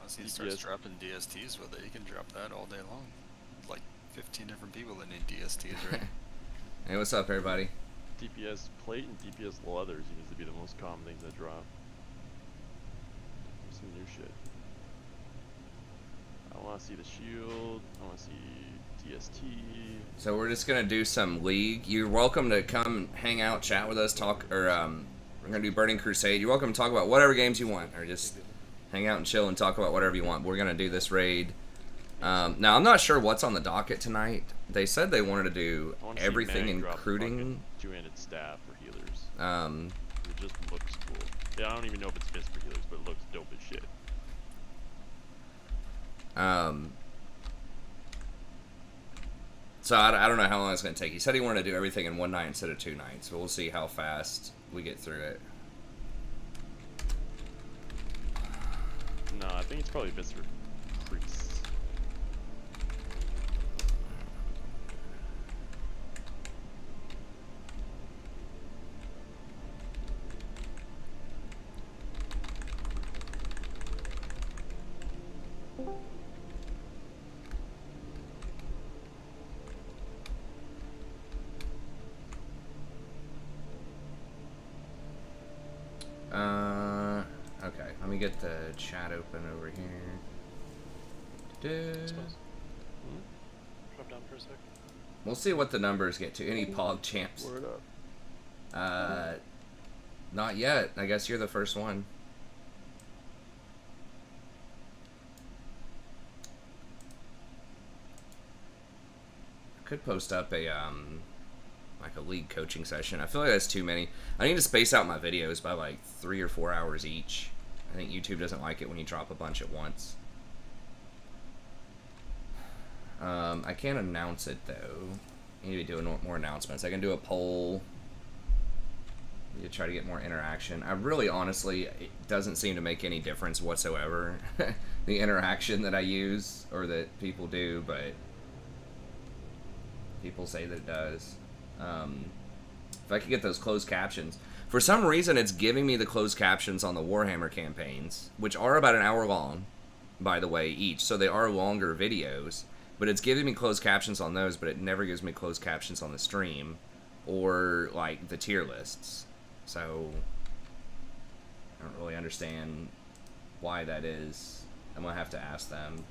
Once he starts dropping DSTs with it, he can drop that all day long. Like 15 different people that need DSTs, right? Hey, what's up, everybody? DPS plate and DPS leather seems to be the most common things that drop. Some new shit. I want to see the shield. I want to see DST. So we're just gonna do some League. You're welcome to come hang out, chat with us, talk, or we're gonna do Burning Crusade. You're welcome to talk about whatever games you want, or just hang out and chill and talk about whatever you want. We're gonna do this raid. Now I'm not sure what's on the docket tonight. They said they wanted to do everything, including two-handed staff for healers. It just looks cool. Yeah, I don't even know if it's fist for healers, but it looks dope as shit. So I don't know how long it's going to take. He said he wanted to do everything in one night instead of 2 nights. So we'll see how fast we get through it. No, I think it's probably fist for priests. Okay, let me get the chat open over here. Drop down for a sec. We'll see what the numbers get to. Any Pog champs? Word up. Not yet. I guess you're the first one. I could post up a like a league coaching session. I feel like that's too many. I need to space out my videos by like 3 or 4 hours each. I think YouTube doesn't like it when you drop a bunch at once. I can't announce it though. I need to be doing more announcements. I can do a poll. I need to try to get more interaction. I really, honestly, it doesn't seem to make any difference whatsoever. The interaction that I use or that people do, but people say that it does. If I could get those closed captions. For some reason, it's giving me the closed captions on the Warhammer campaigns, which are about an hour long, by the way, each. So they are longer videos. But it's giving me closed captions on those, but it never gives me closed captions on the stream or, like, the tier lists. So I don't really understand why that is. I'm going to have to ask them.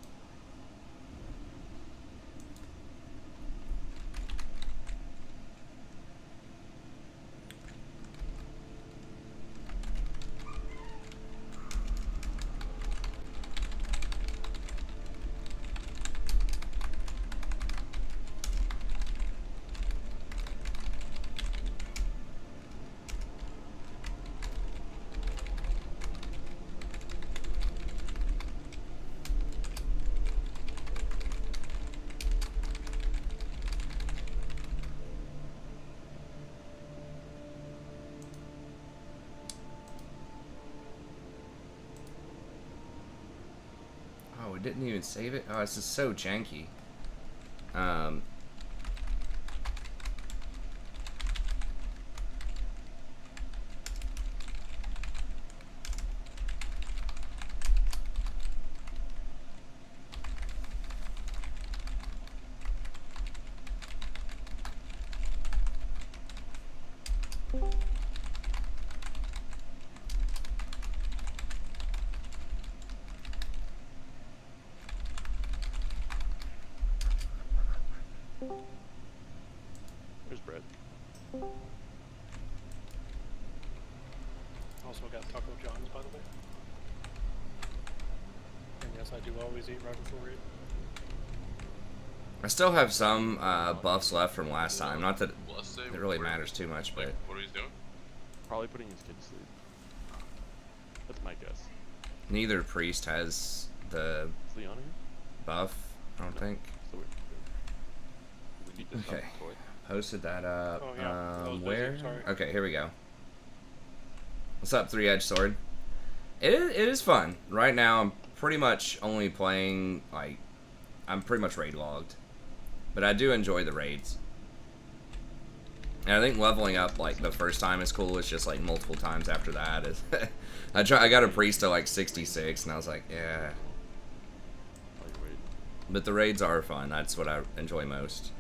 Didn't even save it. Oh, this is so janky. There's bread. Also got Taco John's, by the way. And yes, I do always eat right before raid. I still have some buffs left from last time. Not that it really matters too much, but... What are you doing? Probably putting his kid to sleep. That's my guess. Neither priest has the Is Leon here? buff, I don't think. So we beat this Okay. up, toy. Posted that up. Oh, yeah. That was busy, Where? sorry. Okay, here we go. What's up, Three-Edged Sword? It is fun. Right now, I'm pretty much only playing, like, I'm pretty much raid logged. But I do enjoy the raids. And I think leveling up, like, the first time is cool. It's just, like, multiple times after that is... I got a priest to, like, 66, and I was like, yeah, But the raids are fun. That's what I enjoy most.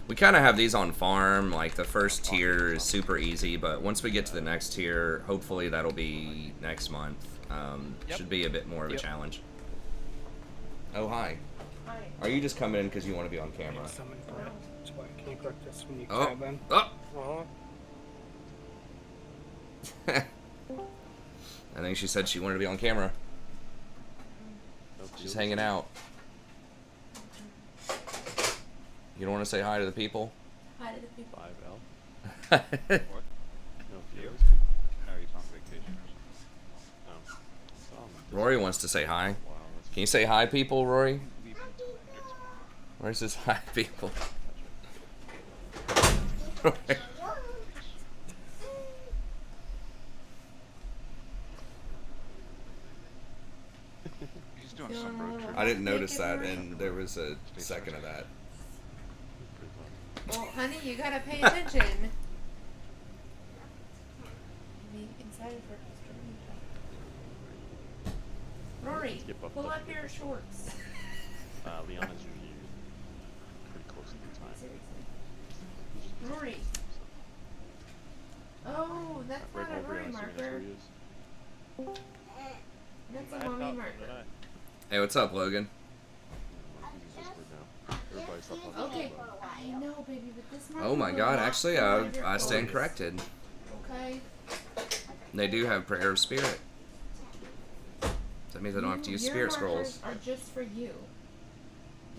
We kind of have these on farm. Like, the first tier is super easy, but once we get to the next tier, hopefully that'll be next month. Should be a bit more of a challenge. Oh, hi. Hi. Are you just coming in because you want to be on camera? Summon Brett. That's why can you correct this when you Oh. tab in? Oh! Uh-huh. I think she said she wanted to be on camera. She's hanging out. You don't want to say hi to the people? Hi to the people. 5L. What? No feelings. How are you on vacation? Rory wants to say hi. Wow, that's Can you say hi, people, Rory? Where's his hi, people? He's doing some road trip. I didn't notice that, and there was a second of that. Well, honey, you gotta pay attention. Be excited for Mr. Rory, Let's get buffed pull up up a bit. your shorts. Leanna's usually pretty close to the time. Seriously. Rory. Oh, that's Right, not a Aubrey, Rory I'm assuming that's marker. who he is. That's a mommy marker. Hey, what's up, Logan? He's a whisper now. Everybody stop talking Okay, about it. I know, baby, but this marker Oh my will god, lock actually, one I of your stand eyes. corrected. Okay. They do have Prayer of Spirit. That means I don't have to use Your Spirit markers Scrolls. are just for you.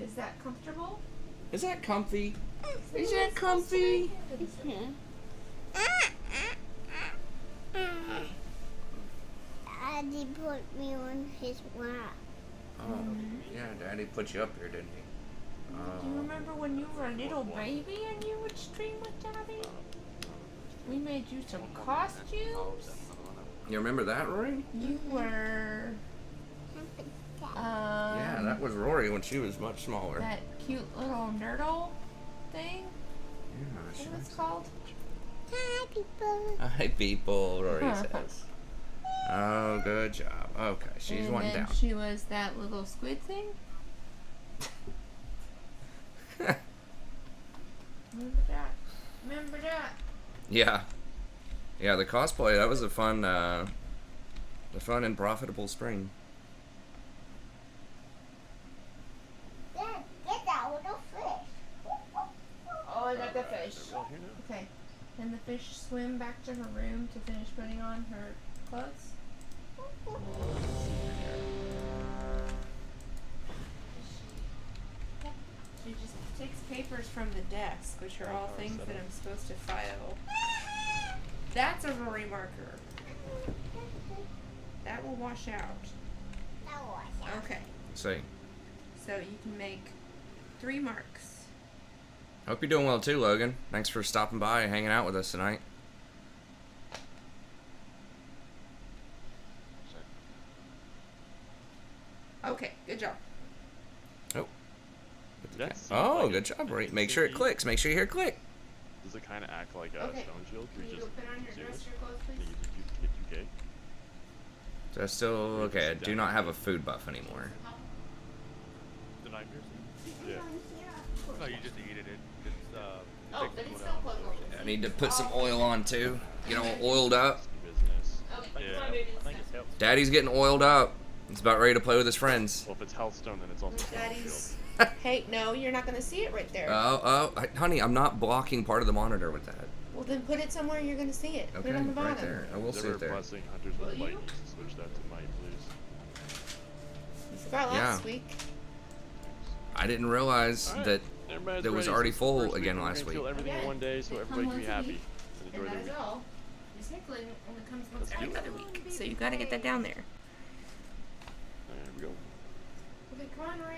Is that comfortable? Is that comfy? Is that comfy? Daddy put me on his lap. Oh, yeah, Daddy put you up here, didn't he? Do you remember when you were a little baby and you would stream with Daddy? We made you some costumes. You remember that, Rory? You were Yeah, that was Rory when she was much smaller. that cute little nerdle thing. Yeah, she What was was. it called? Hi, people. Hi, people, Rory says. Oh, good job. Okay, she's and one then down. she was that little squid thing. Remember that? Remember that? Yeah. Yeah, the cosplay, that was a fun and profitable spring. Dad, get that little fish. Oh, I got the fish. Everyone here now? Okay. Can the fish swim back to her room to finish putting on her clothes? She just takes papers from the desk, which are all things that I'm supposed to file. That's a Rory marker. That will wash out. Okay. See. So you can make 3 marks. Hope you're doing well too, Logan. Thanks for stopping by and hanging out with us tonight. Okay, good job. Oh. That seems Oh, like good job, Rory. Make sure it clicks. Make sure you hear click. Does it kind of act like a Okay. stone shield? Can you go put on your zoom dress, it? your clothes, Can you please? just hit 2K? So I still okay. I do not have a food buff anymore. The nightmares? Yeah. No, you just eat it. It's Oh, but it's still plugged over. I need to put some oil on too. Get all oiled up. Business. Okay, Yeah. come on, baby, I let's think go. it's helped. Daddy's getting oiled up. He's about ready to play with his friends. Well, if it's Healthstone, then it's also stone Daddy's. shield. Hey, no, you're not gonna see it right there. Honey, I'm not blocking part of the monitor with that. Well, then put it somewhere you're gonna see it. Put Okay, it on the bottom. right there. I will Is see ever it there. blessing hunters with Will light you? needs to switch that to might, please. It's about Yeah. last week. I didn't realize Alright. that Everybody's that was ready. already So full first again we're last gonna week. kill everything in Again, one day so they come everybody can be once a happy week, and And enjoy that their is week. all. Recycling only comes once Let's every do it. other week, so you gotta get that down there. There we go. Okay, come on, Rory.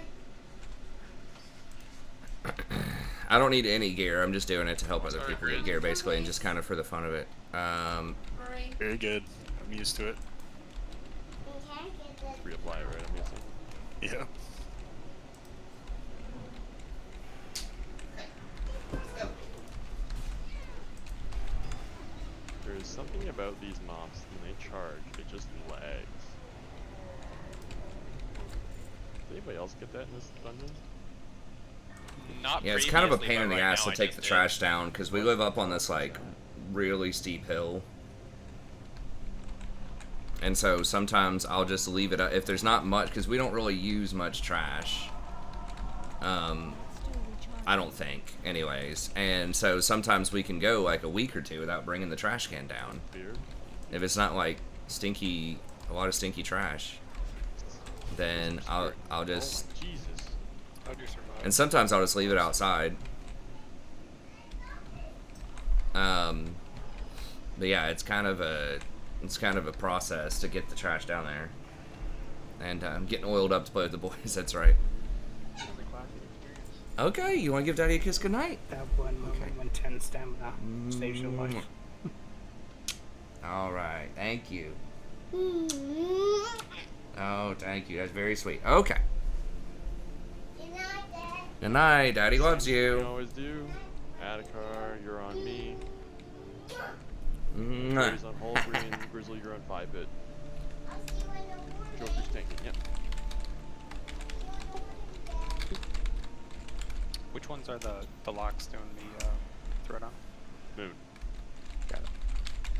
I don't need any gear. I'm just doing it to help other people get gear, basically, and just kind of for the fun of it. Rory. Very good. I'm used to it. Reapply it, right? I'm guessing. Yeah. Okay. Let's go. There is something about these mobs when they charge, it just lags. Do they anybody else get that in this dungeon? Not Yeah, it's kind of a previously, pain in but the right ass now to I take just the did. trash down because we live up on this like really steep hill. And so sometimes I'll just leave it up if there's not much, because we don't really use much trash. I don't think, anyways. And so sometimes we can go like a week or two without bringing the trash can down. Beard. If it's not like stinky, a lot of stinky trash, then I'll just. Oh, Jesus. How'd you survive? And sometimes I'll just leave it outside. But yeah, it's kind of a process to get the trash down there. And I'm getting oiled up to play with the boys. That's right. Okay, you want to give Daddy a kiss goodnight? That one moment when 10 stamina saves your life. All right, thank you. Mm-hmm. Oh, thank you. That's very sweet. Okay. Good night, Dad. Good night. Daddy loves You you. always do. Atticar, you're on me. Mwah. Joey's on hole 3 and Grizzly, you're on 5-bit. I'll see you in the morning. Joker's tanking, yep. Which ones are the locks doing the thread on? Moon. Got it.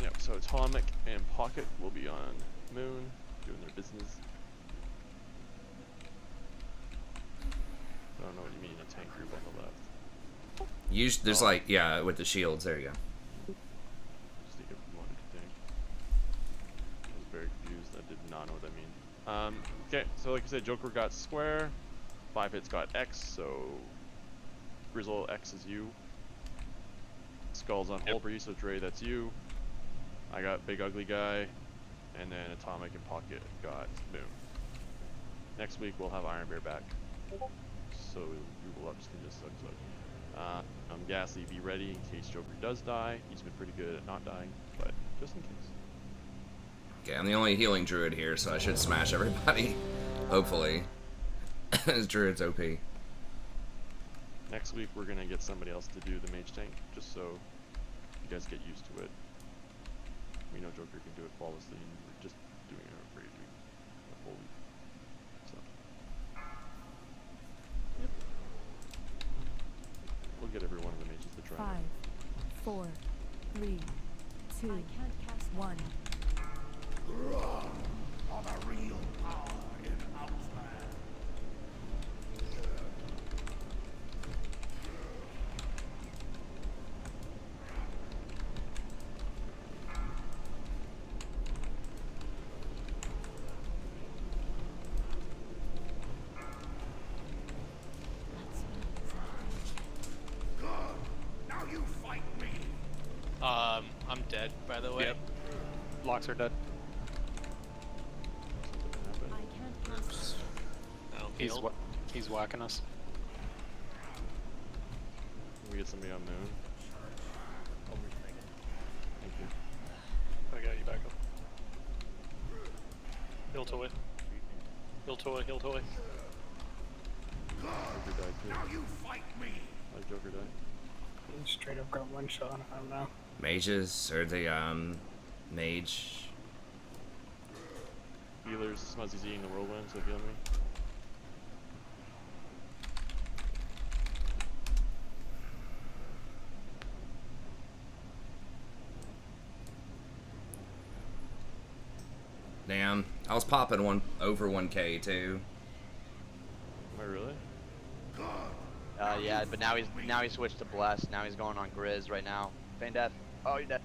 Yep, so Atomic and Pocket will be on Moon, doing their business. I don't know what you mean, a tank group on the left. There's like, yeah, with the shields. There you go. Just think if we wanted to tank. I was very confused, I did not know what that mean. Okay, so like I said, Joker got square, 5-hit's got X, so Grizzle X is you. Skull's on Holbury, so Dre, that's you. I got Big Ugly Guy, and then Atomic and Pocket got Boom. Next week we'll have Iron Bear back, so we will just suck. I'm Gassy, be ready in case Joker does die. He's been pretty good at not dying, but just in case. Okay, I'm the only healing druid here, so I should smash everybody. Hopefully. This druid's OP. Next week we're gonna get somebody else to do the mage tank, just so you guys get used to it. We know Joker can do it flawlessly, and we're just doing it for a whole week. So, yep. We'll get every one of the mages to try. 5, 4, 3, 2, 1. I'm dead, by the way. Yep. Locks are dead. Something I happened. can't pass. No, He's healed. he's whacking us. Can we get somebody on Moon? Thank you. I got you back up. Heal toy. Heal toy. Heal toy. Joker died too. Now you fight me. Why did Joker die? He straight up got one shot. I don't know. Mages, or the, mage. Healers, Smuzzy's eating the whirlwind, so heal me. Damn. I was popping over 1k too. Am I really? Yeah, but now he's switched to Bless. Now he's going on Grizz right now. Feign death. Oh, you're dead.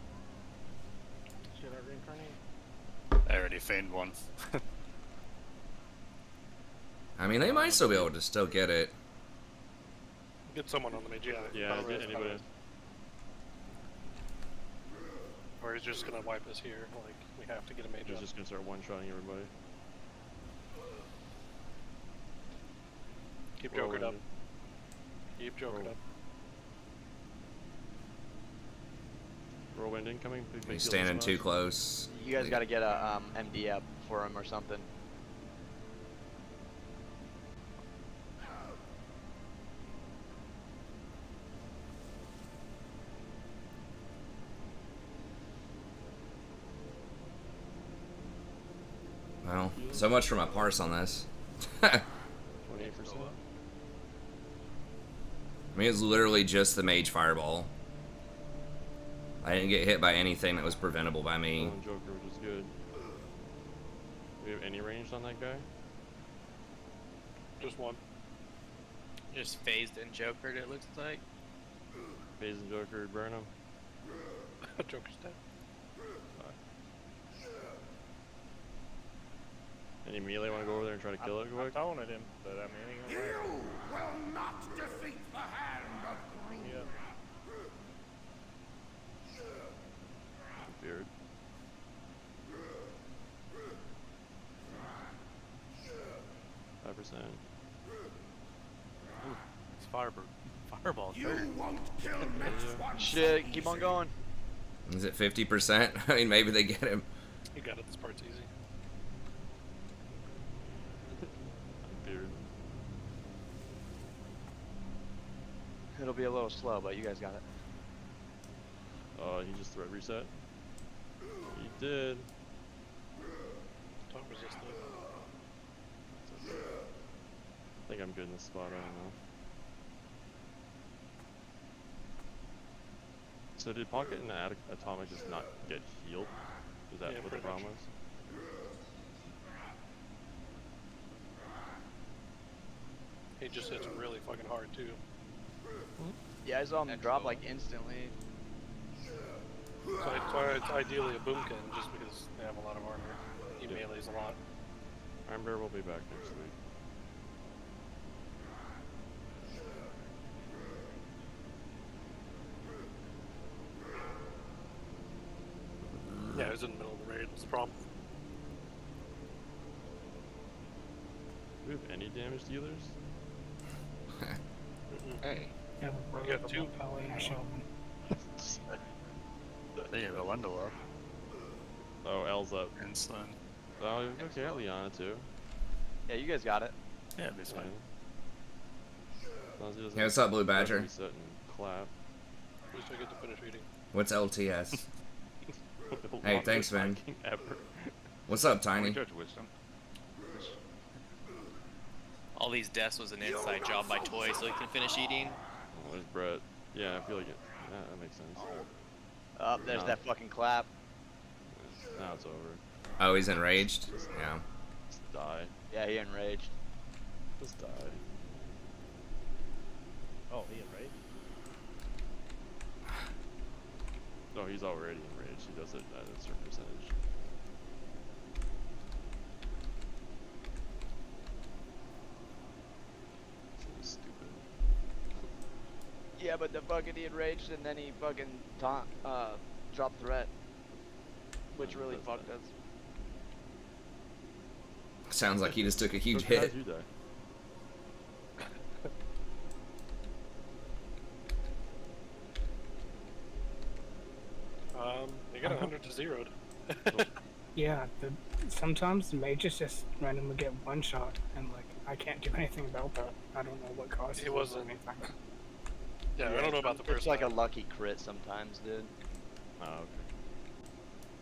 Should I reincarnate? I already feigned one. I mean, they might still be able to still get it. Get someone on the mage. Yeah, get anybody. Or he's just gonna wipe us here. Like we have to get a mage. He's up. just gonna start one-shotting everybody. Keep jokered up. Whirlwind. Keep jokered up. Whirlwind incoming. Big He's heal standing Smuzz. too close. You guys gotta get a MD up for him or something. Well, so much for my parse on this. 20 5%. I mean, it was literally just the mage fireball. I didn't get hit by anything that was preventable by me. Oh, Joker, which is good. Do we have any range on that guy? Just one. Just phased and jokered, it looks like. Phase and Joker, burn him. Joker's dead. Any melee want to go over there and try to kill it I'm quick? throwing at him, but I mean, he ain't gonna last. will not defeat the hand of green. Yeah. Beard. %. It's fireball. You won't kill next one. Shit, so keep on easy. going. Is it 50%? I mean, maybe they get him. You got it. This part's easy. Beard. It'll be a little slow, but you guys got it. Oh, he just threat reset. He did. Don't resist it. It's okay. I think I'm good in this spot. I don't know. So did Pocket and Atomic just not get healed? Is that Yeah, what the pretty problem much. was? He just hits really fucking hard too. Yeah, I saw him drop like instantly. So it's ideally a boomkin just because they have a lot of armor. He melees a lot. Remember, we'll be back next week. Yeah, he was in the middle of the raid. That's the problem. Do we have any damage dealers? Hey, Yeah, You have two. they have a Wendell up. Oh, L's up. And Sun. Oh, okay, at Liana too. Yeah, you guys got it. Yeah, it'd be fine. As long as he doesn't Hey, what's up, Blue threat Badger? reset and clap. At least I get to finish eating. What's LTS? The Hey, longest thanks, man. hacking Ever. What's up, Tiny? Judge wisdom. All these deaths was an inside job by Toy so he can finish eating. Oh, there's Brett. Yeah, I feel like it. Yeah, that makes sense. Up there's No. that fucking clap. Now it's over. Oh, he's enraged? Yeah. Just die. Yeah, he enraged. Just die. Oh, he enraged? No, he's already enraged. He does it at a certain percentage. So stupid. Yeah, but the fucking he enraged and then he fucking dropped threat. Which really That's fucked bad. us. Sounds like he just took a huge How'd hit. you die? They got 100 to 0'd. Yeah, sometimes the mages just randomly get one shot, and like I can't do anything about that. I don't know what caused It wasn't- anything. Yeah, I don't know about the first It's like a time. lucky crit sometimes, dude. Oh, okay.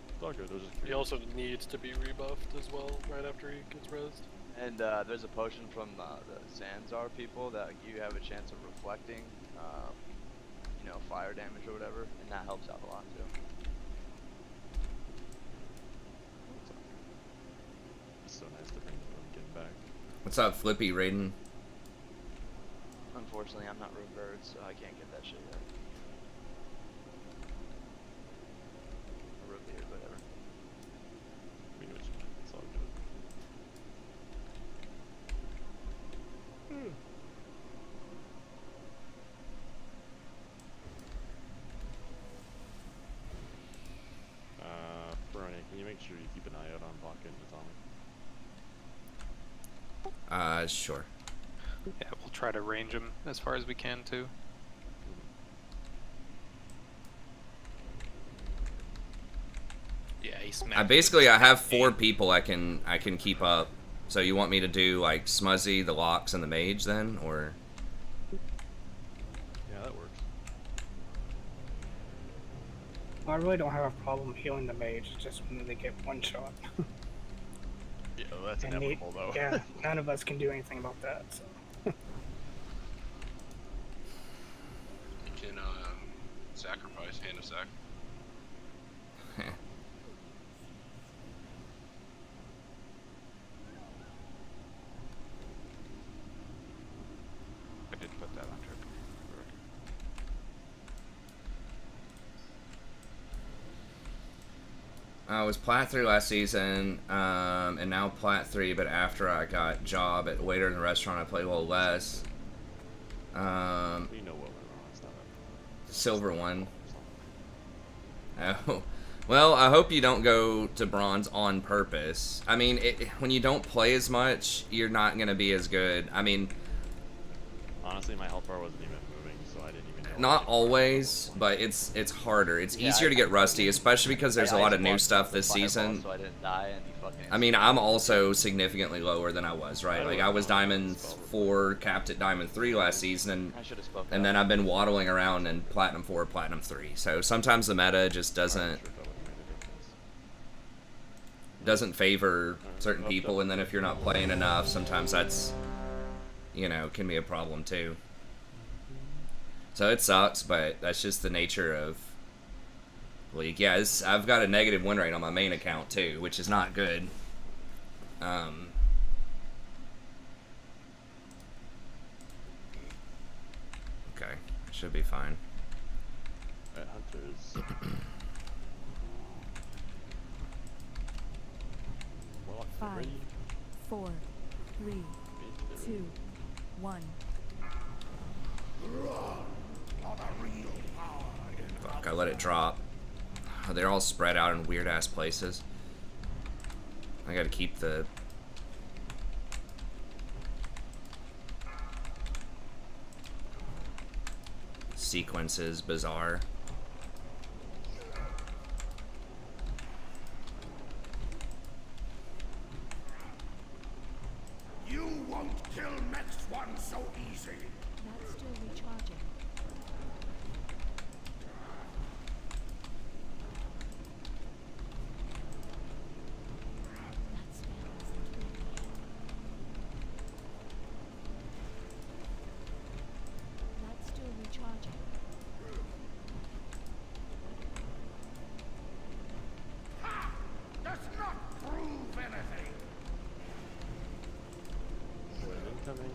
It's all good. It was just He curious. also needs to be rebuffed as well right after he gets rezzed. And there's a potion from the Zanzar people that you have a chance of reflecting, you know, fire damage or whatever, and that helps out a lot too. It's so nice to think of getting back. What's up, Flippy Raiden? Unfortunately, I'm not revered, so I can't get that shit yet. Or revered, whatever. We know what you mean. It's all good. Brony, can you make sure you keep an eye out on Pocket and Atomic? Sure. Yeah, we'll try to range him as far as we can too. Yeah, he smacked. I have 4 people I can keep up. So you want me to do like Smuzzy, the Locks, and the Mage then, or? Yeah, that works. Well, I really don't have a problem healing the mage. It's just when they get one shot. Yeah, that's And inevitable though. yeah, none of us can do anything about that. So. You can sacrifice hand of sac. I did put that on trip. I was Plat 3 last season, and now Plat 3, but after I got job at waiter in the restaurant, I played a little less. You know what went wrong last time. Silver 1. Oh. Well, I hope you don't go to bronze on purpose. I mean, when you don't play as much, you're not going to be as good. I mean... Honestly, my health bar wasn't even moving, so I didn't even know. Not always, but it's harder. It's easier to get rusty, especially because there's a lot of new stuff this season. So I didn't die and he fucking... I mean, I'm also significantly lower than I was, right? Like, I was Diamond 4, capped at Diamond 3 last season, and then I've been waddling around in Platinum 4, Platinum 3. So sometimes the meta just doesn't favor certain people, and then if you're not playing enough, sometimes that's, you know, can be a problem too. So it sucks, but that's just the nature of League. Yeah, I've got a negative win rate on my main account too, which is not good. Okay, should be fine. Alright, Hunters. 5, 4, 3, 2, 1. Fuck, I let it drop. Oh, they're all spread out in weird ass places. I gotta keep the... sequences bizarre. You won't kill next one so easy. That's still recharging. That's still recharging. Ha! Does not prove anything. Incoming.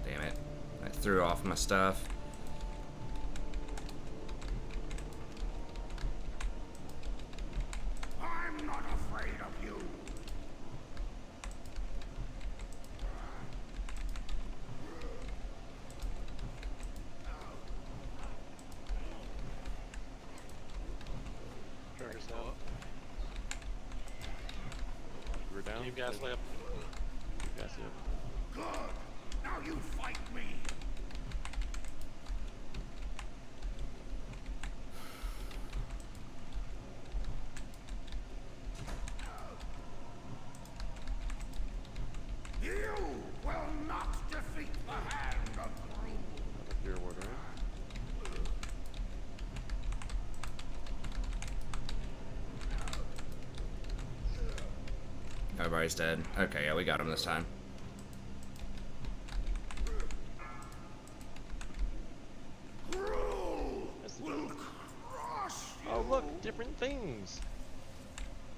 Damn it. I threw off my stuff. I'm not afraid of you. Trigger's down. We're down. Keep Gasly up. Keep Gasly up. Good. Now you fight me. You will not defeat the hand of Groom. Fear ward, right? Everybody's dead. Okay, yeah, we got him this time. Oh look, different things.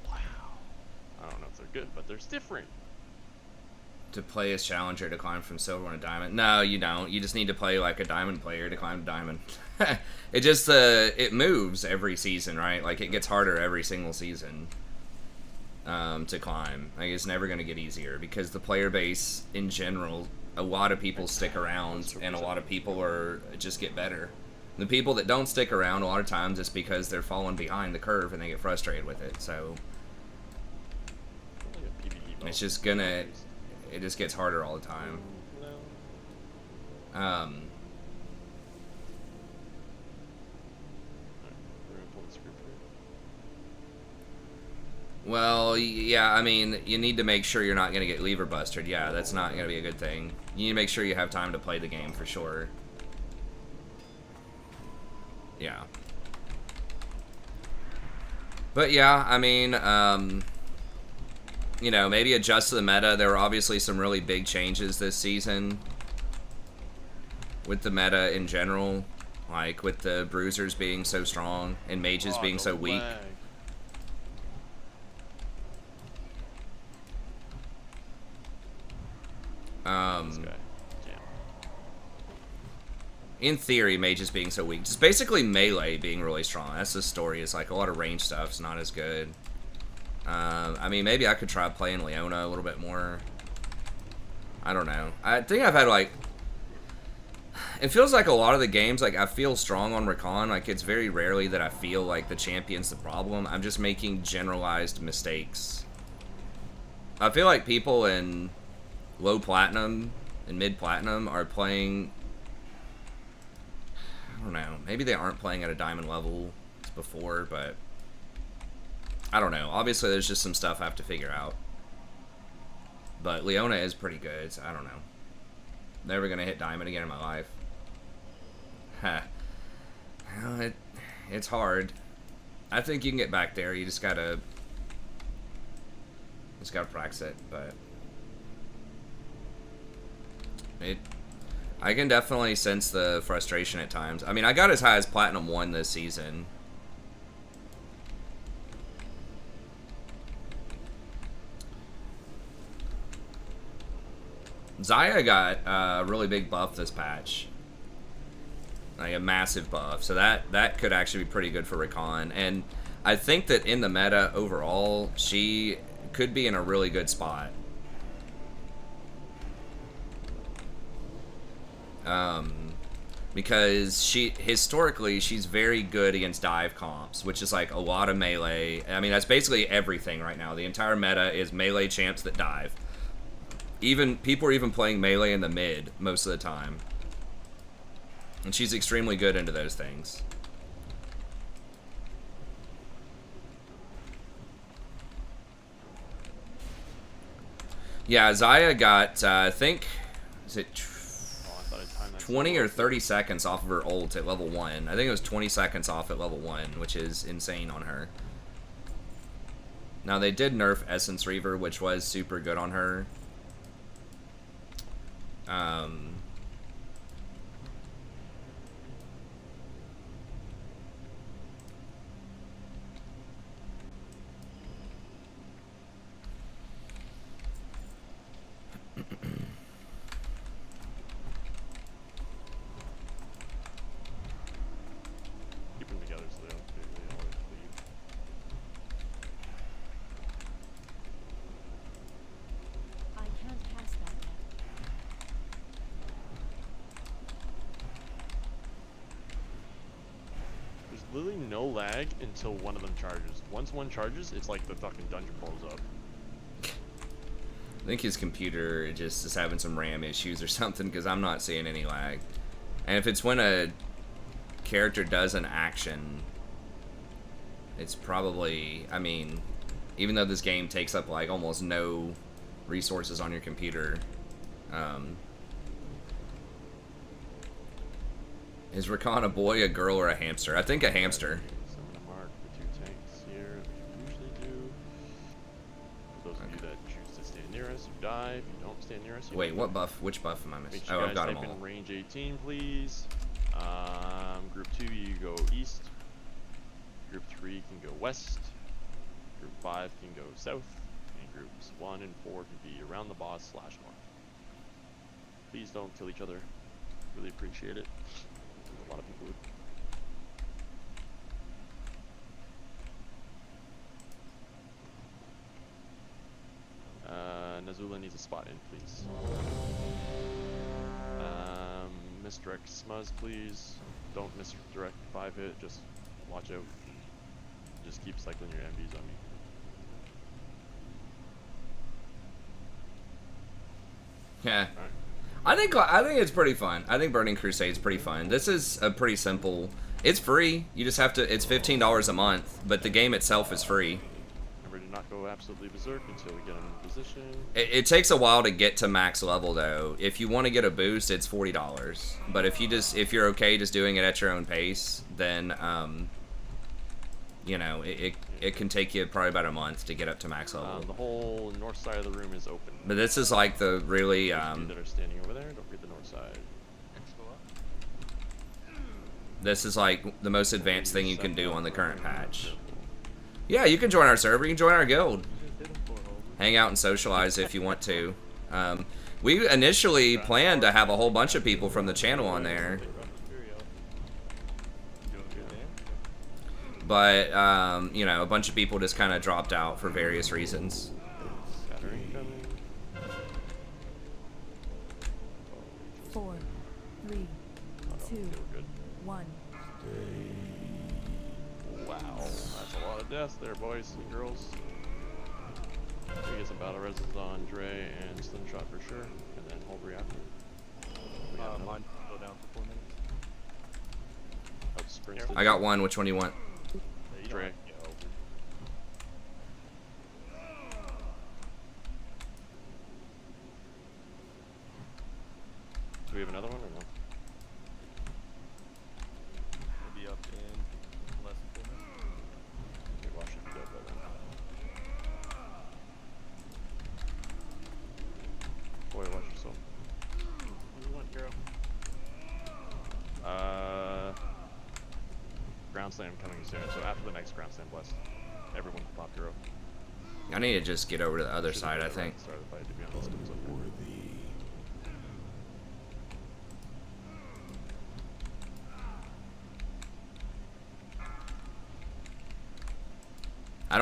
Wow. I don't know if they're good, but there's different. To play as Challenger to climb from Silver 1 to Diamond. No, you don't. You just need to play like a Diamond player to climb to Diamond. It just, it moves every season, right? Like, it gets harder every single season to climb. Like, it's never going to get easier because the player base, in general, a lot of people stick around and a lot of people are just get better. The people that don't stick around, a lot of times, it's because they're falling behind the curve and they get frustrated with it, so... It's just gonna... It just gets harder all the time. Well, yeah, I mean, you need to make sure you're not going to get lever busted. Yeah, that's not going to be a good thing. You need to make sure you have time to play the game for sure. Yeah. But yeah, I mean, you know, maybe adjust to the meta. There were obviously some really big changes this season with the meta in general, like with the bruisers being so strong and mages being so weak. In theory, mages being so weak. Just basically melee being really strong. That's the story. It's like a lot of range stuff's not as good. I mean, maybe I could try playing Leona a little bit more. I don't know. I think I've had like... It feels like a lot of the games, like I feel strong on Rakan. Like it's very rarely that I feel like the champion's the problem. I'm just making generalized mistakes. I feel like people in low platinum and mid platinum are playing... I don't know. Maybe they aren't playing at a diamond level before, but I don't know. Obviously, there's just some stuff I have to figure out. But Leona is pretty good, so I don't know. Never gonna hit diamond again in my life. Well, it's hard. I think you can get back there. You just gotta practice it, but I can definitely sense the frustration at times. I mean, I got as high as Platinum 1 this season. Xayah got a really big buff this patch. Like a massive buff. So that could actually be pretty good for Rakan. And I think that in the meta overall, she could be in a really good spot. Because historically she's very good against dive comps, which is like a lot of melee. I mean, that's basically everything right now. The entire meta is melee champs that dive. People are even playing melee in the mid most of the time. And she's extremely good into those things. Yeah, Xayah got, I think, is it 20 or 30 seconds off of her ult at level 1. I think it was 20 seconds off at level 1, which is insane on her. Now, they did nerf Essence Reaver, which was super good on her. Literally no lag until one of them charges. Once one charges, it's like the fucking dungeon blows up. I think his computer just is having some RAM issues or something, because I'm not seeing any lag. And if it's when a character does an action, it's probably, I mean, even though this game takes up like almost no resources on your computer, is Rakan a boy, a girl, or a hamster? I think a hamster. So I'm gonna mark the 2 tanks here, like we usually do. For those of you that choose to stand near us, you die. If you don't stand near us, you wait, what buff? Which buff am I missing? Oh, I've got them type all. in range 18, please. Group 2, you go east. Group 3 can go west. Group 5 can go south. And groups 1 and 4 can be around the boss / north. Please don't kill each other. Really appreciate it. A lot of people would. Nazula needs a spot in, please. Misdirect Smuzz, please. Don't misdirect 5-hit, just watch out. Just keep cycling your MBs on me. Yeah. I think it's pretty fun. I think Burning Crusade's pretty fun. This is a pretty simple. It's free. You just have to. It's $15 a month, but the game itself is free. Remember to not go absolutely berserk until we get in position. It takes a while to get to max level though. If you want to get a boost, it's $40. But if you're okay just doing it at your own pace, then you know, it can take you probably about a month to get up to max level. The whole north side of the room is open. But this is like the really Those of you that are standing over there, don't forget the north side. this is like the most advanced thing you can do on the current patch. Yeah, you can join our server. You can join our guild. Hang out and socialize if you want to. We initially planned to have a whole bunch of people from the channel on there. But, you know, a bunch of people just kind of dropped out for various reasons. Scattering coming. 4, 3, 2, 1. Wow, that's a lot of deaths there, boys and girls. We get some battle resistance on Dre and Slingshot for sure, and then hold reactor. Mine go down for 4 minutes. Sprint. I got one. Which one do you want? Dre. Do we have another one or no? We'll be up in less than 4 minutes. Okay, well, I should be dead by then. Boy, watch yourself. What do you want, hero? Ground Slam coming soon, so after the next Ground Slam bless, everyone can pop hero. I need to just get over to the other side, I think. Start of the fight, to be honest. It was okay. I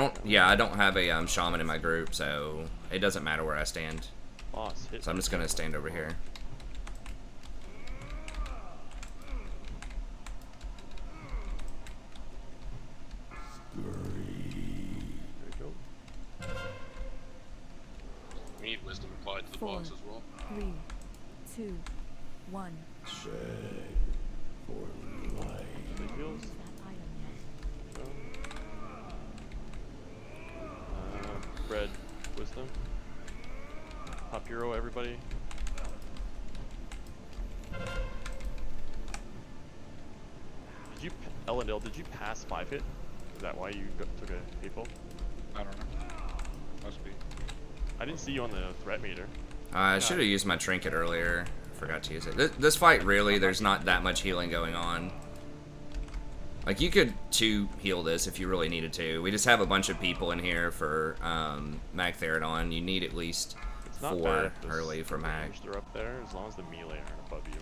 don't have a shaman in my group, so it doesn't matter where I stand. Boss, hit. So I'm just gonna stand over here. We need wisdom applied to the 4, boss as well. 3, 2, 1. Big heals. That item yet. Red wisdom. Pop hero, everybody. Did you, Elendil, did you pass 5 hit? Is that why you took a hateful? I don't know. Must be. I didn't see you on the threat meter. I should have used my trinket earlier. Forgot to use it. This fight, really, there's not that much healing going on. Like, you could 2 heal this if you really needed to. We just have a bunch of people in here for Mag Therodon. You need at least It's not 4 bad if this early for Mag. They're up there, as long as the melee aren't above you.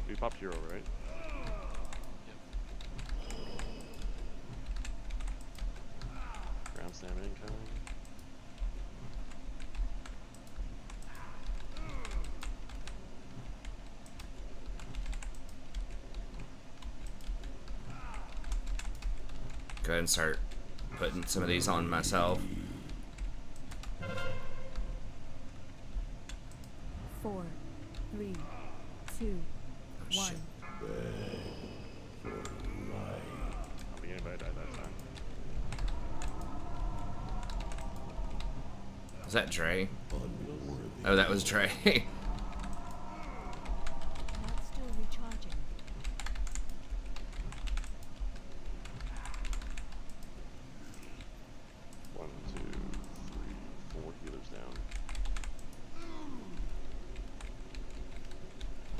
We popped hero, right? Ground Slam incoming. Go ahead and start putting some of these on myself. 4, 3, 2, 1. I don't think anybody died that time. Is that Dre? Oh, that was Dre. Not still recharging. One, two, three, 4 healers down.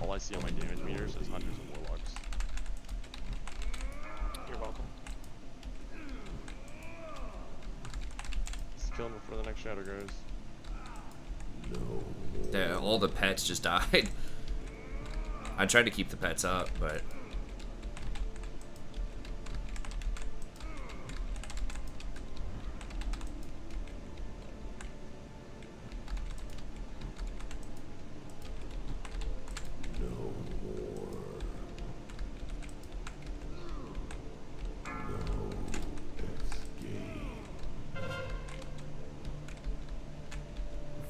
All I see on my damage meters is hunters and warlocks. You're welcome. Let's kill him before the next shadow goes. Yeah, all the pets just died. I tried to keep the pets up, but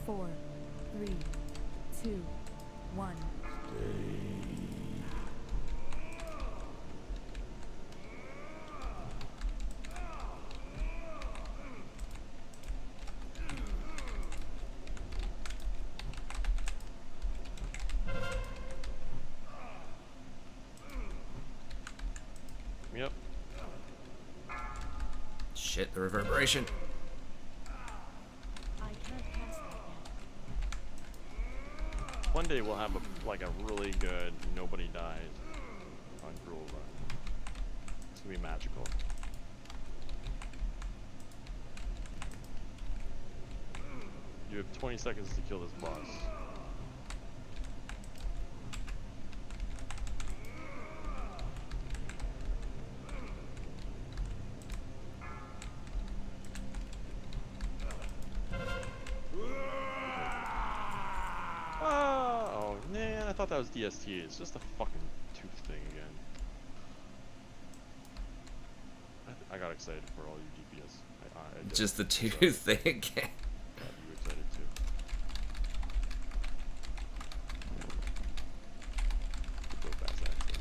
Four, 3, 2, 1. Yep. Shit, the reverberation. I can't pass that yet. One day we'll have a really good nobody dies on Gruul run. It's gonna be magical. You have 20 seconds to kill this boss. Oh man, I thought that was DST. It's just a fucking tooth thing again. I got excited for all you DPS. I did. Just the tooth thing again. Got you excited too. Go fast, actually.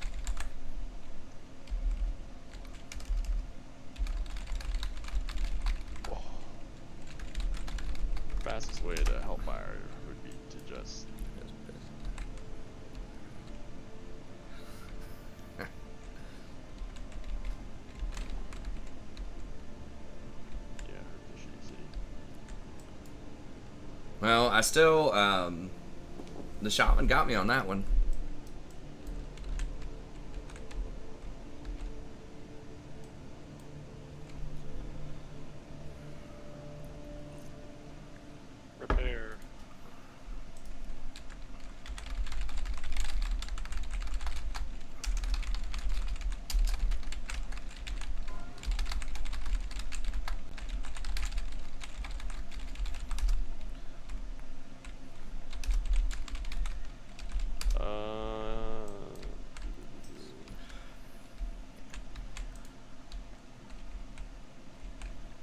Oh. Fastest way to Hellfire would be to just Well, I still, the shaman got me on that one. Repair.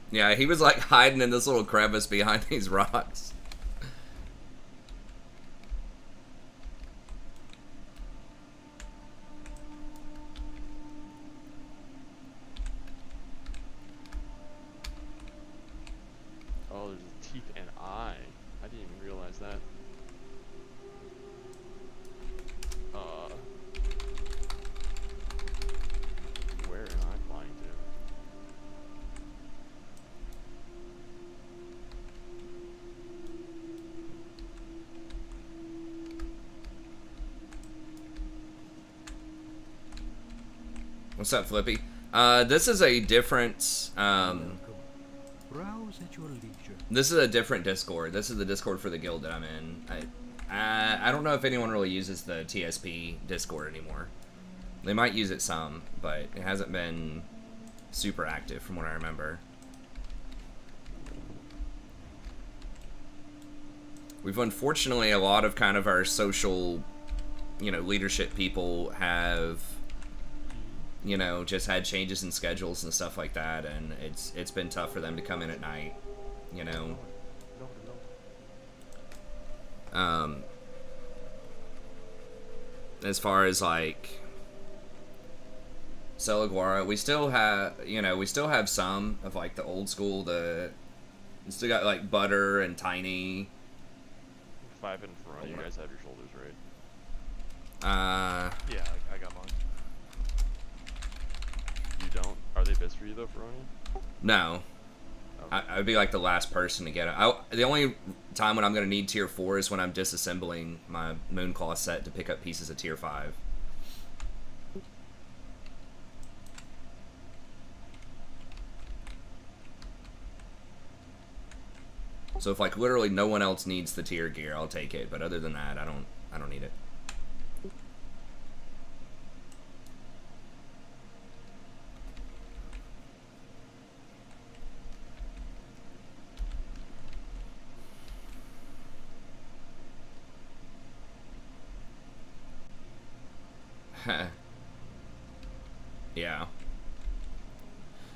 Yeah, he was like hiding in this little crevice behind these rocks. oh, there's a teeth and eye. I didn't even realize that. Where am I flying to? What's up, Flippy? This is a different, Browse at your leisure. this is a different Discord. This is the Discord for the guild that I'm in. I don't know if anyone really uses the TSP Discord anymore. They might use it some, but it hasn't been super active from what I remember. We've unfortunately, a lot of kind of our social, leadership people have, just had changes in schedules and stuff like that, and it's been tough for them to come in at night, as far as like Celaguara, we still have some of like the old school, we still got like Butter and Tiny. 5 in front. You guys have your shoulders, right? Yeah, I got mine. You don't? Are they best for you though, Feroni? No. Okay. I'd be like the last person to get it. The only time when I'm going to need tier 4 is when I'm disassembling my Moonclaw set to pick up pieces of tier 5. So if like literally no one else needs the tier gear, I'll take it. But other than that, I don't need it. Yeah.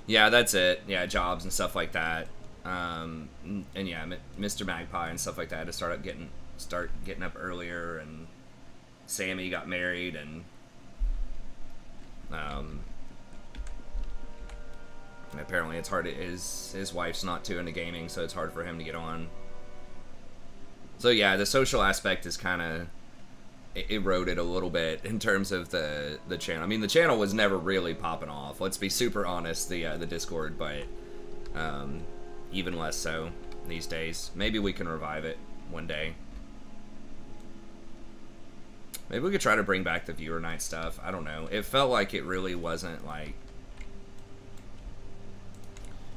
Yeah, that's it. Yeah, jobs and stuff like that. And yeah, Mr. Magpie and stuff like that to start getting up earlier, and Sammy got married, and apparently it's hard. His wife's not too into gaming, so it's hard for him to get on. So yeah, the social aspect is kind of eroded a little bit in terms of the channel. I mean, the channel was never really popping off. Let's be super honest, the Discord, but even less so these days. Maybe we can revive it one day. Maybe we could try to bring back the viewer night stuff. I don't know. It felt like it really wasn't like...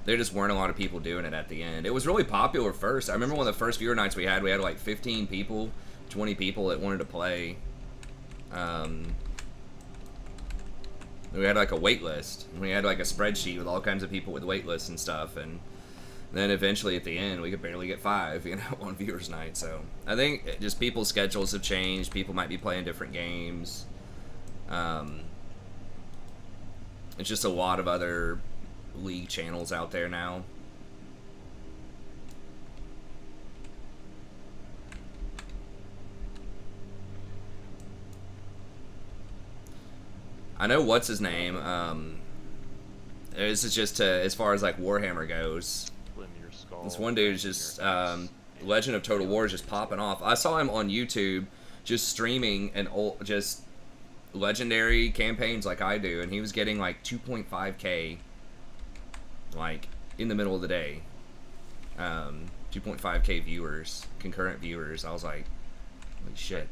There just weren't a lot of people doing it at the end. It was really popular first. I remember one of the first viewer nights we had like 15 people, 20 people that wanted to play. We had like a wait list. We had like a spreadsheet with all kinds of people with wait lists and stuff, and then eventually at the end we could barely get 5, you know, on viewers night. So I think just people's schedules have changed. People might be playing different games. It's just a lot of other league channels out there now. I know what's his name. This is just as far as like Warhammer goes. This one dude is just Legend of Total War is just popping off. I saw him on YouTube just streaming an old just legendary campaigns like I do, and he was getting like 2.5k like in the middle of the day. 2.5k viewers, concurrent viewers. I was like, holy shit.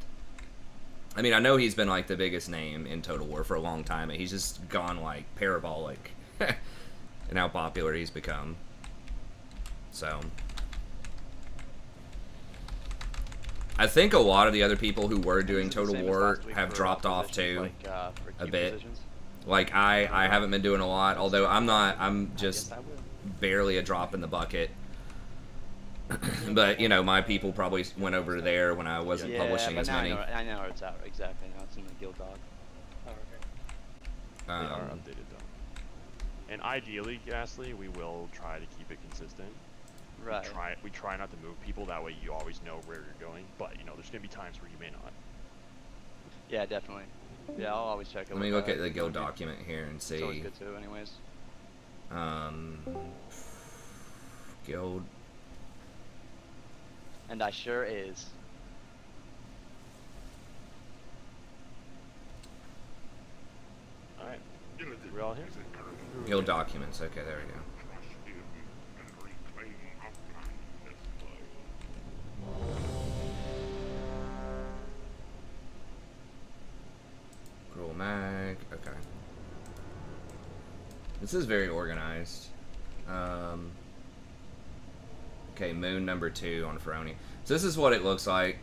I mean, I know he's been like the biggest name in Total War for a long time, and he's just gone like parabolic and how popular he's become. So I think a lot of the other people who were doing Total War have dropped off too, a bit. Like I haven't been doing a lot, although I'm just barely a drop in the bucket. But you know, my people probably went over there when I wasn't publishing as many. I know where it's at exactly now. It's in the guild dog. Oh, okay. They are updated though. And ideally, Ghastly, we will try to keep it consistent. Right. We try not to move people, that way you always know where you're going. But you know, there's gonna be times where you may not. Yeah, definitely. Yeah, I'll always check it. Let me look at the guild document here and see. It's always good too, anyways. Guild. And I sure is. Alright. We all here? Guild documents. Okay, there we go. Cruel Mag. Okay. This is very organized. Okay, Moon number 2 on Ferroni. So this is what it looks like.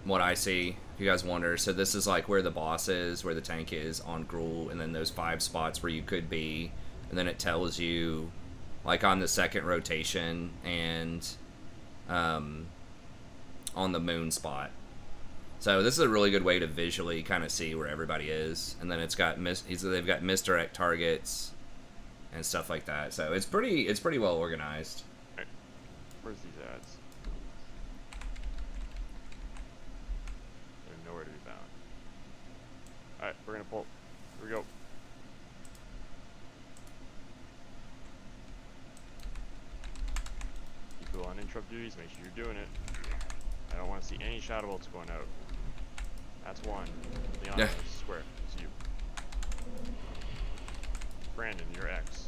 What I see, if you guys wonder. So this is like where the boss is, where the tank is on Gruul, and then those 5 spots where you could be, and then it tells you, like on the second rotation and on the Moon spot. So this is a really good way to visually kind of see where everybody is, and then it's got they've got misdirect targets and stuff like that. So it's pretty well organized. Right. Where's these ads? They're nowhere to be found. Alright, we're gonna pull. Here we go. People on interrupt duties, make sure you're doing it. I don't want to see any shadow bolts going out. That's one. Leon, Yeah. square. It's you. Brandon, you're X.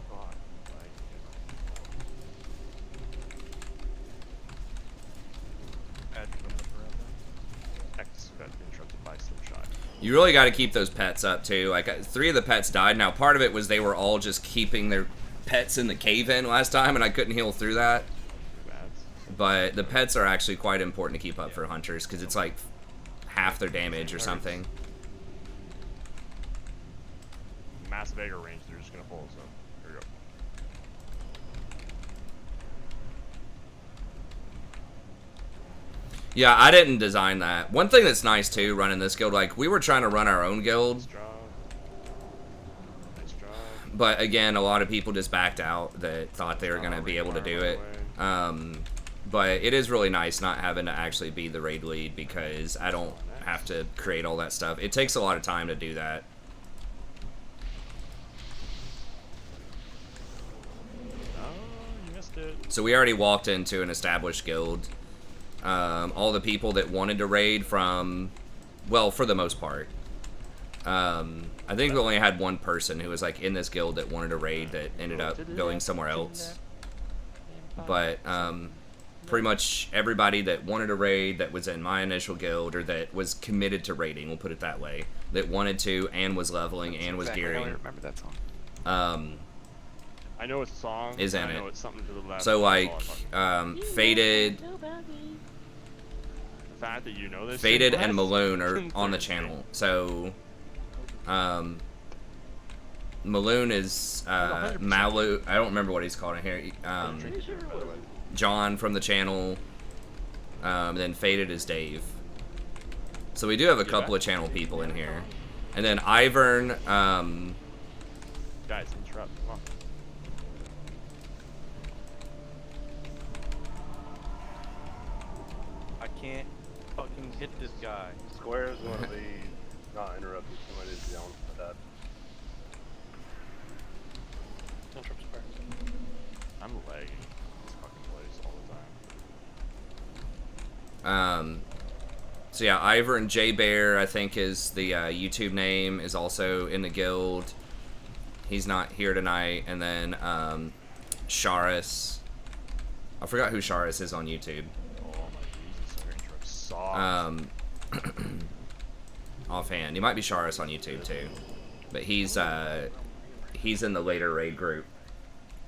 God, X got interrupted by Slipshot. You really got to keep those pets up too. Like 3 of the pets died. Now part of it was they were all just keeping their pets in the cave-in last time, and I couldn't heal through that. But the pets are actually quite important to keep up for hunters, because it's like half their damage or something. Massive aggro range, they're just gonna pull, so here we go. Yeah, I didn't design that. One thing that's nice too, running this guild, like we were trying to run our own guild. Nice job. But again, a lot of people just backed out that thought they were going to be able to do it. But it is really nice not having to actually be the raid lead, because I don't have to create all that stuff. It takes a lot of time to do that. Oh, So we already walked into an established guild. All the people that wanted to raid from, well, for the most part. I think we only had one person who was like in this guild that wanted to raid that ended up going somewhere else. But pretty much everybody that wanted to raid that was in my initial guild, or that was committed to raiding, we'll put it that way, that wanted to and was leveling and was gearing. I remember that song. I know it's a song. Is in I know it. it's something to the left. So that's like, all I'm talking Faded, about. The fact that you know this. Faded shit, and Wes, Maloon are concerns on the me. channel. So, Maloon is Malu. I don't remember what he's called in here. John from the channel. Then Faded is Dave. So we do have a couple of channel people in here, and then Ivern. Guys, interrupt. Come on. I can't fucking hit this guy. Squares want to be not interrupted. Somebody's yelling for that. Interrupt square. I'm lagging this fucking place all the time. So yeah, Ivor and J Bear, I think is the YouTube name, is also in the guild. He's not here tonight. And then Sharis. I forgot who Sharis is on YouTube. Oh my Jesus, our intro sucks. Offhand, he might be Sharis on YouTube too, but he's in the later raid group.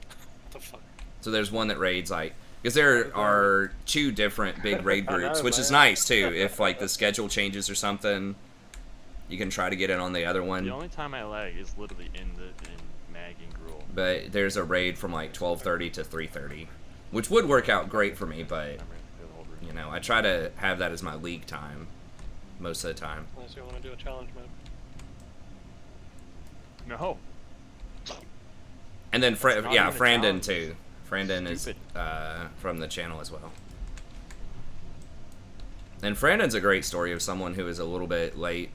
What the fuck? So there's one that raids like, because there are two different big raid groups, which is nice too. If like the schedule changes or something, you can try to get in on the other one. The only time I lag is literally in Mag and Gruel. But there's a raid from like 12:30 to 3:30, which would work out great for me. But you know, I try to have that as my league time most of the time. Unless you want to do a challenge mode. No. And then That's not yeah, even a Frandon challenge. too. Frandon is Stupid. from the channel as well. And Frandon's a great story of someone who is a little bit late.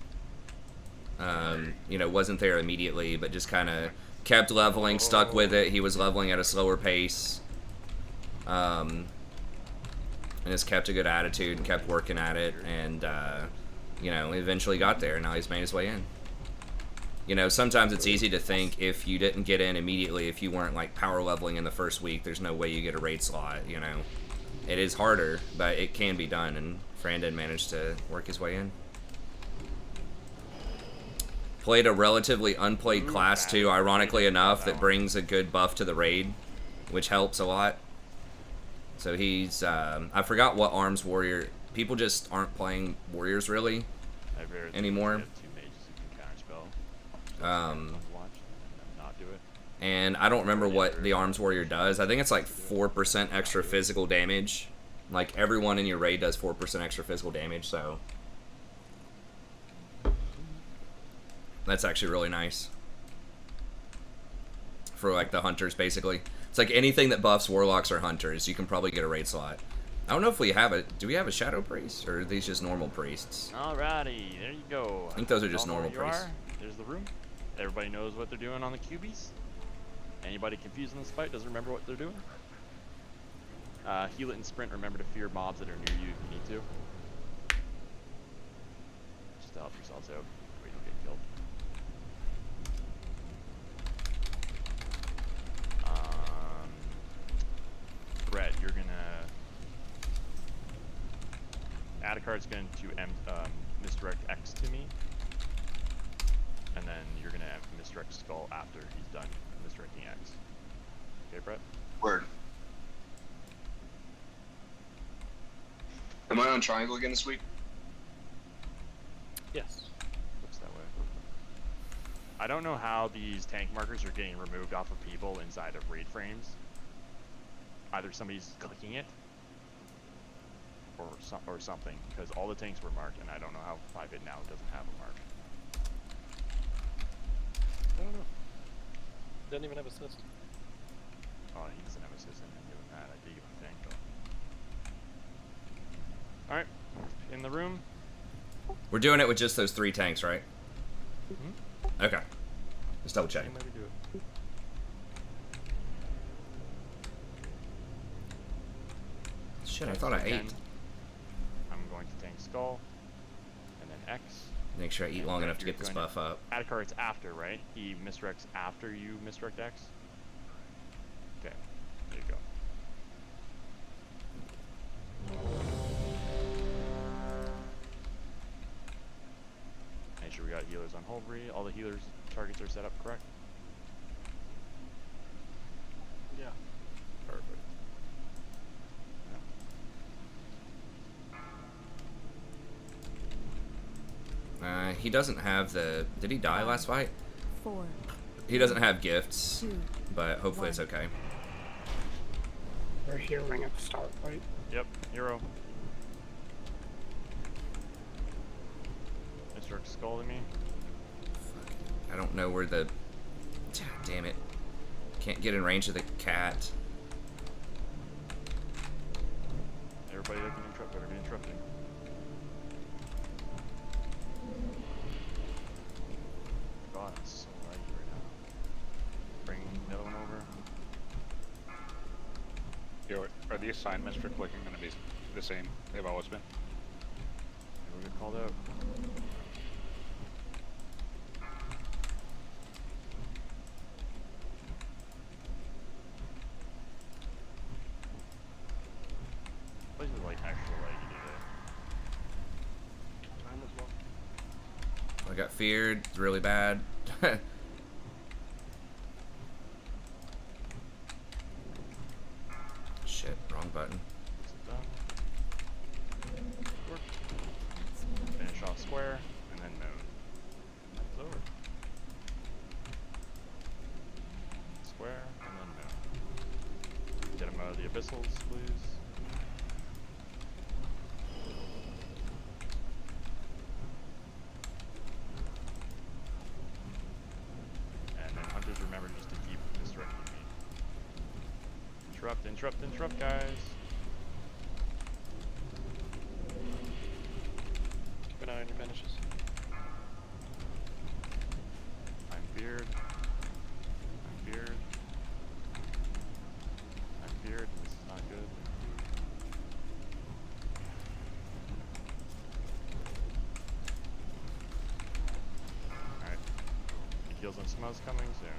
You know, wasn't there immediately, but just kind of kept leveling, stuck with it. He was leveling at a slower pace. And just kept a good attitude and kept working at it. And, you know, eventually got there. And now he's made his way in. You know, sometimes it's easy to think if you didn't get in immediately, if you weren't like power leveling in the first week, there's no way you get a raid slot, you know. It is harder, but it can be done, and Frandon managed to work his way in. Played a relatively unplayed class too, ironically enough, that brings a good buff to the raid, which helps a lot. So he's, I forgot what arms warrior, people just aren't playing warriors really anymore. And I don't remember what the arms warrior does. I think it's like 4% extra physical damage. Like everyone in your raid does 4% extra physical damage, so that's actually really nice for like the hunters basically. It's like anything that buffs warlocks or hunters, you can probably get a raid slot. I don't know if we have a, do we have a shadow priest or are these just normal priests? Alrighty, there you go. I think those are just Y'all know normal what you priests. are. There's the room. Everybody knows what they're doing on the cubies. Anybody confused in this fight doesn't remember what they're doing? Heal it and sprint. Remember to fear mobs that are near you if you need to. Just to help yourselves out before you don't get killed. Brett, you're gonna... Addicard's going to misdirect X to me. And then you're gonna misdirect Skull after he's done misdirecting X. Okay, Brett? Word. Am I on triangle again this week? Yes. Looks that way. I don't know how these tank markers are getting removed off of people inside of raid frames. Either somebody's clicking it, or something, because all the tanks were marked, and I don't know how 5-hit now doesn't have a mark. I don't know. Doesn't even have assist. Oh, he doesn't have assist in him doing that. I did give him tank though. Alright, in the room. We're doing it with just those 3 tanks, right? Mm-hmm. Okay. Just double checking. Shit, I Okay, thought so I again, ate. I'm going to tank skull, and then X. Make sure I eat and long Brent, enough to you're get this going buff up. Etiquette, it's after, right? He misdirects after you misdirect X? Okay, there you go. Make sure we got healers on Holbury. All the healers targets are set up correct? Yeah. Perfect. He doesn't have the... Did he die last fight? 4. He doesn't have gifts, 2. but hopefully it's 1. okay. We're healing at the start, right? Yep, hero. Mr. scolding me. I don't know where the... God damn it. Can't get in range of the cat. Everybody that can interrupt, better be interrupting. God, I'm so laggy right now. Bring the other one over. Yo, are the assignments for clicking going to be the same they've always been? We'll get called out. This is like extra laggy today. Time as well. I got feared. It's really bad. Shit, wrong button. Work. Finish off square, and then moon. And that's over. Square, and then moon. Get him out of the abyssals, please. And then hunters, remember just to keep misdirecting me. Interrupt, interrupt, interrupt, guys. Keep an eye on your finishes. I'm beard. I'm beard. I'm beard. This is not good. Alright. Heals and smells coming soon.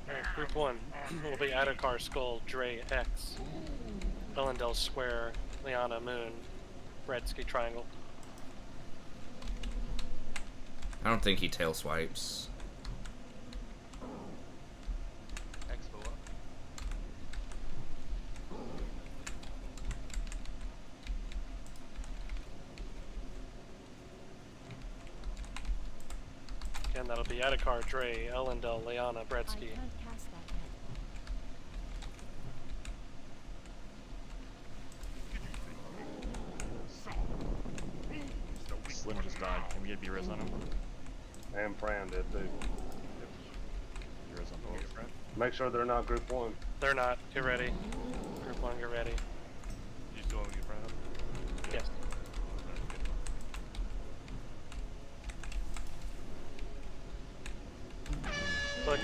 Alright, group 1 will be Adakar, Skull, Dre, X, Ellendale Square, Liana, Moon, Redsky, Triangle. I don't think he tail swipes. Expo up. Again, that'll be Adakar, Dre, Ellendale, Liana, I Bredsky. can't cast that yet. Slim just died. Can we get B-res on him? And Fran did too. B-res on both. Make sure they're not group 1. They're not. Get ready. Group 1, get ready. You still want me to front up? Yes. Look.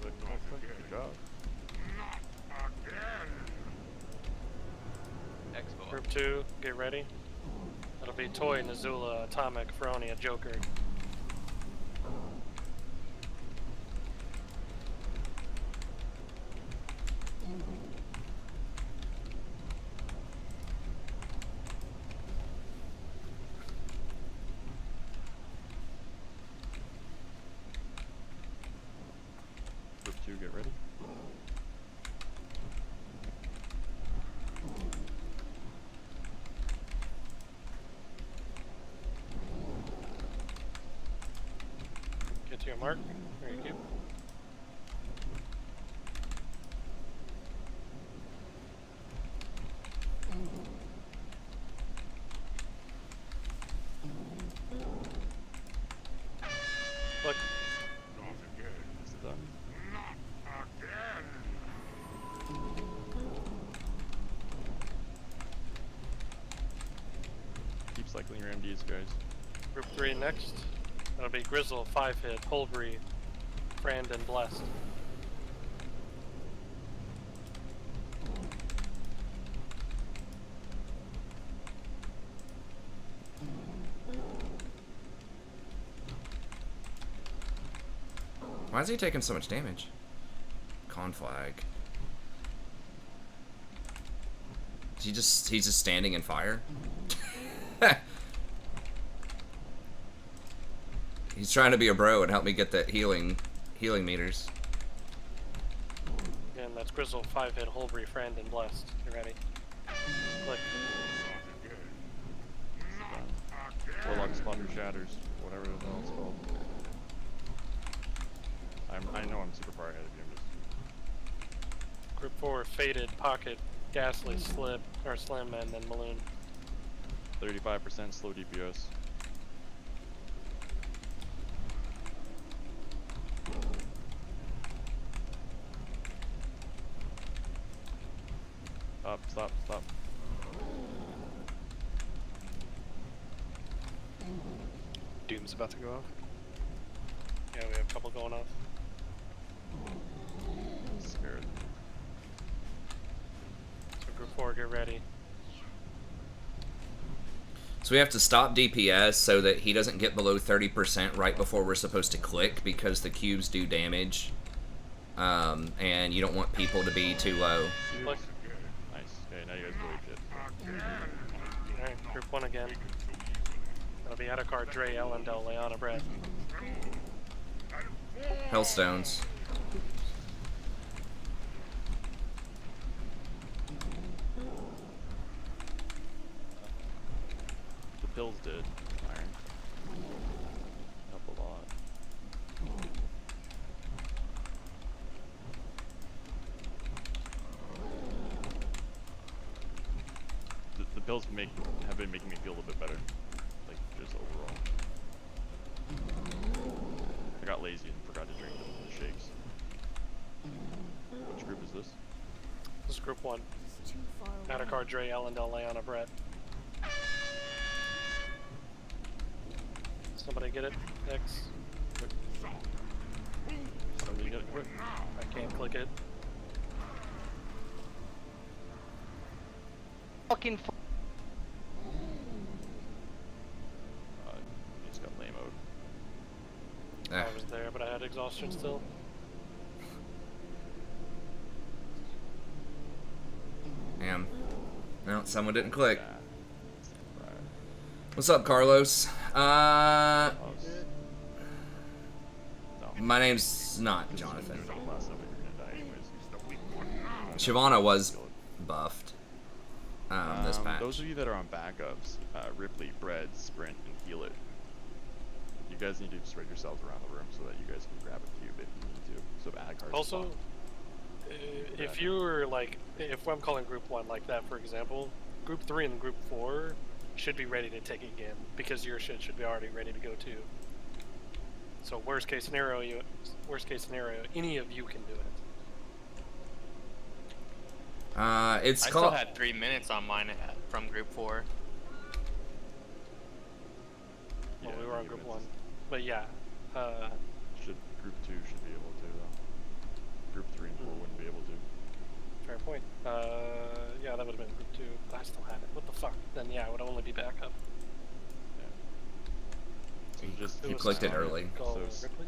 Good job. Expo up. Group 2, get ready. That'll be Toy, Nazula, Atomic, Feronia, Joker. Group 2, get ready. Get to your mark. There you go. Look. This is done. Keep cycling your MDs, guys. Group 3 next. That'll be Grizzle, 5 hit, Holbury, Brandon, Blessed. Why is he taking so much damage? Con flag. He's just standing in fire? He's trying to be a bro and help me get that healing meters. Again, that's Grizzle 5-hit, Holbury, Friend, and Blessed. You ready? Click. Warlock Slaughter Shatters, whatever the hell it's called. I know I'm super far ahead of you. I'm just... Group 4, Faded, Pocket, Ghastly, Slip, or Slim, and then Maloon. 35% slow DPS. Stop. Doom's about to go off. Yeah, we have a couple going off. Scared. So Group 4, get ready. So we have to stop DPS so that he doesn't get below 30% right before we're supposed to click, because the cubes do damage. And you don't want people to be too low. Click. Nice. Okay, now you guys really shit. Alright, Group 1 again. That'll be Etiquette, Dre, Elendel, Leona, Brett. Hellstones. The pills did. Iron. Help a lot. The pills have been making me feel a little bit better. Like, just overall. I got lazy and forgot to drink the shakes. Which group is this? This is Group 1. Etiquette, Dre, Elendel, Leona, Brett. Somebody get it? X. Somebody get it quick. I can't click it. Fucking He's got lame mode. I was there, but I had exhaustion still. Damn. Well, someone didn't click. What's up, Carlos? My name's not Jonathan. Shyvana was buffed. This patch. Those of you that are on backups, Ripley, Bread, Sprint, and Heal It. You guys need to spread yourselves around the room so that you guys can grab a cube if you need to. So add cards. Also, if you were like, if I'm calling Group 1 like that, for example, Group 3 and Group 4 should be ready to take it again, because your shit should be already ready to go too. So worst case scenario, any of you can do it. I still had 3 minutes on mine from Group 4. Well, we were on Group 1, but yeah. Group 2 should be able to though. Group 3 and 4 wouldn't be able to. Fair point. Yeah, that would have been Group 2, but I still had it. What the fuck? Then yeah, it would only be backup. So just You clicked it early. Ripley?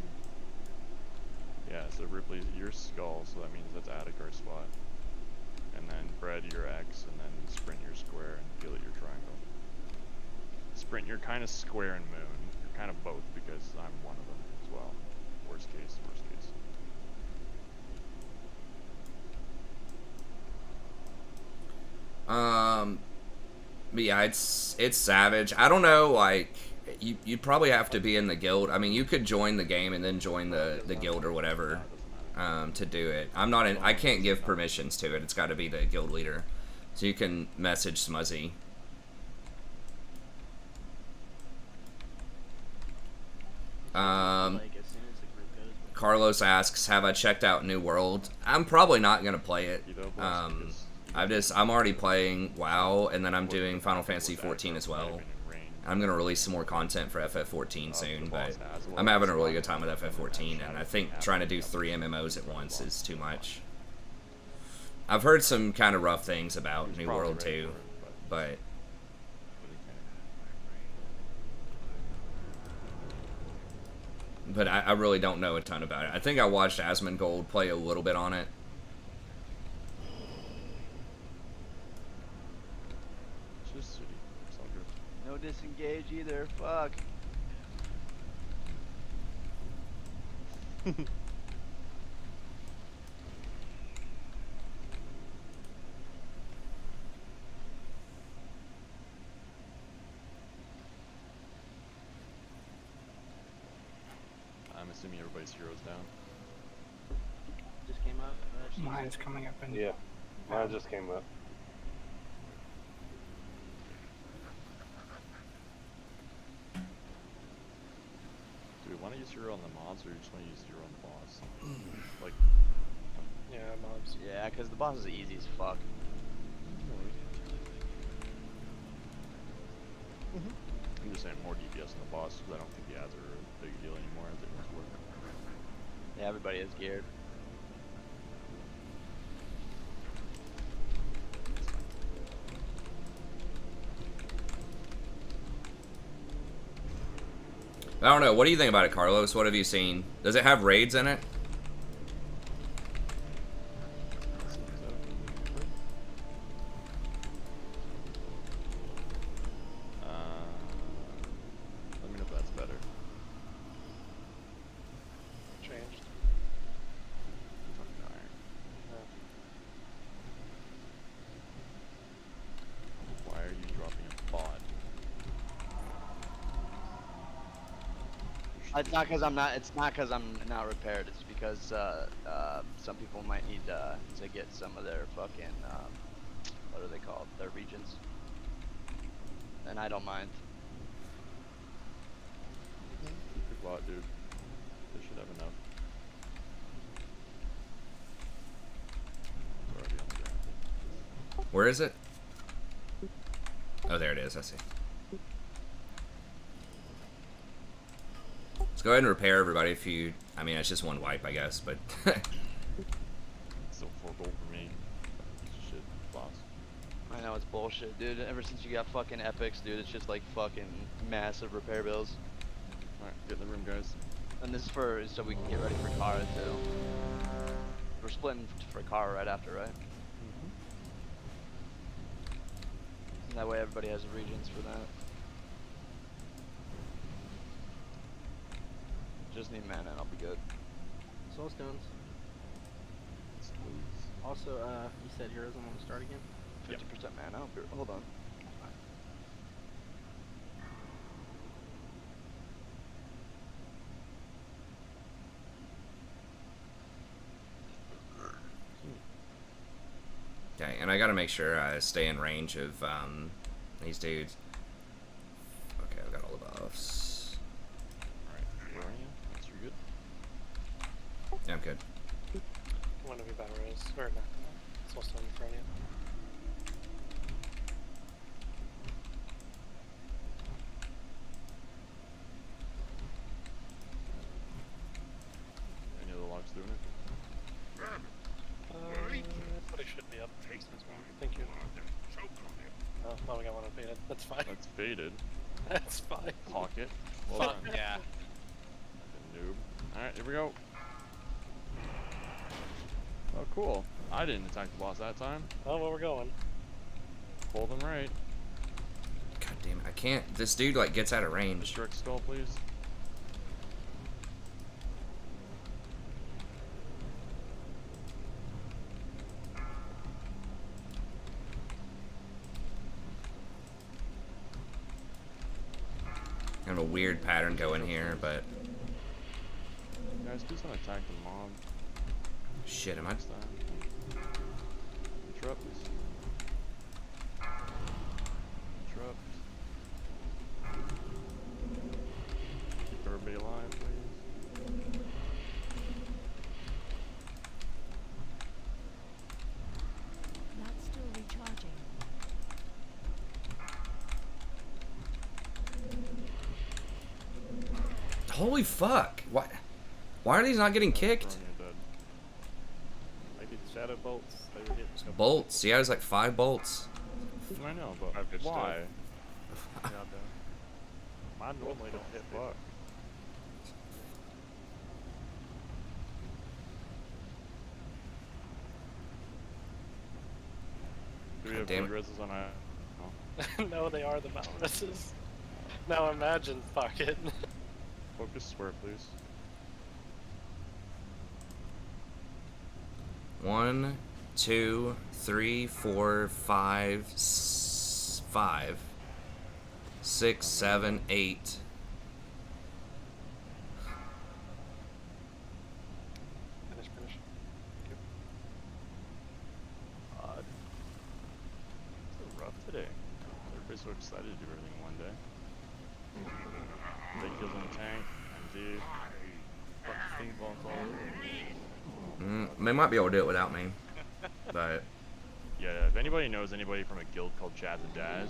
Yeah, so Ripley, your skull, so that means that's Atiquette's spot. And then Bread, your X, and then Sprint, your square, and Feel It, your triangle. Sprint, you're kind of square and moon. You're kind of both, because I'm one of them as well. Worst case, worst case. But yeah, it's savage. I don't know, like, you'd probably have to be in the guild. I mean, you could join the game and then join the guild or whatever to do it. I can't give permissions to it. It's got to be the guild leader. So you can message Smuzzy. Carlos asks, have I checked out New World? I'm probably not going to play it. I'm already playing WoW, and then I'm doing Final Fantasy 14 as well. I'm going to release some more content for FF14 soon, but I'm having a really good time with FF14, and I think trying to do 3 MMOs at once is too much. I've heard some kind of rough things about New World too, but... but I really don't know a ton about it. I think I watched Asmongold play a little bit on it. It's just city. It's all good. No disengage either. Fuck. I'm assuming everybody's heroes down. Just came up. Mine's coming up in. Yeah, mine just came up. Do we want to use hero on the mobs or do we just want to use hero on the boss? Like, Yeah, mobs. Yeah, because the boss is easy as fuck. I'm just saying more DPS on the boss because I don't think the ads are a big deal anymore as they once were. Yeah, everybody is geared. I don't know. What do you think about it, Carlos? What have you seen? Does it have raids in it? Let me know if that's better. Changed. Fucking iron. Why are you dropping a bot? It's not because I'm not. It's not because I'm not repaired. It's because some people might need to get some of their fucking what are they called? Their regions. And I don't mind. Good bot, dude. They should have enough. It's already on the ground. Where is it? Oh, there it is. I see. Let's go ahead and repair everybody if you... I mean, it's just one wipe, I guess, but... Still 4 gold for me. Piece of shit, boss. I know it's bullshit, dude. Ever since you got fucking epics, dude, it's just like fucking massive repair bills. Alright, get in the room, guys. And this is so we can get ready for Kara too. We're splitting for Kara right after, right? And that way everybody has regions for that. Just need mana and I'll be good. Soul stones. Also, you said heroes don't want to start again? 50% mana. Hold on. Okay, and I gotta make sure I stay in range of these dudes. Okay, I've got all the buffs. Alright, where are you? That's you good? Yeah, I'm good. One of you battle rays. Or not. Soul stone in front of you. Any other logs doing it? But it should be up. Thank you. Oh, well, we got one unfaded. That's fine. That's faded. That's fine. Pocket. Well Fuck. done. Yeah. Fucking noob. Alright, here we go. Oh, cool. I didn't attack the boss that time. Oh, well, we're going. Pull them right. God damn it, I can't... This dude, like, gets out of range. Destruct skull, please. Kind of a weird pattern going here, but... Guys, please don't attack the mob. Shit, am I... Next time. Interrupt. Interrupt. Keep everybody alive, please. That's still recharging. Holy fuck! Why are these not getting kicked? Maybe the shadow bolts. They were hitting some Bolts. Yeah, there's like 5 bolts. I know, but I've just, why? Yeah, mine normally don't hit fuck. we have damn it. reses on our... No, they are the Valruses. Now imagine Pocket. Focus square, please. 1, 2, 3, 4, 5, 5, 6, 7, 8. Finish. Odd. So rough today. Everybody's so excited to do everything one day. Big kills on the tank, MD. Fucking paintballs all over. They might be able to do it without me, but Yeah, if anybody knows anybody from a guild called Chaz and Daz,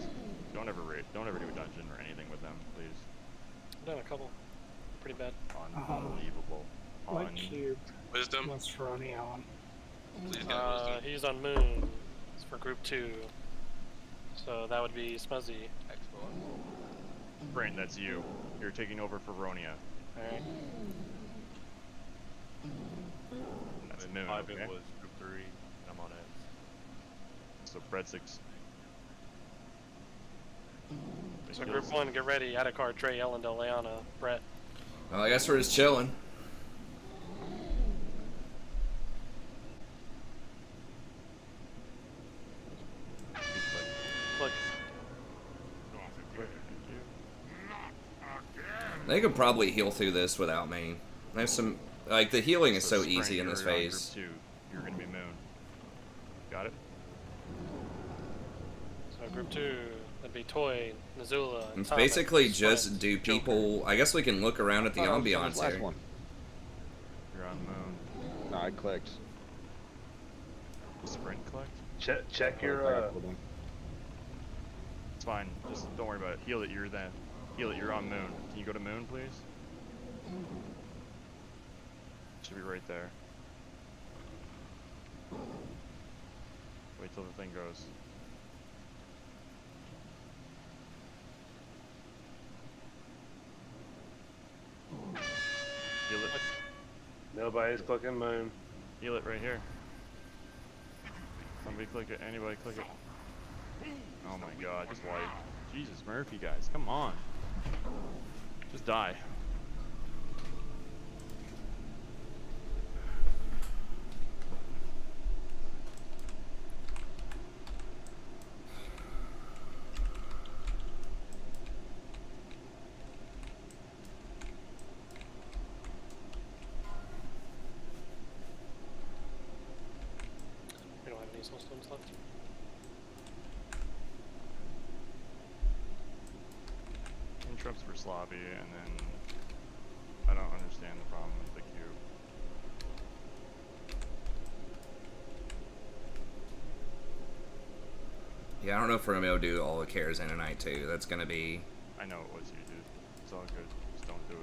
don't ever do a dungeon or anything with them, please. I've done a couple. Pretty bad. Unbelievable. What cube? Wisdom. What's Ferroni on? Please get wisdom. He's on Moon. It's for group 2. So that would be Smuzzy. Brent, that's you. You're taking over for Ronia. Alright. That's Moon, Ivan okay? was group 3, and I'm on X. So breadsticks. So group 1, get ready. Add a card, Trey, Ellendale, Leona, Brett. well, I guess we're just chilling. Look. They could probably heal through this without me. There's some, like, the healing is so Sprint, easy in this you're on phase. Group 2. You're gonna be Moon. Got it? So group 2, that'd be Toy, Nazula, and It's Thomas, basically Swift, just do people. I guess we can look around at the ambiance last here. one. You're on Moon. No, I clicked. Sprint collect? Check I your got pulled in. It's fine. Just don't worry about it. Heal it. You're then. Heal it. You're on Moon. Can you go to Moon, please? Should be right there. Wait till the thing goes. Heal it. Nobody's clicking Moon. Heal it right here. Somebody click it. Anybody click it. Oh my god, just wipe. Jesus, Murphy, guys, come on. Just die. We don't have any soul stones left. Interrupts for Slavi, and then I don't understand the problem with the cube. Yeah, I don't know if we're gonna be able to do all the cares in a night too. That's gonna be. I know it was you, dude. It's all good. Just don't do it.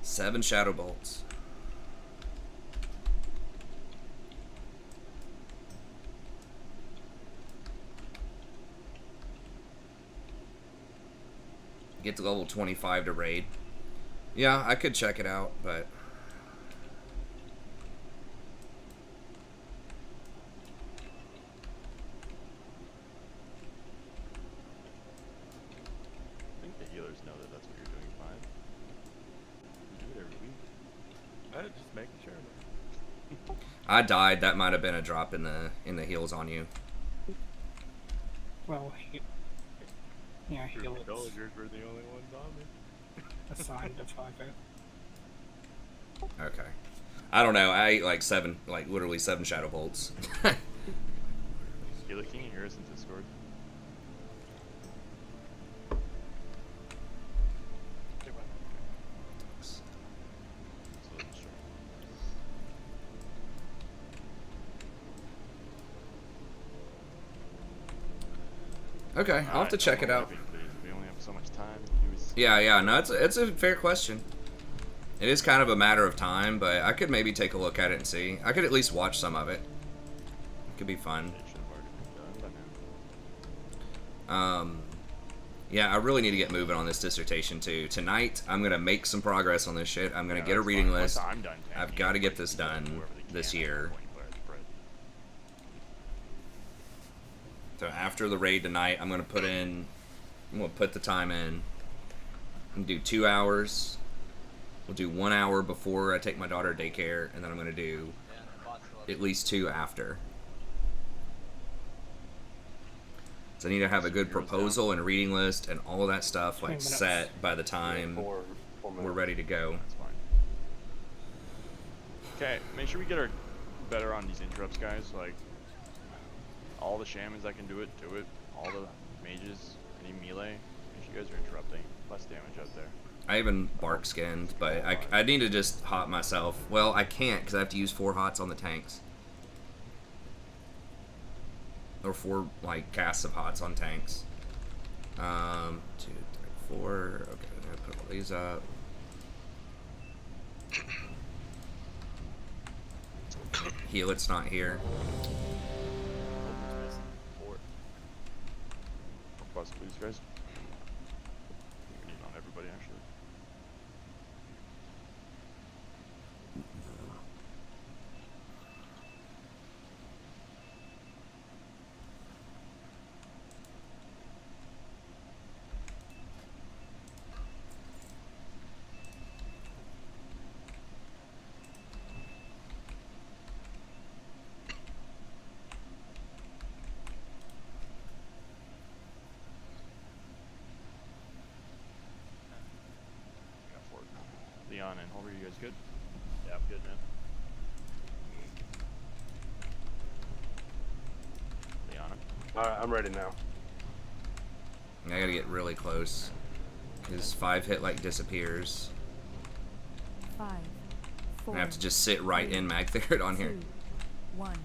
Seven shadow bolts. Get to level 25 to raid. Yeah, I could check it out, but I think the healers know that that's what you're doing fine. You do it every week. Just making sure. I died. That might have been a drop in the heals on you. Well, yeah, heal it. Villagers were the only ones on me. Assigned to 5-0. Okay. I don't know. I ate like literally 7 shadow bolts. Heal it. Can you hear us in Discord? Okay, I'll have to check it out. We only have so much time. Yeah, no, it's a fair question. It is kind of a matter of time, but I could maybe take a look at it and see. I could at least watch some of it. It could be fun. Yeah, I really need to get moving on this dissertation too. Tonight, I'm gonna make some progress on this shit. I'm gonna get a reading list. I'm done. I've got to get this done this year. So after the raid tonight, I'm gonna put the time in. I'm gonna do 2 hours. We'll do 1 hour before I take my daughter to daycare, and then I'm gonna do at least 2 after. So I need to have a good proposal and reading list and all of that stuff like set by the time we're ready to go. That's fine. Okay, make sure we get our better on these interrupts, guys. Like all the shamans that can do it, do it. All the mages, any melee. Make sure you guys are interrupting. Less damage out there. I even bark skinned, but I need to just hot myself. Well, I can't because I have to use 4 hots on the tanks. Or 4 like casts of hots on tanks. 2, 3, 4. Okay, I'm gonna put all these up. Healit's not here. Bust please, guys. We need on everybody actually. Leon and Holber, you guys good? Yeah, I'm good, man. Leon. Alright, I'm ready now. I gotta get really close. His 5 hit like disappears. 5, 4. I have to just sit right in Mag Theoret on here. 2, 1.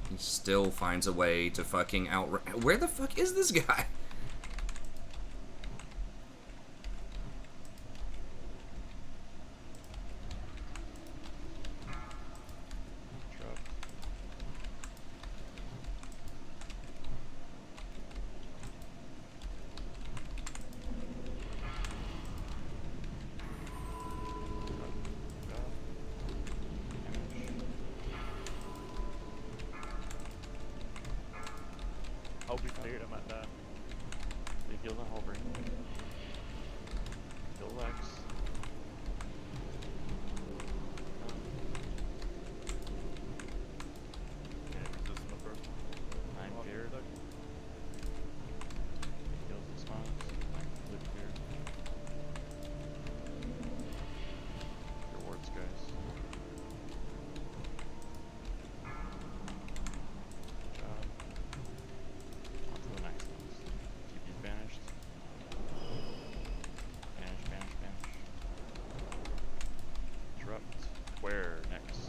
He still finds a way to fucking out. Where the fuck is this guy? I'll be cleared, I'm at that. They heal the Holber. Kill Lex. Okay, resist the first one. I'm feared. Heals the spawns. I'm completely feared. Your wards, guys. Good job. On to the next ones. Keep these banished. Banish, banish, banish. Disrupt. Where next?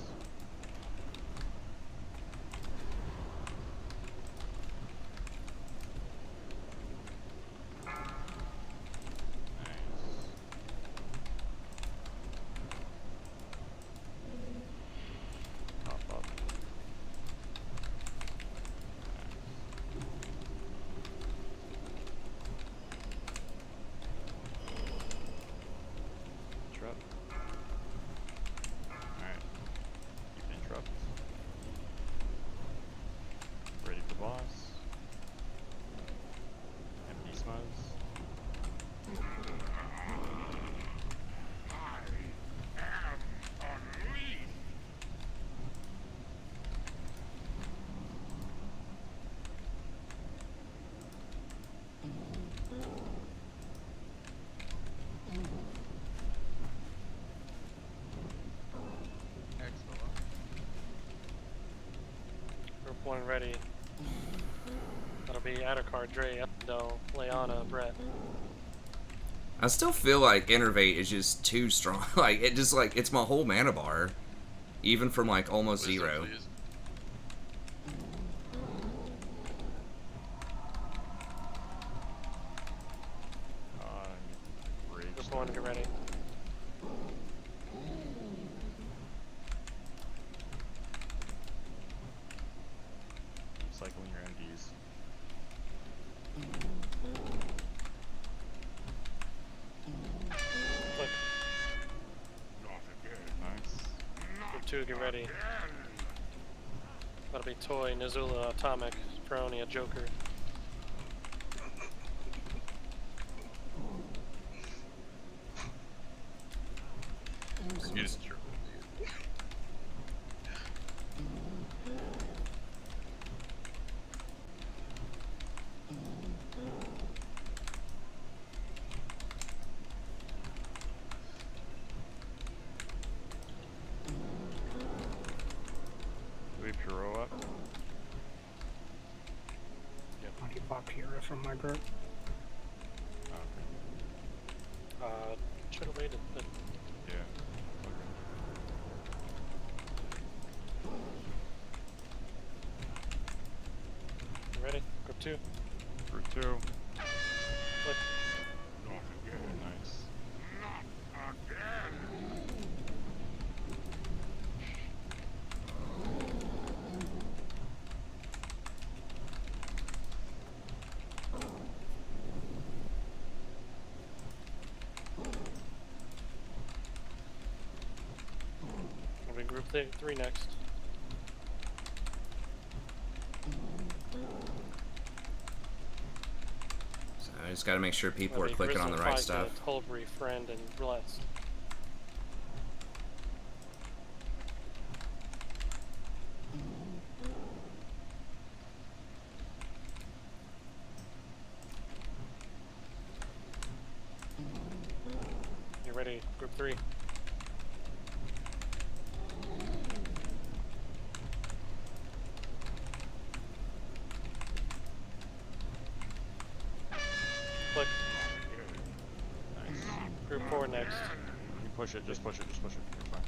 Nice. Pop up. Interrupt. Alright. Keep interrupt. Ready for boss. Empty smuds. Group 1 ready. That'll be Addercard, Dre, Endo, Leona, Brett. I still feel like Innervate is just too strong. Like it just like it's my whole mana bar, even from like almost Wisdom, 0. please. Group 1, get ready. Keep cycling your MD 2, get ready. That'll be Toy, Nizula, Atomic, Peronia, Joker. It's true. Do we have Hero up? How do you pop Hero from my group? Should have waited, but Yeah. you ready? Group 2. Group 2. Look. Nice. We'll be Group 3 next. So I just got to make sure people That'll are be clicking on Grizzly, the right 5 stuff. Jet, Hulvery, Friend, and Roulette. You ready? Group 3. Click. Nice. Group 4 next. You push it, just push it, just push it. You're fine.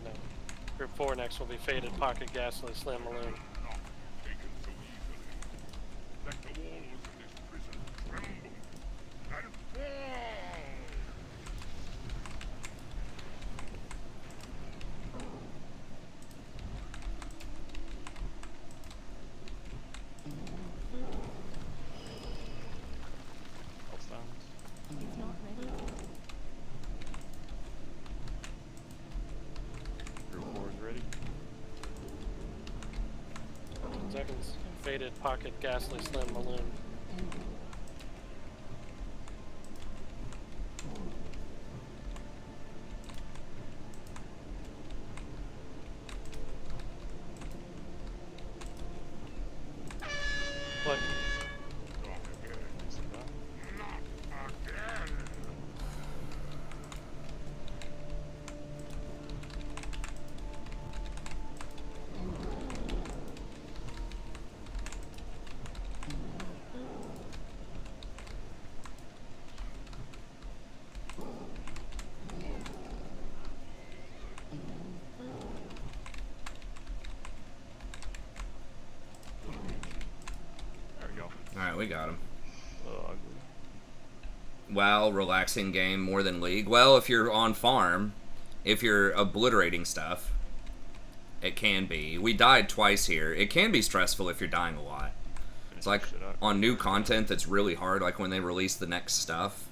No. Group 4 next will be Faded, Pocket, Gaslight, Slam, Balloon. Let the walls of this prison tremble and fall. Else down. He's not ready. Group 4 is ready. 10 seconds. Faded, Pocket, Gaslight, Slam, Balloon. Click. There we go. Alright, we got him. Ugly. Wow, relaxing game more than League. Well, if you're on farm, if you're obliterating stuff, it can be. We died twice here. It can be stressful if you're dying a lot. It's like on new content that's really hard, like when they release the next stuff.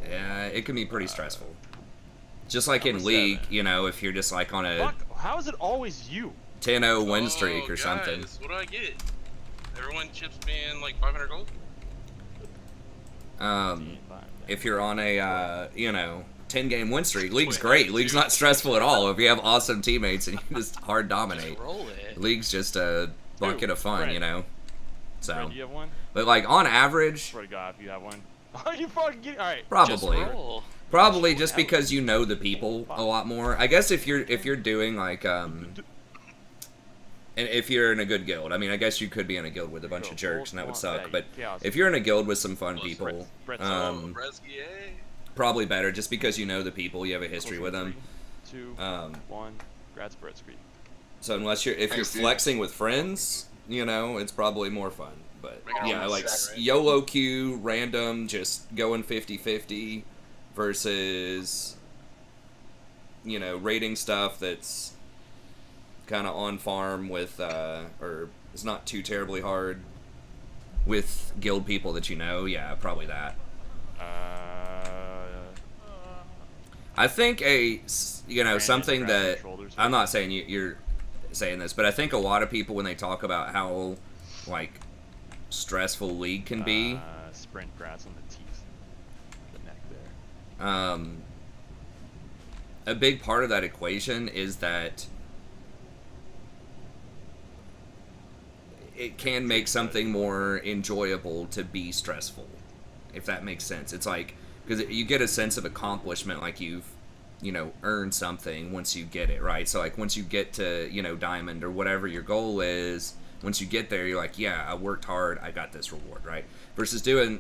Yeah, it can be pretty stressful. Just like in League, you know, if you're just like on a Fuck, how is it always you? 10-0 win streak or something. Guys, what do I get? Everyone chips me in like 500 gold? If you're on a, you know, 10-game win streak, League's great. League's not stressful at all if you have awesome teammates and you just hard dominate. roll it. League's just a bucket of fun, you know. So, Fred, do you have one? but like on average, Swear to God, if you have one. Are you fucking kidding? Alright. probably just because you know the people a lot more. I guess if you're doing like and if you're in a good guild, I mean, I guess you could be in a guild with a bunch of jerks and that would suck. But if you're in a guild with some fun people, probably better just because you know the people, you have a history with them. 2, 1, grad spread screen. So unless if you're flexing with friends, you know, it's probably more fun. But yeah, like YOLO queue, random, just going 50-50 versus, you know, raiding stuff that's kind of on farm with, or it's not too terribly hard with guild people that you know. Yeah, probably that. I think something that shoulders. I'm not saying you're saying this, but I think a lot of people when they talk about how like stressful League can be, sprint grabs on the teeth, the neck there. A big part of that equation is that it can make something more enjoyable to be stressful, if that makes sense. It's like, because you get a sense of accomplishment, like you've, earned something once you get it, right? So, like, once you get to, Diamond or whatever your goal is, once you get there, you're like, yeah, I worked hard, I got this reward, right? Versus doing,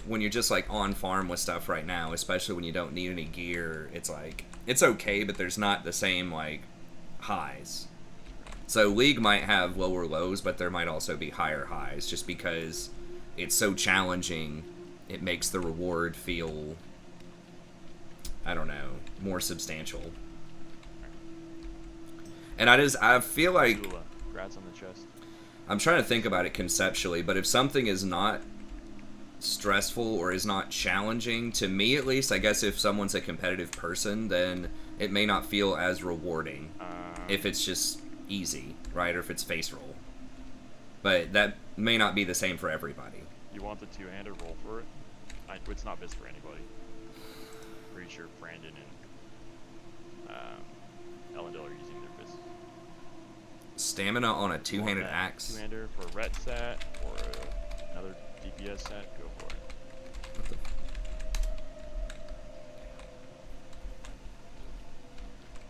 when you're just, like, on farm with stuff right now, especially when you don't need any gear, it's like, it's okay, but there's not the same, like, highs. So League might have lower lows, but there might also be higher highs, just because it's so challenging, it makes the reward feel, I don't know, more substantial. And I feel like, Grats on the chest. I'm trying to think about it conceptually, but if something is not stressful or is not challenging, to me at least, I guess if someone's a competitive person, then it may not feel as rewarding if it's just easy, right? Or if it's face roll. But that may not be the same for everybody. You want the two-handed roll for it? It's not best for anybody. Pretty sure Brandon and Ellendale are using their fists. Stamina on a two-handed axe? Two-hander for a ret set or another DPS set, go for it. What the...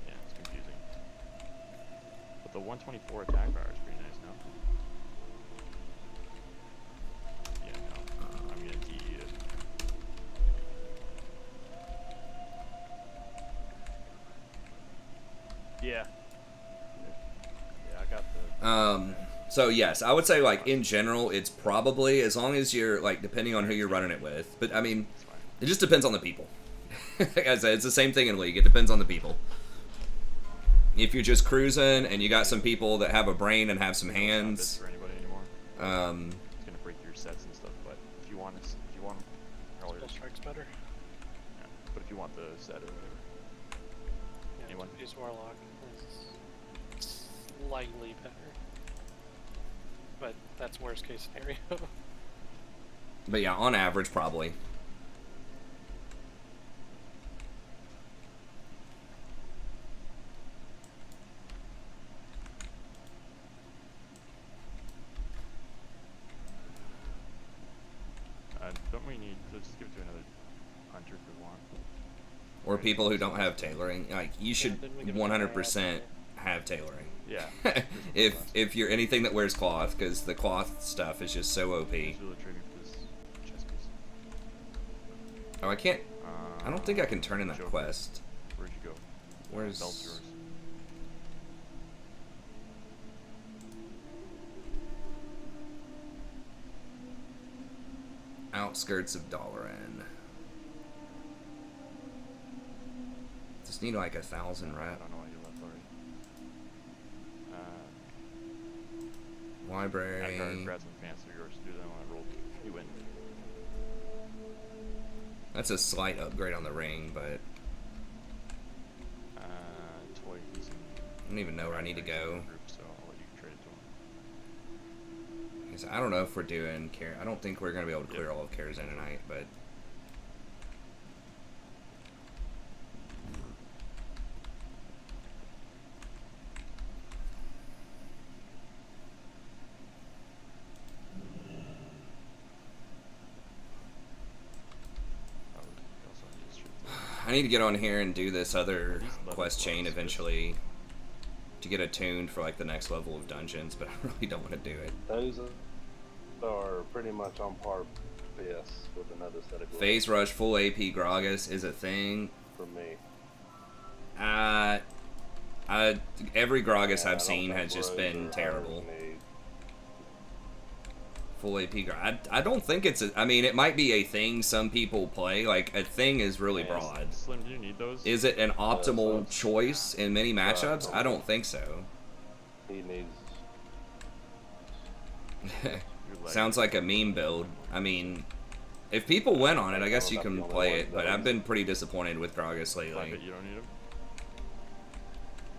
Yeah, it's confusing. But the 124 attack power is pretty nice now. Yeah, no. I'm gonna DE it. Yeah. Yeah, I got the... So yes, I would say, like, in general, it's probably, as long as you're, like, depending on who you're running it with. But, I mean, it just depends on the people. Like I said, it's the same thing in League. It depends on the people. If you're just cruising and you got some people that have a brain and have some hands, for anybody anymore. It's gonna break your sets and stuff, but if you want Spell strike's better. Yeah, but if you want the set or whatever. Yeah, Anyone? Use Warlock is slightly better. But that's worst case scenario. but yeah, on average, probably. Don't we need to just give it to another hunter if we want? Or people who don't have tailoring. Like, you should 100% have tailoring. Yeah. if you're anything that wears cloth, because the cloth stuff is just so OP. Oh, I can't. I don't think I can turn in that quest. Where'd you go? Where's Belt's yours? Outskirts of Dalaran. Just need like 1,000 I rep. don't know why you left already. Library. I got grabs and fans are yours. Do them when I rolled. You win. That's a slight upgrade on the ring, but Toy, he's in I don't even know where I need to go. group, so I'll let you trade it to him. 'Cause I don't know if we're doing care. I don't think we're gonna be able to clear all of Karazhan tonight, but I need to get on here and do this other quest chain eventually to get attuned for like the next level of dungeons, but I really don't want to do it. Those are pretty much on par PS with another set of gloves Phase Rush full AP Gragas is a thing. for me. Every Gragas Yeah, I've seen has just been terrible. Full AP Gragas. I don't think it's I mean, it might be a thing some people play. Like, a thing is really broad. Slim, do you need those? Is it an optimal choice in many matchups? I don't think so. He needs. Sounds like a meme build. I mean, If people win on it, I guess you can play it, but I've been pretty disappointed with Gragas Five lately. hit, you don't need him.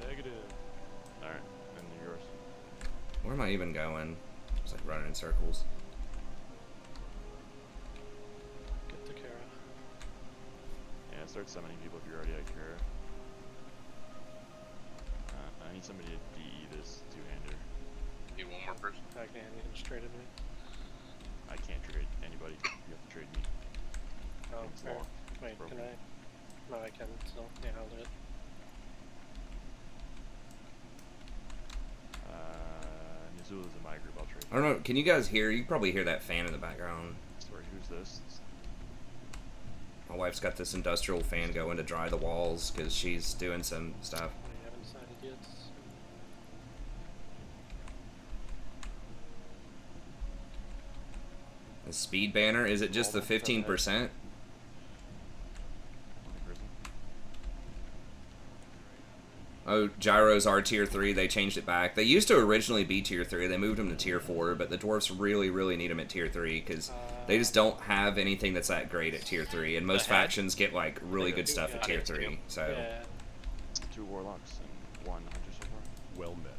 Negative. Alright, and yours. Where am I even going? It's like running in circles. Get the Kara. Yeah, start summoning people if you're already at Kara. I need somebody to DE this two-hander. Need one more person. I can get him straight at me. I can't trade anybody. You have to trade me. Oh, Thing's fair. locked. Wait, Broken. can I? No, I can still. Yeah, I'll do it. Missoula's in my group, I'll trade. I don't know, can you guys hear? You can probably hear that fan in the background. Sorry, who's this? My wife's got this industrial fan going to dry the walls because she's doing some stuff. I haven't decided yet. The speed banner, is it just the 15%? Oh, gyros are tier 3. They changed it back. They used to originally be tier 3. They moved them to tier 4, but the dwarfs really, really need them at tier 3 because they just don't have anything that's that great at tier 3. And most factions get like really good stuff at tier 3. So. Yeah. 2 warlocks and 1 hunter so far. Well met.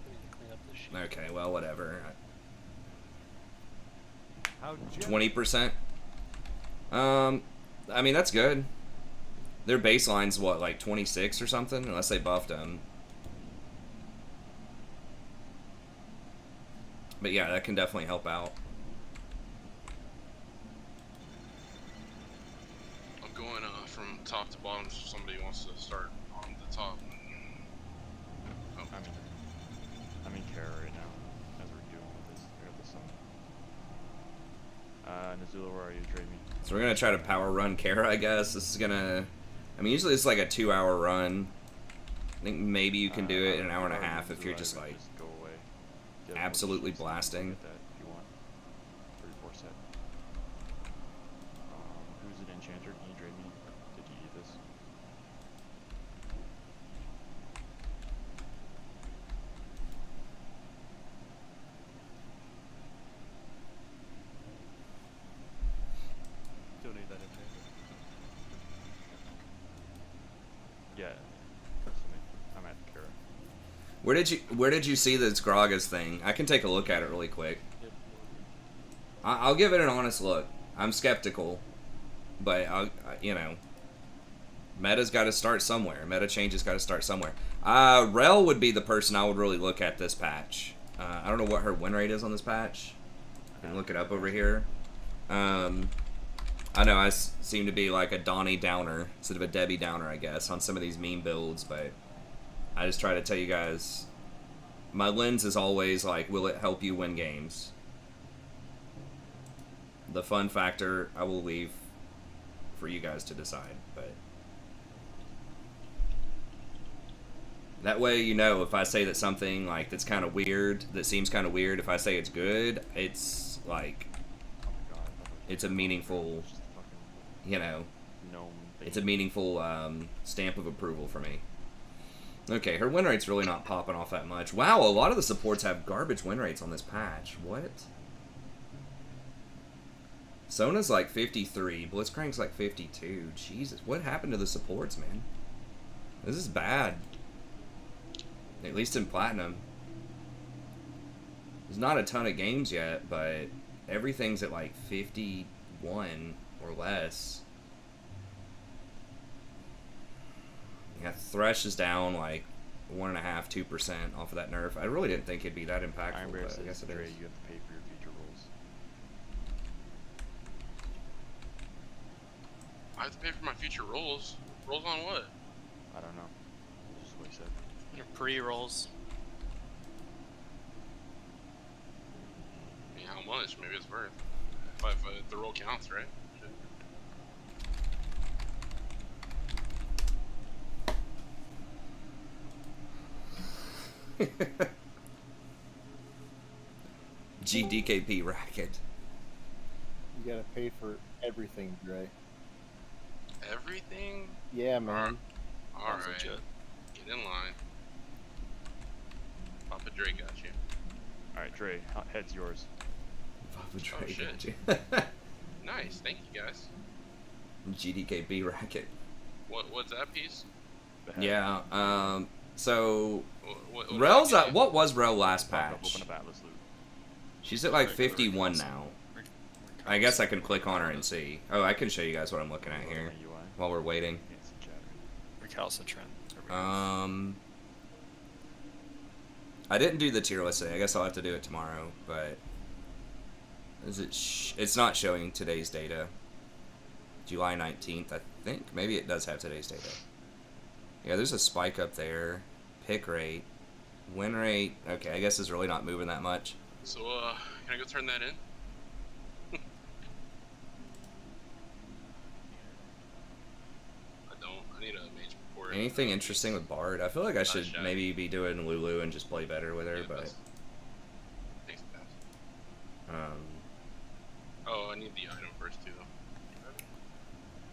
I need to clean up this shit. Okay, well, whatever. How 20%? I mean, that's good. Their baseline's what, like 26 or something? Unless they buffed them. But yeah, that can definitely help out. I'm going from top to bottom if somebody wants to start on the top. Oh. I'm in Kara right now as we're doing this. We got the summon. Nazula, where are you? Trade me. So we're gonna try to power run Kara, I guess. This is gonna... I mean, usually it's like a 2-hour run. I think maybe you can do it in an hour and a half if you're just like go away. absolutely blasting. That if you want. 3-4 set. Who's an enchanter? Can you trade me? Did you eat this? Don't need that enchanter. Yeah. That's me. I'm at Kara. Where did you see this Gragas thing? I can take a look at it really quick. I'll give it an honest look. I'm skeptical, but you know, meta's got to start somewhere. Meta changes got to start somewhere. Rel would be the person I would really look at this patch. I don't know what her win rate is on this patch. I can look it up over here. I know I seem to be like a Donnie Downer instead of a Debbie Downer, I guess, on some of these meme builds, but I just try to tell you guys, my lens is always like, will it help you win games? The fun factor, I will leave for you guys to decide, but that way you know if I say that something like that's kind of weird, that seems kind of weird, if I say it's good, it's like, it's a meaningful, you know, it's a meaningful stamp of approval for me. Okay, her win rate's really not popping off that much. Wow, a lot of the supports have garbage win rates on this patch. What? Sona's like 53. Blitzcrank's like 52. Jesus, what happened to the supports, man? This is bad. At least in Platinum. There's not a ton of games yet, but everything's at like 51 or less. Yeah, Thresh is down like 1.5%, 2% off of that nerf. I really didn't think it'd be that impactful, but I guess it is. You have to pay for your future rolls. I have to pay for my future rolls. Rolls on what? I don't know. That's just what he said. Your pre-rolls. I mean, how much? Maybe it's worth. If the roll counts, right? GDKP racket. You gotta pay for everything, Dre. Everything? Yeah, man. Alright. Get in line. Papa Dre got you. Alright, Dre, head's yours. Papa Dre Oh, shit. got you. Nice, thank you guys. GDKB racket. What's that piece? Yeah. So What Rel's did I at get? what was Rel last Open patch? up Atlas loot. She's at like 51 now. I guess I can click on her and see. Oh, I can show you guys what I'm looking at here while we're waiting. Recalcitrant. I didn't do the tier list today. I guess I'll have to do it tomorrow. But is it? It's not showing today's data. July 19th, I think. Maybe it does have today's data. Yeah, there's a spike up there. Pick rate, win rate. Okay, I guess it's really not moving that much. So, can I go turn that in? I don't. I need a mage before. Anything interesting with Bard? I feel like I should shy. maybe be doing Lulu and just play better with her, Yeah, but that's- Thanks, Pat. Oh, I need the item first too, though.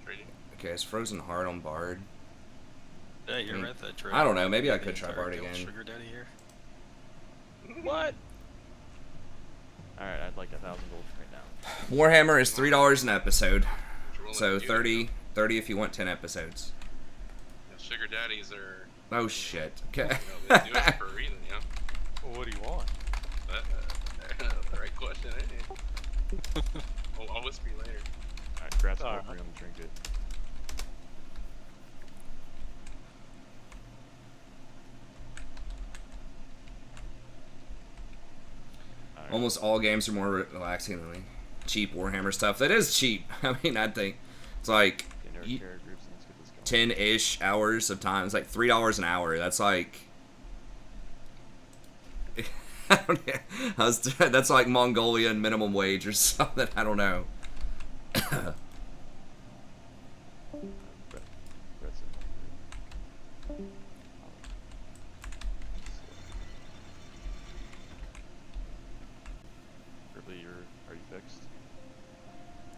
Trading. okay, it's Frozen Heart on Bard. Yeah, you're I mean, right. That I don't know. Maybe I could try Bard Guild again. Sugar Daddy here. What? Alright, I'd like 1,000 gold right now. Warhammer is $3 an episode, Rolling so dude. 30 if you want 10 episodes. Yeah, sugar daddies are. Oh shit. Okay. You know, they do it for a reason, you know. Well, what do you want? The right question, eh? I'll whisper you later. Alright, congrats on Alright. the trinket. Almost all games are more relaxing than cheap Warhammer stuff. That is cheap. I mean, I think it's like 10-ish hours of time. It's like $3 an hour. That's like that's like Mongolian minimum wage or something. I don't know. Are you fixed?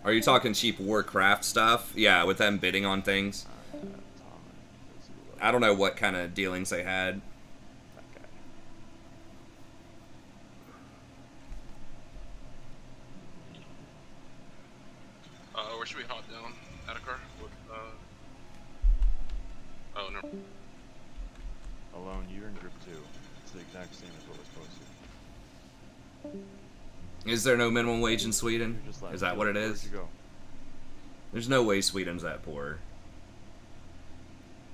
Are you talking cheap Warcraft stuff? Yeah, with them bidding on things. I don't know what kind of dealings they had. Where should we hop down? Etiquette? Oh, no. Alone, you're in group 2. It's the exact same as what was posted. Is there no minimum wage in Sweden? Just left. Is that what it Where'd is? you go? There's no way Sweden's that poor.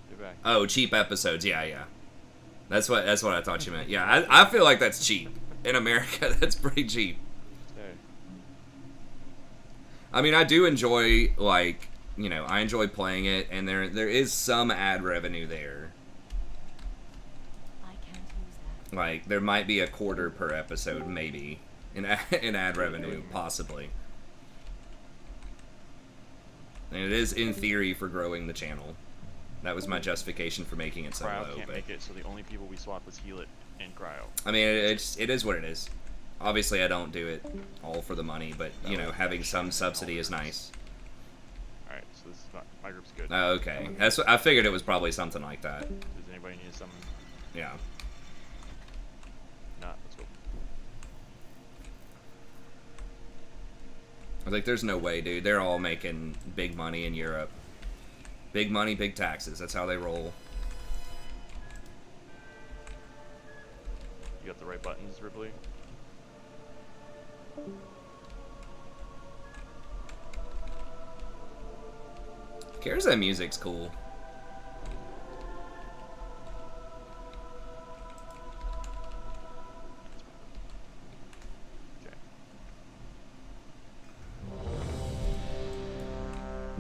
Get back. Oh, cheap episodes. Yeah, yeah. That's what I thought you meant. Yeah, I feel like that's cheap. In America, that's pretty cheap. Hey. I mean, I do enjoy, like, you know, I enjoy playing it, and there is some ad revenue there. I can't use that. Like, there might be a quarter per episode, maybe, in ad revenue, possibly. And it is, in theory, for growing the channel. That was my justification for making it so Cryo low. can't But make it, so the only people we swapped was Heal It and Cryo. I mean, it is what it is. Obviously, I don't do it all for the money, but, you know, having some subsidy is nice. Alright, so this is my group's good. Oh, okay. That's I figured it was probably something like that. Does anybody need something? Yeah. Not, let's go. I was like, there's no way, dude. They're all making big money in Europe. Big money, big taxes. That's how they roll. You got the right buttons, Ripley? Cares that music's cool.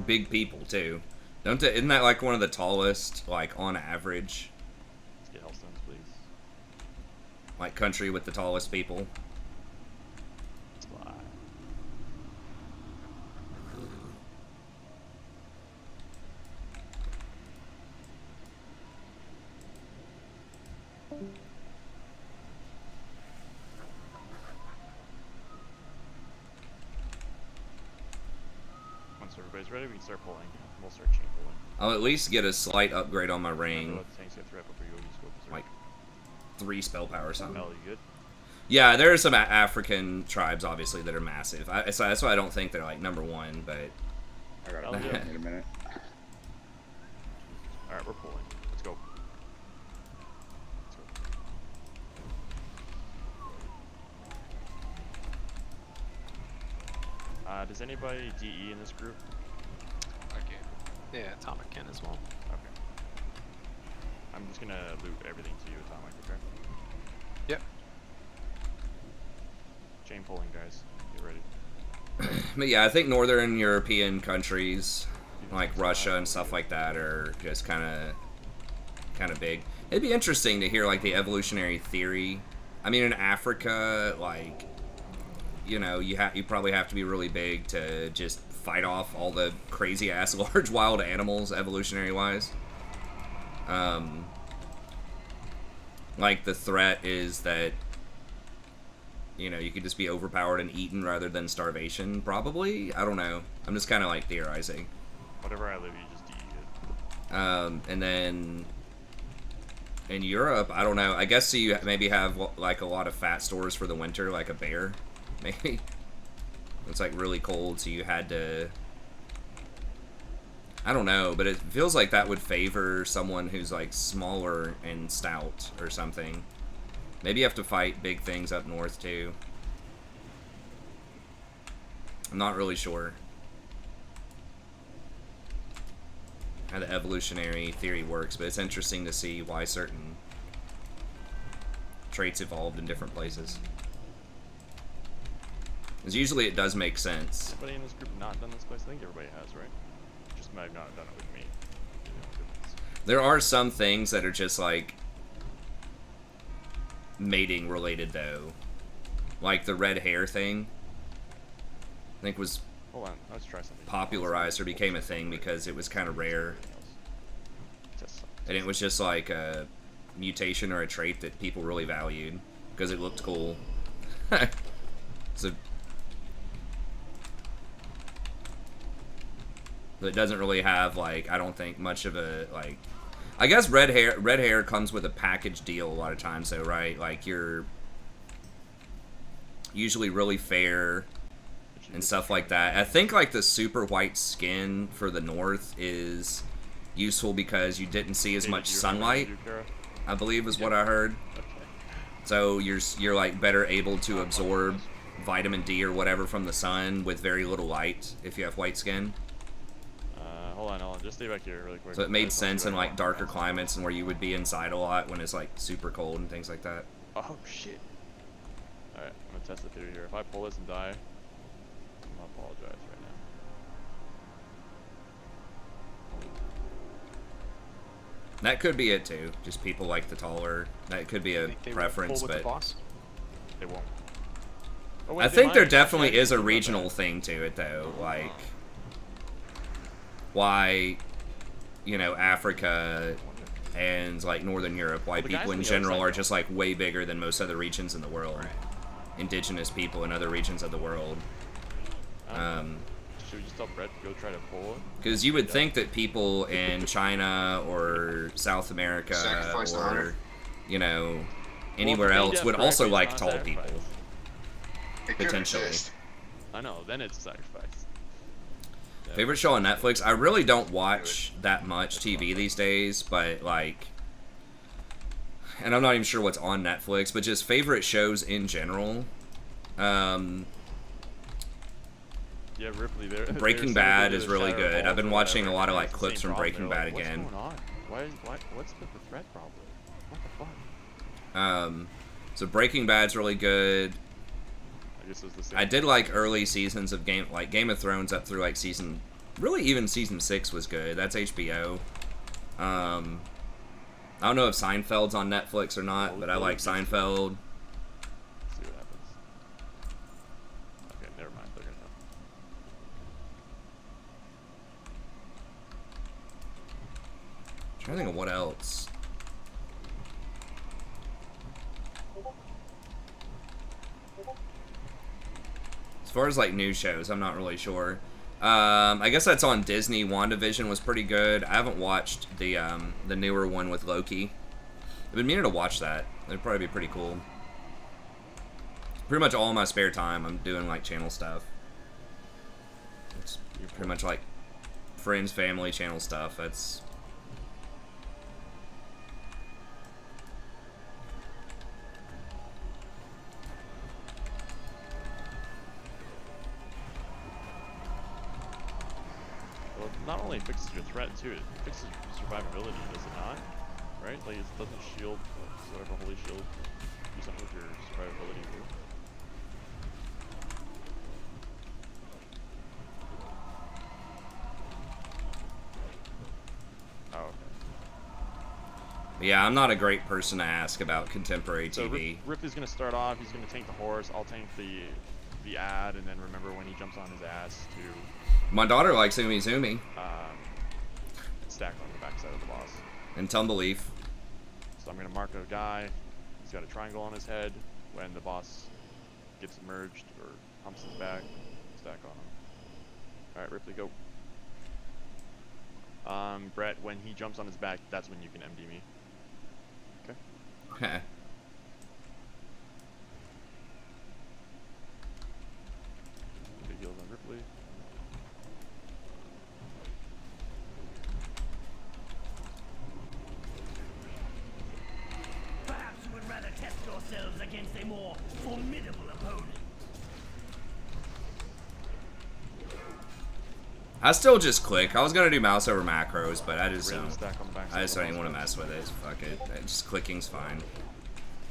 Big people too. Isn't that like one of the tallest, like on average? Let's get Hellstones, please. Like country with the tallest people. Fly. Once everybody's ready, we can start pulling. We'll start chain pulling. I'll at least get a slight upgrade on my ring. Remember what the tanks get through before you go use scope. Like 3 spell power or something. Mel, you good? Yeah, there are some African tribes, obviously, that are massive. So that's why I don't think they're, like, #1, but... I gotta Oh, yeah. wait a minute. Alright, we're pulling. Let's go. Does anybody DE in this group? I can. Yeah, Atomic can as well. Okay. I'm just gonna loot everything to you, Atomic, okay? Yep. Chain pulling, guys. Get ready. But yeah, I think Northern European countries, like Russia and stuff like that, are just kind of big. It'd be interesting to hear, like, the evolutionary theory. I mean, in Africa, like... You know, you probably have to be really big to just fight off all the crazy ass large wild animals, evolutionary wise. Like the threat is that, you know, you could just be overpowered and eaten rather than starvation. Probably, I don't know. I'm just kind of like theorizing. Whatever I live, you just eat it. And then in Europe, I don't know. I guess so you maybe have like a lot of fat stores for the winter, like a bear. Maybe it's like really cold, so you had to. I don't know, but it feels like that would favor someone who's like smaller and stout or something. Maybe you have to fight big things up north too. I'm not really sure how the evolutionary theory works, but it's interesting to see why certain traits evolved in different places. Because usually it does make sense. Anybody in this group not done this place? I think everybody has, right? Just might have not done it with me. There are some things that are just like mating related though. Like the red hair thing. I think was Hold on, let's try something. popularized or became a thing because it was kind of rare. And it was just like a mutation or a trait that people really valued because it looked cool. So it doesn't really have, like, I don't think much of a, like, I guess red hair comes with a package deal a lot of times though, right? Like, you're usually really fair and stuff like that. I think like the super white skin for the north is useful because you didn't see as much sunlight, I believe is what I heard. So you're like better able to absorb vitamin D or whatever from the sun with very little light if you have white skin. Hold on, just stay back here really quick. So it made sense in like darker climates and where you would be inside a lot when it's like super cold and things like that. Oh shit. Alright, I'm gonna test the theory here. If I pull this and die, I'm gonna apologize right now. That could be it too. Just people like the taller. That could be a preference, but They won't. Oh, I think there definitely is a regional thing to it though. Like why, you know, Africa and like Northern Europe, why people in general are just like way bigger than most other regions in the world. Indigenous people in other regions of the world. Should we just tell Brett to go try to pull it? Because you would think that people in China or South America or, you know, anywhere else would also like tall people. Potentially. I know, then it's a sacrifice. Yeah. Favorite show on Netflix? I really don't watch that much TV these days, but like, and I'm not even sure what's on Netflix, but just favorite shows in general. Yeah, Ripley there. Breaking Bad is really good. I've been watching a lot of like clips from Breaking Bad again. What's going on? What's the threat problem? What the fuck? So Breaking Bad's really good. I guess it was the same. I did like early seasons of Game of Thrones up through like even season 6 was good. That's HBO. I don't know if Seinfeld's on Netflix or not, but I like Seinfeld. Let's see what happens. Okay, never mind. They're gonna know. I'm trying to think of what else. As far as like new shows, I'm not really sure. I guess that's on Disney. WandaVision was pretty good. I haven't watched the newer one with Loki. I've been meaning to watch that. It'd probably be pretty cool. pretty much all my spare time I'm doing like channel stuff. It's pretty much like friends, family, channel stuff. That's Well, it not only fixes your threat too, it fixes your survivability, does it not? Right? Like it doesn't shield, whatever holy shield, do something with your survivability too. Oh, okay. yeah, I'm not a great person to ask about contemporary So TV. Ripley's gonna start off. He's gonna tank the horse. I'll tank the ad, and then remember when he jumps on his ass to My daughter likes Umi Zumi stack on the backside of the boss. and Tumbleleaf. So I'm gonna mark a guy. He's got a triangle on his head. When the boss gets merged or humps his back, stack on him. All right, Ripley, go. Brett, when he jumps on his back, that's when you can MD me. Okay. Okay. Big heals on Ripley. Perhaps you would rather test yourselves against a more formidable opponent. I still just click. I was gonna do mouse over macros, but I just Really don't. stack on the backside I just of the don't even boss want to mess with it. Fuck it. Just clicking's fine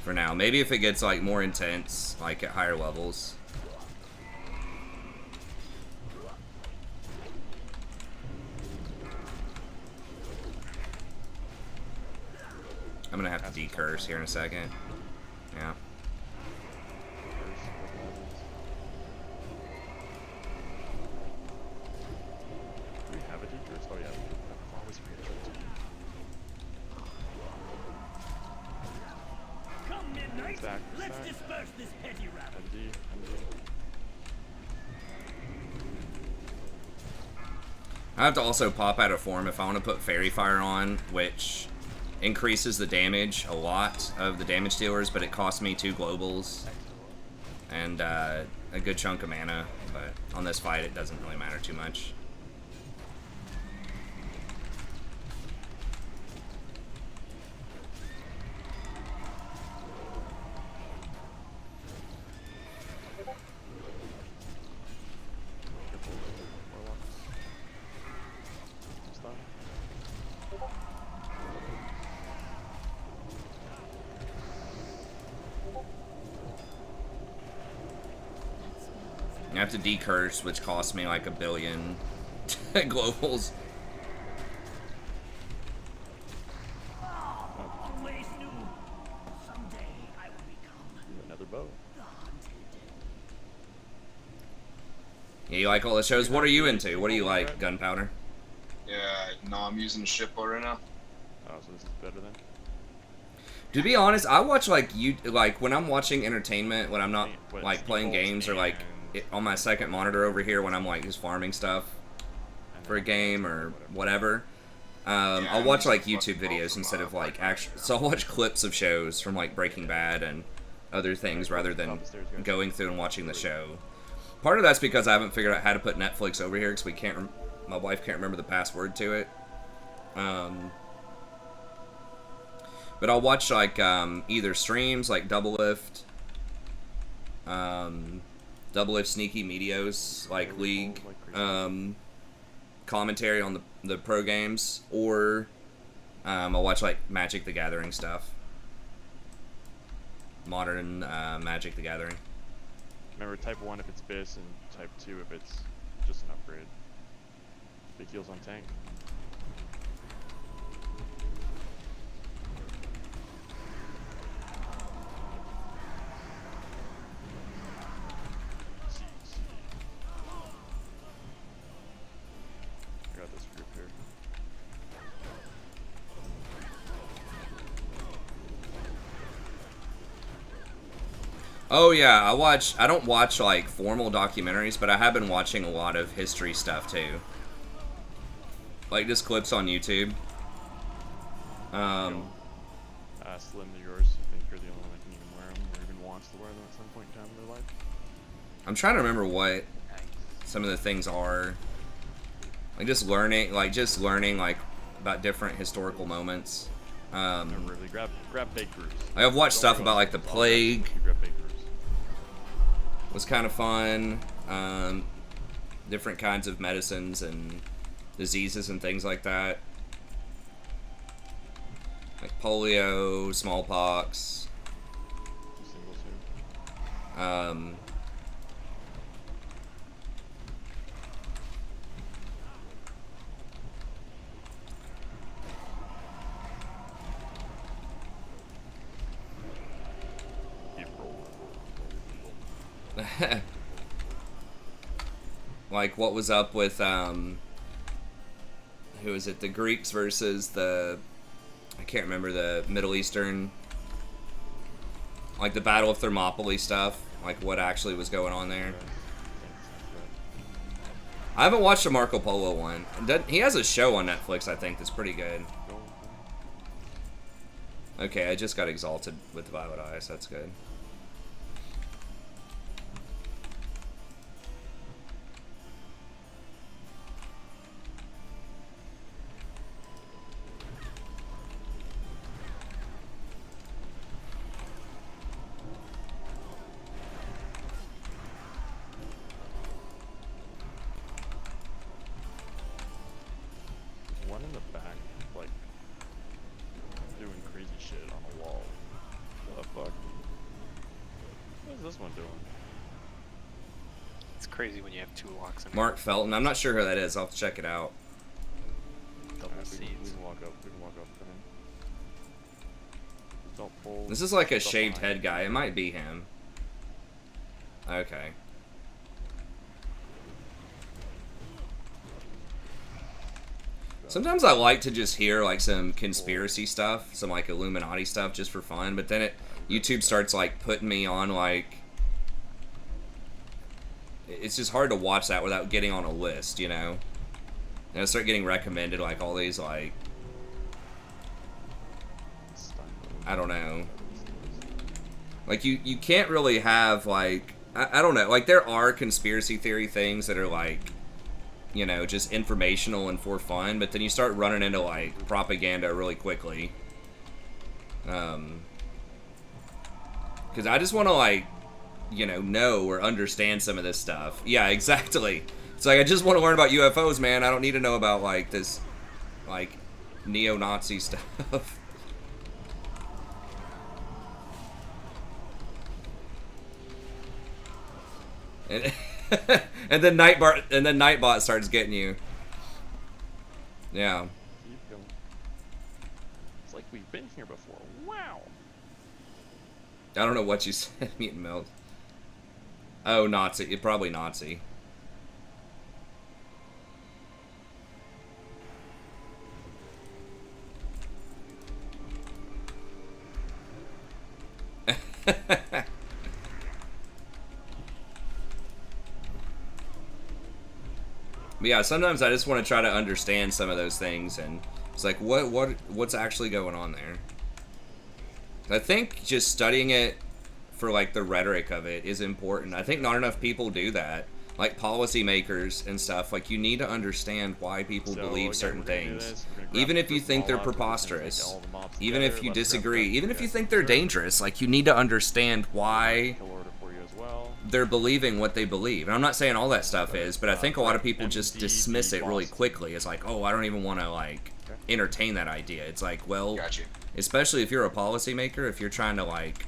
for now. Maybe if it gets like more intense, like at higher levels. I'm gonna have to decurse here in a second. Yeah. Do we have a decurse? Oh yeah, I always forget to Come midnight, Stack, let's stack. disperse this petty rabble. MD. I have to also pop out of form if I want to put Fairy Fire on, which increases the damage a lot of the damage dealers, but it costs me 2 globals and a good chunk of mana. But on this fight, it doesn't really matter too much. I have to decurse, which costs me like 1 billion globals. Always knew someday I would become Another bow. Yeah, you like all the shows? What are you into? What do you like, Gunpowder? Yeah, no, I'm using the shipboard right now. Oh, so this is better then? To be honest, I watch like when I'm watching entertainment, when I'm not What, like playing games or like on my second monitor over here when I'm like just farming stuff for a game or whatever. I'll watch like YouTube videos instead of like actual. So I'll watch clips of shows from like Breaking Bad and other things rather than going through and watching the show. Part of that's because I haven't figured out how to put Netflix over here because we can't. My wife can't remember the password to it. But I'll watch like either streams like Double Lift Sneaky Medios, like League commentary on the pro games, or I'll watch like Magic the Gathering stuff. Modern Magic the Gathering. Remember, type 1 if it's BIS, and type 2 if it's just an upgrade. Big heals on tank. I got this group here. Oh yeah, I don't watch like formal documentaries, but I have been watching a lot of history stuff too. Like just clips on YouTube. Slim, they're yours. I think you're the only one that can even wear them or even want wants to wear them at some point in time in their life. I'm trying to remember what some of the things are. Like just learning like about different historical moments. Really grab big groups. I've watched stuff about like the plague. Grab big groups. Was kind of fun. Different kinds of medicines and diseases and things like that. Like polio, smallpox. Like what was up with who is it? The Greeks versus the I can't remember the Middle Eastern, like the Battle of Thermopylae stuff. Like what actually was going on there. I haven't watched the Marco Polo one. He has a show on Netflix, I think, that's pretty good. Okay, I just got exalted with Violet Eyes. That's good. One in the back, like, doing crazy shit on the wall. What the fuck? What is this one doing? It's crazy when you have 2 locks in there. Mark Felton. I'm not sure who that is. I'll have to check it out. Double We seeds. can walk up. We can walk up to him. Don't pull. This is like a stuff shaved behind head guy. It might be him. Okay. Sometimes I like to just hear like some conspiracy stuff, some like Illuminati stuff just for fun, but then YouTube starts like putting me on like it's just hard to watch that without getting on a list, you know? And I start getting recommended like all these like I don't know. Like you can't really have like I don't know, like there are conspiracy theory things that are like, you know, just informational and for fun, but then you start running into like propaganda really quickly. Because I just want to like, you know or understand some of this stuff. Yeah, exactly. It's like I just want to learn about UFOs, man. I don't need to know about like this, like, neo-Nazi stuff. And then Nightbot starts getting you. Yeah. Keep going. It's like we've been here before. Wow. I don't know what you said, Mutant Meld. Oh, Nazi. You're probably Nazi. But yeah, sometimes I just want to try to understand some of those things, and it's like, what's actually going on there? I think just studying it for like the rhetoric of it is important. I think not enough people do that. Like policymakers and stuff, like you need to understand why people believe certain things. Even if you think they're preposterous, even if you disagree, even if you think they're dangerous, like you need to understand why they're believing what they believe. And I'm not saying all that stuff is, but I think a lot of people just dismiss it really quickly. It's like, oh, I don't even want to like entertain that idea. It's like, well, especially if you're a policymaker, if you're trying to like,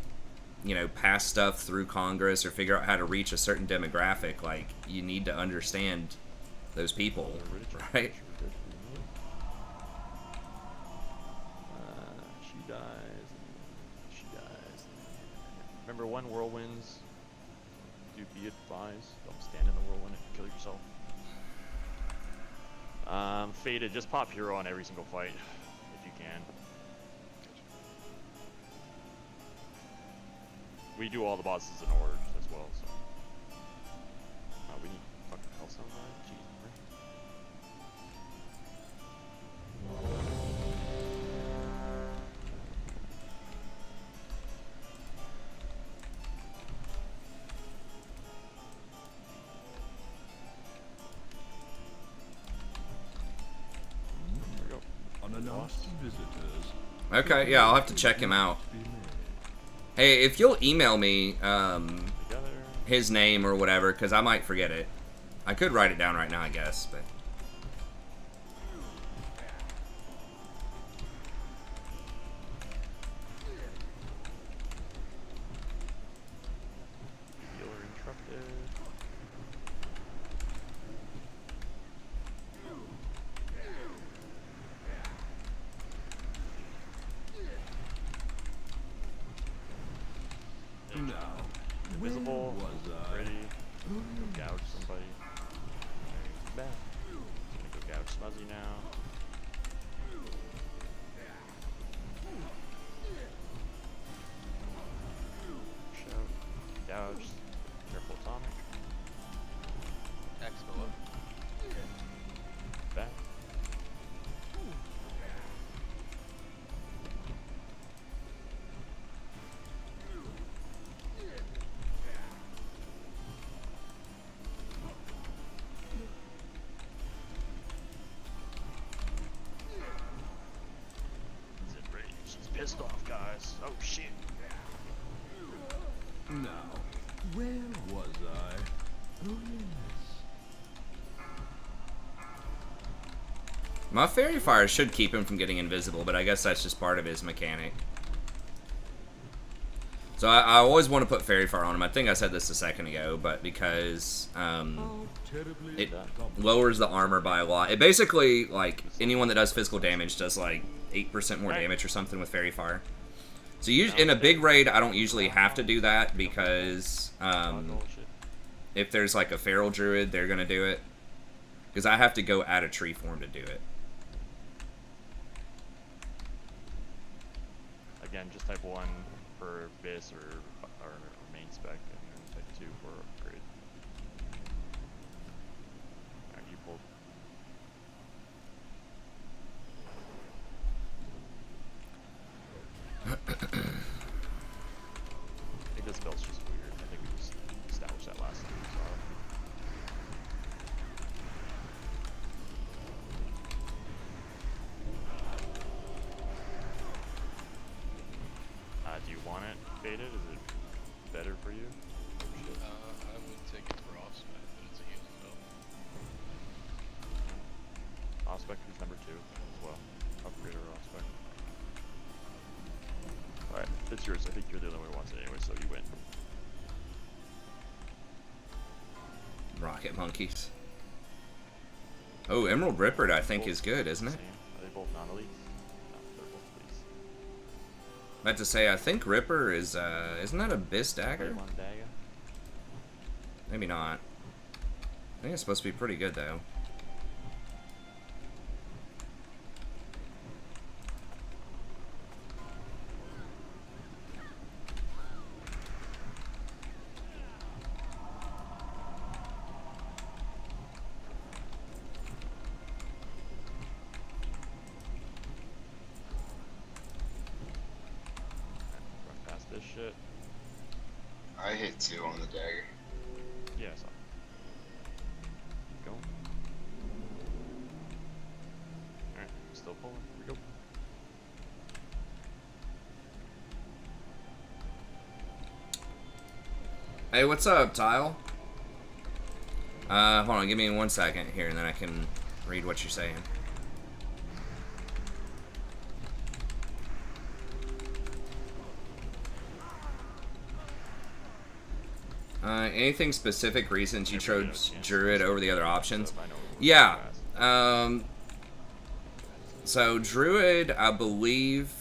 you know, pass stuff through Congress or figure out how to reach a certain demographic, like you need to understand those people, right? She dies. She dies. Remember, when whirlwinds, do be advised, don't stand in the whirlwind and kill yourself. Faded, just pop hero on every single fight if you can. We do all the bosses in order as well, so. We need fucking hell sound. Jesus Christ. Okay, yeah, I'll have to check him out. Hey, if you'll email me his name or whatever, because I might forget it. I could write it down right now, I guess, but... Healer interrupted. Invisible. Ready. Go gouge somebody. Bad. Gonna go gouge Smuzzy now. Shout. Gouge. Careful atomic. X go up. Back. Is it ready? She's pissed off, guys. Oh shit. Now, where was I? Oh yes. My Fairy Fire should keep him from getting invisible, but I guess that's just part of his mechanic. So I always want to put Fairy Fire on him. I think I said this a second ago, but because it lowers the armor by a lot. It basically, like, anyone that does physical damage does like 8% more damage or something with Fairy Fire. So in a big raid, I don't usually have to do that because if there's like a Feral Druid, they're going to do it. Because I have to go add a tree form to do it. Again, just type 1 for Abyss or main spec, and then type 2 for upgrade. Alright, you pulled. I think this spell's just weird. I think we just established that last time we saw it. Do you want it faded? Is it better for you? I would take it for Offspec, but it's a healing spell. Offspec is number 2 as well. Upgrade or Offspec. Alright, it's yours. I think you're the only one who wants it anyway, so you win. Rocket monkeys. Oh, Emerald Ripper I think is good, isn't it? Are they both non-elites? No, they're both elites. About to say, I think Ripper is, isn't that Abyss Dagger? Maybe not. I think it's supposed to be pretty good, though. Run past this shit. I hit 2 on the dagger. Yeah, I saw. Keep going. Alright, still pulling. Here we go. Hey, what's up, Tile? Hold on, give me 1 second here, and then I can read what you're saying. Anything specific reasons you chose Druid over the other options? Yeah. So Druid, I believe,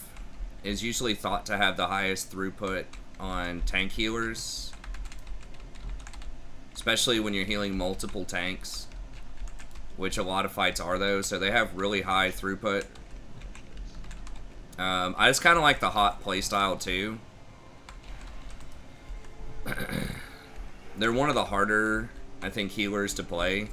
is usually thought to have the highest throughput on tank healers, especially when you're healing multiple tanks, which a lot of fights are those. So they have really high throughput. I just kind of like the hot playstyle too. They're one of the harder, I think, healers to play.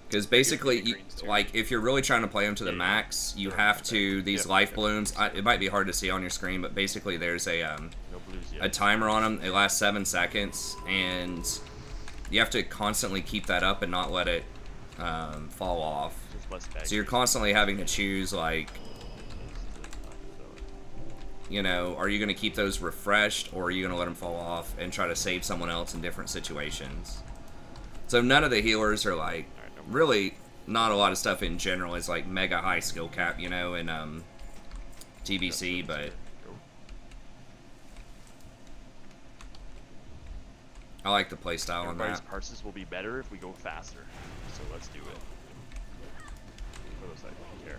Because basically, like, if you're really trying to play them to the max, you have to, these life balloons, it might be hard to see on your screen, but basically there's a timer on them. It lasts 7 seconds, and you have to constantly keep that up and not let it fall off. less bag. So you're constantly having to choose, like, you know, are you going to keep those refreshed, or are you going to let them fall off and try to save someone else in different situations? So none of the healers are, like, really, not a lot of stuff in general is, like, mega high skill cap, you know, in TBC, but I like the playstyle on Everybody's that. parses will be better if we go faster. So let's do it. For those that don't care.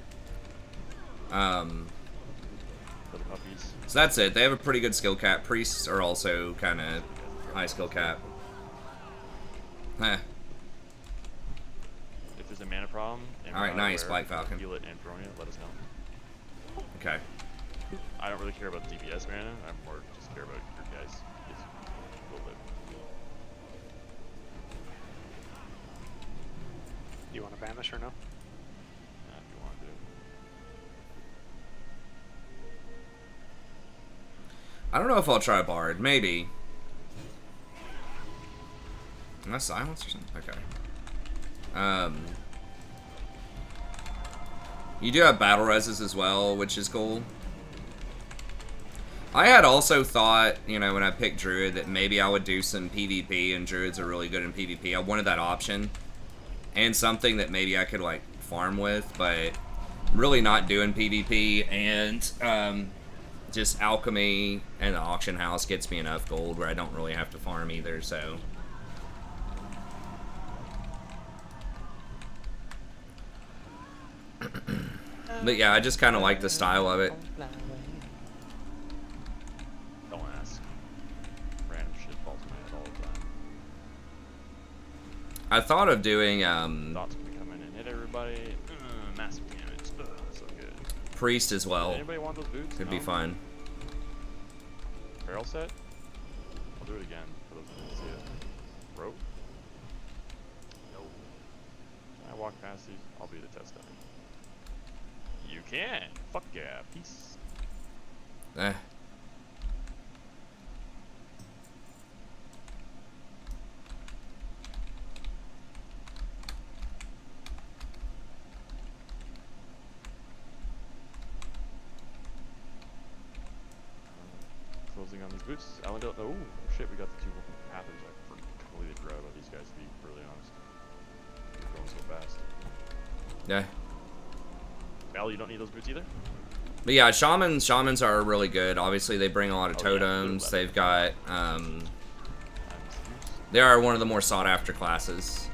For the puppies. So that's it. They have a pretty good skill cap. Priests are also kind of high skill cap. Heh. If there's a mana problem, and Alright, we're nice, aware, Black Falcon. Heal it and throwing it, let us know. Okay. I don't really care about the DPS mana. I'm more just care about your guys. Just a little bit. You want to banish or no? If you want to do. I don't know if I'll try Bard. Maybe. Am I silence or something? Okay. You do have battle reses as well, which is cool. I had also thought, you know, when I picked Druid, that maybe I would do some PvP, and Druids are really good in PvP. I wanted that option. And something that maybe I could, like, farm with, but I'm really not doing PvP, and just Alchemy and the Auction House gets me enough gold where I don't really have to farm either, so... But yeah, I just kind of like the style of it. Don't ask. Random shit falls in my head all the time. I thought of doing, Thoughts gonna come in and hit everybody. Massive damage. So good. Priest as well. Anybody want those boots? Could No? be fun. Barrel set? I'll do it again for those who didn't see it. Rope? No. Can I walk past these? I'll be the test dummy. You can! Fuck yeah, peace. Eh. Closing on these boots. Allendale. Oh shit, we got the two Panthers. I completely forgot about these guys, to be really honest. They're going so fast. Yeah. Al, you don't need those boots either? But yeah, shamans are really good. Obviously, they bring a lot of Oh, yeah, totems. blue They've got, they are one of the more sought after classes.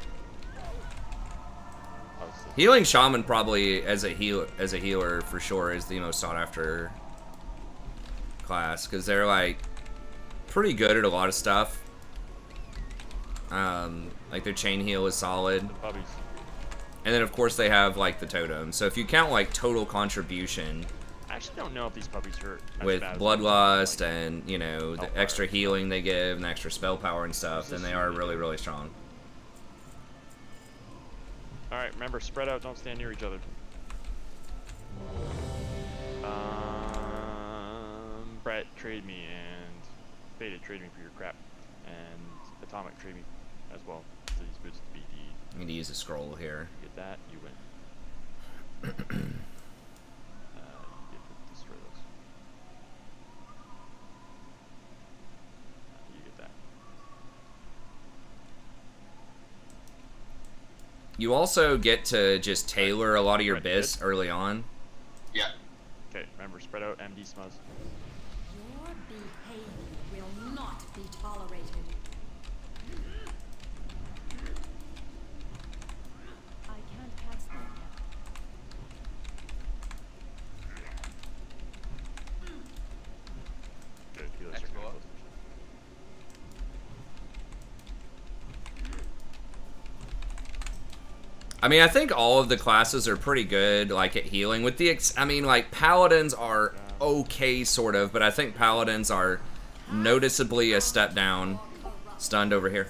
Healing shaman probably as a healer for sure is the most sought after class, because they're like pretty good at a lot of stuff. Like their chain heal is solid. And then of course they have like the totem. So if you count like total contribution, I actually don't know if these puppies hurt as with bad as bloodlust and, you know, the extra healing they give and the extra spell power and stuff, then they are really, really strong. Alright, remember, spread out, don't stand near each other. Brett, trade me, and Beta, trade me for your crap. And Atomic, trade me as well. So these boots to BD. I need to use a scroll here. You get that, you win. You get to destroy those. You get that. You also get to just tailor a lot of your bis early on. Yeah. Okay, remember, spread out, MD smuzz. Your behavior will not be tolerated. I can't cast them yet. Good, healers are gonna close. I mean, I think all of the classes are pretty good, like, at healing. With the, I mean, like, paladins are okay, sort of, but I think paladins are noticeably a step down. Stunned over here.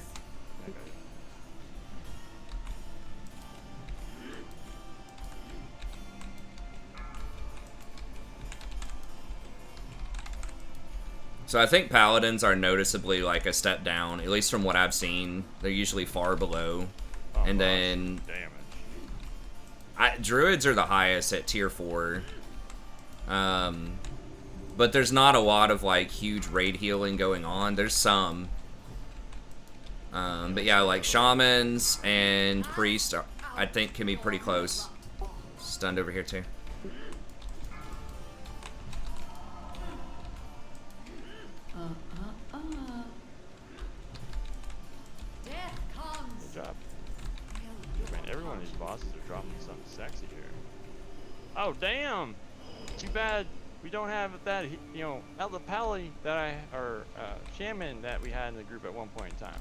So I think paladins are noticeably, like, a step down, at least from what I've seen. They're usually far below. And then Druids are the highest at tier 4. But there's not a lot of like huge raid healing going on. There's some. But yeah, like shamans and priests are, I think, can be pretty close. Stunned over here too. Death comes. Good job. Man, every one of these bosses are dropping something sexy here. Oh damn! Too bad we don't have that, you know, Elder Pally that or Shaman that we had in the group at one point in time.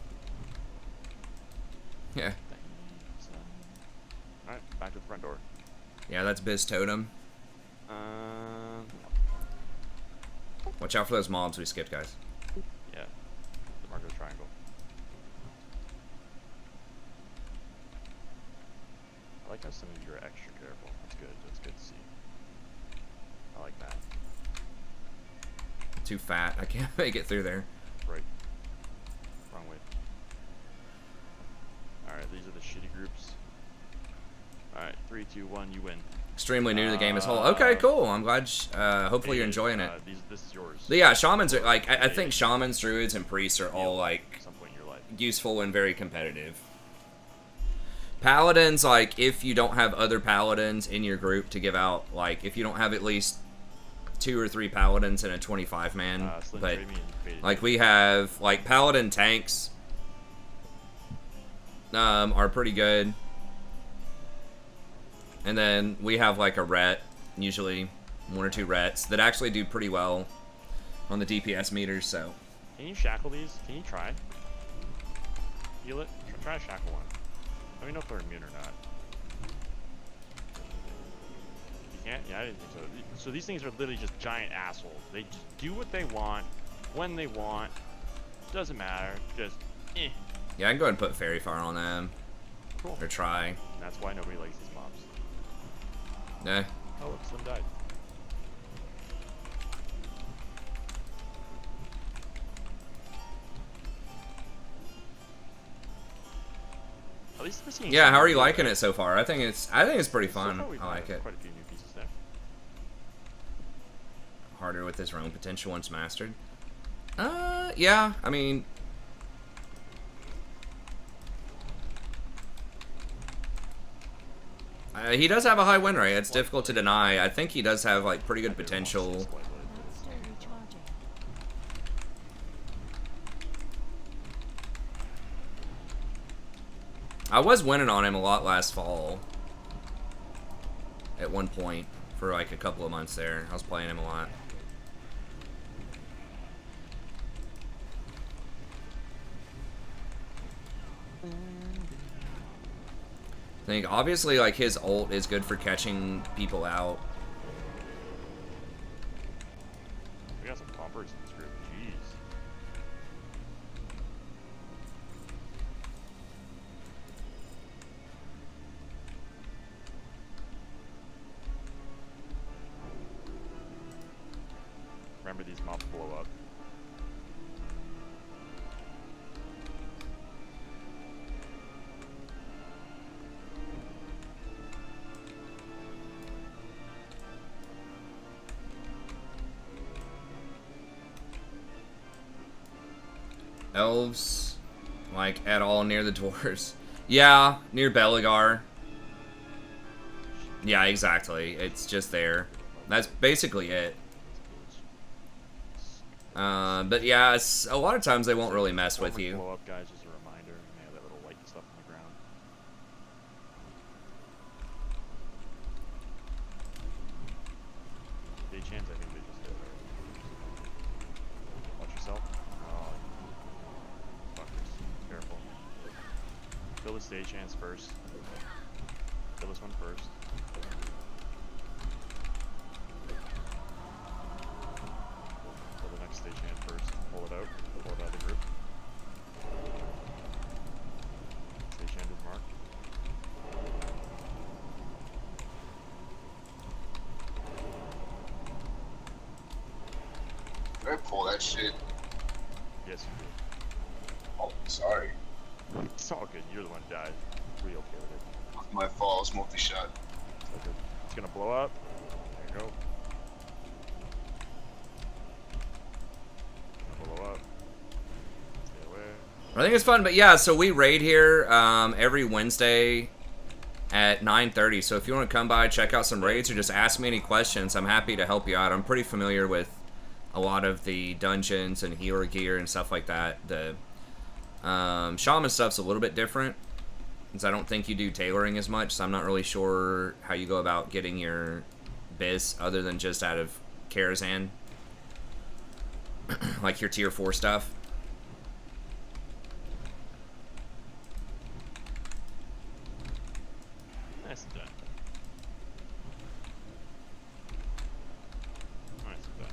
Yeah. Alright, back to the front door. Yeah, that's Biz Totem. Watch out for those mobs we skipped, guys. Yeah, the Marco Triangle. I like how some of you are extra careful. That's good. That's good to see. I like that. Too fat. I can't make it through there. Right. Wrong way. Alright, these are the shitty groups. Alright, 3, 2, 1, you win. Extremely new to the game as whole. Okay, cool. I'm glad. Hopefully you're enjoying it. This is yours. But yeah, shamans are like. I think shamans, druids, and priests are all like useful and very competitive. Paladins, like, if you don't have other paladins in your group to give out, like, if you don't have at least 2 or 3 paladins in a 25-man, but like we have, like, paladin tanks are pretty good. And then we have like a ret, usually 1 or 2 rets that actually do pretty well on the DPS meters. So can you shackle these? Can you try? Heal it? Try to shackle one. Let me know if they're immune or not. You can't? Yeah, I didn't think so. So these things are literally just giant assholes. They just do what they want, when they want. Doesn't matter. Just eh. Yeah, I can go ahead and put Fairy Fire on them. Cool. Or try. And that's why nobody likes these mobs. Yeah. Oh, look, Slim died. At least we're seeing. Yeah, how are you liking it so far? I think it's pretty fun. I like it. Quite a few new pieces there. Harder with his roam potential once mastered. Yeah. I mean, he does have a high win rate. It's difficult to deny. I think he does have like pretty good potential. I was winning on him a lot last fall. At one point, for like a couple of months there, I was playing him a lot. I think obviously like his ult is good for catching people out. We got some toppers in this group. Jeez. Remember, these mobs blow up. Elves, like, at all near the doors. Yeah, near Belagar. Yeah, exactly. It's just there. That's basically it. But yeah, a lot of times they won't really mess with you. Blow up, guys, just a reminder. They have that little white stuff on the ground. Day chance, I think they just did. Watch yourself. Oh, fuckers. Careful. Kill the stage chance first. Kill this one first. Kill the next stage hand first. Pull it out. Pull it out of the group. Stage hand is marked. Did I pull that shit? Yes, you did. Oh, sorry. It's all good. You're the one who died. We okay with it. My fault. I was multi-shot. It's gonna blow up. There you go. Blow up. Stay away. I think it's fun, but yeah, so we raid here every Wednesday at 9:30. So if you want to come by, check out some raids, or just ask me any questions, I'm happy to help you out. I'm pretty familiar with a lot of the dungeons and healer gear and stuff like that. The shaman stuff's a little bit different, since I don't think you do tailoring as much, so I'm not really sure how you go about getting your biz other than just out of Karazhan. Like your tier 4 stuff. Nice and done. Nice and done.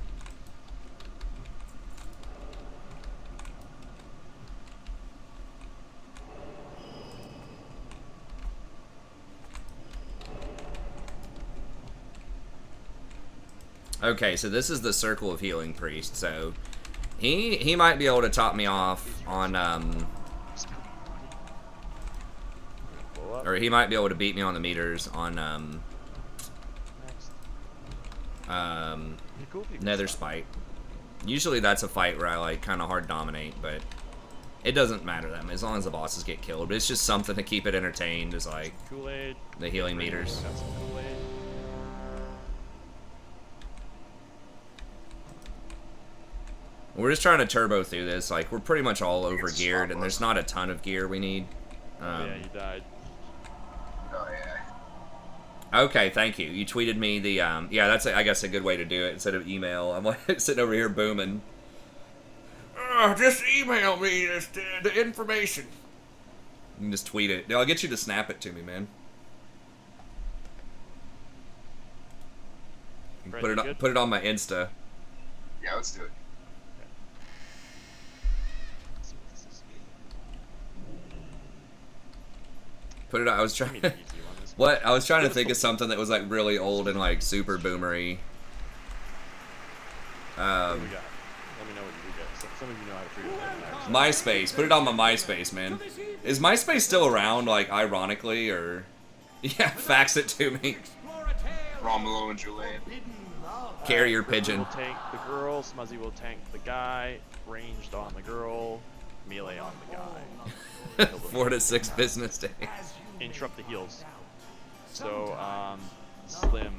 Okay, so this is the Circle of Healing Priest, so he might be able to top me off on or he might be able to beat me on the meters on Nether Spite. Usually that's a fight where I like kind of hard dominate, but it doesn't matter that much as long as the bosses get killed. But it's just something to keep it entertained, is like Kool-Aid. The healing meters. Got some Kool-Aid. We're just trying to turbo through this. Like, we're pretty much all over geared, and there's not a ton of gear we need. Yeah, you died. Oh yeah. Okay, thank you. You tweeted me the, yeah, that's, I guess, a good way to do it instead of email. I'm like sitting over here booming. Just email me the information. You can just tweet it. I'll get you to snap it to me, man. Put it on my Insta. Yeah, let's do it. Put it. I was trying. What? I was trying to think of something that was like really old and like super boomery. What we got? Let me know what you got. Some of you know how to figure that out. MySpace. Put it on my MySpace, man. Is MySpace still around? Like, ironically, or yeah, fax it to me. Romulo and Julian. Carrier pigeon. Will tank the girl. Smuzzy will tank the guy. Ranged on the girl. Melee on the guy. 4 to 6 business days. Interrupt the heals. So, Slim.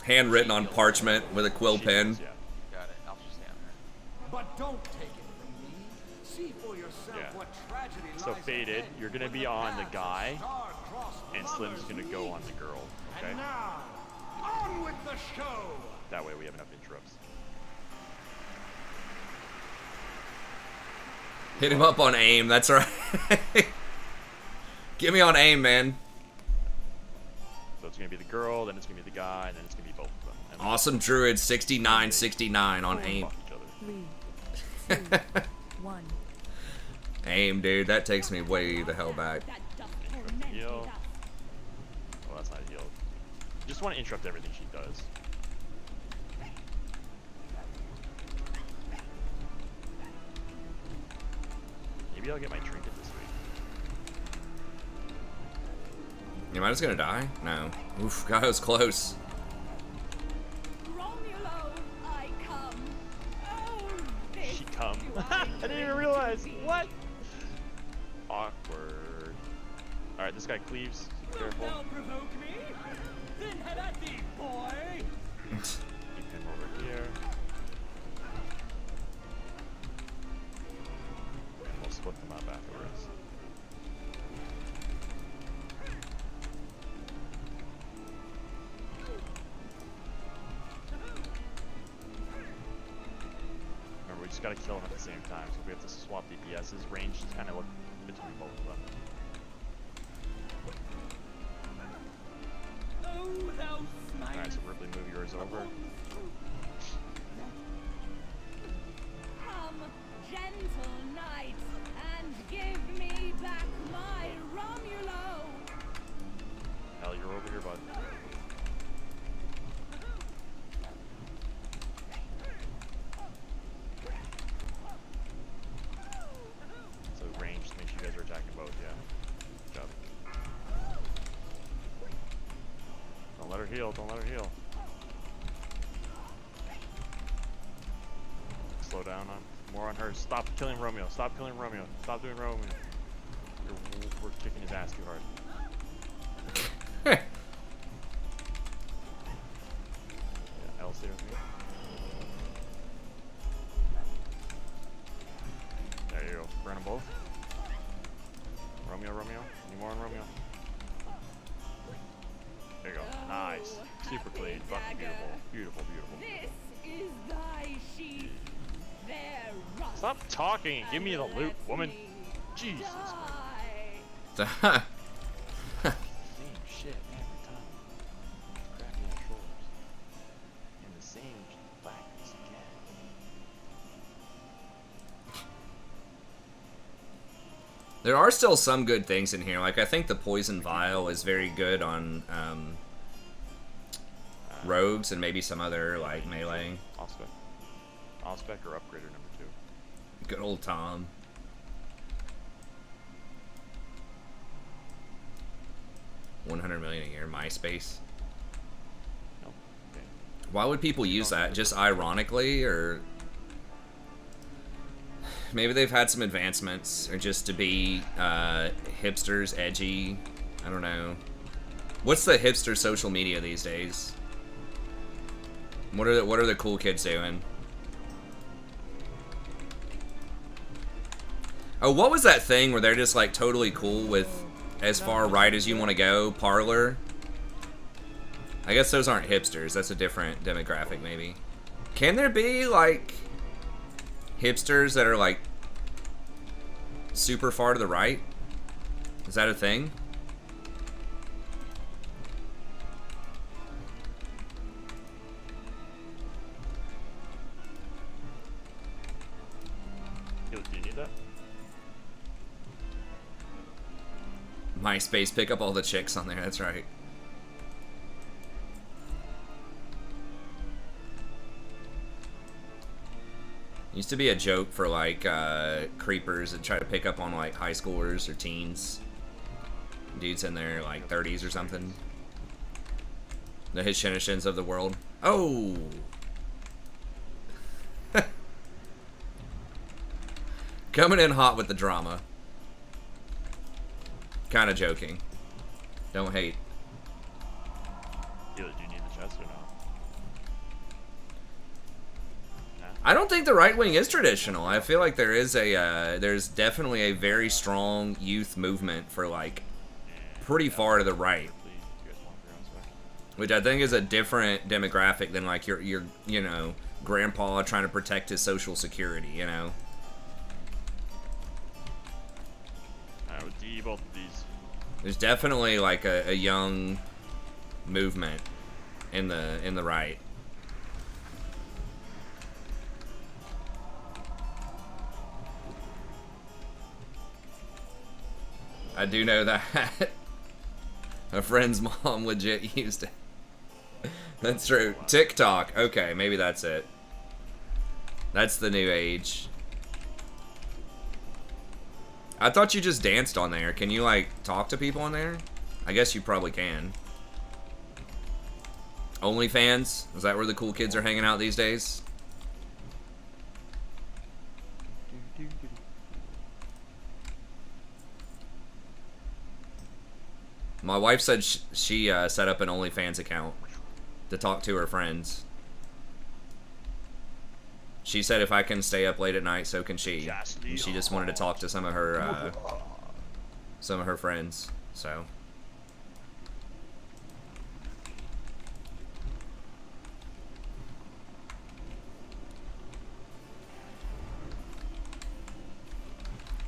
Handwritten on parchment with a quill pen. Yeah. Got it. I'll just stand there. But don't take it from me. See for yourself what tragedy So lies faded, ahead. you're gonna be on the guy, and Slim's gonna go on the girl. Okay. And now, on with the show. That way we have enough interrupts. Hit him up on aim. That's right. Get me on aim, man. So it's gonna be the girl, then it's gonna be the guy, and then it's gonna be both of them. And Awesome Druid 6969 on aim. fuck each other. 3, 2, 1. Aim, dude. That takes me way the hell back. Heal. Well, that's not a heal. You just want to interrupt everything she does. Maybe I'll get my trinket this week. Am I just gonna die? No. Oof, God, that was close. Romulo, I come. Oh, this She come. do I didn't even realize. see. What? Awkward. Alright, this guy cleaves. Careful. provoke me? Then head at thee, boy. Keep him over here. And we'll split them up afterwards. Remember, we just gotta kill them at the same time, so we have to swap DPS's. Range is kind of look between both of them. Oh, thou Alright, so Ripley, move yours over. Come, gentle knight, and give me back my Romulo. Hell, you're over here, bud. So range, make sure you guys are attacking both, yeah. Good job. heal. Don't let her heal. Slow down on more on her. Stop killing Romeo. Stop killing Romeo. Stop doing Romeo. We're kicking his ass too hard. Yeah, L stay with me. There you go. Burn them both. Romeo. Any more on Romeo? There you go. Nice. Super clean. Fucking beautiful. This is thy sheep. Their rust. Stop talking and give me the loot, woman. Jesus. Same shit every time. Cracking our shoulders. And the same facts again. There are still some good things in here. Like, I think the Poison Vial is very good on rogues and maybe some other, like, melee. Ospec or Upgrader number 2. Good old Tom. $100 million a year, MySpace. Nope. Okay. Why would people use that? Just ironically, or maybe they've had some advancements, or just to be hipsters, edgy. I don't know. What's the hipster social media these days? What are the cool kids doing? Oh, what was that thing where they're just like totally cool with as far right as you want to go? Parlor? I guess those aren't hipsters. That's a different demographic, maybe. Can there be like hipsters that are like super far to the right? Is that a thing? Do you need that? MySpace, pick up all the chicks on there, that's right. Used to be a joke for like creepers that try to pick up on like high schoolers or teens. Dudes in their like 30s or something. The Hishinishins of the world. Oh! Coming in hot with the drama. Kind of joking. Don't hate. Do you need the chest or no? Nah. I don't think the right wing is traditional. I feel like there is a there's definitely a very strong youth movement for like pretty far to the right, which I think is a different demographic than like your you know, grandpa trying to protect his social security. You know. I would D both of these. There's definitely like a young movement in the right. I do know that a friend's mom legit used it. That's true. TikTok. Okay, maybe that's it. That's the new age. I thought you just danced on there. Can you, like, talk to people on there? I guess you probably can. OnlyFans? Is that where the cool kids are hanging out these days? My wife said she set up an OnlyFans account to talk to her friends. She said if I can stay up late at night, so can she. And she just wanted to talk to some of her friends. So.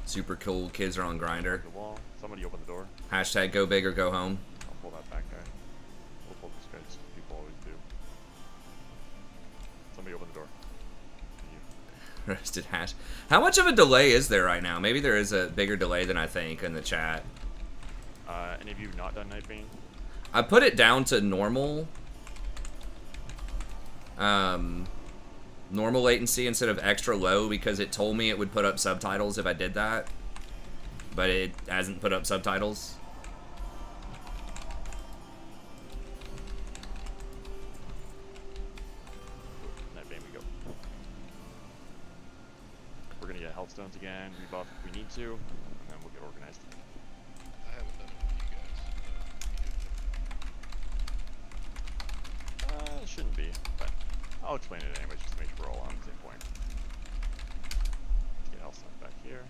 Super cool kids are on Grindr. The wall. Somebody open the door. Hashtag go big or go home. I'll pull that back guy. We'll pull this guy. People always do. Somebody open the door. Roasted hash. How much of a delay is there right now? Maybe there is a bigger delay than I think in the chat. Any of you not done Night Bane? I put it down to normal. Normal latency instead of extra low because it told me it would put up subtitles if I did that. But it hasn't put up subtitles. health stones again, rebuff if we need to, and then we'll get organized. I haven't done it with you guys. It shouldn't be, but I'll explain it anyways just to make sure we're all on the same point. Let's get health stones back here.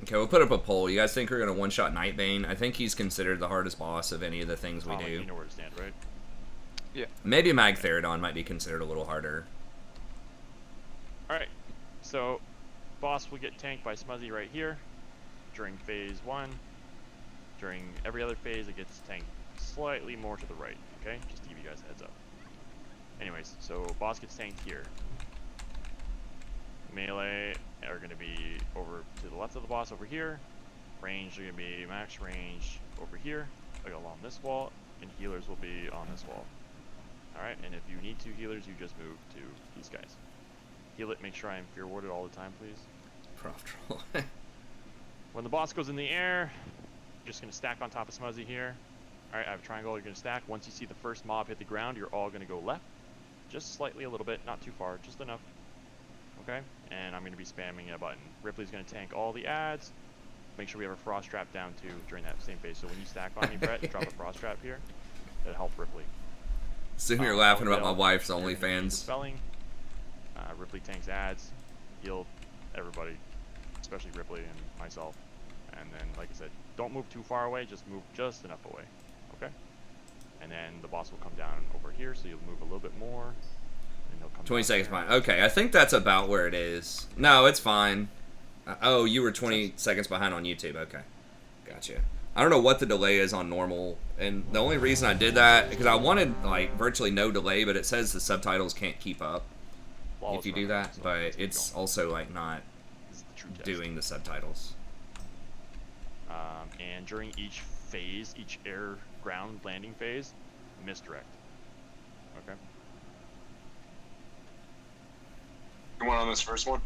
Okay, we'll put up a poll. You guys think we're going to one-shot Nightbane? I think he's considered the hardest boss of any of the things we do. You know where to stand, right? Yeah. Maybe Magtheridon might be considered a little harder. Alright, so boss will get tanked by Smuzzy right here during phase 1. During every other phase, it gets tanked slightly more to the right, okay? Just to give you guys a heads up. Anyways, so boss gets tanked here. Melee are going to be over to the left of the boss over here. Range are going to be max range over here, like along this wall, and healers will be on this wall. Alright, and if you need 2 healers, you just move to these guys. Heal it, make sure I am fear warded all the time, please. Prof troll. When the boss goes in the air, you're just going to stack on top of Smuzzy here. Alright, I have a triangle, you're going to stack. Once you see the first mob hit the ground, you're all going to go left. Just slightly a little bit, not too far, just enough. Okay, and I'm going to be spamming a button. Ripley's going to tank all the ads. Make sure we have a frost trap down too during that same phase. So when you stack on me, Brett, drop a frost trap here. That'll help Ripley. Soon you're laughing about my wife's OnlyFans. Spelling. Ripley tanks ads. Heal everybody, especially Ripley and myself. And then, like I said, don't move too far away. Just move just enough away. Okay. And then the boss will come down over here, so you'll move a little bit more. 20 seconds behind. Okay, I think that's about where it is. No, it's fine. Oh, you were 20 seconds behind on YouTube. Okay. Gotcha. I don't know what the delay is on normal, and the only reason I did that, because I wanted, like, virtually no delay, but it says the subtitles can't keep up if you do that, but it's also, like, not doing the subtitles. And during each phase, each air ground landing phase, misdirect. Okay. You want on this first one?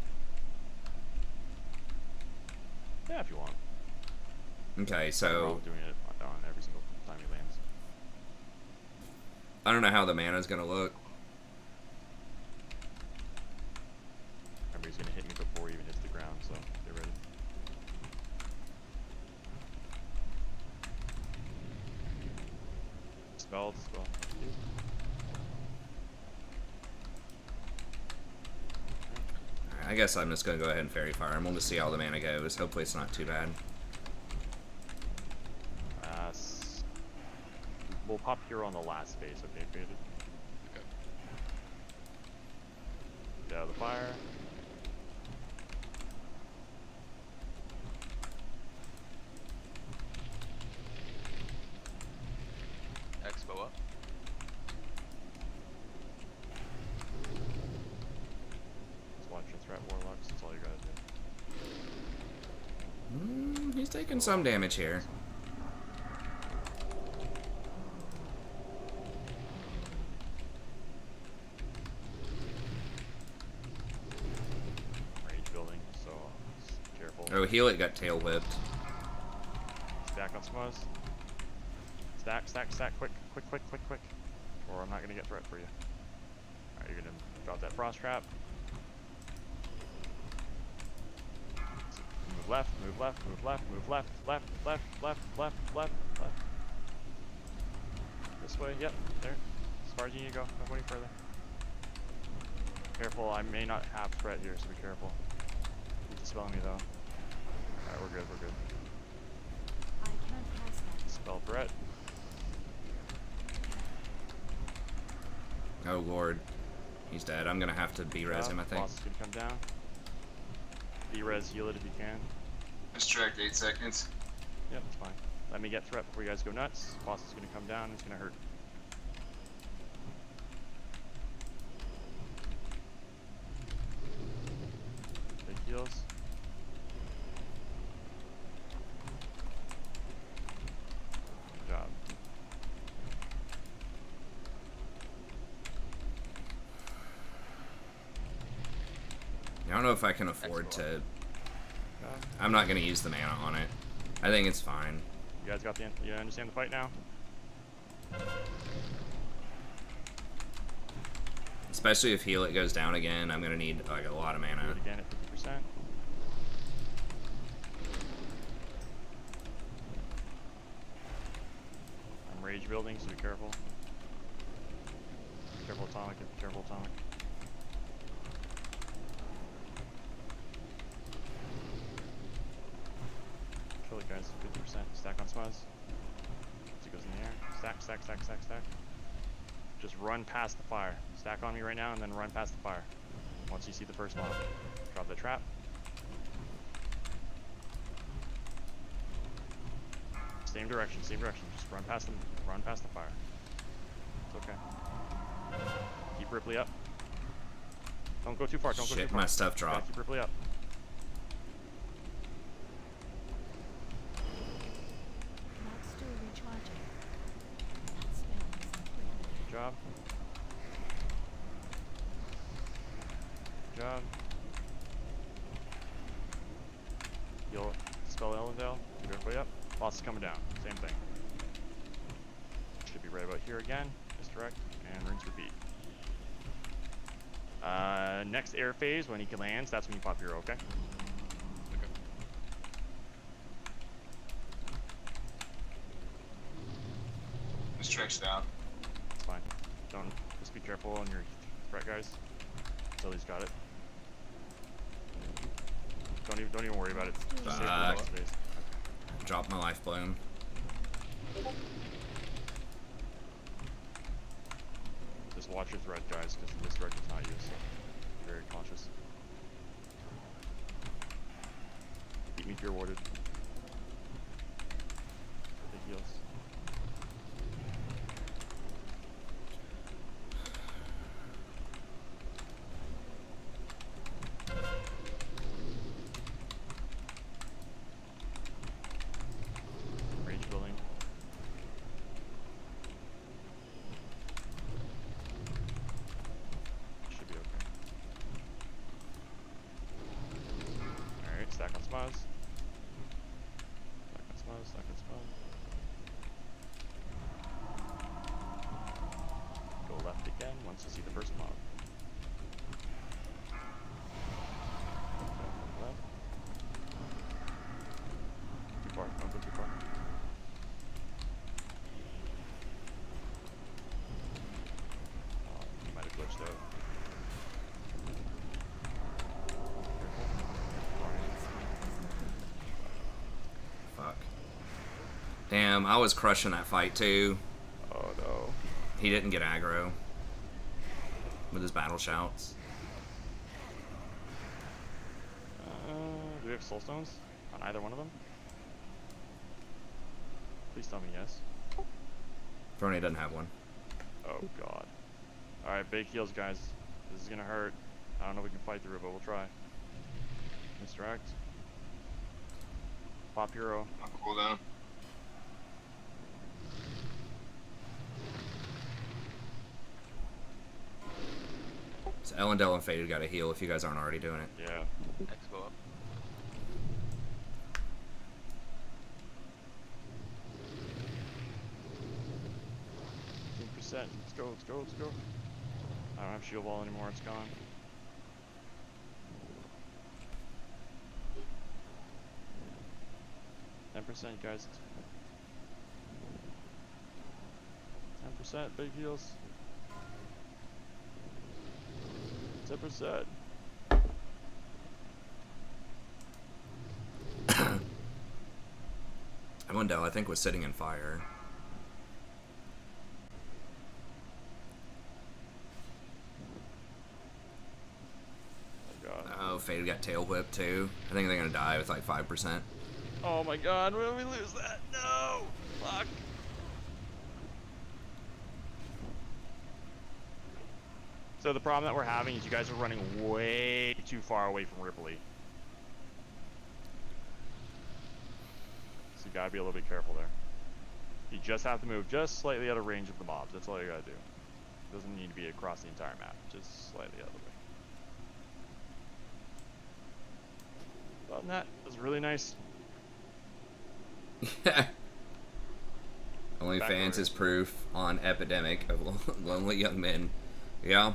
Yeah, if you want. Okay, so doing it on every single time he lands. I don't know how the mana's gonna look. Remember, he's gonna hit me before he even hits the ground, so get ready. Spell. I guess I'm just gonna go ahead and Fairy Fire him. We'll just see how the mana goes. Hopefully it's not too bad. We'll pop here on the last phase, okay, Faded? Okay. Get out of the fire. Expo up. Just watch your threat warlocks, that's all you gotta do. He's taking some damage here. Oh, Heal It got tail whipped. Stack on Smuzz. Stack, quick. Or I'm not gonna get threat for you. Alright, you're gonna drop that frost trap. Move left. This way, yep, there. As far as you need to go, not going further. Careful, I may not have threat here, so be careful. He's dispelling me though. Alright, we're good. I can't pass that. Spell threat. Oh lord. He's dead. I'm gonna have to B-res him, I think. Boss is gonna come down. B-res, heal it if you can. Distract 8 seconds. Yep, that's fine. Let me get threat before you guys go nuts. Boss is gonna come down, it's gonna hurt. Big heals. Good job. I don't know if I can afford to... I'm not gonna use the mana on it. I think it's fine. You guys got the... You understand the fight now? Especially if Heal It goes down again, I'm gonna need like a lot of mana. Do it again at 50%. rage building, so be careful. Careful atomic, careful atomic. Kill it, guys. 50%. Stack on Smuzz. As it goes in the air. Stack, stack, stack, stack, stack. Just run past the fire. Stack on me right now and then run past the fire. Once you see the first mob, drop the trap. Same direction, same direction. Just run past them. Run past the fire. It's okay. Keep Ripley up. Don't go too far. Don't go too Shit, far. my stuff Yeah, dropped. keep Ripley up. Not still recharging. That spell is incredible. Good job. Good job. You'll spell Ellendale. Keep Ripley up. Boss is coming down. Same thing. Should be right about here again. Misdirect. And rinse repeat. Next air phase, when he lands, that's when you pop hero, okay? Misdirect's down. It's fine. Don't, just be careful on your threat, guys. Tilly's got it. Don't even worry about it. Just save the next phase. Drop my life bloom. Just watch your threat, guys, because this threat is not used. So very conscious. Keep me fear warded. Big heals. Rage building. Should be okay. Alright, stack on Smuzz. Stack on Smuzz, stack on Smuzz. Go left again once you see the first mob. Left. Too far, don't go too far. Oh, you might have glitched out. Fuck. Damn, I was crushing that fight too. Oh no. He didn't get aggro with his battle shouts. Do we have soul stones on either one of them? Please tell me yes. Brony doesn't have one. Oh god. Alright, big heals, guys. This is gonna hurt. I don't know if we can fight through it, but we'll try. Misdirect. Pop hero. I'll cool down. So Ellendale and Faded got a heal if you guys aren't already doing it. Yeah. X go up. Let's go, let's go, let's go. I don't have shield wall anymore, it's gone. %, guys. 10%, big heals. 10%. Ellendale, I think, was sitting in fire. Oh, Faded got tail whipped too. I think they're gonna die with like 5%. Oh my god, when we lose that? No! Fuck. So the problem that we're having is you guys are running way too far away from Ripley. So you gotta be a little bit careful there. You just have to move just slightly out of range of the mobs. That's all you gotta do. It doesn't need to be across the entire map, just slightly out of the way. Other than that, it was really nice. OnlyFans is proof on epidemic of lonely young men. Yeah.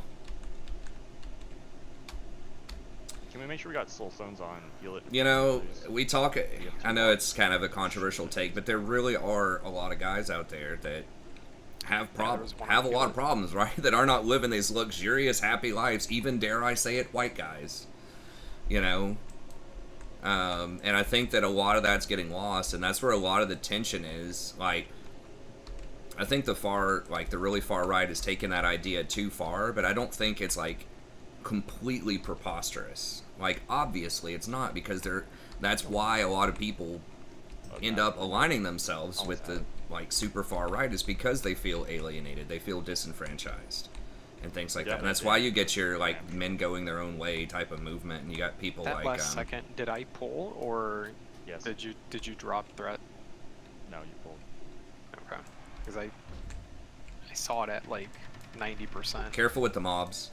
Can we make sure we got soul stones on heal it? You know, we talk. I know it's kind of a controversial take, but there really are a lot of guys out there that have problems, one have a I lot feel of problems, right? That are not living these luxurious, happy lives. Even dare I say it, white guys. You know. And I think that a lot of that's getting lost, and that's where a lot of the tension is. Like, I think the really far right is taking that idea too far, but I don't think it's like completely preposterous. Like, obviously it's not, because that's why a lot of people end up aligning themselves with the like super far right, is because they feel alienated, they feel disenfranchised, and things like that. And that's why you get your like men going their own way type of movement, and you got people that like last second, did I pull or Yes. did you drop threat? No, you pulled. Okay, because I saw it at like 90%. Careful with the mobs.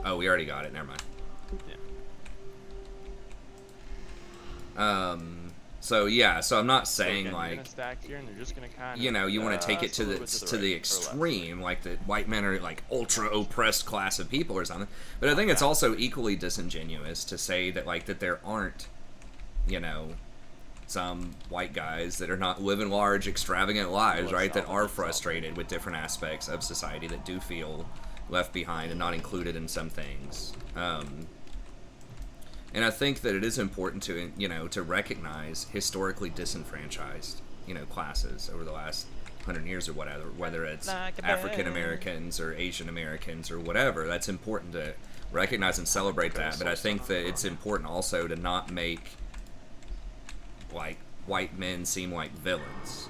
Oh, we already got it. Never mind. So yeah. So I'm not saying Again, like, you're gonna stack here and they're just gonna kind of, you know, you want to take it to a the little bit to the right or extreme, like that white men are like ultra oppressed class of people or something. But I think it's also equally disingenuous to say that like that there aren't, you know, some white guys that are not living large, extravagant lives, right? That are frustrated with different aspects of society, that do feel left behind and not included in some things. And I think that it is important to, you know, to recognize historically disenfranchised, you know, classes over the last 100 years or whatever, whether it's African Americans or Asian Americans or whatever. That's important to recognize and celebrate that. But I think that it's important also to not make like white men seem like villains,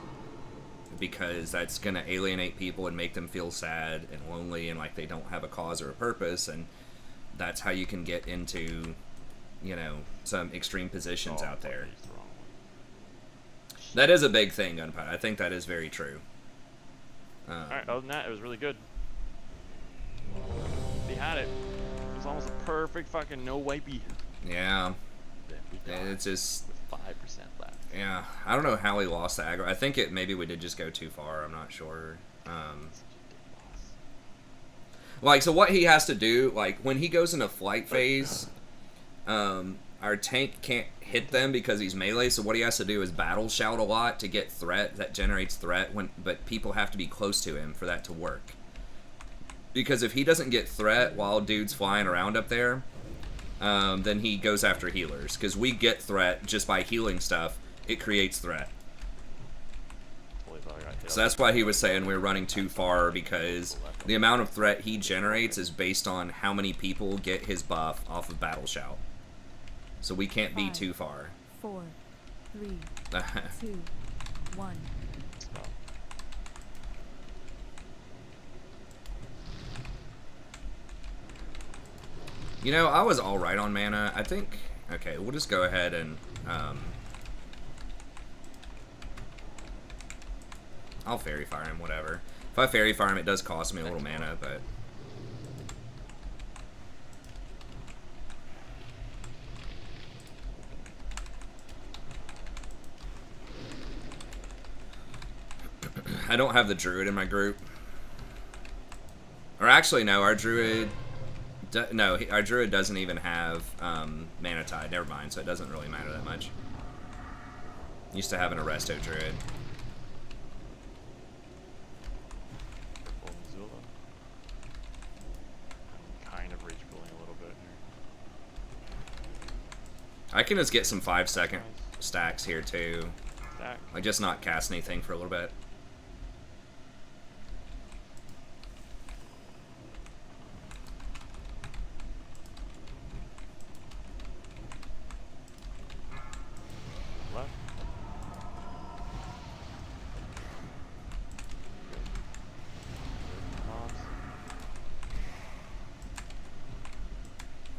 because that's going to alienate people and make them feel sad and lonely and like they don't have a cause or a purpose. And that's how you can get into, you know, some extreme positions out there. That is a big thing, Gunpowder. I think that is very true. Alright, other than that, it was really good. He had it. It was almost a perfect fucking no wipey. Yeah. It's just 5% left. Yeah, I don't know how he lost the aggro. I think maybe we did just go too far. I'm not sure. Like, so what he has to do, like when he goes into flight phase, our tank can't hit them because he's melee. So what he has to do is battle shout a lot to get threat. That generates threat. But people have to be close to him for that to work. Because if he doesn't get threat while dude's flying around up there, then he goes after healers. Because we get threat just by healing stuff. It creates threat. So that's why he was saying we're running too far, because the amount of threat he generates is based on how many people get his buff off of Battle Shout. So we can't be too far. 4, 3, 2, 1. You know, I was alright on mana. I think... Okay, we'll just go ahead and... I'll Fairy Fire him, whatever. If I Fairy Fire him, it does cost me a little mana, but... I don't have the Druid in my group. Or actually, no, our Druid... our Druid doesn't even have Mana Tide. Never mind, so it doesn't really matter that much. Used to have an Arresto Druid. I can just get some 5-second stacks here too. Like just not cast anything for a little bit. Left. Mobs.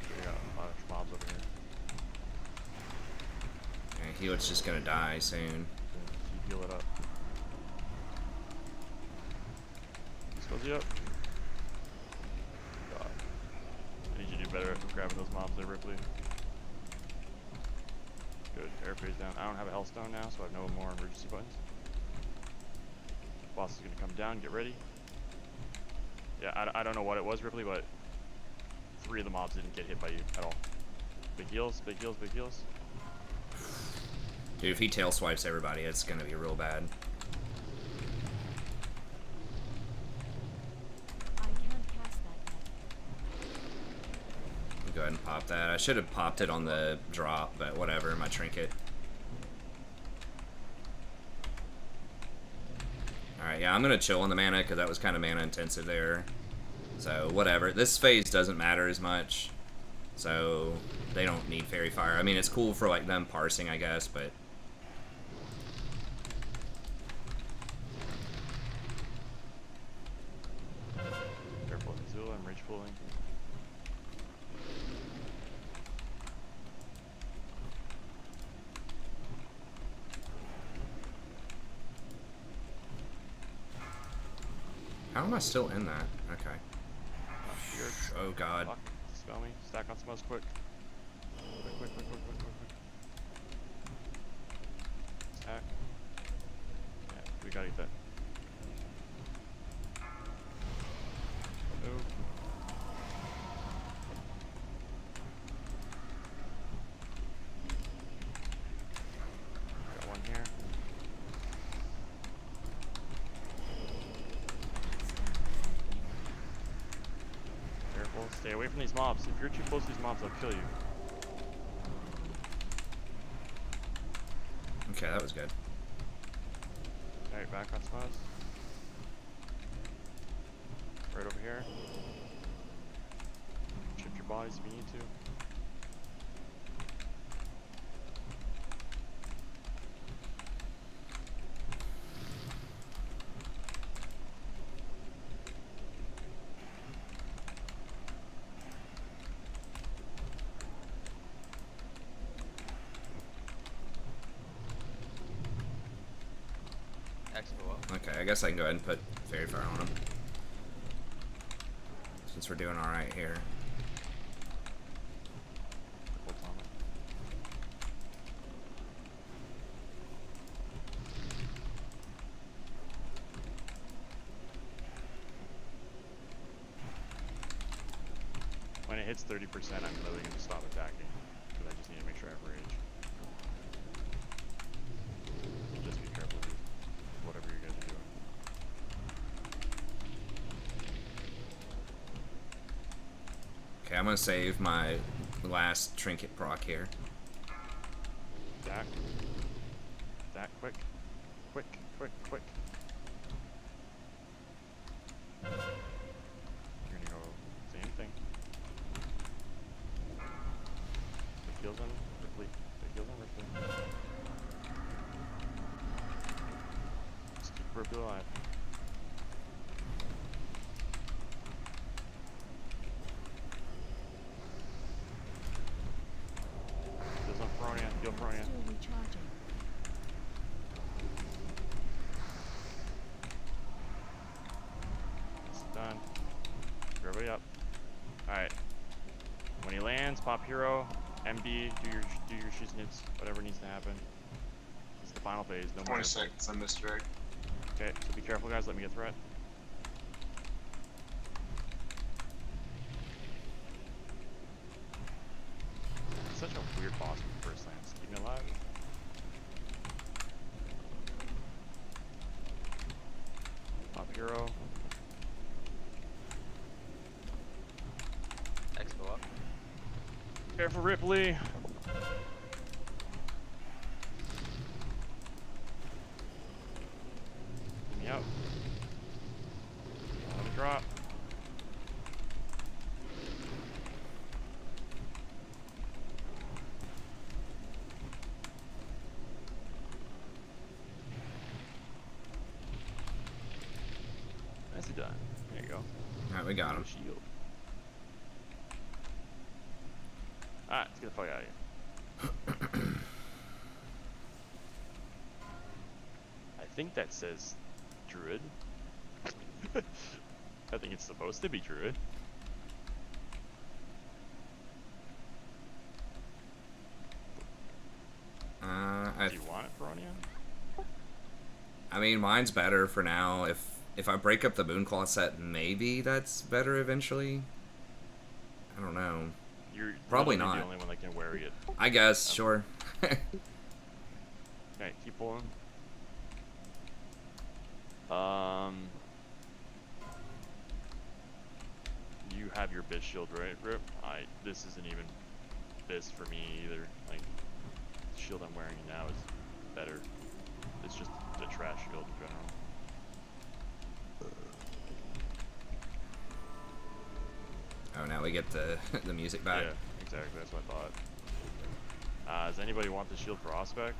We got a lot of mobs over here. Hewitt's just gonna die soon. Heal it up. Spells you up. God. I need you to do better at grabbing those mobs there, Ripley. Good. Airphase down. I don't have a Hellstone now, so I have no more emergency buttons. Boss is gonna come down. Get ready. Yeah, I don't know what it was, Ripley, but 3 of the mobs didn't get hit by you at all. Big heals, big heals, big heals. Dude, if he tail swipes everybody, it's gonna be real bad. I can't cast that yet. Go ahead and pop that. I should have popped it on the drop, but whatever, my trinket. Alright, yeah, I'm gonna chill on the mana because that was kind of mana intensive there. So, whatever. This phase doesn't matter as much. So, they don't need Fairy Fire. I mean, it's cool for, like, them parsing, I guess, but... Careful, Azul, I'm rage pulling. How am I still in that? Okay. Oh, God. Fuck. Spell me. Stack on smells quick. Quick. Stack. Yeah, we gotta eat that. Move. Got one here. Careful, stay away from these mobs. If you're too close to these mobs, they'll kill you. Okay, that was good. Alright, back on Smuzz. Right over here. Shift your bodies if you need to. Okay, I guess I can go ahead and put Fairy Fire on him. Since we're doing alright here. When it hits 30%, I'm literally going to stop attacking. Because I just need to make sure I have rage. Just be careful with whatever you guys are doing. Okay, I'm gonna save my last trinket proc here. Stack. Stack, quick. Quick. You're gonna go same thing. Big heals on Ripley. Just keep Ripley alive. Heals on Feronia. Heal Feronia. Still recharging. It's done. Everybody up. Alright. When he lands, pop hero, MB, do your shiznits, whatever needs to happen. It's the final phase, no more. 20 seconds, I misdirect. Okay, so be careful guys, let me get threat. It's such a weird boss when he first lands. Keep me alive. Pop hero. Expo up. Careful Ripley. Get me out. Let me drop. Nicely done. There you go. Alright, we got him. Shield. Alright, let's get the fuck out of here. I think that says Druid. I think it's supposed to be Druid. Do you want it, Feronia? I mean, mine's better for now. If I break up the Moonclaw set, maybe that's better eventually. I don't know. You're probably literally not. the only one that can wear it. I guess, sure. Okay, keep pulling. You have your Biz shield, right, Rip? This isn't even Biz for me either. Like, the shield I'm wearing now is better. It's just a trash shield in general. Oh, now we get the the music back. Yeah, exactly. That's what I thought. Does anybody want the shield for Ospec?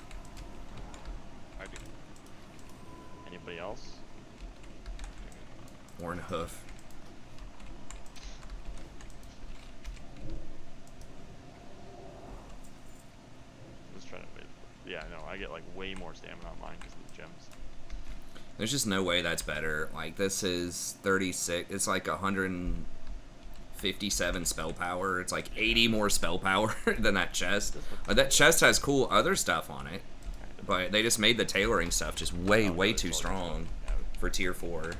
I do. Anybody else? Horn hoof. Just trying to make. Yeah, no, I get like way more stamina on mine because of the gems. There's just no way that's better. Like, this is 36. It's like 157 spell power. It's like 80 more spell power than that chest. That chest has cool other stuff on it, but they just made the tailoring stuff just way too strong for tier 4.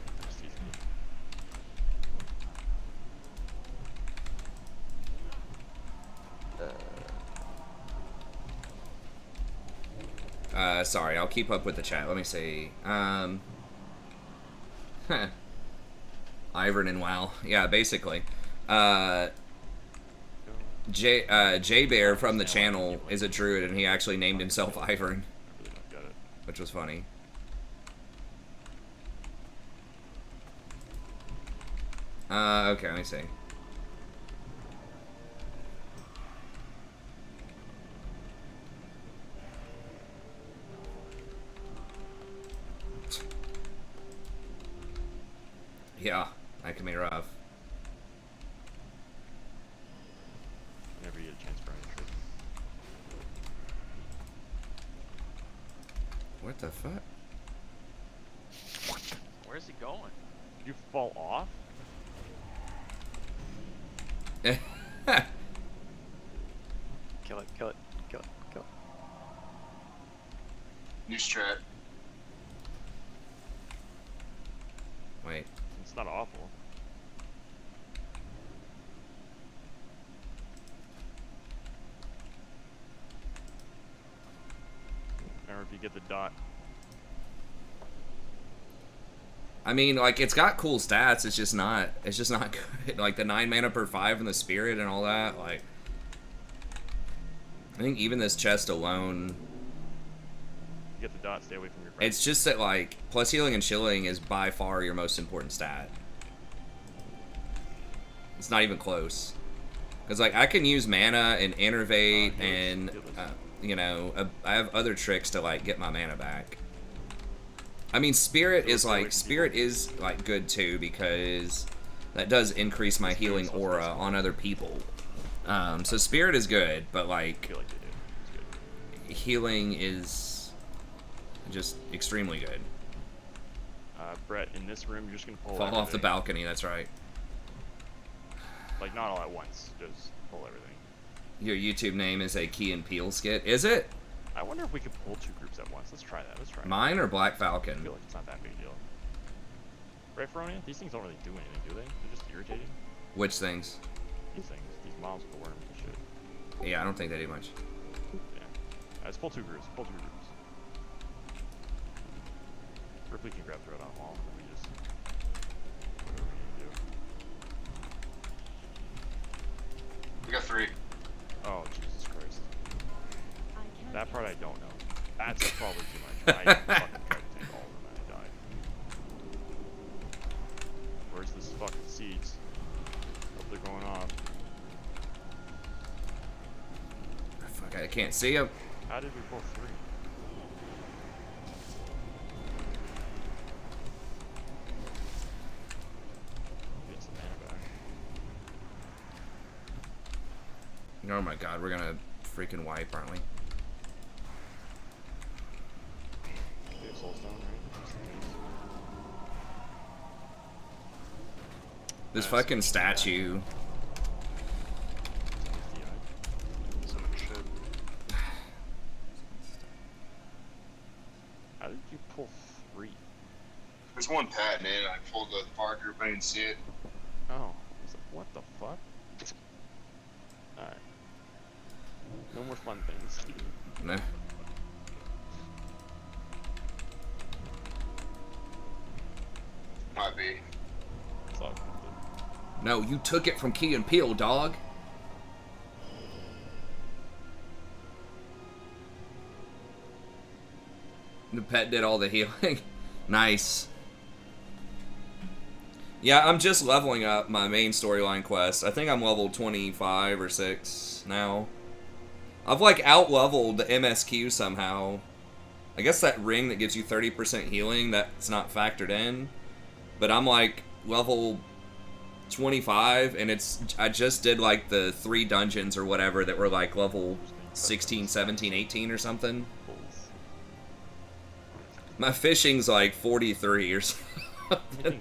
Sorry, I'll keep up with the chat. Let me see. Ivern and WoW. Yeah, basically. J Bear from the channel is a druid, and he actually named himself Ivern, which was funny. Okay, let me see. Yeah, that can be rough. Whenever you get a chance for any trick. What the fuck? Where's he going? Did you fall off? Kill it, kill it, kill it, kill it. New strat. Wait. It's not awful. Remember, if you get the dot. I mean, like, it's got cool stats. It's just not good. Like the 9 mana per 5 and the spirit and all that. Like, I think even this chest alone. You get the dot. Stay away from your. It's just that, like, plus healing and chilling is by far your most important stat. It's not even close. Because, like, I can use mana and innervate and, you know, I have other tricks to, like, get my mana back. I mean, Spirit is, like, good, too, because that does increase my healing aura on other people. So Spirit is good, but, like, healing is just extremely good. Brett, in this room, you're just going to pull Fall off the everything. balcony, that's right. Like, not all at once. Just pull everything. Your YouTube name is a Key and Peele skit. Is it? I wonder if we could pull 2 groups at once. Let's try that. Let's try Mine it. or Black I Falcon? feel like it's not that big a deal. Right, Feronia? These things don't really do anything, do they? They're just irritating. Which things? These things. These mobs with the worms and shit. Yeah, I don't think they do much. Yeah. Let's pull 2 groups. Pull 2 groups. Ripley can grab throw it on them all. Let me just... Whatever we need to do. We got 3. Oh, Jesus Christ. That part I don't know. That's probably too much. I fucking tried to take all of them and I died. Where's this fucking seeds? Hope they're going off. Fuck, I can't see him. How did we pull 3? Get some mana back. Oh my god, we're gonna freaking wipe, aren't we? Get souls down, right? This fucking statue. How did you pull 3? There's one pad, man. I pulled the far group. I didn't see it. Oh. I was like, what the fuck? Alright. No more fun things. Nah. Might be. It's all good. No, you took it from Key and Peele, dog. The pet did all the healing. Nice. Yeah, I'm just leveling up my main storyline quest. I think I'm level 25 or 6 now. I've like out-leveled the MSQ somehow. I guess that ring that gives you 30% healing, that's not factored in. But I'm like level 25, and I just did like the 3 dungeons or whatever that were like level 16, 17, 18 or something. My fishing's like 43 or something.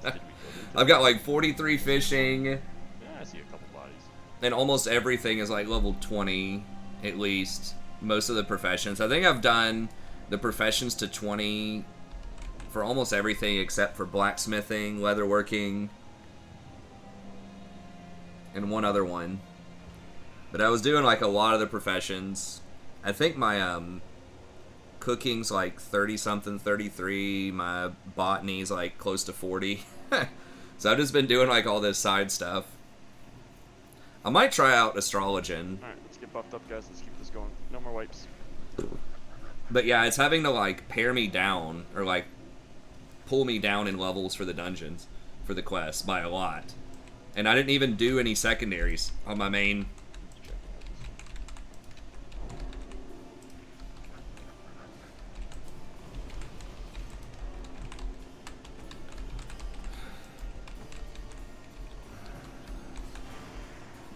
I've got like 43 fishing. Yeah, I see a couple bodies. And almost everything is like level 20, at least. Most of the professions. I think I've done the professions to 20 for almost everything except for blacksmithing, leatherworking, and one other one. But I was doing like a lot of the professions. I think my cooking's like 30 something, 33. My botany's like close to 40. So I've just been doing like all this side stuff. I might try out astrologian. Alright, let's get buffed up, guys. Let's keep this going. No more wipes. But yeah, it's having to like pare me down or like pull me down in levels for the dungeons, for the quests by a lot. And I didn't even do any secondaries on my main.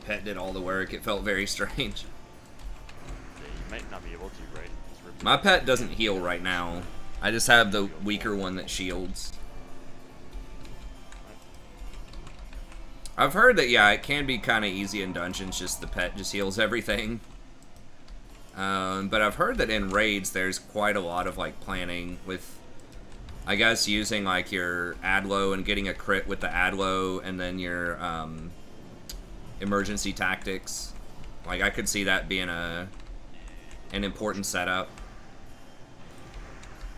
Pet did all the work. It felt very strange. Yeah, you might not be able to, right? My pet doesn't heal right now. I just have the weaker one that shields. I've heard that, yeah, it can be kind of easy in dungeons, just the pet just heals everything. But I've heard that in raids there's quite a lot of like planning with, I guess, using like your Adlo and getting a crit with the Adlo, and then your emergency tactics. Like I could see that being an important setup.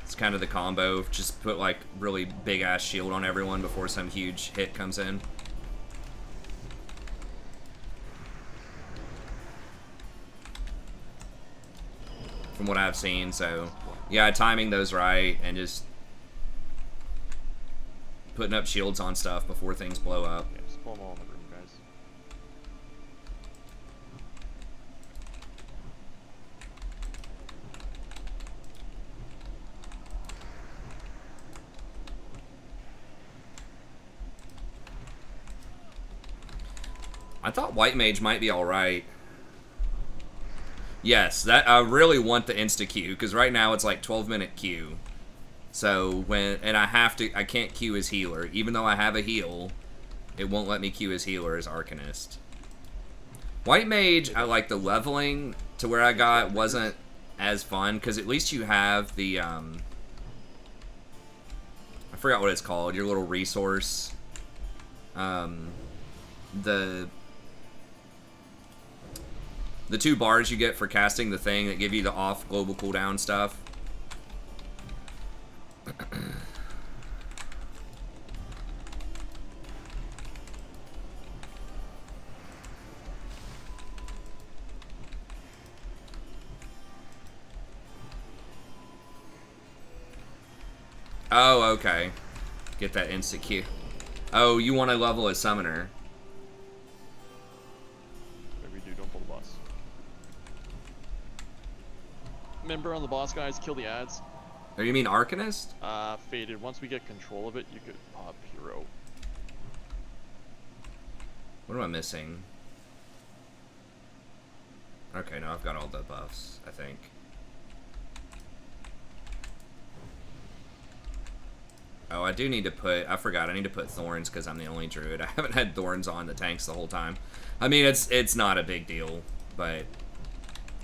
It's kind of the combo. Just put like really big ass shield on everyone before some huge hit comes in. From what I've seen, so yeah, timing those right and just putting up shields on stuff before things blow up. Yeah, just pull them all in the room, guys. I thought White Mage might be alright. Yes, that I really want the insta-queue, because right now it's like 12-minute queue. So, I can't queue as healer. Even though I have a heal, it won't let me queue as healer as Arcanist. White Mage, I like the leveling to where I got wasn't as fun, because at least you have the, I forgot what it's called, your little resource. The 2 bars you get for casting the thing that give you the off global cooldown stuff. Oh, okay. Get that instant Q. Oh, you want to level a summoner. Remember on the boss, guys, kill the ads. Oh, you mean Arcanist? Faded. Once we get control of it, you could pop Hero. What am I missing? Okay, now I've got all the buffs, I think. Oh, I do need to put, I forgot, I need to put Thorns because I'm the only druid. I haven't had Thorns on the tanks the whole time. I mean, it's not a big deal, but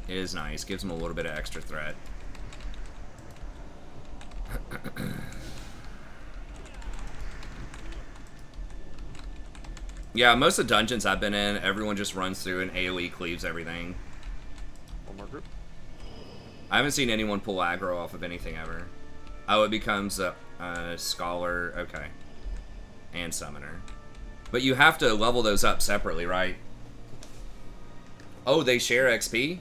it is nice. Gives them a little bit of extra threat. Yeah, most of the dungeons I've been in, everyone just runs through and AoE cleaves everything. One more group. I haven't seen anyone pull aggro off of anything ever. Oh, it becomes a scholar. Okay. and Summoner. But you have to level those up separately, right? Oh, they share XP?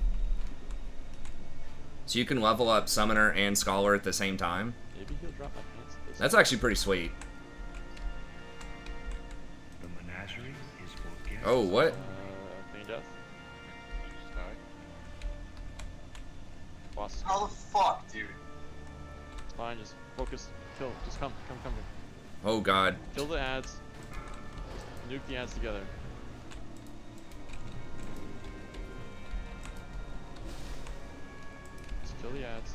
So you can level up Summoner and Scholar at the same time? Maybe he'll drop my pants this That's actually pretty sweet. The menagerie is for guests. Oh, what? Clean death. Just die. Boss. How the fuck, dude? It's fine, just focus. Kill. Just come here. Oh, God. Kill the ads. Nuke the ads together. Just kill the ads.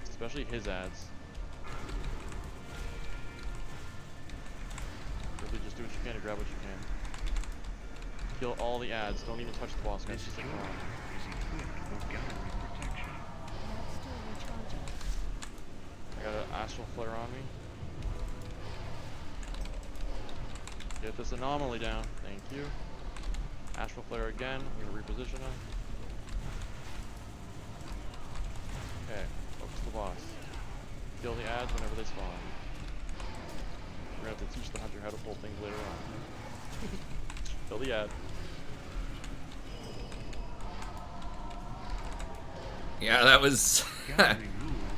Especially his ads. Really just do what you can to grab what you can. Kill all the ads. Don't even touch the boss, guys. Just ignore them. I got an astral flare on me. Get this anomaly down. Thank you. Astral flare again. I'm gonna reposition him. Okay, focus the boss. Kill the ads whenever they spawn. We're gonna have to teach the hunter how to pull things later on. Kill the ad. Yeah, that was... it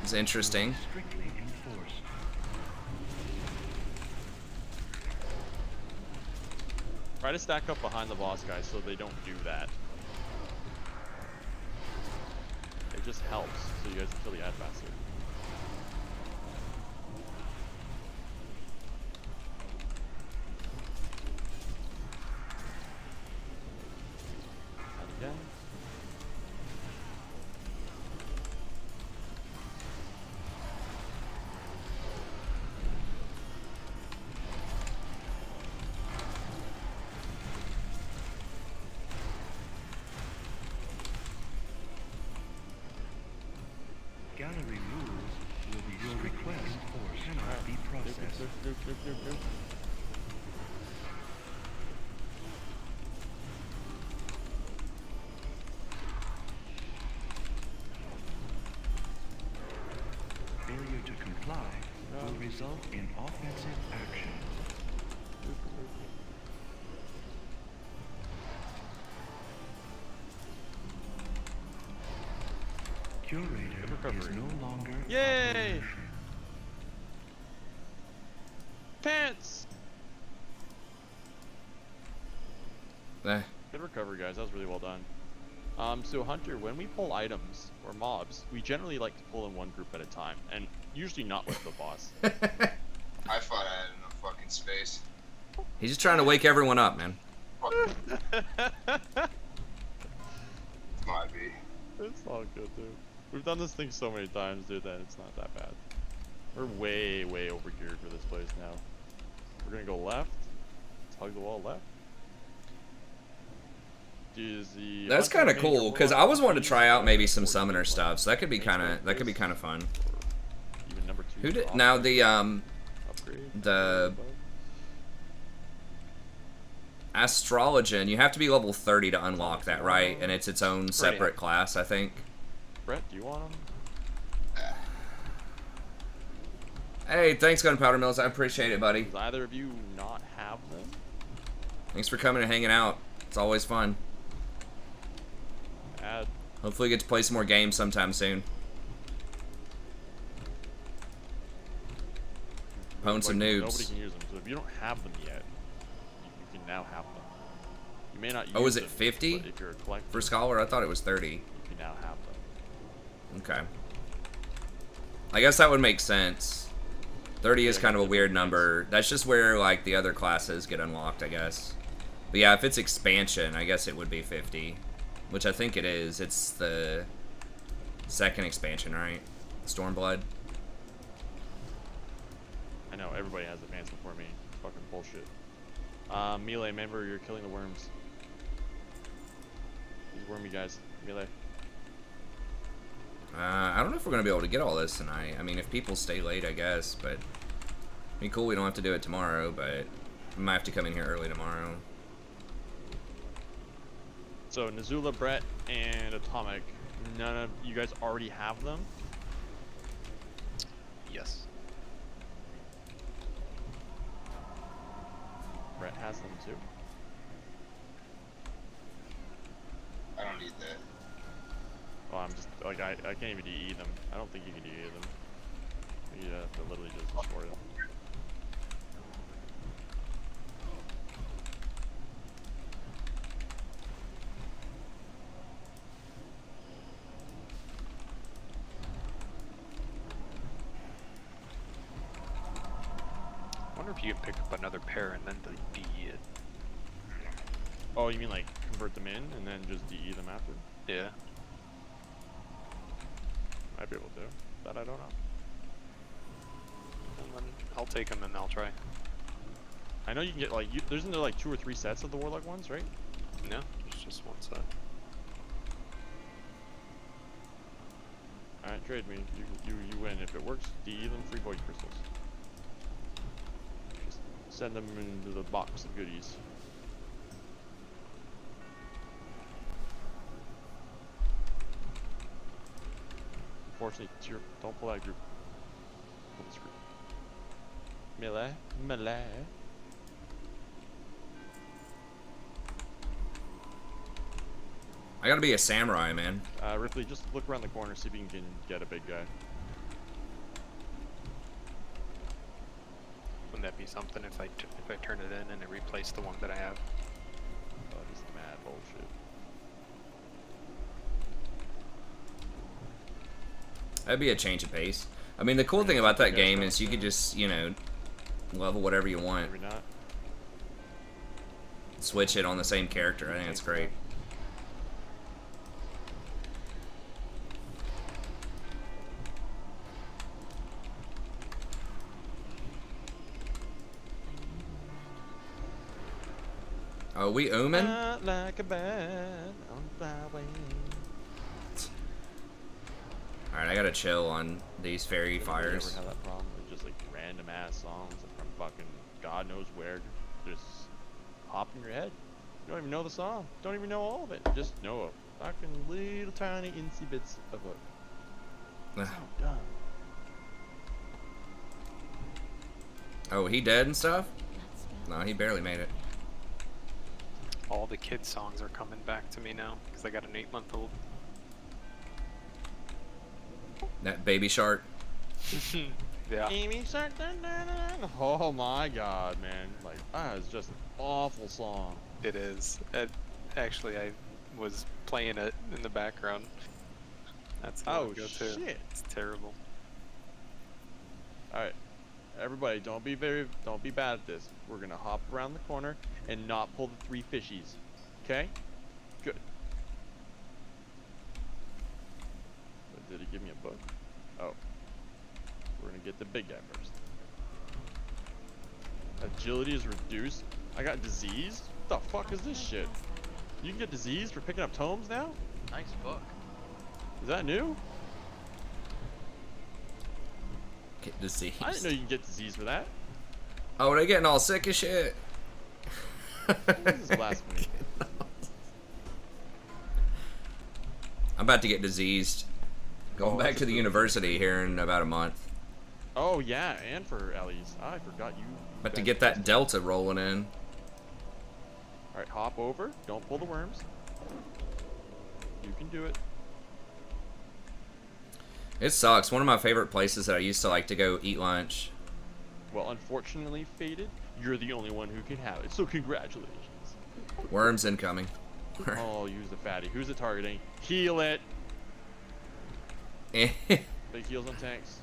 was interesting. Try to stack up behind the boss guys so they don't do that. It just helps so you guys can kill the ad faster. And again. Gallery rules will be your request or cannot be processed. Failure to comply will result in offensive action. Curator is no longer Yay! operational. Pants! Eh. Good recovery, guys. That was really well done. So Hunter, when we pull items or mobs, we generally like to pull in one group at a time, and usually not with the boss. I thought I had enough fucking space. He's just trying to wake everyone up, man. Might be. It's all good, dude. We've done this thing so many times, dude, that it's not that bad. We're way, way overgeared for this place now. We're gonna go left. Let's hug the wall left. That's kind of cool because I was wanting to try out maybe some summoner stuff, so that could be kind of fun. Even number 2. Who did now the Astrologian? You have to be level 30 to unlock that, right? And it's its own separate class, I think. Brett, do you want them? Hey, thanks, Gunpowder Mills. I appreciate it, buddy. Does either of you not have them? Thanks for coming and hanging out. It's always fun. Add. Hopefully we get to play some more games sometime soon. Pwn some noobs. Nobody can use them, so if you don't have them yet, you can now have them. You may not use Oh, is it them, 50 but if you're a collector, for Scholar? I thought it was 30. you can now have them. Okay. I guess that would make sense. 30 is kind of a weird number. That's just where, like, the other classes get unlocked, I guess. But yeah, if it's expansion, I guess it would be 50. Which I think it is. It's the second expansion, right? Stormblood. I know, everybody has advanced before me. It's fucking bullshit. Melee, remember you're killing the worms. These wormy guys. Melee. I don't know if we're going to be able to get all this tonight. I mean, if people stay late, I guess, but it'd be cool. We don't have to do it tomorrow, but we might have to come in here early tomorrow. So, Nazula, Brett, and Atomic, none of you guys already have them? Yes. Ask them too. I don't need that. Oh, I'm just like I can't even DE them. I don't think you can DE them. You have to literally just destroy them. I wonder if you can pick up another pair and then DE it. Oh, you mean like convert them in and then just DE them after? Yeah. Might be able to. That I don't know. And then I'll take them and I'll try. I know you can get like, there's like 2 or 3 sets of the Warlock ones, right? No, it's just one set. Alright, trade me. You win. If it works, DE them, free void crystals. Just send them into the box of goodies. Unfortunately, don't pull that group. Pull this group. Melee. Melee. I gotta be a samurai, man. Ripley, just look around the corner, see if you can get a big guy. Wouldn't that be something if I turn it in and it replaced the one that I have? Oh, this is mad bullshit. That'd be a change of pace. I mean, the cool thing about that game is you could just, you know, level whatever you want. Maybe not. Switch it on the same character. I think it's great. Oh, we omen? Like a bird on the wing. Alright, I gotta chill on these fairy fires. You ever have that problem with just like random ass songs from fucking God knows where just pop in your head? You don't even know the song. Don't even know all of it. Just know a fucking little tiny incy bits of it. So dumb. Oh, he dead and stuff? No, he barely made it. All the kids' songs are coming back to me now because I got an 8-month-old. That baby shark. Yeah. Baby shark, dun, dun, dun. Oh my god, man. Like, that is just an awful song. It is. Actually, I was playing it in the background. That's how Oh I go shit. too. It's terrible. Alright. Everybody, don't be bad at this. We're gonna hop around the corner and not pull the 3 fishies. Okay? Good. But did he give me a book? Oh. We're gonna get the big guy first. Agility is reduced. I got diseased? What the fuck is this shit? You can get diseased for picking up tomes now? Nice book. Is that new? Get diseased. I didn't know you can get diseased for that. Oh, they're getting all sick as shit. This is blasphemy. I'm about to get diseased. Going back to the university here in about a month. Oh yeah, and for Ellie's. I forgot you. About to get that Delta rolling in. Alright, hop over. Don't pull the worms. You can do it. It sucks. One of my favorite places that I used to like to go eat lunch. Well, unfortunately, Faded, you're the only one who can have it. So congratulations. Worms incoming. Oh, use the fatty. Who's it targeting? Heal it. Big heals on tanks.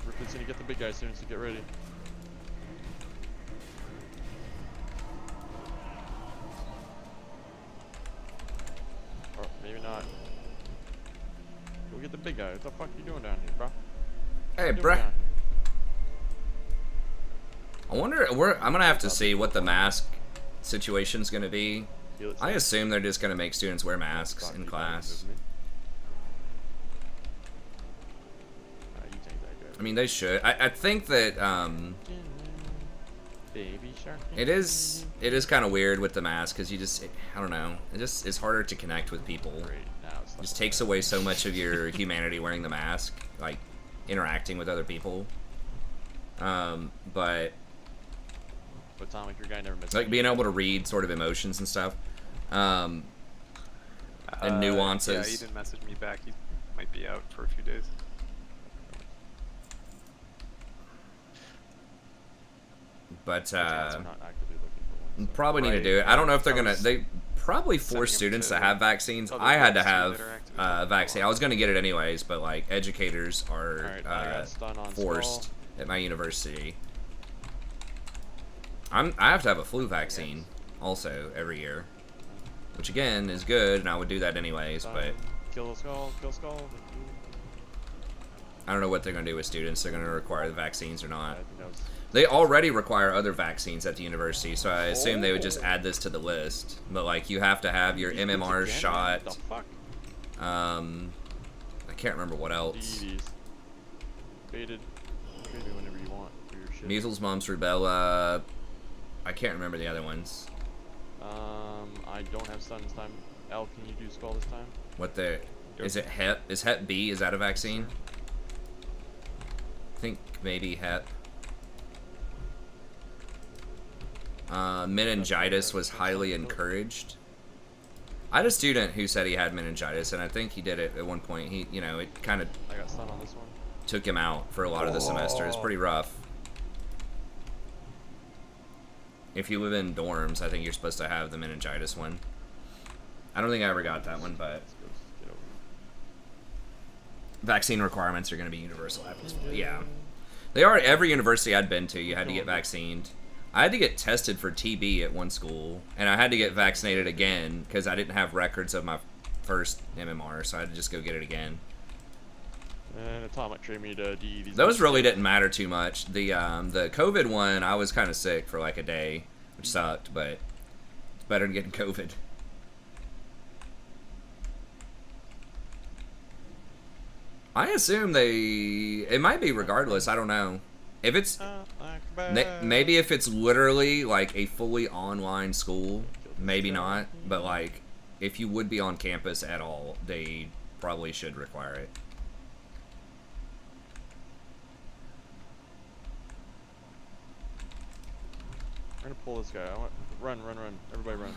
Ripley's gonna get the big guy soon, so get ready. Or maybe not. Go get the big guy. What the fuck are you doing down here, bro? Hey, bruh. I wonder. I'm gonna have to see what the mask situation's gonna be. I assume they're just gonna make students wear masks in class. I mean, they should. I think that it is kind of weird with the mask because you just I don't know. It's harder to connect with people. It just takes away so much of your humanity wearing the mask, like interacting with other people. But Atomic, your guy never misses. like being able to read sort of emotions and stuff, and nuances. Yeah, he didn't message me back. He might be out for a few days. But We're not actively looking for one, so. probably need to do it. I don't know if they're gonna. They probably force students to have vaccines. I had to have vaccine. I was gonna get it anyways, but like educators are forced at my university. I have to have a flu vaccine also every year, which again is good, and I would do that anyways. But Kill skull. I don't know what they're gonna do with students. They're gonna require the vaccines or not. They already require other vaccines at the university, so I assume they would just add this to the list. But like, you have to have your MMR shot. What the fuck? I can't remember what else. DVDs. Baited. Whenever you want for your shit. Measles, mumps, rubella. I can't remember the other ones. I don't have stun this time. Al, can you do skull this time? What the? Is it Hep? Is Hep B? Is that a vaccine? I think maybe Hep. Meningitis was highly encouraged. I had a student who said he had meningitis, and I think he did it at one point. He, you know, it kind of I got stun on this one. took him out for a lot of the semester. It's pretty rough. If you live in dorms, I think you're supposed to have the meningitis one. I don't think I ever got that one, but vaccine requirements are going to be universal after this. Yeah, they are. Every university I'd been to, you had to get vaccinated. I had to get tested for TB at one school, and I had to get vaccinated again because I didn't have records of my first MMR, so I had to just go get it again. And Atomic trained me to DE these. Those really didn't matter too much. The COVID one, I was kind of sick for like a day, which sucked, but it's better than getting COVID. I assume it might be regardless. I don't know. If it's maybe if it's literally like a fully online school, maybe not. But like, if you would be on campus at all, they probably should require it. We're gonna pull this guy. Run. Everybody run.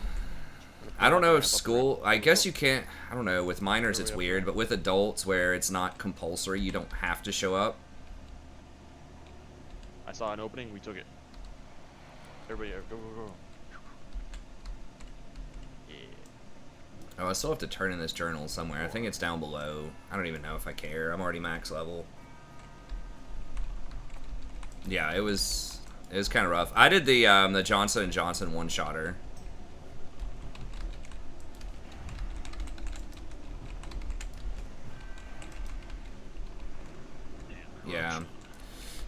I don't know if school, I guess you can't, I don't know, with minors it's weird, but with adults where it's not compulsory, you don't have to show up. I saw an opening, we took it. Everybody, go. Yeah. Oh, I still have to turn in this journal somewhere. I think it's down below. I don't even know if I care. I'm already max level. Yeah, it was kind of rough. I did the Johnson & Johnson one-shotter.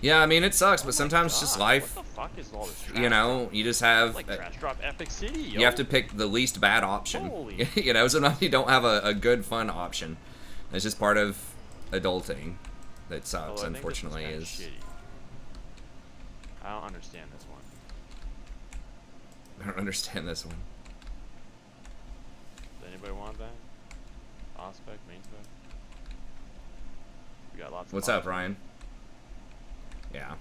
Yeah, I mean, it sucks, but sometimes it's just life. What the fuck is all this trash? You know, you just have... Like trash drop Epic City, yo. You have to pick the least bad option. Holy. You know, sometimes you don't have a good, fun option. It's just part of adulting that sucks, unfortunately. I don't understand this one. I don't understand this one. Does anybody want that? Ospec, main spec? We got lots of What's up, Ryan? Yeah.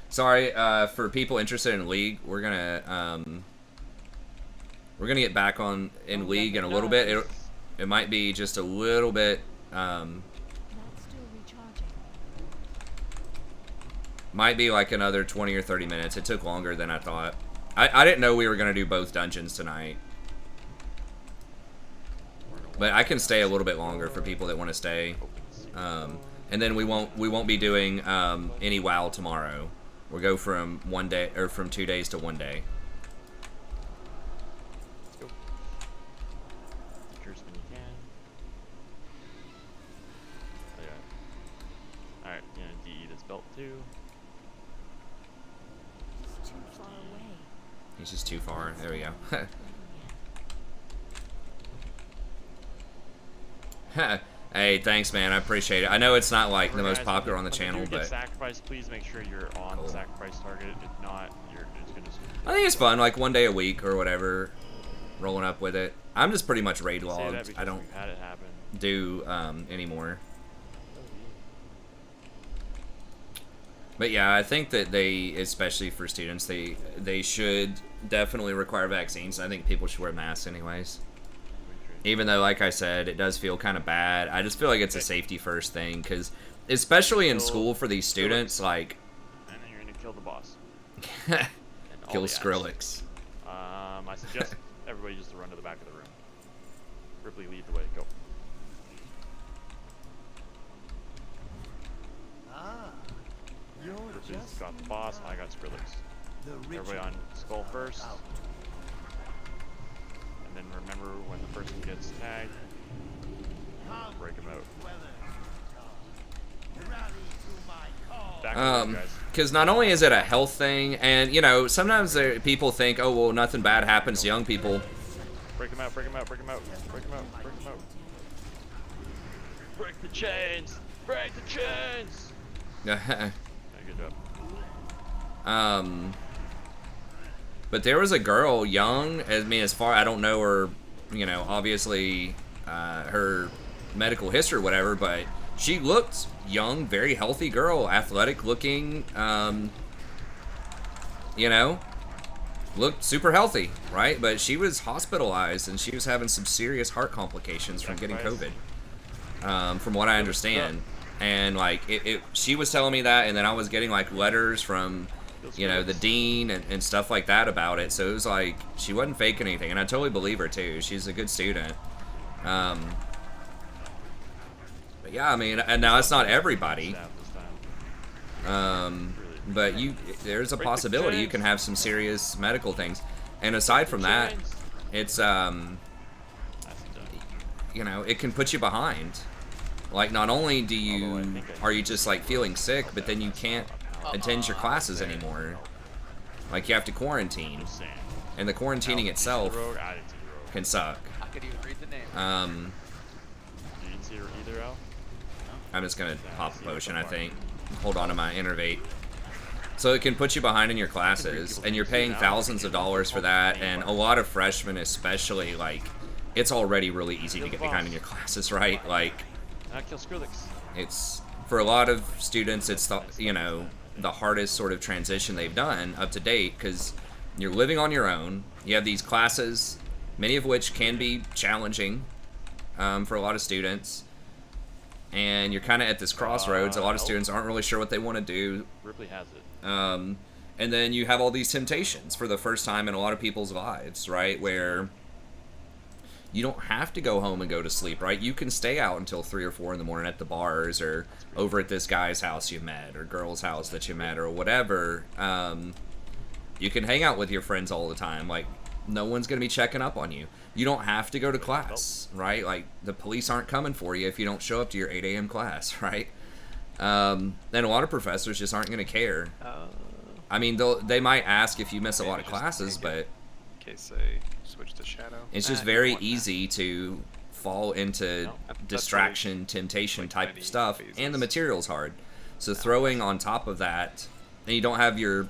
Sorry, for people interested in League, we're gonna get back on in League in a little bit. It might be just a little bit. Might be like another 20 or 30 minutes. It took longer than I thought. I didn't know we were gonna do both dungeons tonight. But I can stay a little bit longer for people that want to stay. And then we won't be doing any WoW tomorrow. We'll go from 1 day or from 2 days to 1 day. Let's go. Curse when you can. Oh, yeah. Alright, you know, DE this belt too. It's too far away. He's just too far. There we go. Hey, thanks, man. I appreciate it. I know it's not like the most popular on the channel, but sacrifice, please make sure you're on the sacrifice target. If not, it's gonna. I think it's fun, like 1 day a week or whatever, rolling up with it. I'm just pretty much raid logged. I don't do anymore. But yeah, I think that they, especially for students, they should definitely require vaccines. I think people should wear masks anyways. Even though, like I said, it does feel kind of bad. I just feel like it's a safety first thing, because especially in school for these students, like... And then you're gonna kill the boss. Kill Skrillex. I suggest everybody just to run to the back of the room. Ripley, lead the way. Go. Ripley's got the boss. I got Skrillex. Everybody on skull first. And then remember, when the person gets tagged, break them out. Because not only is it a health thing, and you know, sometimes people think, oh well, nothing bad happens to young people. Break them out, break them out, break them out, break them out, break them out. Break the chains! Break the chains! Yeah, good job. But there was a girl, young, I mean, as far, I don't know her, you know, obviously, her medical history or whatever, but she looked young, very healthy girl, athletic looking, you know, looked super healthy, right? But she was hospitalized and she was having some serious heart complications from getting COVID, from what I understand. And like, she was telling me that, and then I was getting like letters from, you know, the dean and stuff like that about it. So it was like, she wasn't faking anything, and I totally believe her too. She's a good student. But yeah, I mean, and now it's not everybody. But there's a possibility you can have some serious medical things. And aside from that, it's, you know, it can put you behind. Like, not only are you just like feeling sick, but then you can't attend your classes anymore. Like, you have to quarantine, and the quarantining itself can suck. I could even read the name. You didn't see her either, Al? I'm just gonna pop a potion, I think. Hold on to my innervate. So it can put you behind in your classes, and you're paying thousands of dollars for that, and a lot of freshmen especially, like, it's already really easy to get behind in your classes, right? Like, kill Skrillex. It's, for a lot of students, it's the, you know, the hardest sort of transition they've done up to date, because you're living on your own. You have these classes, many of which can be challenging for a lot of students, and you're kind of at this crossroads. A lot of students aren't really sure what they want to do. Ripley has it. And then you have all these temptations for the first time in a lot of people's lives, right? Where you don't have to go home and go to sleep, right? You can stay out until 3 or 4 in the morning at the bars, or over at this guy's house you met, or girl's house that you met, or whatever. You can hang out with your friends all the time. Like, no one's going to be checking up on you. You don't have to go to class, right? Like, the police aren't coming for you if you don't show up to your 8 a.m. class, right? And a lot of professors just aren't going to care. I mean, they might ask if you miss a lot of classes, but in case they switch to shadow. It's just very easy to fall into distraction, temptation type stuff, and the material's hard. So throwing on top of that, and you don't have your,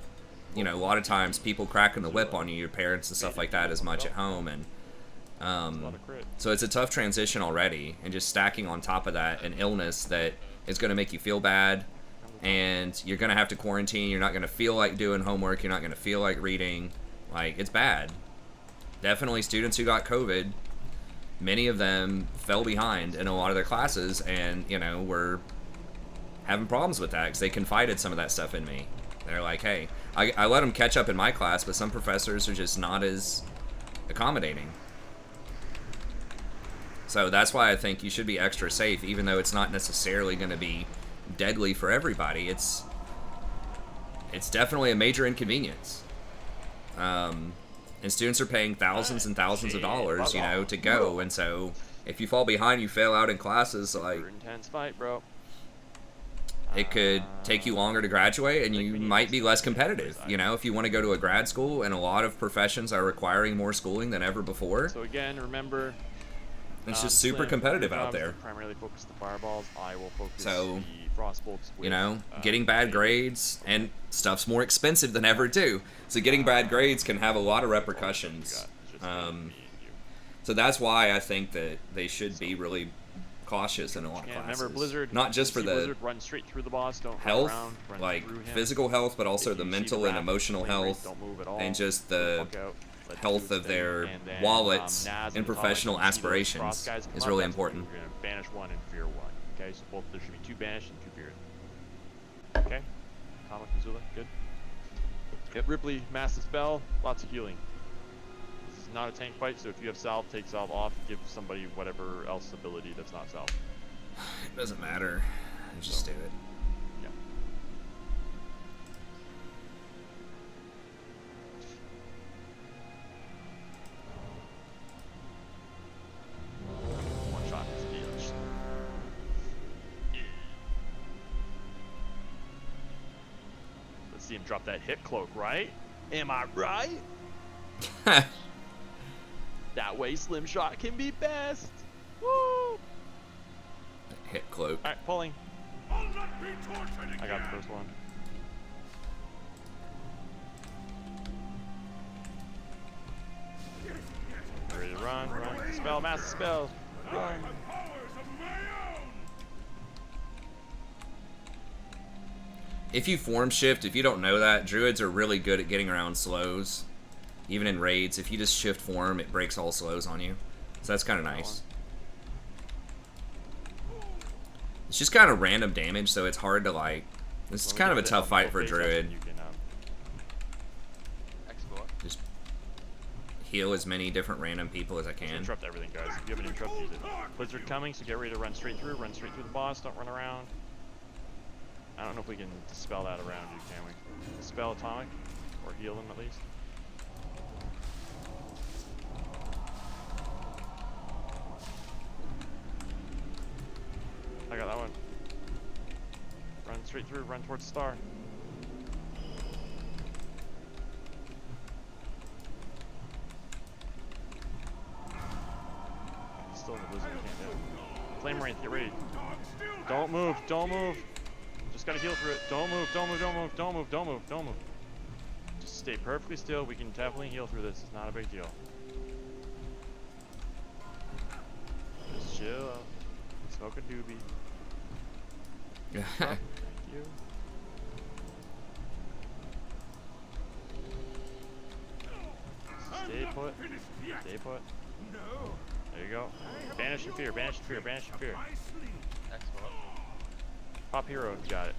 you know, a lot of times people cracking the whip on you, your parents and stuff like that, as much at home, and so it's a tough transition already, and just stacking on top of that an illness that is going to make you feel bad, and you're going to have to quarantine. You're not going to feel like doing homework. You're not going to feel like reading. Like, it's bad. Definitely students who got COVID, many of them fell behind in a lot of their classes, and, you know, were having problems with that because they confided some of that stuff in me. They're like, hey, I let them catch up in my class, but some professors are just not as accommodating. So that's why I think you should be extra safe, even though it's not necessarily going to be deadly for everybody. It's definitely a major inconvenience. And students are paying thousands and thousands of dollars, you know, to go. And so if you fall behind, you fail out in classes, like, intense fight, bro. It could take you longer to graduate, and you might be less competitive. You know, if you want to go to a grad school, and a lot of professions are requiring more schooling than ever before. So again, remember, it's just super competitive out there. Primarily focus the fireballs. I will focus so, the frostbolts. You know, getting bad grades, and stuff's more expensive than ever too. So getting bad grades can have a lot of repercussions. So that's why I think that they should be really cautious in a lot of Yeah, classes. remember Blizzard. Not just for see the Blizzard, run straight through the boss. Don't health, run around, run like through him. physical health, but also If the you see mental the and wrath, emotional flame rate, health, don't move at all. and just Get the fuck out. Let health do of its their thing. And then, wallets Naz and on the top, professional when you see those aspirations cross guys come is up, really that's when important. You're gonna banish one and fear one. Okay, so both there should be 2 banished and 2 feared. Okay, Atomic Missoula, good. Yep, Ripley, massive spell, lots of healing. This is not a tank fight, so if you have salve, take salve off, give somebody whatever else ability that's not salve. It doesn't matter. Just do it. Yeah. One shot is bitch. Yeah. Let's see him drop that hit cloak, right? Am I right? That way Slim Shot can be best. Woo! Hit cloak. Alright, pulling. I got the first one. Ready to run, run. Spell, master spell. Run. If you form shift, if you don't know that, druids are really good at getting around slows. Even in raids, if you just shift form, it breaks all slows on you. So that's kind of nice. It's just kind of random damage, so it's hard to like... This is kind of a tough fight for a druid. Just heal as many different random people as I can. Interrupt everything, guys. If you have an interrupt, use it. Blizzard coming, so get ready to run straight through the boss, don't run around. I don't know if we can dispel that around you, can we? Dispel Atomic? Or heal him at least? I got that one. Run straight through, run towards the star. Still in the blizzard, can't do it. Flame Wraith, get ready. Don't move, don't move. Just gotta heal through it. Don't move, don't move, don't move, don't move, don't move, don't move. Just stay perfectly still. We can definitely heal through this. It's not a big deal. Just chill out. Smoke a doobie. Thank you. Stay put. Stay put. There you go. Banish your fear, banish your fear, banish your fear. Excellent. Pop hero, you got it.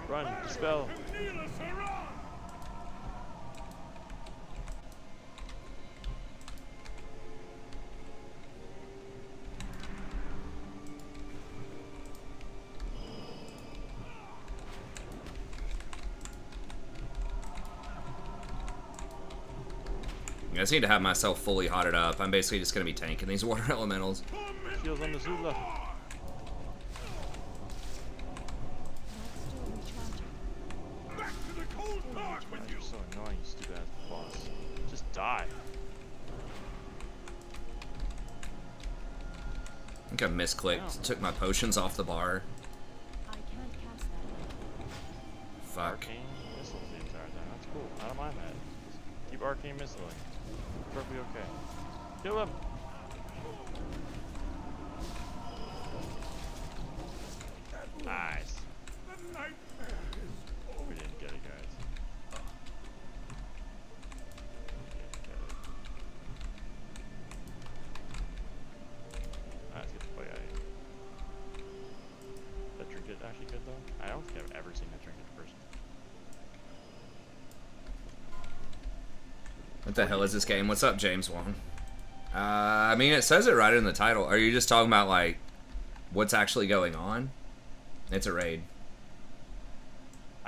Run, dispel. I just need to have myself fully hotted up. I'm basically just going to be tanking these water elementals. Shields on the Zula. You're so annoying, you stupid ass boss. Just die. I think I misclicked. Took my potions off the bar. Fuck. Arcane missiles the entire time. That's cool. I don't mind that. Just keep arcane missiling. Perfectly okay. Kill him. Nice. We didn't get it, guys. Let's get the fuck out of here. That trinket actually good though? I don't think I've ever seen that trinket in person. What the hell is this game? What's up, James Wong? I mean, it says it right in the title. Are you just talking about, like, what's actually going on? It's a raid.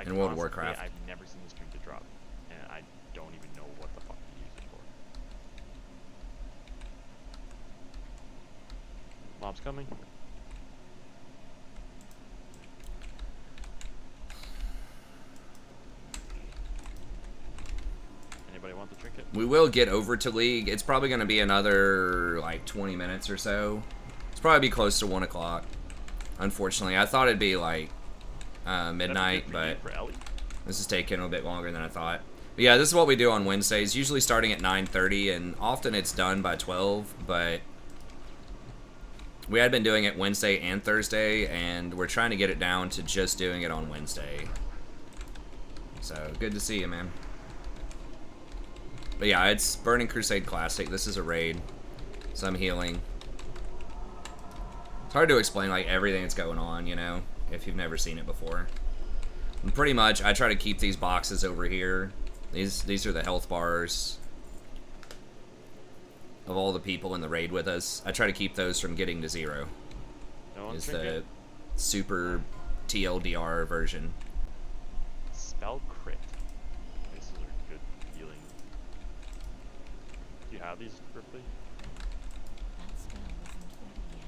In World of Warcraft. I've never seen this trinket drop, and I don't even know what the fuck to use it for. Mob's coming. Anybody want the trinket? We will get over to League. It's probably going to be another, like, 20 minutes or so. It's probably be close to 1 o'clock. Unfortunately, I thought it'd be, like, midnight, but this is taking a bit longer than I thought. Yeah, this is what we do on Wednesdays, usually starting at 9:30, and often it's done by 12, but we had been doing it Wednesday and Thursday, and we're trying to get it down to just doing it on Wednesday. So, good to see you, man. But yeah, it's Burning Crusade Classic. This is a raid. Some healing. It's hard to explain, like, everything that's going on, you know, if you've never seen it before. And pretty much, I try to keep these boxes over here. These are the health bars of all the people in the raid with us. I try to keep those from getting to 0. No one's Is the drinking? super TLDR version. Spell crit. This is a good healing. Do you have these, Ripley? That spell isn't ready yet.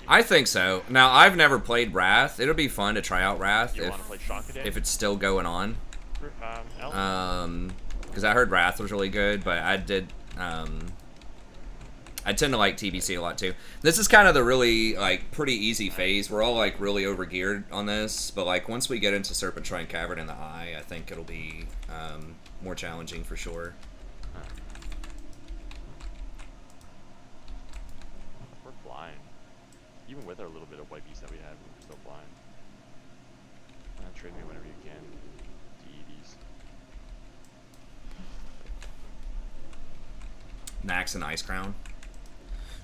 I think so. Now, I've never played Wrath. It'll be fun to try out Wrath You wanna play Shockaday? if it's still going on. Ellen? Because I heard Wrath was really good, but I did, I tend to like TBC a lot too. This is kind of the really, like, pretty easy phase. We're all, like, really overgeared on this, but, like, once we get into Serpent Shrine Cavern in the Eye, I think it'll be more challenging for sure. We're blind. Even with our little bit of white beast that we have, we're still blind. Trade me whenever you can. DEDs. Nax and Ice Crown.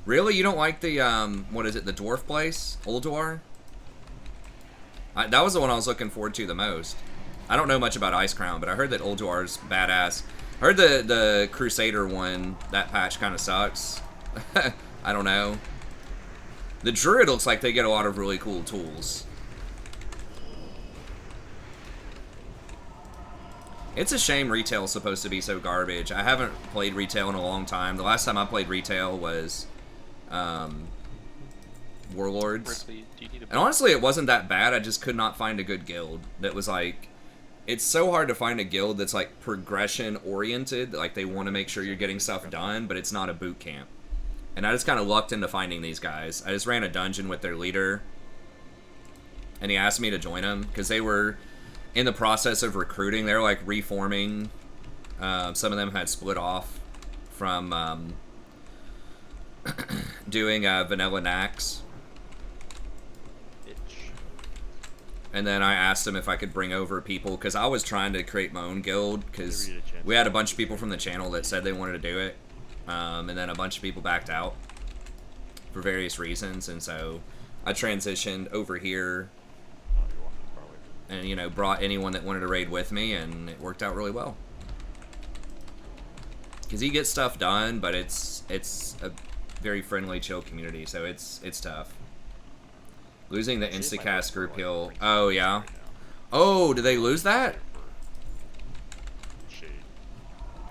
Really? You don't like the, what is it, the dwarf place? Ulduar? That was the one I was looking forward to the most. I don't know much about Ice Crown, but I heard that Ulduar's badass. I heard the Crusader one, that patch kind of sucks. I don't know. The Druid looks like they get a lot of really cool tools. It's a shame retail's supposed to be so garbage. I haven't played retail in a long time. The last time I played retail was Warlords. Ripley, do you need a And honestly, it wasn't that bad. I just could not find a good guild that was like... It's so hard to find a guild that's like progression-oriented. Like they want to make sure you're getting stuff done, but it's not a boot camp. And I just kind of lucked into finding these guys. I just ran a dungeon with their leader. And he asked me to join him because they were... in the process of recruiting. They're like reforming. Some of them had split off from doing Vanilla Nax. And then I asked them if I could bring over people because I was trying to create my own guild because we had a bunch of people from the channel that said they wanted to do it. And then a bunch of people backed out for various reasons. And so I transitioned over here and, you know, brought anyone that wanted to raid with me, and it worked out really well. Because you get stuff done, but it's a very friendly, chill community, so it's tough. Losing the Instacast group heal. Oh, yeah. Oh, did they lose that?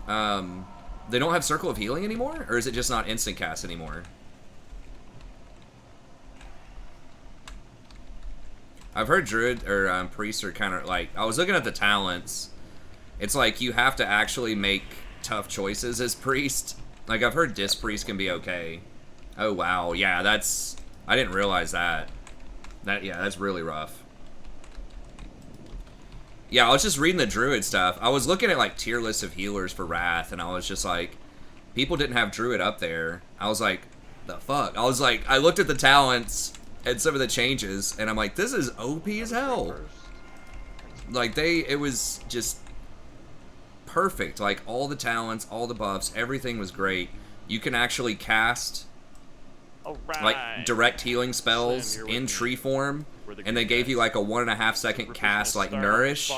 They don't have Circle of Healing anymore? Or is it just not Instacast anymore? I've heard Druid or Priest are kind of like... I was looking at the talents. It's like you have to actually make tough choices as Priest. Like, I've heard Disc Priest can be okay. Oh, wow. Yeah, that's... I didn't realize that. Yeah, that's really rough. Yeah, I was just reading the Druid stuff. I was looking at, like, tier lists of healers for Wrath, and I was just like... People didn't have Druid up there. I was like, the fuck? I was like... I looked at the talents... and some of the changes, and I'm like, this is OP as hell. Like, it was just perfect. Like, all the talents, all the buffs, everything was great. You can actually cast, like, direct healing spells in tree form, and they gave you, like, a 1.5 second cast, like, Nourish.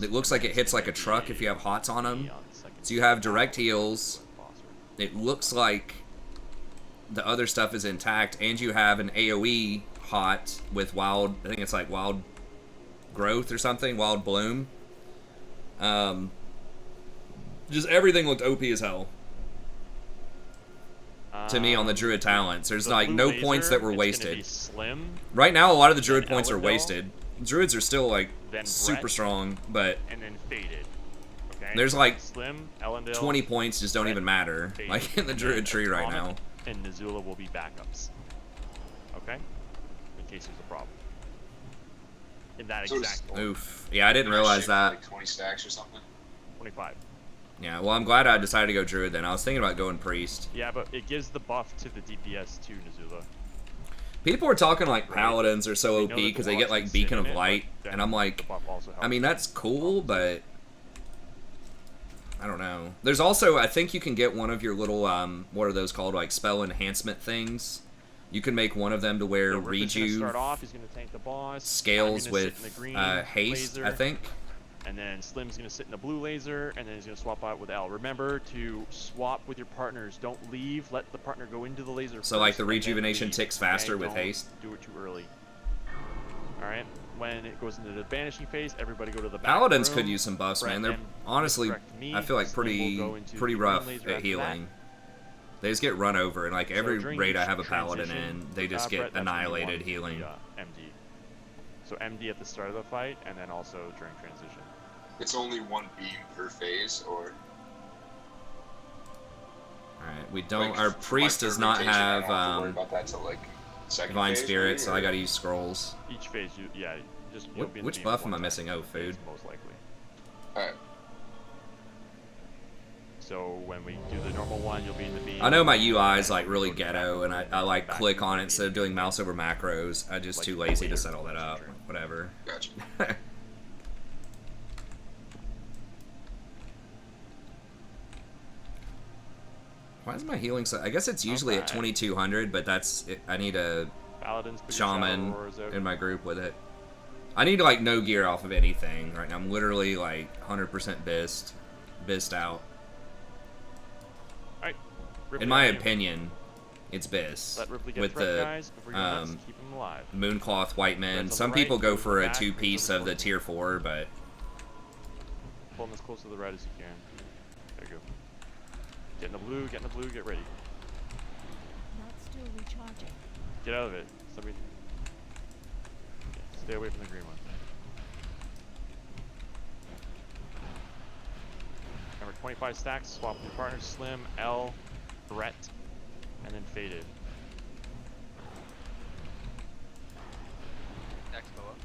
It looks like it hits like a truck if you have hots on them. So you have direct heals. It looks like the other stuff is intact, and you have an AoE hot with wild, I think it's like wild growth or something, wild bloom. Just everything looked OP as hell. To me on the Druid talents. There's like no points that were wasted. Right now a lot of the Druid points are wasted. Druids are still like super strong, but and then faded. Okay. There's like Slim, Ellendale, 20 points just don't even matter. Like in the Druid tree right now. And Nizula will be backups. Okay? In case there's a problem. in that So exact order. Oof. Yeah, I didn't realize that. Like 20 stacks or something. 25. Yeah, well, I'm glad I decided to go Druid then. I was thinking about going Priest. Yeah, but it gives the buff to the DPS too, Nizula. People are talking like Paladins are so We OP know that the because they get boss like can sit Beacon in of it, Light, but then and I'm like, the buff also I helps. mean, that's cool, but I don't know. There's also, I think you can get one of your little, what are those called, like spell enhancement things. You can make one of them to where So Ripley's gonna Reju start off, he's gonna tank the boss. scales I'm gonna sit with in the green haste, laser, I think. And then Slim's gonna sit in the blue laser, and then he's gonna swap out with L. Remember to swap with your partners. Don't leave. Let the partner go into the laser So like first, the and then rejuvenation leave, ticks okay? faster with Don't haste. do it too early. Alright, when it goes into the banishing phase, everybody go to the back Paladins room. could use some buffs, Brett man. They're and honestly, correct me, I feel like Slim will pretty go into pretty the green rough laser at after healing. They just get run over, and like So every during raid each I have a Paladin transition, in, they just Brett, get that's when you annihilated want healing. the, MD. So MD at the start of the fight, and then also during transition. It's only one beam per phase, or Alright, we don't. Like, Our for my priest does third not rotation, I have don't have to worry about that till like second Divine phase, Spirit, maybe, so or- I gotta use scrolls. Each phase, yeah, just you'll be in the Which beam buff one am I time, missing? Oh, food. most likely. Alright. So when we do the normal one, you'll be in the beam. I know my UI is like really ghetto, and I like click on it instead of doing mouse over macros. I'm just too lazy to set all that up. Whatever. Gotcha. Why is my healing so? I guess it's usually at 2200, but that's I need a Paladins, put your shaman Shadow Roars out. in my group with it. I need like no gear off of anything right now. I'm literally like 100% bist out. Alright. In my opinion, it's Biss. Let Ripley get with threat, the guys. Before you go nuts, keep 'em alive. Mooncloth White Men. Red's on Some the people right, go Blue's for on the a back, two-piece Blue's on of the the tier 4, but Pull them as close to the right as you can. There you go. Get in the blue, get in the blue, get ready. Not still recharging. Get out of it. Somebody. Yeah, stay away from the green one. Remember, 25 stacks, swap with your partners, Slim, L, Brett, and then Faded. Expo up.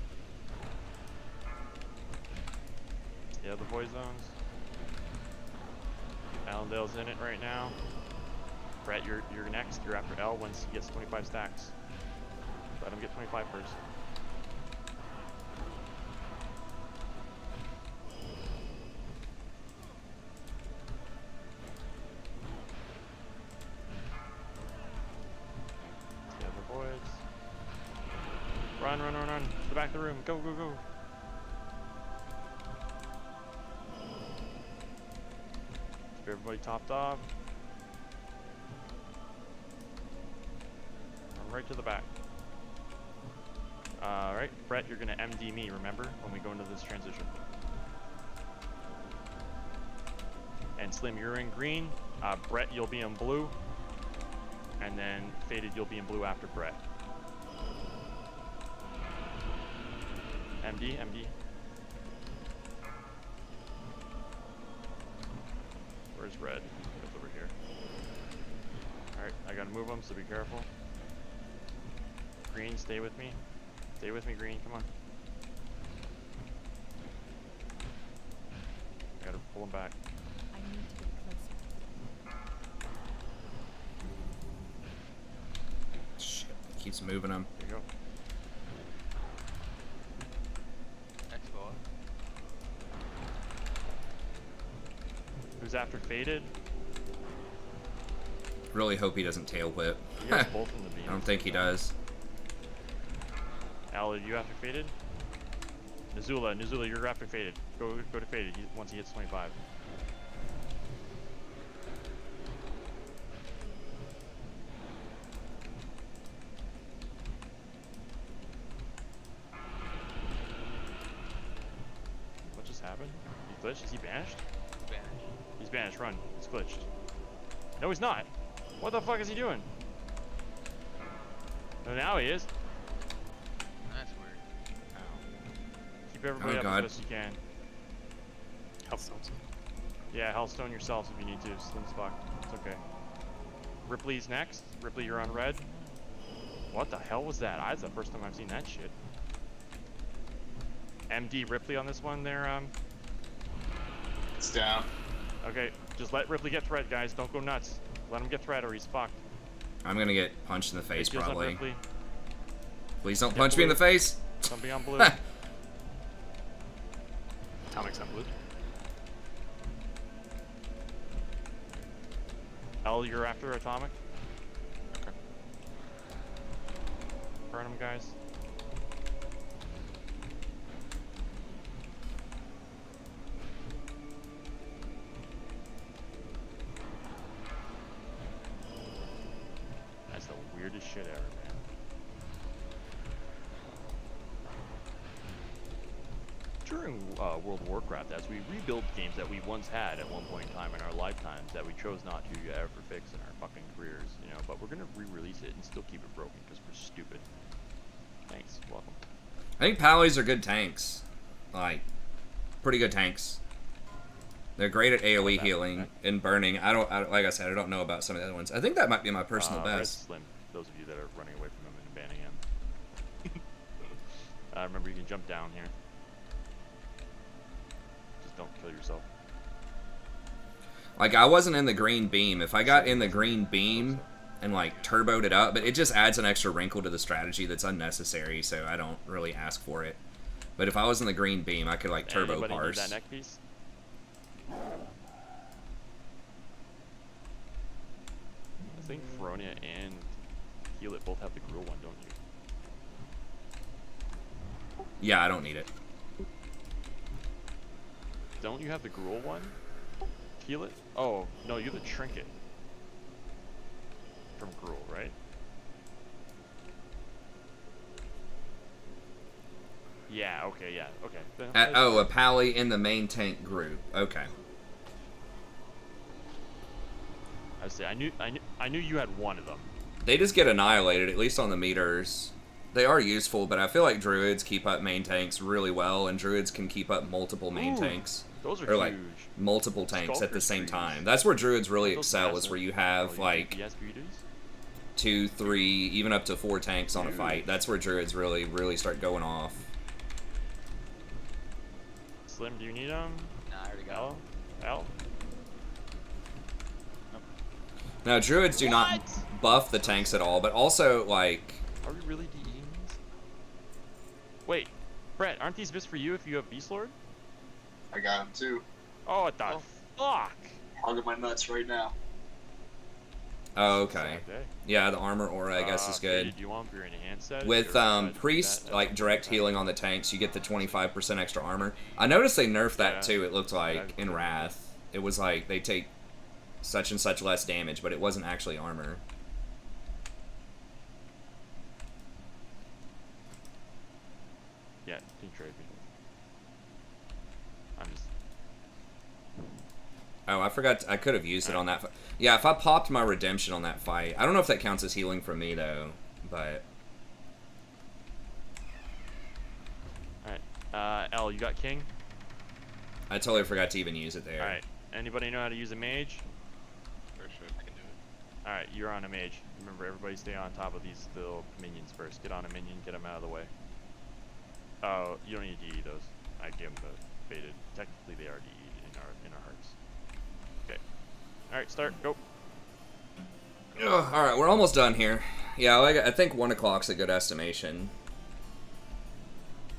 Yeah, the void zones. Allendale's in it right now. Brett, you're next. You're after L once he gets 25 stacks. Let him get 25 first. Yeah, the voids. Run, run, run, run. To the back of the room. Go, go, go. Keep everybody topped off. Run right to the back. Alright, Brett, you're gonna MD me, remember? When we go into this transition. And Slim, you're in green. Brett, you'll be in blue. And then Faded, you'll be in blue after Brett. MD, MD. Where's Red? It's over here. Alright, I gotta move him, so be careful. Green, stay with me. Stay with me, Green, come on. I gotta pull him back. I need to get closer. shit, keeps moving them. There you go. Expo up. Who's after Faded? Really hope he doesn't tail whip. He has both in the beam. I don't think he does. Al, are you after Faded? Nizula, you're after Faded. Go to Faded once he hits 25. What just happened? He glitched? Is he banished? Banished. He's banished, run. He's glitched. No, he's not. What the fuck is he doing? Oh, now he is. That's weird. Keep everybody Oh, up God. as best you can. Healthstones. Yeah, Healthstone yourselves if you need to. Slim's fucked. It's okay. Ripley's next. Ripley, you're on red. What the hell was that? That's the first time I've seen that shit. MD Ripley on this one there. It's down. Okay, just let Ripley get threat, guys. Don't go nuts. Let him get threat or he's fucked. I'm gonna get punched in the face, Big deals on probably. Ripley. Please don't Get punch me in the blue. face. Somebody on blue. Atomic's on blue. L, you're after Atomic? Okay. Burn him, guys. That's the weirdest shit ever, man. During World of Warcraft, as we rebuild games that we once had at one point in time in our lifetimes that we chose not to ever fix in our fucking careers, you know, but we're gonna re-release it and still keep it broken because we're stupid. Thanks, welcome. I think Pallies are good tanks. Like, pretty good tanks. They're great at AoE healing and burning. I don't like I said, I don't know about some of the other ones. I think that might be my personal Red best. Slim, those of you that are running away from him and banning him. Remember, you can jump down here. Just don't kill yourself. Like, I wasn't in the green beam. If I got in the green beam and, like, turboed it up, but it just adds an extra wrinkle to the strategy that's unnecessary, so I don't really ask for it. But if I was in the green beam, I could, like, turbo Anybody need parse. that neck piece? I think Feronia and Heal It both have the Gruul one, don't you? Yeah, I don't need it. Don't you have the Gruul one? Heal It? Oh, no, you have the Trinket. From Gruul, right? Yeah, okay, yeah, okay. Then Oh, a Pally in the main tank group. Okay. I say I knew you had one of them. They just get annihilated, at least on the meters. They are useful, but I feel like druids keep up main tanks really well, and druids can keep up multiple main Ooh, tanks. those are or like huge. multiple tanks at the Skulker same trees. time. That's where druids really Those excel, is massive. where you have like DPS beauties? 2, 3, even up to 4 tanks on a Huge. fight. That's where druids really start going off. Slim, do you need them? Nah, I already got L? Now, druids do not buff the tanks at all, but also, like... Are we really DEing these? Wait, Brett, aren't these bits for you if you have Beast Lord? I got him too. Oh, what the fuck? Hogging my nuts right now. Oh, okay. Sad day. Yeah, the armor aura, I guess, is good. Do you want them for your enhanced set? With priest, like, direct healing on the tanks, you get the 25% extra armor. I noticed they nerfed that, too, it looked like, in Wrath. It was like, they take such and such less damage, but it wasn't actually armor. Yeah, can trade me. I'm just... Oh, I forgot. I could have used it on that. Yeah, if I popped my redemption on that fight, I don't know if that counts as healing for me though. But all right, L, you got King? I totally forgot to even use it there. All right. Anybody know how to use a mage? For sure, I can do it. All right, you're on a mage. Remember, everybody stay on top of these little minions first. Get on a minion, get them out of the way. Oh, you don't need to DE those. I give them the baited. Technically, they are DE'd in our hearts. Okay. All right, start. Go. Ugh, all right, we're almost done here. Yeah, like, I think 1 o'clock's a good estimation.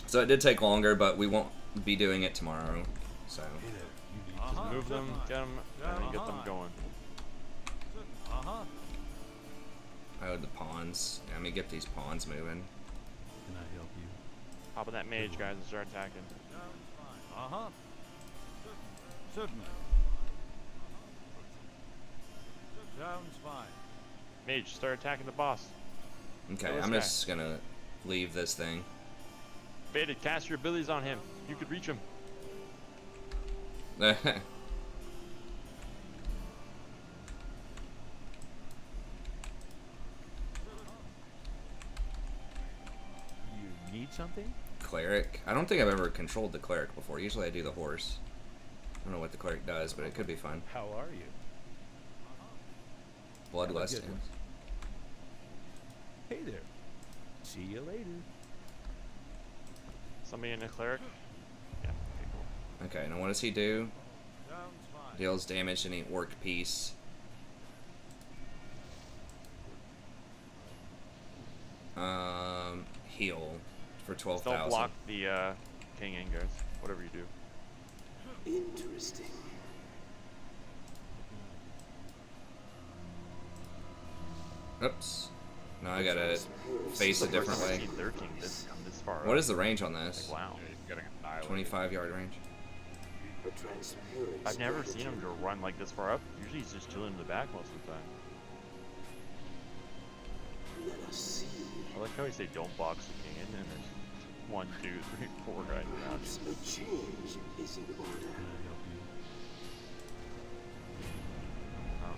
So it did take longer, but we won't be doing it tomorrow. So Just move them, get them, and then get them going. oh, the pawns. Yeah, let me get these pawns moving. Can I help you? Hop on that mage, guys, and start attacking. Certainly. Sounds fine. Mage, start attacking the boss. Okay, Kill this I'm guy. just gonna leave this thing. Baited, cast your abilities on him. You could reach him. You need something? Cleric. I don't think I've ever controlled the cleric before. Usually I do the horse. I don't know what the cleric does, but it could be fun. How are you? Bloodlust. Good one. Hey there. See you later. Somebody in a cleric? Yeah, okay, cool. Okay, now what does he do? Deals damage to any orc piece. Heal for 12,000. Don't block the King in, guys. Whatever you do. Interesting. Oops. Now I gotta face it differently. Their king this far What up. is the range on this? Like, wow. 25-yard range. I've never seen him to run like this far up. Usually he's just chilling in the back most of the time. Let us see. I like how he say don't box the king in, and there's 1, 2, 3, 4 guys around. A change is in order. Oh,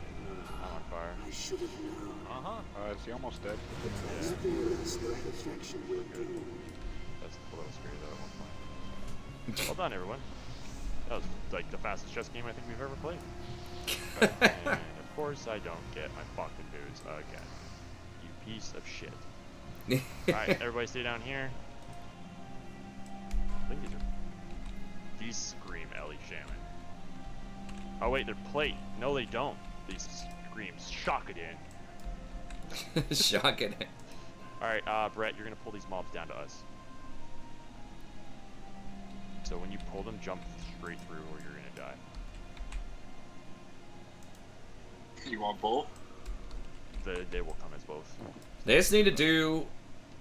I'm on fire. I should have known. Is he almost dead? The transference affection will do. That's a little scary though at one point. Well done, everyone. That was like the fastest chess game I think we've ever played. And of course I don't get my fucking boots again. You piece of shit. Alright, everybody stay down here. I think these scream Ellie Shaman. Oh wait, they're plate. No they don't. These scream shock it in. Shock it in. Alright, Brett, you're gonna pull these mobs down to us. So when you pull them, jump straight through or you're gonna die. You want both? They will come as both. They just need to do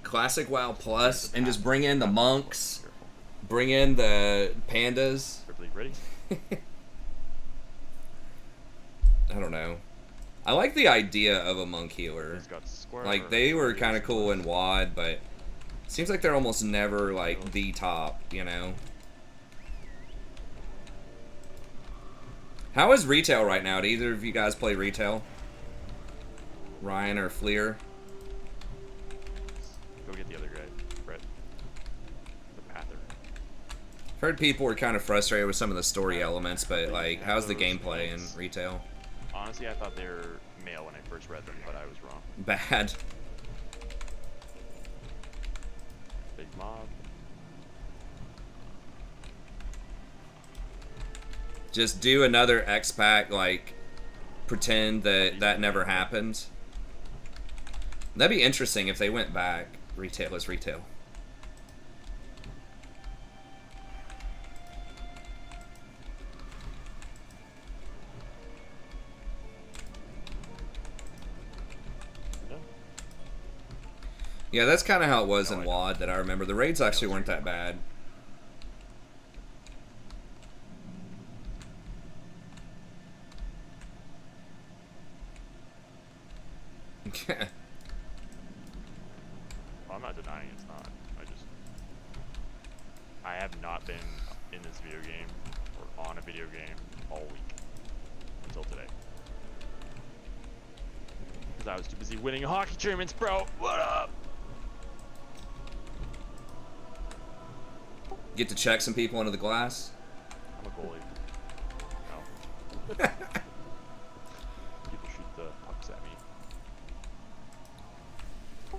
Classic WoW Plus and just bring in the monks, bring in the pandas. Ready? I don't know. I like the idea of a monk healer. Like, they were kind of cool in WoD, but it seems like they're almost never, like, the top, you know? How is retail right now? Do either of you guys play retail? Ryan or Fleer? Go get the other guy, Brett. The Pather. I've heard people were kind of frustrated with some of the story elements, but, like, how's the gameplay in retail? Honestly, I thought they were male when I first read them, but I was wrong. Bad. Big mob. Just do another X-Pack, like, pretend that that never happened. That'd be interesting if they went back. Retail is retail. Yeah, that's kind of how it was in WoD that I remember. The raids actually weren't that bad. Well, I'm not denying it's not. I have not been in this video game or on a video game all week until today. Because I was too busy winning hockey tournaments, bro. What up? Get to check some people under the glass. I'm a goalie. No. People shoot the pucks at me.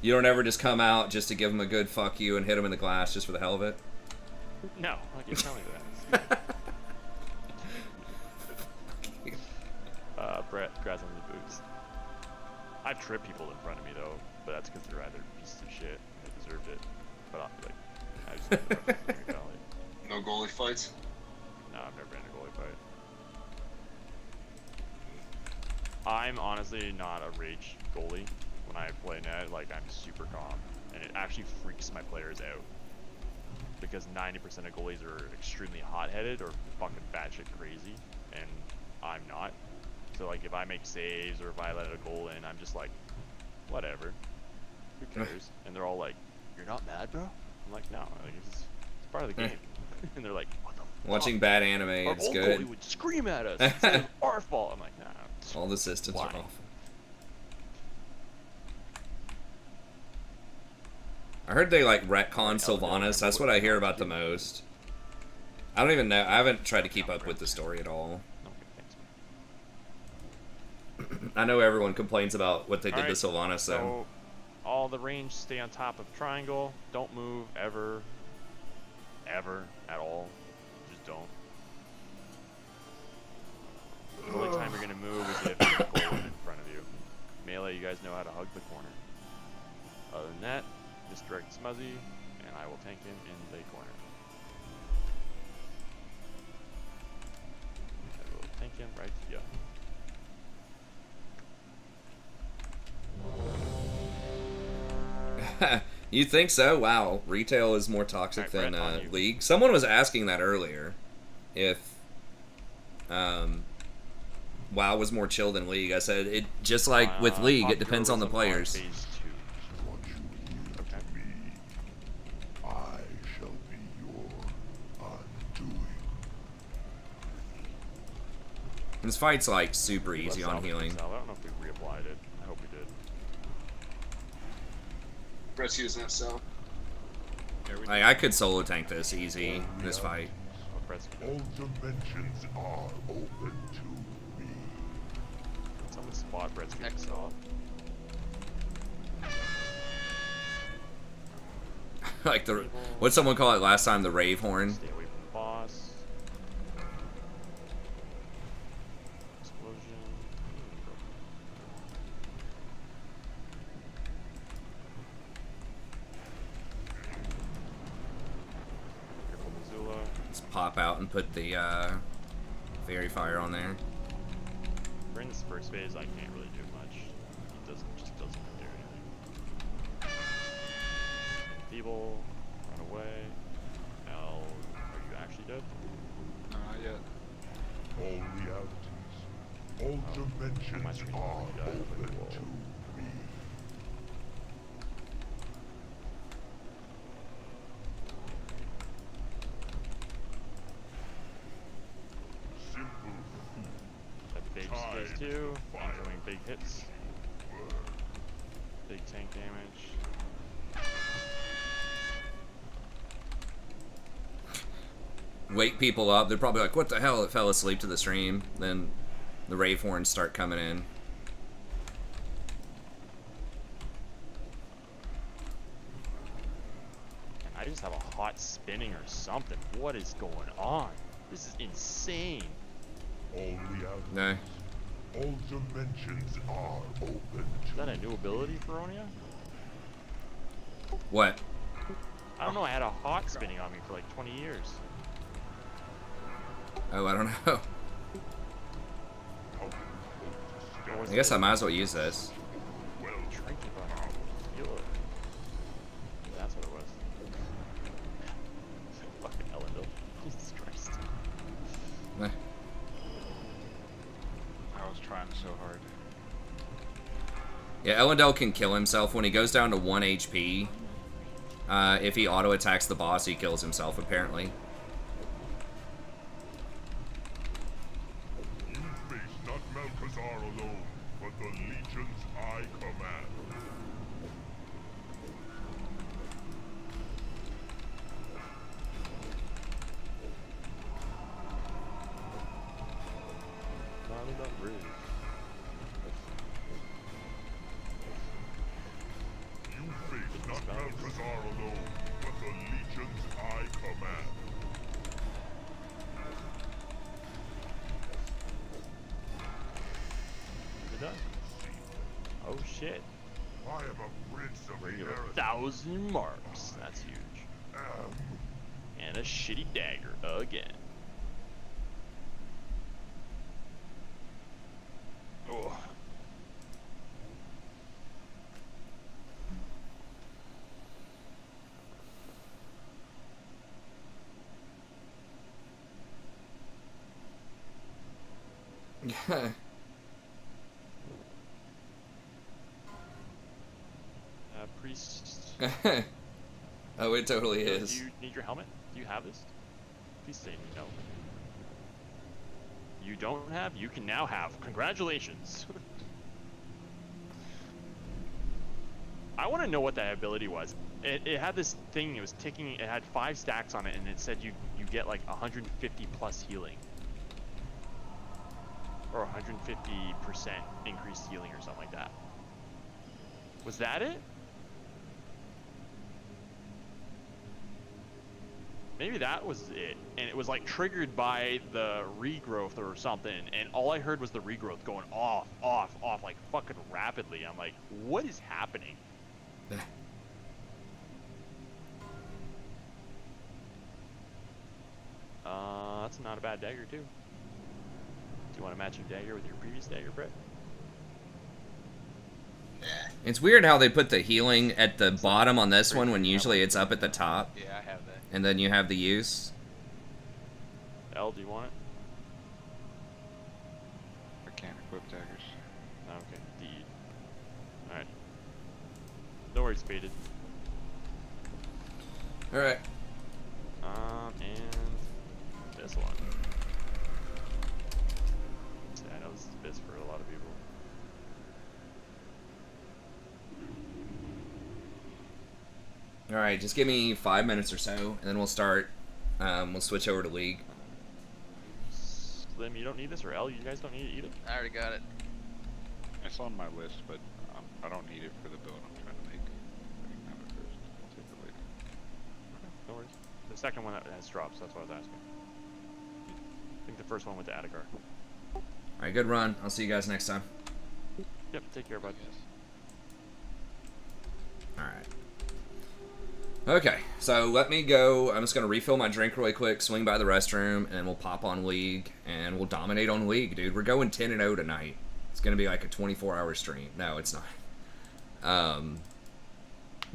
You don't ever just come out just to give them a good fuck you and hit them in the glass just for the hell of it? No, I can't tell me that. Brett, grabs on the boots. I've tripped people in front of me though, but that's because they're either pieces of shit and they deserved it. But I just No goalie fights? No, I've never been in a goalie fight. I'm honestly not a rage goalie when I play net. Like, I'm super calm, and it actually freaks my players out because 90% of goalies are extremely hot-headed or fucking batshit crazy, and I'm not. So like, if I make saves or if I let a goal in, I'm just like, whatever, who cares? And they're all like, "You're not mad, bro?" I'm like, "No, like, it's part of the game." And they're like, "What the fuck? Watching bad anime, Our it's old good. goalie would scream at us. It's our fault." I'm like, "Nah." All the systems Why? are awful. I heard they like retcon Sylvanas. That's what I hear about the most. I don't even know. I haven't tried to keep up with the story at all. I know everyone complains about what they did to Sylvanas, so all the range stay on top of triangle. Don't move ever. ever at all. Just don't. The only time you're gonna move is if there's a goal in front of you. Melee, you guys know how to hug the corner. Other than that, misdirect Smuzzy, and I will tank him in the corner. I will tank him right here. You think so? Wow, retail is more toxic than League. Someone was asking that earlier, if WoW was more chill than League. I said it just like with League, it depends on the players. Okay. I shall be your undoing. This fight's like super easy on healing. I don't know if we reapplied it. I hope we did. Brett's using that cell. I could solo tank this easy, this fight. All dimensions are open to me. It's on the spot, Brett's getting off. Like the, what'd someone call it last time? The rave horn. Stay away from the boss. Explosion. Careful, Missoula. Let's pop out and put the fairy fire on there. We're in this first phase, I can't really do much. He just doesn't do anything. Feeble, run away. L, are you actually dead? Not yet. All realities, all dimensions are open to me. Simple. That phase phase 2, I'm doing big hits. Big tank damage. Wake people up. They're probably like, what the hell? It fell asleep to the stream. Then the rave horns start coming in. I just have a hot spinning or something. What is going on? This is insane. All realities, No. all dimensions are open Is to that a new ability for Onia? What? I don't know, I had a hot spinning on me for like 20 years. Oh, I don't know. I guess I might as well use this. Trinket button. Feel it. That's what it was. Fucking Elendil. Jesus Christ. Eh. I was trying so hard. Yeah, Elendil can kill himself when he goes down to 1 HP. If he auto attacks the boss, he kills himself apparently. You face not Malchazar alone, but the legions I command. Not enough rude. You face not Malchazar alone, but the legions I command. You're done. Oh shit. I am a prince of We're the at earth. 1,000 marks. That's huge. And a shitty dagger again. Oh. Priest. Oh, it totally Do is. you need your helmet? Do you have this? Please say no. You don't have? You can now have. Congratulations. I want to know what that ability was. It had this thing, it was ticking, it had 5 stacks on it, and it said you get like 150 plus healing. Or 150% increased healing or something like that. Was that it? Maybe that was it, and it was like triggered by the regrowth or something, and all I heard was the regrowth going off, like fucking rapidly. I'm like, what is happening? That's not a bad dagger too. Do you want a matching dagger with your previous dagger, Brett? It's weird how they put the healing at the bottom on this one when usually it's up at the top. Yeah, I have that. And then you have the use. L, do you want it? I can't equip daggers. Okay, D. Alright. Don't worry, speeded. Alright. And this one. Yeah, I know this is a biz for a lot of people. Alright, just give me 5 minutes or so, and then we'll start. We'll switch over to League. Slim, you don't need this, or L, you guys don't need it either? I already got it. It's on my list, but I don't need it for the build I'm trying to make. I can have it first. I'll take it later. No worries. The second one that has drops, that's what I was asking. I think the first one went to Atigar. Alright, good run. I'll see you guys next time. Yep, take care, bud. Alright. Okay, so let me go. I'm just going to refill my drink really quick, swing by the restroom, and we'll pop on League, and we'll dominate on League, dude. We're going 10-0 tonight. It's going to be like a 24-hour stream. No, it's not.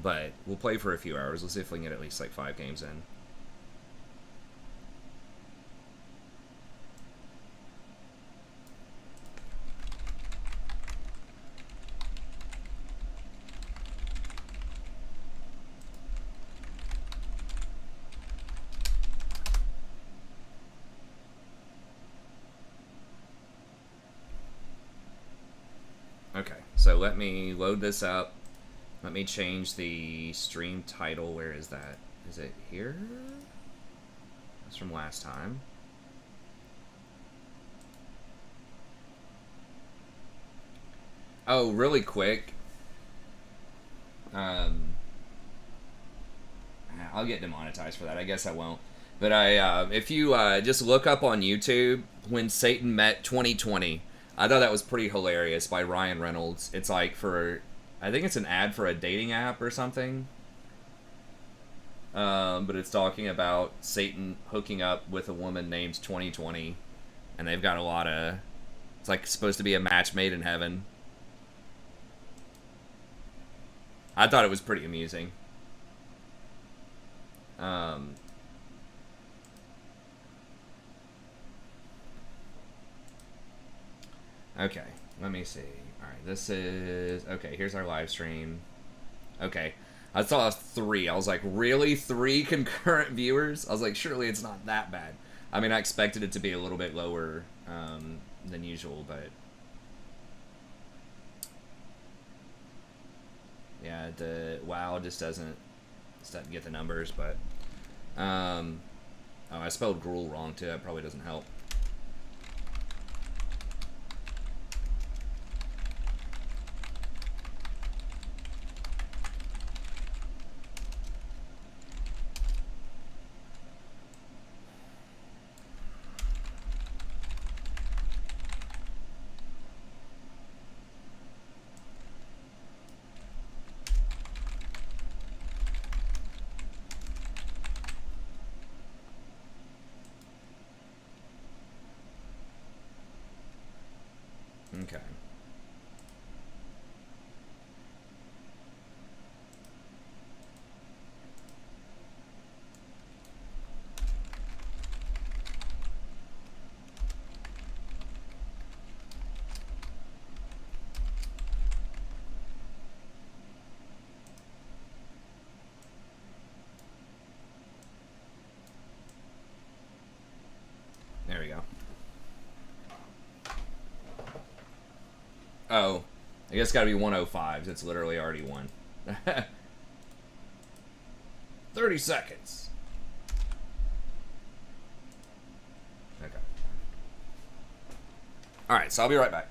But we'll play for a few hours. Let's see if we can get at least like 5 games in. Okay, so let me load this up. Let me change the stream title. Where is that? Is it here? That's from last time. Oh, really quick. I'll get demonetized for that. I guess I won't. But if you just look up on YouTube When Satan Met 2020, I thought that was pretty hilarious by Ryan Reynolds. It's like for, I think it's an ad for a dating app or something. But it's talking about Satan hooking up with a woman named 2020. And they've got a lot of, it's like supposed to be a match made in heaven. I thought it was pretty amusing. Okay, let me see. Alright, this is... Okay, here's our live stream. Okay, I saw 3. I was like, really? 3 concurrent viewers? I was like, surely it's not that bad. I mean, I expected it to be a little bit lower than usual, but... Yeah, the WoW just doesn't get the numbers, but... Oh, I spelled gruel wrong, too. That probably doesn't help. Okay. There we go. Oh, I guess it's gotta be 105s. It's literally already 1. 30 seconds. Okay. Alright, so I'll be right back.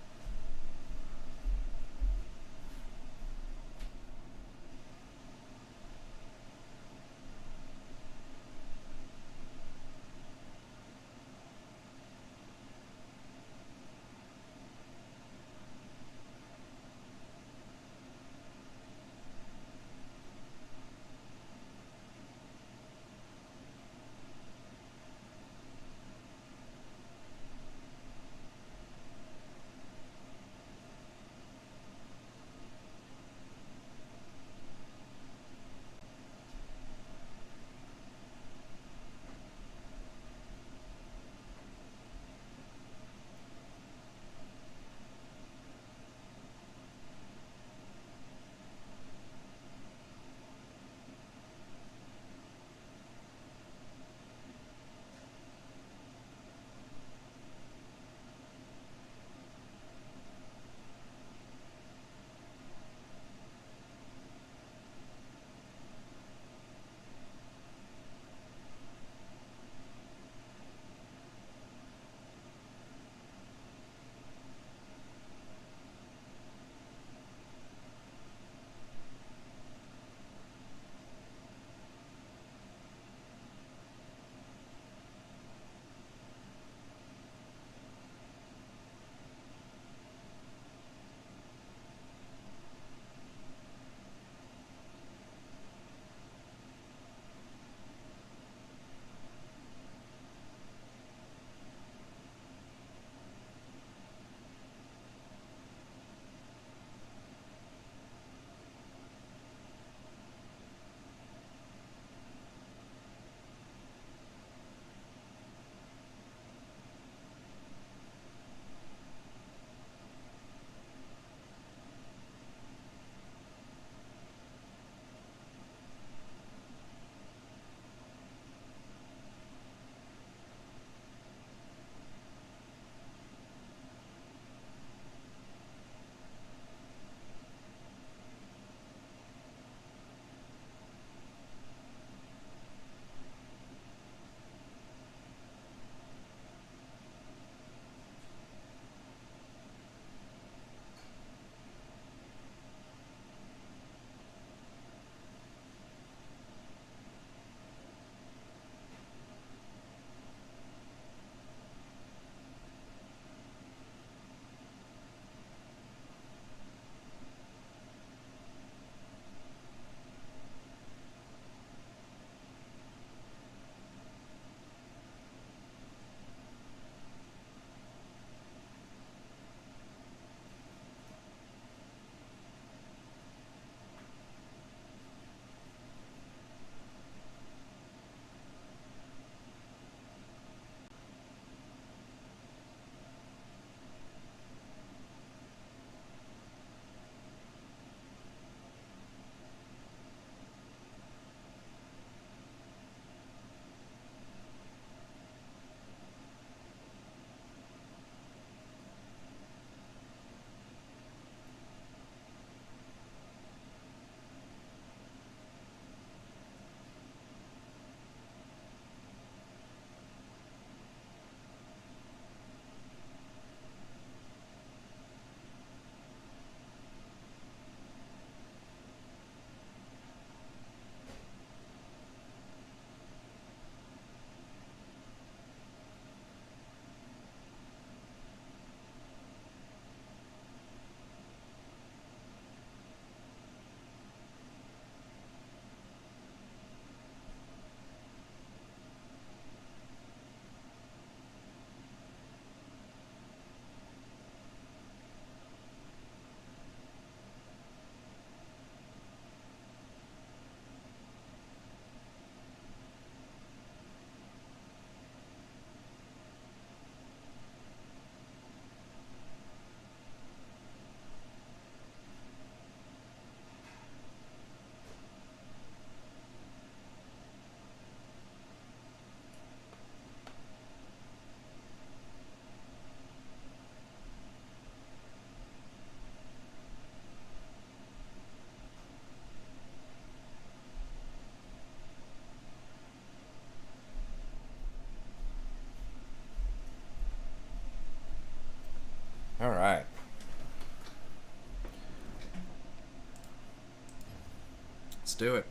Let's do it.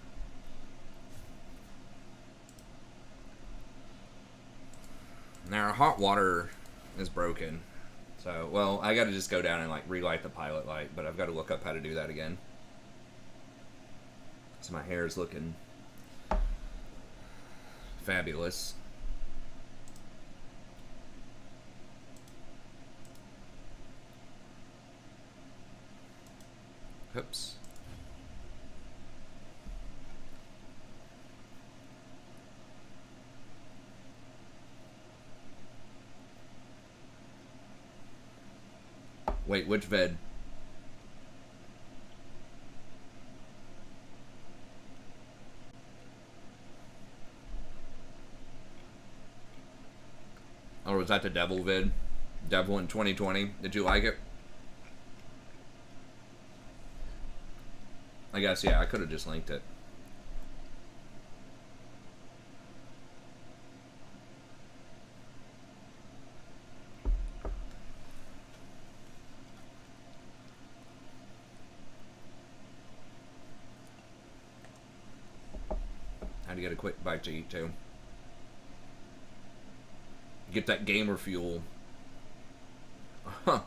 Now our hot water is broken. So, well, I gotta just go down and like relight the pilot light, but I've got to look up how to do that again. So my hair is looking fabulous. Oops. Wait, which ved? Or was that the Devil vid? Devil in 2020. Did you like it? I guess, yeah, I could have just linked it. Had to get a quick bite to eat too. Get that gamer fuel. Huh.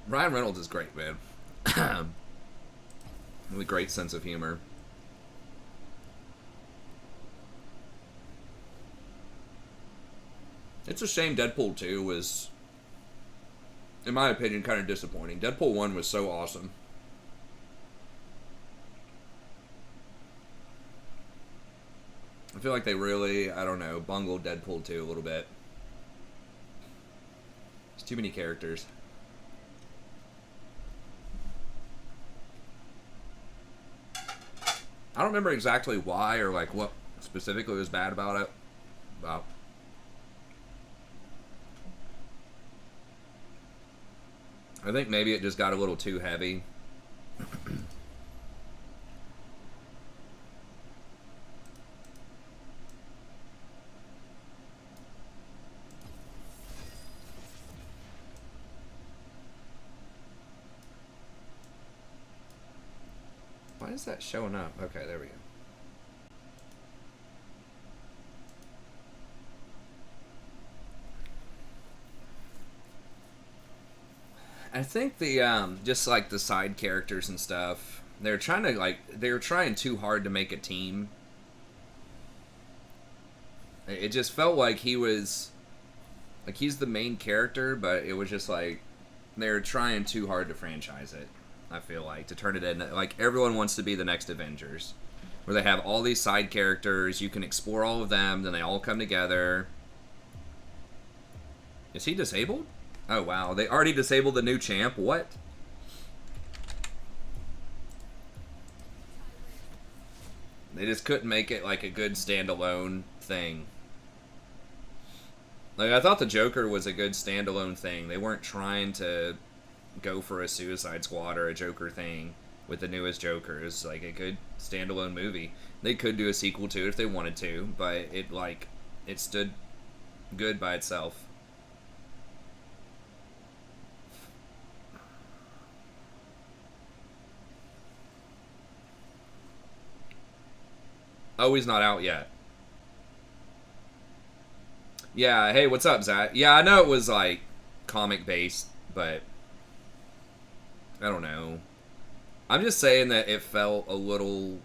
Ryan Reynolds is great, man. With a great sense of humor. It's a shame Deadpool 2 was, in my opinion, kind of disappointing. Deadpool 1 was so awesome. I feel like they really, I don't know, bungled Deadpool 2 a little bit. There's too many characters. I don't remember exactly why or like what specifically was bad about it. But I think maybe it just got a little too heavy. Why is that showing up? Okay, there we go. I think the just like the side characters and stuff, they're trying too hard to make a team. It just felt like he's the main character, but it was just like they're trying too hard to franchise it. I feel like to turn it into like everyone wants to be the next Avengers, where they have all these side characters, you can explore all of them, then they all come together. Is he disabled? Oh wow, they already disabled the new champ. What? They just couldn't make it like a good standalone thing. Like I thought the Joker was a good standalone thing. They weren't trying to go for a Suicide Squad or a Joker thing with the newest Jokers. Like a good standalone movie. They could do a sequel to it if they wanted to, but it stood good by itself. Oh, he's not out yet. Yeah, hey, what's up, Zach? Yeah, I know it was like comic based, but I don't know. I'm just saying that it felt a little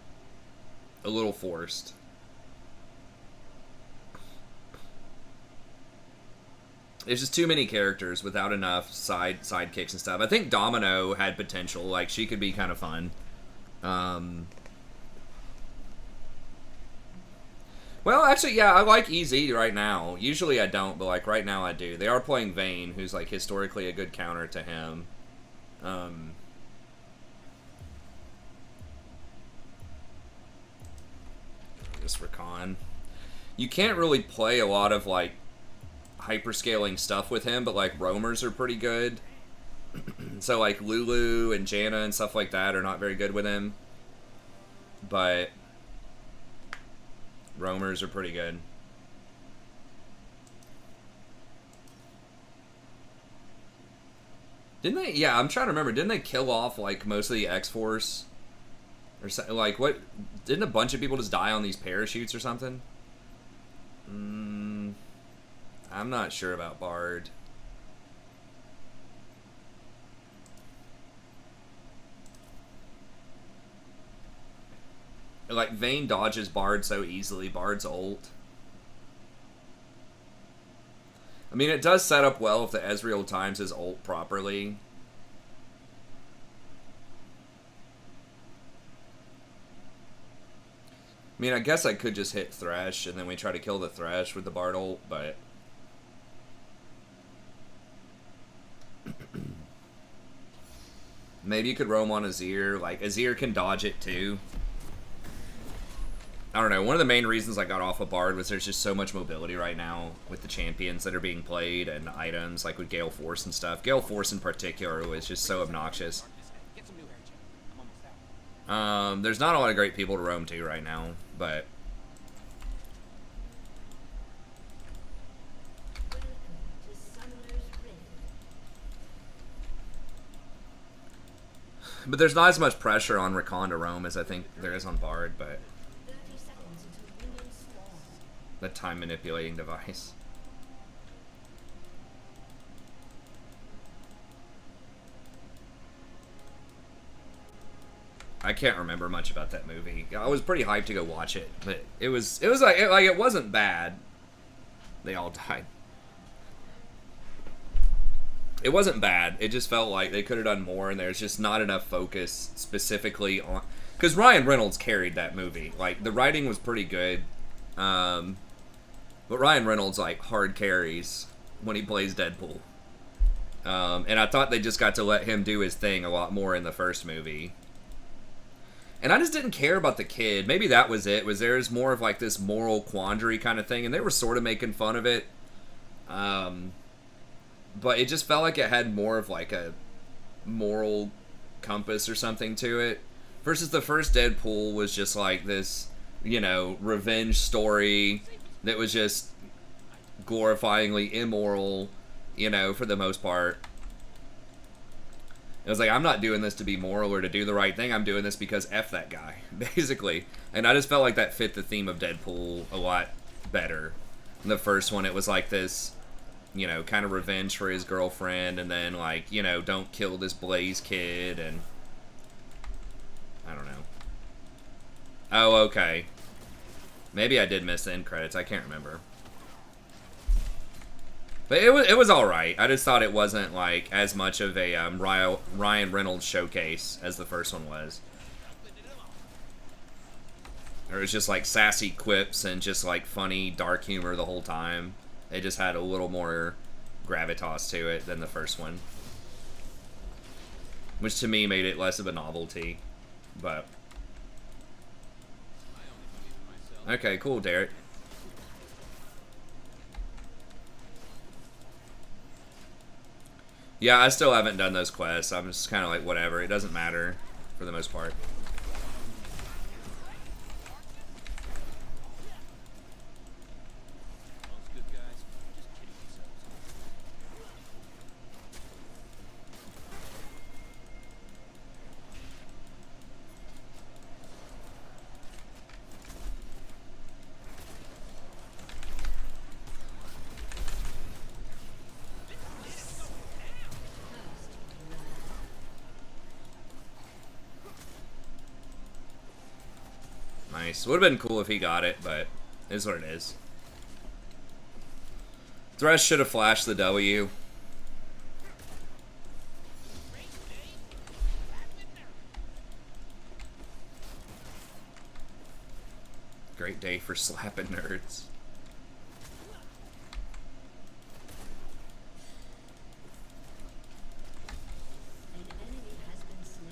forced. There's just too many characters without enough sidekicks and stuff. I think Domino had potential. Like, she could be kind of fun. Well, actually, yeah, I like EZ right now. Usually I don't, but, like, right now I do. They are playing Vayne, who's, like, historically a good counter to him. Just Rakan. You can't really play a lot of, like, hyperscaling stuff with him, but, like, roamers are pretty good. So, like, Lulu and Janna and stuff like that are not very good with him. But roamers are pretty good. Didn't they? Yeah, I'm trying to remember. Didn't they kill off, like, most of the X-Force? Or so, like, what? Didn't a bunch of people just die on these parachutes or something? I'm not sure about Bard. Like, Vayne dodges Bard so easily. Bard's ult. I mean, it does set up well if the Ezreal times his ult properly. I mean, I guess I could just hit Thresh, and then we try to kill the Thresh with the Bard ult, but... Maybe you could roam on Azir. Like, Azir can dodge it, too. I don't know. One of the main reasons I got off of Bard was there's just so much mobility right now with the champions that are being played and items, like with Gale Force and stuff. Gale Force in particular was just so obnoxious. There's not a lot of great people to roam to right now, but... But there's not as much pressure on Rakan to roam as I think there is on Bard, but... The time manipulating device. I can't remember much about that movie. I was pretty hyped to go watch it, but it was like it wasn't bad. They all died. It wasn't bad. It just felt like they could have done more, and there's just not enough focus specifically on... Because Ryan Reynolds carried that movie. Like, the writing was pretty good. But Ryan Reynolds, like, hard carries when he plays Deadpool. And I thought they just got to let him do his thing a lot more in the first movie. And I just didn't care about the kid. Maybe that was it. Was there was more of, like, this moral quandary kind of thing, and they were sort of making fun of it. But it just felt like it had more of, like, a moral compass or something to it. Versus the first Deadpool was just, like, this, you know, revenge story that was just glorifyingly immoral, you know, for the most part. It was like, I'm not doing this to be moral or to do the right thing. I'm doing this because F that guy, basically. And I just felt like that fit the theme of Deadpool a lot better. In the first one, it was like this, you know, kind of revenge for his girlfriend, and then, like, you know, don't kill this Blaze kid, and... I don't know. Oh, okay. Maybe I did miss the end credits. I can't remember. But it was all right. I just thought it wasn't, like, as much of a Ryan Reynolds showcase as the first one was. Or it was just, like, sassy quips and just, like, funny, dark humor the whole time. It just had a little more gravitas to it than the first one. Which, to me, made it less of a novelty. But... Okay, cool, Derek. Yeah, I still haven't done those quests. I'm just kind of like, whatever. It doesn't matter for the most part. Nice. Would have been cool if he got it, but it is what it is. It's Thresh should have flashed the W. Great day for slapping nerds.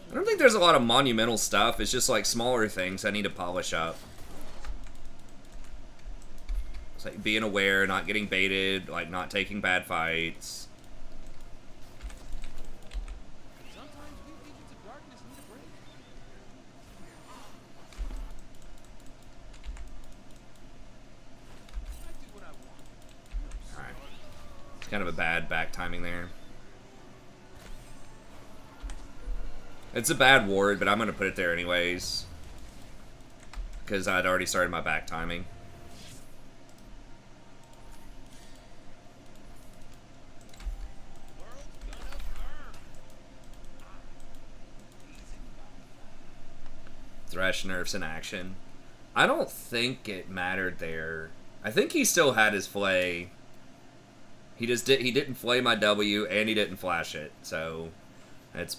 I don't think there's a lot of monumental stuff. It's just like smaller things I need to polish up. It's like being aware, not getting baited, like not taking bad fights. Alright. It's kind of a bad back timing there. It's a bad ward, but I'm going to put it there anyways. Because I'd already started my back timing. Thresh nerfs in action. I don't think it mattered there. I think he still had his flay. He didn't flay my W and he didn't flash it. So it's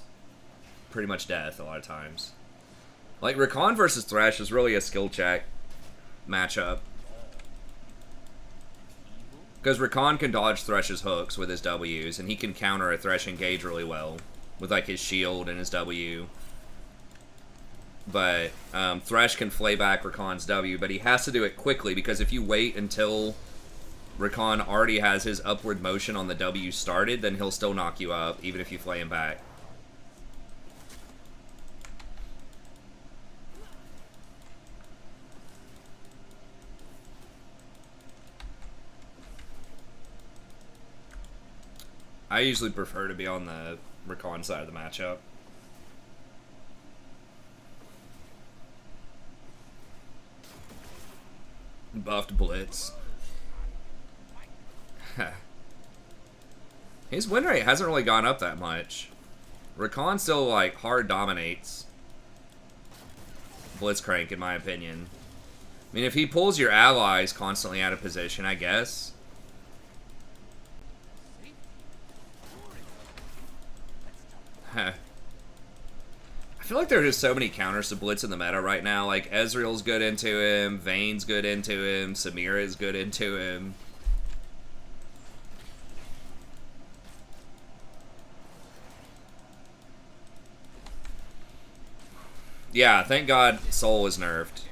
pretty much death a lot of times. Like, Rakan versus Thresh is really a skill check matchup. Because Rakan can dodge Thresh's hooks with his Ws, and he can counter a Thresh engage really well with, like, his shield and his W. But Thresh can flay back Rakan's W, but he has to do it quickly, because if you wait until Rakan already has his upward motion on the W started, then he'll still knock you up, even if you flay him back. I usually prefer to be on the Rakan side of the matchup. Buffed Blitz. His win rate hasn't really gone up that much. Rakan still, like, hard dominates Blitzcrank, in my opinion. I mean, if he pulls your allies constantly out of position, I guess. I feel like there are just so many counters to Blitz in the meta right now. Like, Ezreal's good into him, Vayne's good into him, Samira's good into him. Yeah, thank God Soul is nerfed.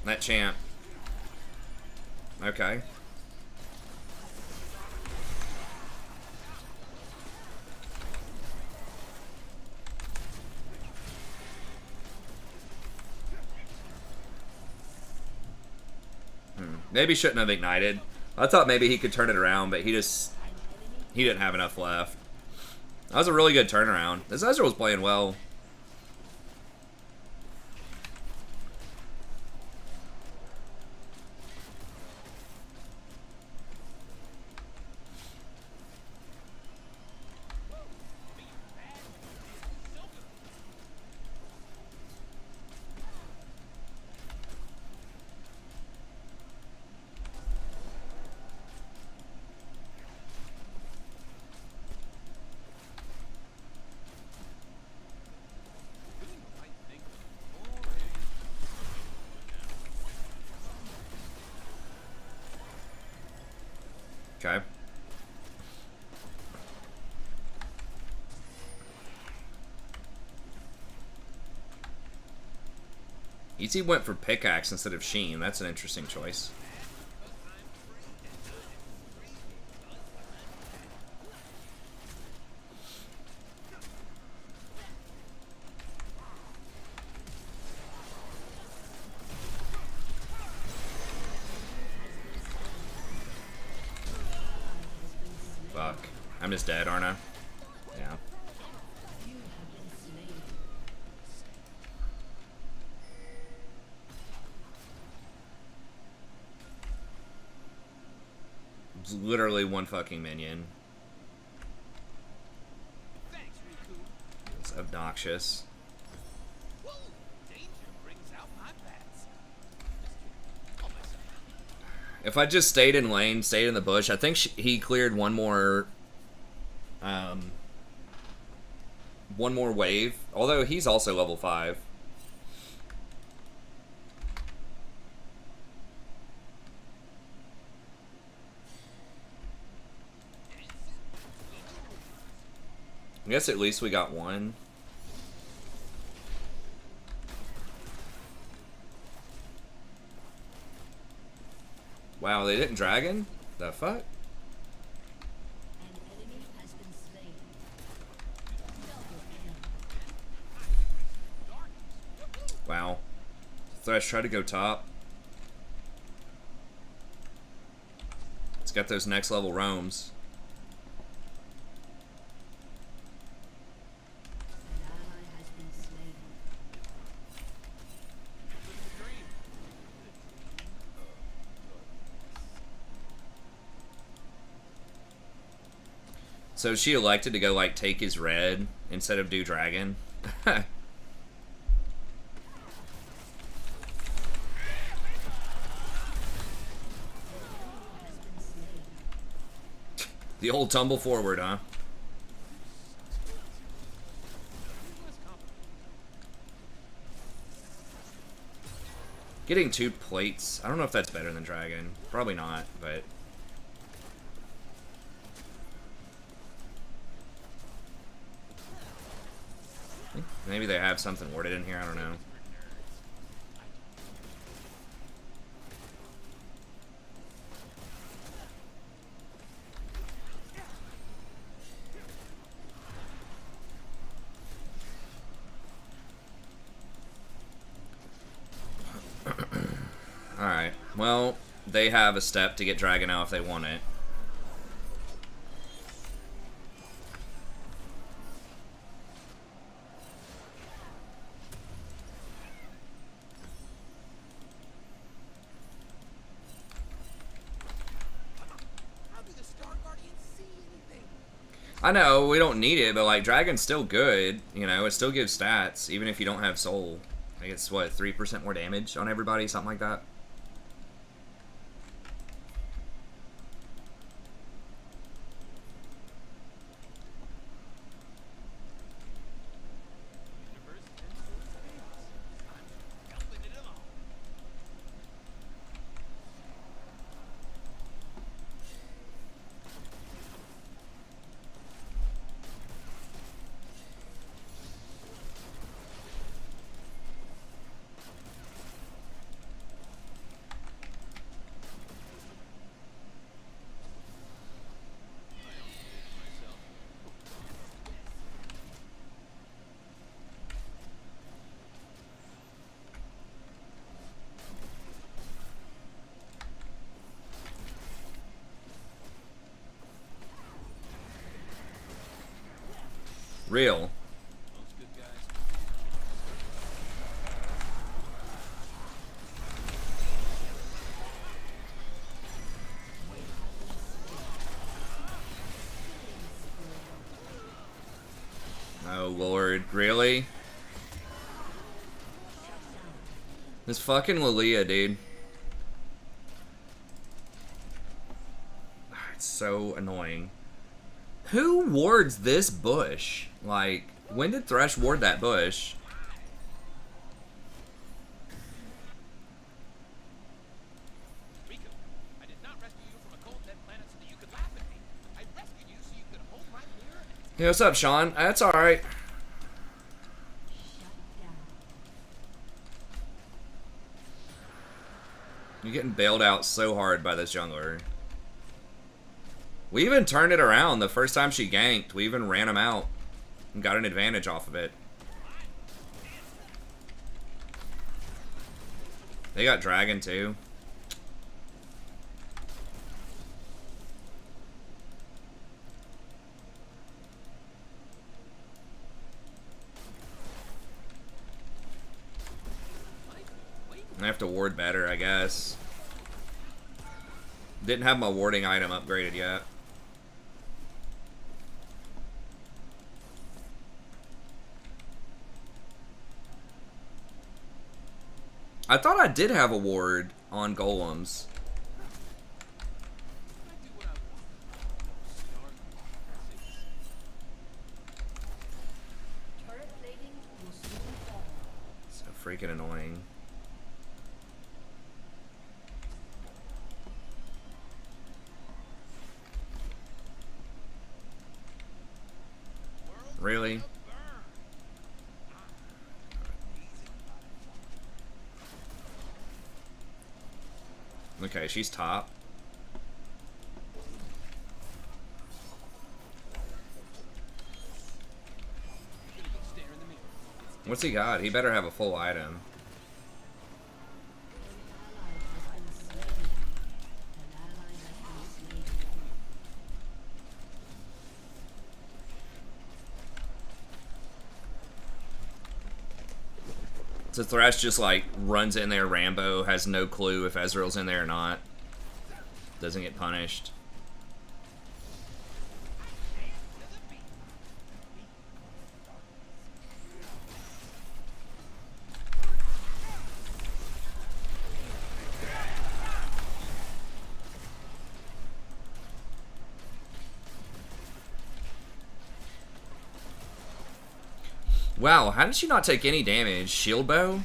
That champ. Okay. Maybe shouldn't have ignited. I thought maybe he could turn it around, but he didn't have enough left. That was a really good turnaround. This Ezreal was playing well. Okay. ET went for pickaxe instead of Sheen. That's an interesting choice. Fuck. I'm just dead, aren't I? Yeah. It's literally one fucking minion. It's obnoxious. If I just stayed in lane, stayed in the bush, I think he cleared one more wave. Although he's also level 5. I guess at least we got one. Wow, they didn't dragon? The fuck? Wow. Thresh, try to go top. It's got those next level roams. So she elected to go, like, take his red instead of do dragon. The old tumble forward, huh? Getting 2 plates. I don't know if that's better than dragon. Probably not, but... maybe they have something worded in here, I don't know. Alright, well, they have a step to get Dragon out if they want it. I know, we don't need it, but like, Dragon's still good, you know, it still gives stats, even if you don't have Soul. I guess, what, 3% more damage on everybody, something like that? Real. Oh lord, really? This fucking Lilia, dude. It's so annoying. Who wards this bush? Like, when did Thresh ward that bush? Hey, what's up, Sean? That's alright. You're getting bailed out so hard by this jungler. We even turned it around the first time she ganked. We even ran him out and got an advantage off of it. They got Dragon too. I have to ward better, I guess. Didn't have my warding item upgraded yet. I thought I did have a ward on golems. freaking annoying. Really? Okay, she's top. What's he got? He better have a full item. So Thresh just like runs in there Rambo, has no clue if Ezreal's in there or not. Doesn't get punished. Wow, how did she not take any damage? Shield bow?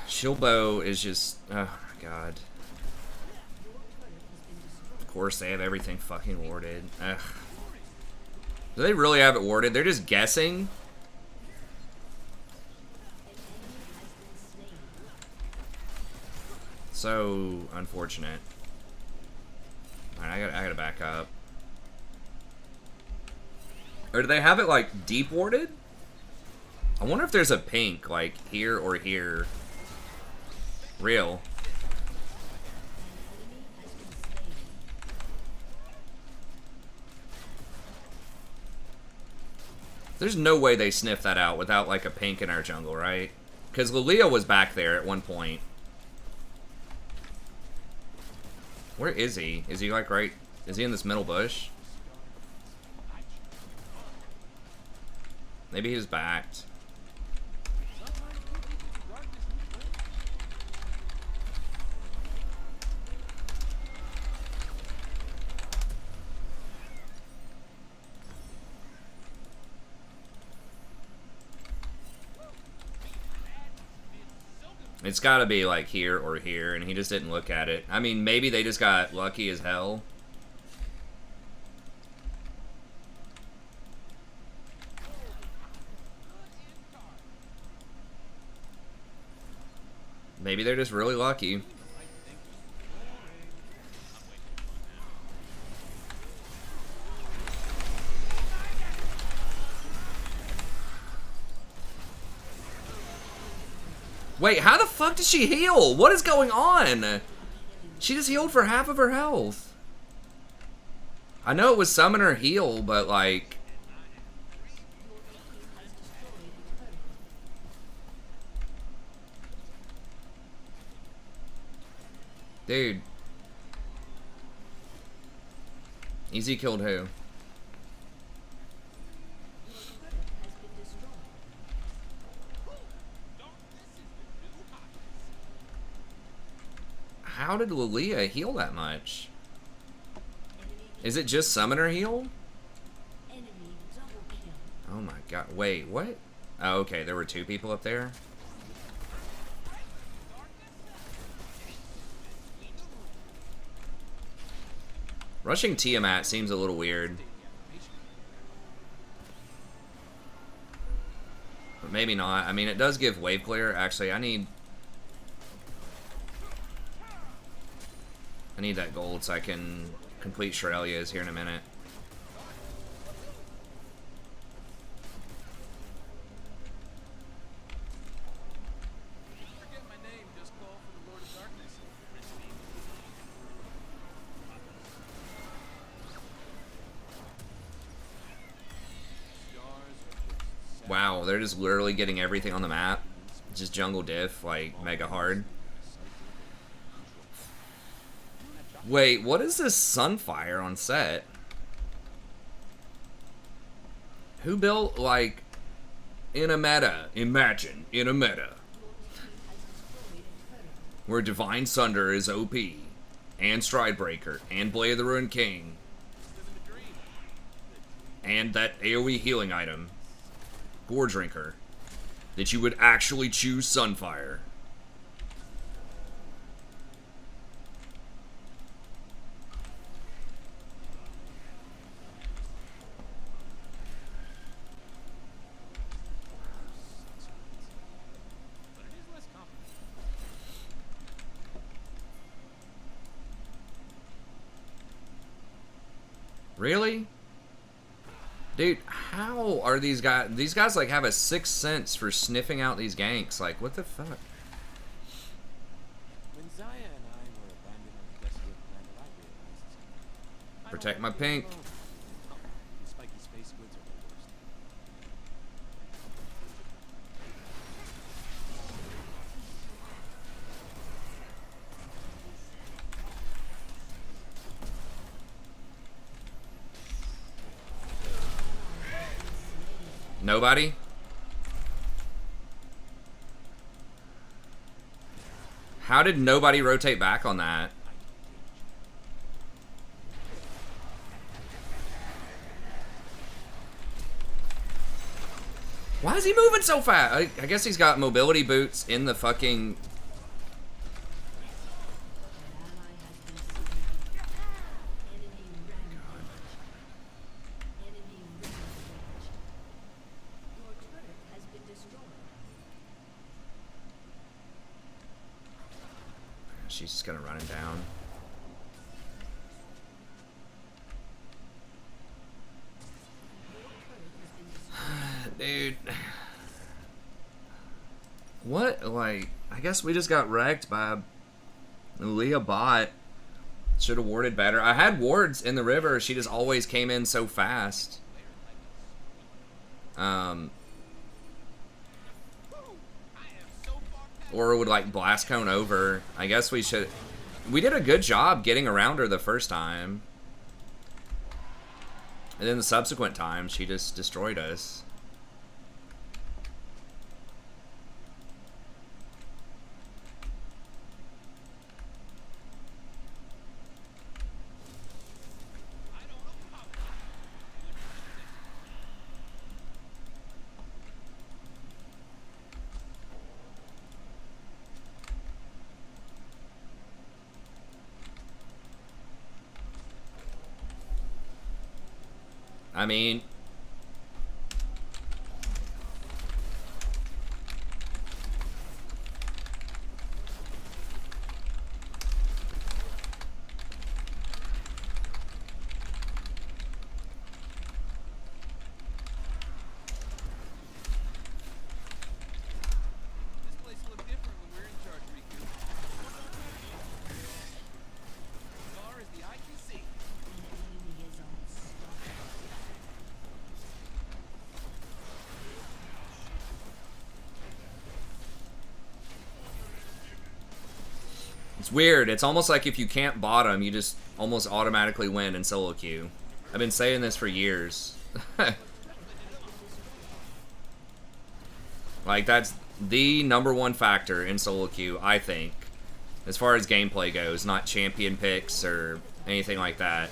Shield bow is just... oh my god. Of course they have everything fucking warded. Ugh. Do they really have it warded? They're just guessing? So unfortunate. Alright, I gotta back up. Or do they have it like deep warded? I wonder if there's a pink like here or here. Real. There's no way they sniffed that out without like a pink in our jungle, right? Because Lilia was back there at one point. Where is he? Is he like right? Is he in this middle bush? Maybe he was backed. It's gotta be like here or here, and he just didn't look at it. I mean, maybe they just got lucky as hell. Maybe they're just really lucky. Wait, how the fuck did she heal? What is going on? She just healed for half of her health. I know it was summoner heal, but like... dude. Easy killed who? How did Lilia heal that much? Is it just summoner heal? Oh my god. Wait, what? Oh, okay, there were two people up there. Rushing Tiamat seems a little weird. But maybe not. I mean, it does give wave clear. Actually, I need that gold so I can complete Shirelia's here in a minute. Wow, they're just literally getting everything on the map. Just jungle diff, like, mega hard. Wait, what is this Sunfire on set? Who built, like, in a meta? Imagine, in a meta. Where Divine Sunder is OP. and Stridebreaker, and Blade of the Ruined King, and that AoE healing item, Gore Drinker, that you would actually choose Sunfire. Really? Dude, how are these guys? These guys like have a sixth sense for sniffing out these ganks. Like, what the fuck? When Zaya and I were abandoned on the desolate planet, I realized Protect my pink. the spiky space squids are the worst. Nobody? How did nobody rotate back on that? Why is he moving so fast? I guess he's got mobility boots in the fucking... She's just gonna run him down. Dude. What? Like, I guess we just got wrecked by Leah bot. Should have warded better. I had wards in the river. She just always came in so fast. Or would like blast cone over. I guess we should... We did a good job getting around her the first time. And then the subsequent time, she just destroyed us. I mean... It's weird. It's almost like if you can't bottom, you just almost automatically win in solo queue. I've been saying this for years. Like, that's the #1 factor in solo queue, I think. As far as gameplay goes, not champion picks or anything like that.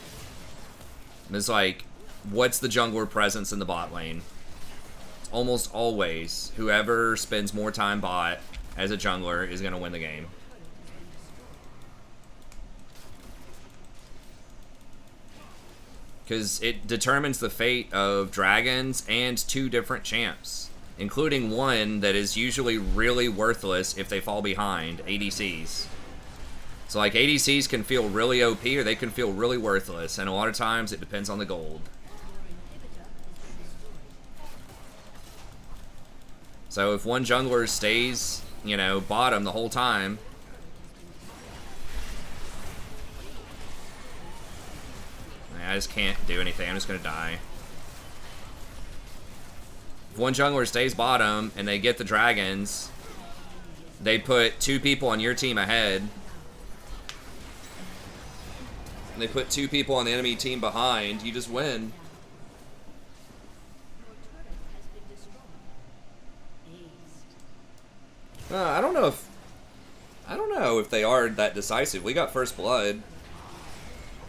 It's like, what's the jungler presence in the bot lane? It's almost always whoever spends more time bot as a jungler is going to win the game. Because it determines the fate of dragons and 2 different champs, including one that is usually really worthless if they fall behind, ADCs. So like ADCs can feel really OP or they can feel really worthless, and a lot of times it depends on the gold. So if one jungler stays, you know, bottom the whole time, I just can't do anything. I'm just gonna die. If one jungler stays bottom and they get the dragons, they put 2 people on your team ahead. And they put 2 people on the enemy team behind. You just win. I don't know if they are that decisive. We got first blood.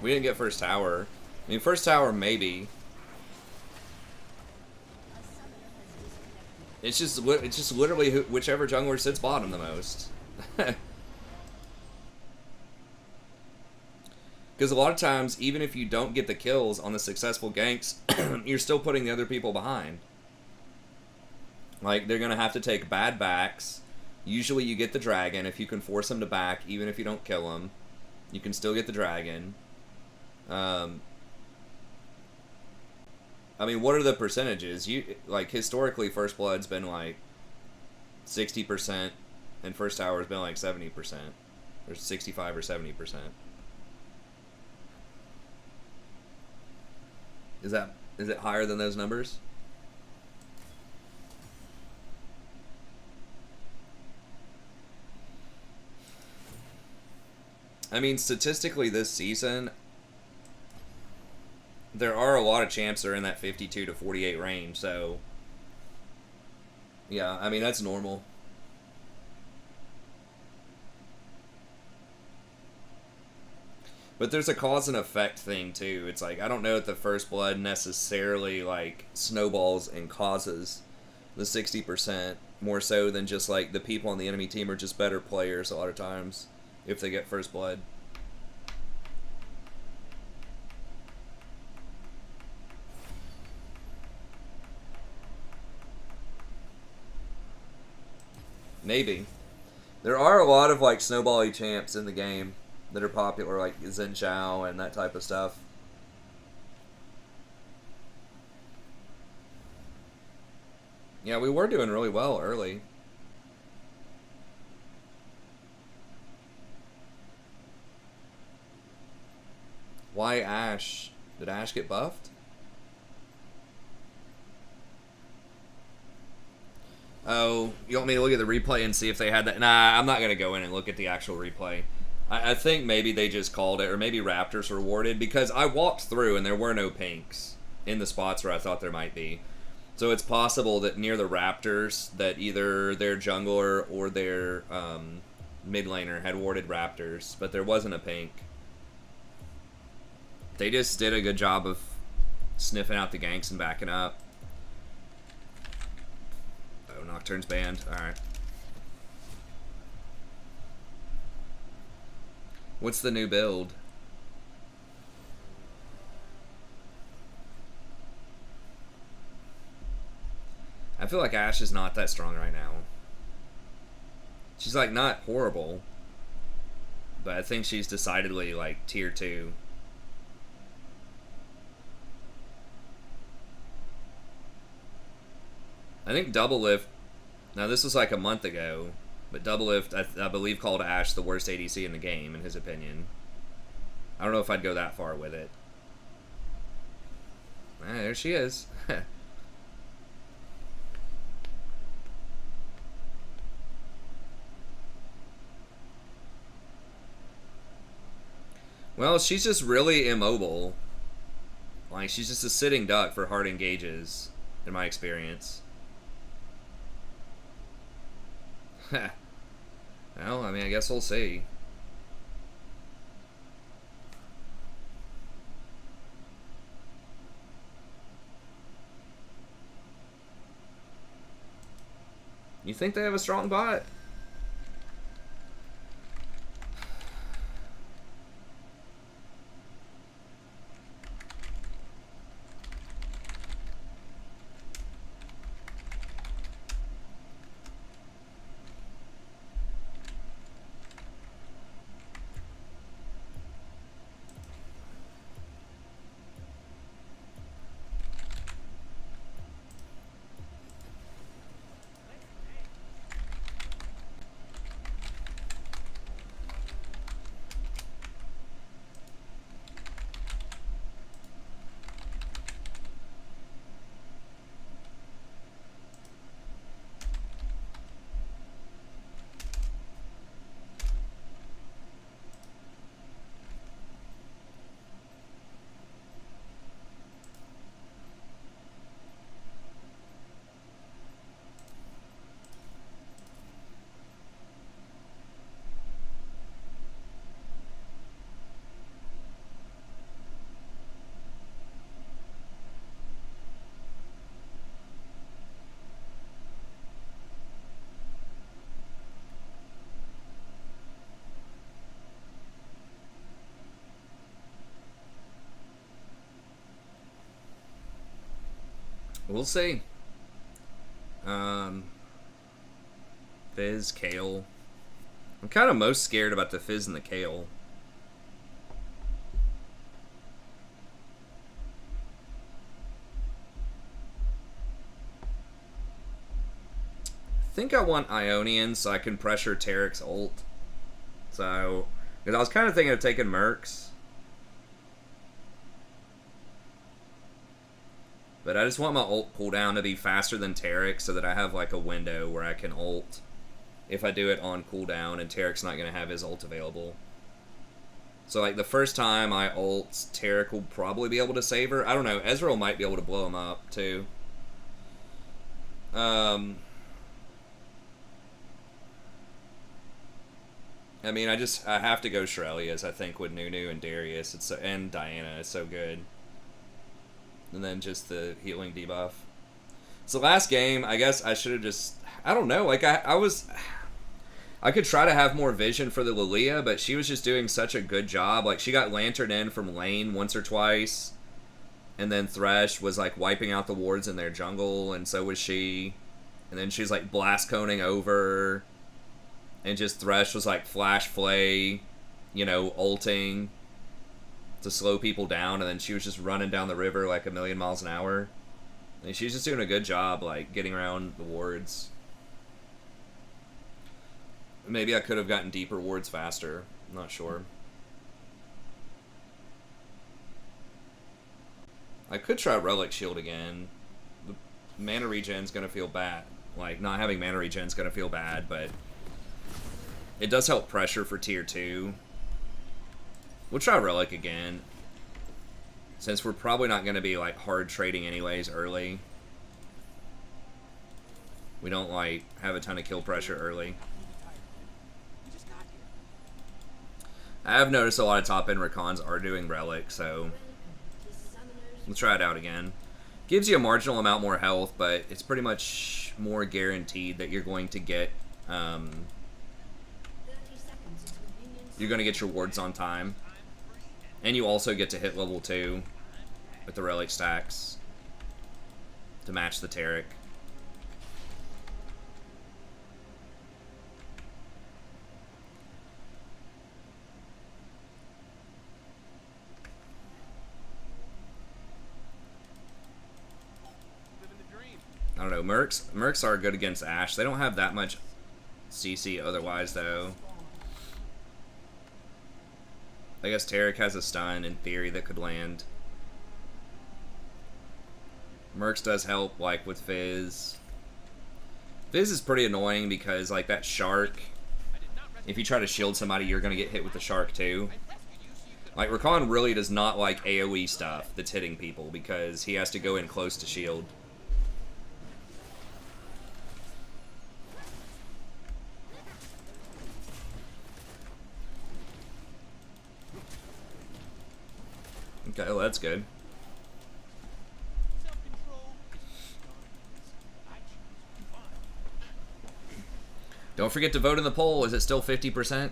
We didn't get first tower. I mean, first tower maybe. It's just literally whichever jungler sits bottom the most. Because a lot of times, even if you don't get the kills on the successful ganks, you're still putting the other people behind. Like, they're going to have to take bad backs. Usually you get the dragon if you can force them to back, even if you don't kill them. You can still get the dragon. I mean, what are the percentages? Like, historically, First Blood's been like 60%, and First Tower's been like 70%. Or 65 or 70%. Is it higher than those numbers? I mean, statistically this season, there are a lot of champs that are in that 52 to 48 range, so yeah, I mean, that's normal. But there's a cause and effect thing too. It's like, I don't know if the First Blood necessarily like snowballs and causes the 60% more so than just like the people on the enemy team are just better players a lot of times if they get First Blood. Maybe. There are a lot of like snowbally champs in the game that are popular, like Zen Chao and that type of stuff. Yeah, we were doing really well early. Why Ashe? Did Ashe get buffed? Oh, you want me to look at the replay and see if they had that? Nah, I'm not going to go in and look at the actual replay. I think maybe they just called it, or maybe Raptors rewarded, because I walked through and there were no pinks in the spots where I thought there might be. So it's possible that near the Raptors, that either their jungler or their mid laner had warded Raptors, but there wasn't a pink. They just did a good job of sniffing out the ganks and backing up. Oh, Nocturne's banned. Alright. What's the new build? I feel like Ashe is not that strong right now. She's like not horrible, but I think she's decidedly like tier 2. I think Double Lift, now this was like a month ago, but Double Lift, I believe, called Ashe the worst ADC in the game, in his opinion. I don't know if I'd go that far with it. Ah, there she is. Well, she's just really immobile. Like, she's just a sitting duck for hard engages, in my experience. Well, I mean, I guess we'll see. You think they have a strong bot? We'll see. Fizz, Kale. I'm kind of most scared about the Fizz and the Kale. I think I want Ionian so I can pressure Tarek's ult. So, because I was kind of thinking of taking Mercs. But I just want my ult cooldown to be faster than Tarek so that I have like a window where I can ult if I do it on cooldown and Tarek's not going to have his ult available. So like the first time I ult, Tarek will probably be able to save her. I don't know, Ezreal might be able to blow him up too. I mean, I have to go Shrelia's, I think, with Nunu and Darius. And Diana. It's so good. And then just the healing debuff. So last game, I guess I should have just... I don't know. Like, I could try to have more vision for the Lilia, but she was just doing such a good job. Like, she got Lantern in from lane once or twice. And then Thresh was, like, wiping out the wards in their jungle, and so was she. And then she's, like, blast coning over... And just Thresh was like flash flay, you know, ulting to slow people down, and then she was just running down the river like a million miles an hour. And she's just doing a good job, like, getting around the wards. Maybe I could have gotten deeper wards faster. I'm not sure. I could try Relic Shield again. The mana regen's gonna feel bad. Like, not having mana regen's gonna feel bad, but... It does help pressure for tier 2. We'll try Relic again. Since we're probably not going to be, like, hard trading anyways early. We don't, like, have a ton of kill pressure early. I have noticed a lot of top-end Rakans are doing Relic, so... We'll try it out again. Gives you a marginal amount more health, but it's pretty much more guaranteed that you're going to get... You're going to get your wards on time. And you also get to hit level 2 with the relic stacks to match the Tarek. I don't know, Mercs are good against Ashe. They don't have that much CC otherwise, though. I guess Tarek has a stun, in theory, that could land. Mercs does help, like, with Fizz. Fizz is pretty annoying because, like, that Shark, if you try to shield somebody, you're going to get hit with the Shark, too. Like, Rakan really does not like AoE stuff that's hitting people because he has to go in close to shield. Okay, well, that's good. Don't forget to vote in the poll. Is it still 50%?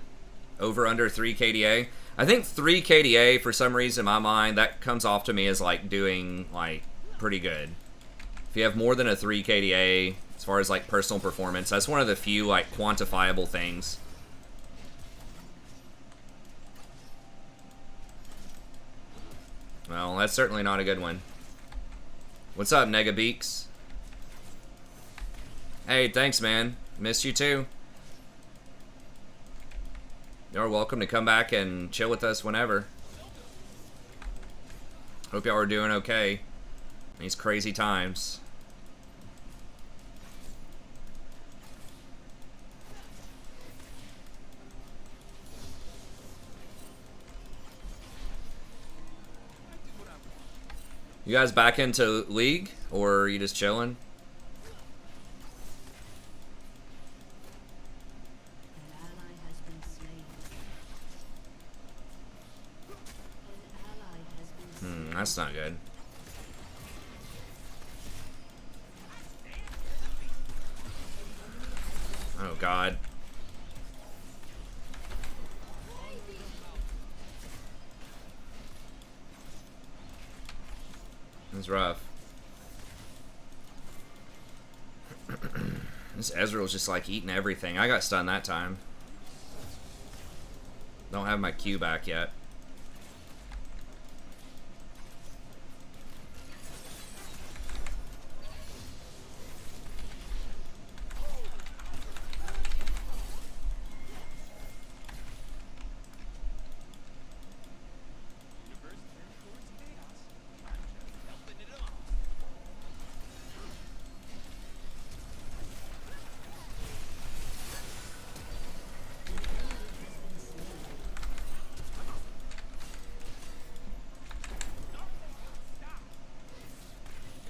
Over, under 3 KDA? I think 3 KDA, for some reason in my mind, that comes off to me as, like, doing, like, pretty good. If you have more than a 3 KDA, as far as, like, personal performance, that's one of the few, like, quantifiable things. Well, that's certainly not a good one. What's up, Negabeaks? Hey, thanks, man. Missed you too. You're welcome to come back and chill with us whenever. Hope y'all are doing okay. These crazy times. You guys back into League, or are you just chilling? That's not good. Oh, God. That's rough. This Ezreal's just like eating everything. I got stunned that time. Don't have my Q back yet.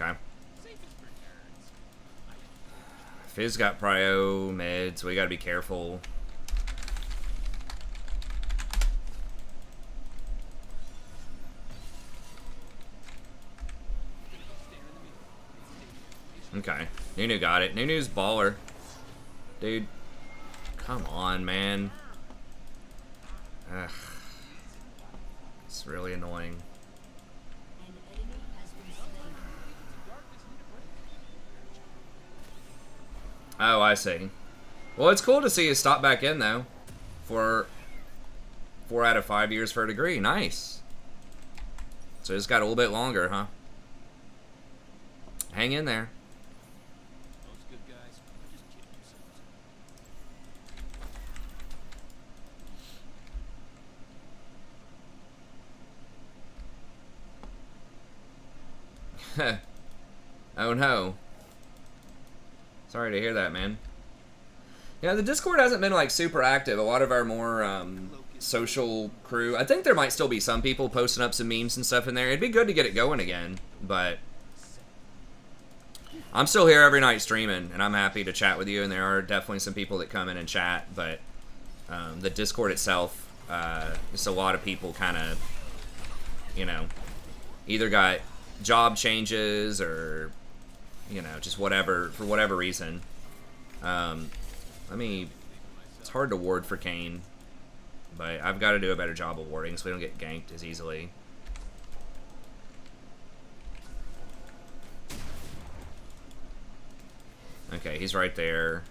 Okay. Fizz got prio mid, so we gotta be careful. Okay. Nunu got it. Nunu's baller. Dude. Come on, man. Ugh. It's really annoying. Oh, I see. Well, it's cool to see you stop back in, though. For 4 out of 5 years for a degree. Nice. So it's got a little bit longer, huh? Hang in there. Those good guys are just kidding themselves. Oh, no. Sorry to hear that, man. Yeah, the Discord hasn't been like super active. A lot of our more social crew. I think there might still be some people posting up some memes and stuff in there. It'd be good to get it going again, but I'm still here every night streaming, and I'm happy to chat with you. And there are definitely some people that come in and chat, but the Discord itself, just a lot of people kind of, you know, either got job changes or, you know, just whatever, for whatever reason. It's hard to ward for Kane, but I've got to do a better job of warding so we don't get ganked as easily. Okay, he's right there.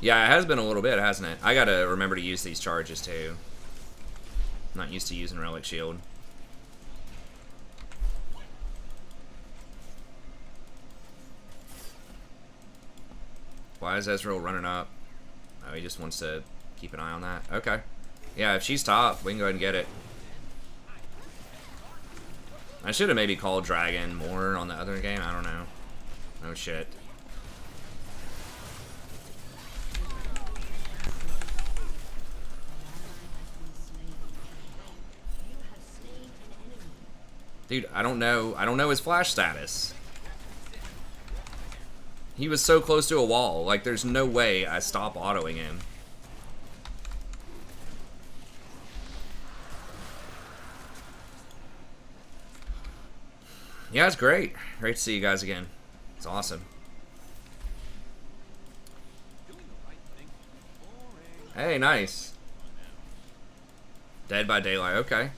Yeah, it has been a little bit, hasn't it? I gotta remember to use these charges too. I'm not used to using Relic Shield. Why is Ezreal running up? Oh, he just wants to keep an eye on that. Okay. Yeah, if she's top, we can go ahead and get it. I should have maybe called Dragon more on the other game. I don't know. No shit. Dude, I don't know. I don't know his flash status. He was so close to a wall. Like, there's no way I stop autoing him. Yeah, it's great. Great to see you guys again. It's awesome. Hey, nice. Dead by Daylight. Okay.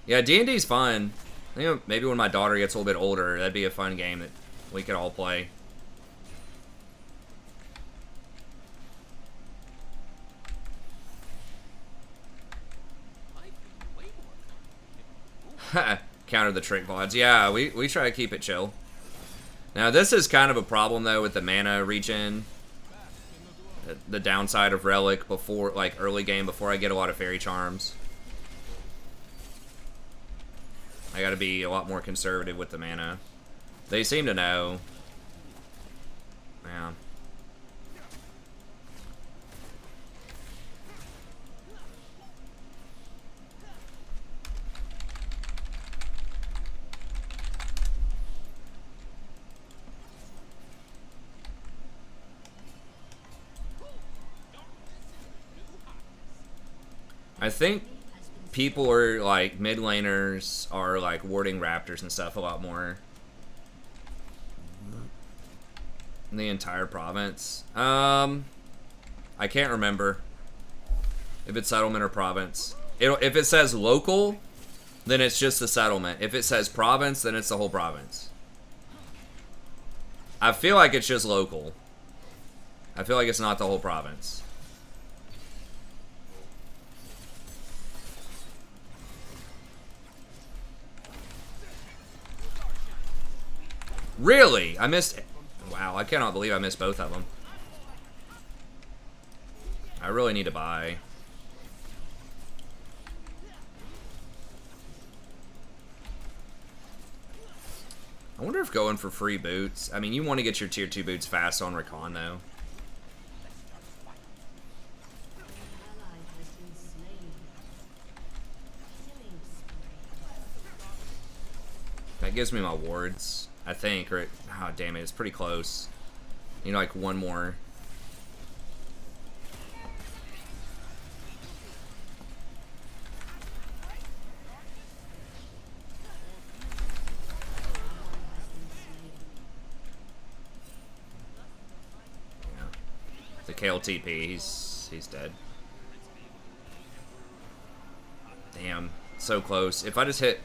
Yeah, D&D's fun. I think maybe when my daughter gets a little bit older, that'd be a fun game that we could all play. Counter the trick VODs. Yeah, we try to keep it chill. Now, this is kind of a problem, though, with the mana regen. The downside of Relic before, like, early game, before I get a lot of Fairy Charms. I gotta be a lot more conservative with the mana. They seem to know. Yeah. I think people are like mid laners are like warding raptors and stuff a lot more in the entire province. I can't remember if it's settlement or province. If it says local, then it's just the settlement. If it says province, then it's the whole province. I feel like it's just local. I feel like it's not the whole province. Really? I missed... Wow, I cannot believe I missed both of them. I really need to buy. I wonder if going for free boots... I mean, you want to get your tier 2 boots fast on Rakan, though. That gives me my wards, I think, or oh damn it, it's pretty close. You know, like one more. Yeah. The KLTP, he's dead. Damn, so close. If I just hit.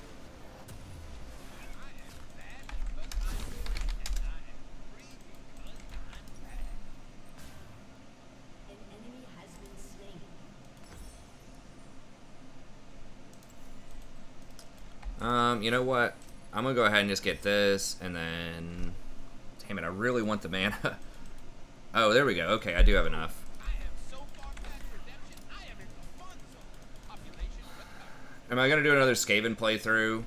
You know what? I'm gonna go ahead and just get this, and then... Damn it, I really want the mana. Oh, there we go. Okay, I do have enough. Am I gonna do another Skaven playthrough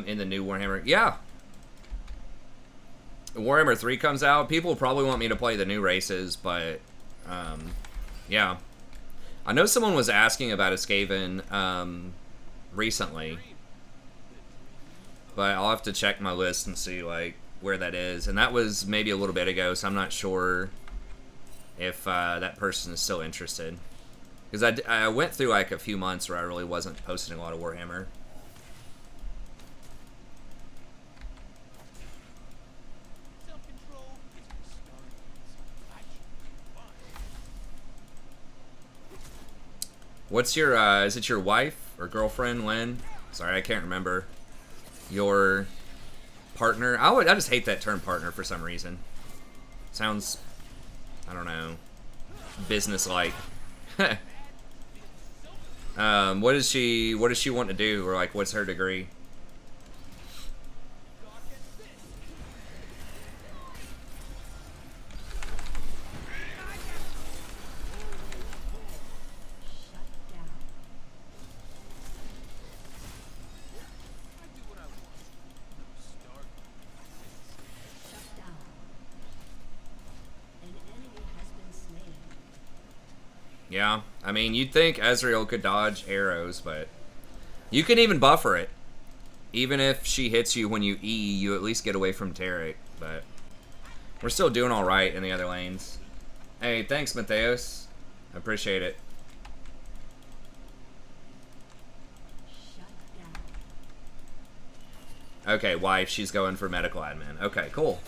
in the new Warhammer? Yeah. Warhammer 3 comes out. People probably want me to play the new races, but yeah. I know someone was asking about a Skaven recently, but I'll have to check my list and see like where that is. And that was maybe a little bit ago, so I'm not sure if that person is still interested. Because I went through like a few months where I really wasn't posting a lot of Warhammer. What's your, is it your wife or girlfriend, Lynn? Sorry, I can't remember. Your partner? I just hate that term partner for some reason. Sounds, I don't know, business-like. What does she want to do? Or like, what's her degree? Yeah, I mean, you'd think Ezreal could dodge arrows, but you can even buffer it. Even if she hits you when you E, you at least get away from Tarek, but we're still doing alright in the other lanes. Hey, thanks, Matheus. I appreciate it. Okay, wife, she's going for medical admin. Okay, cool.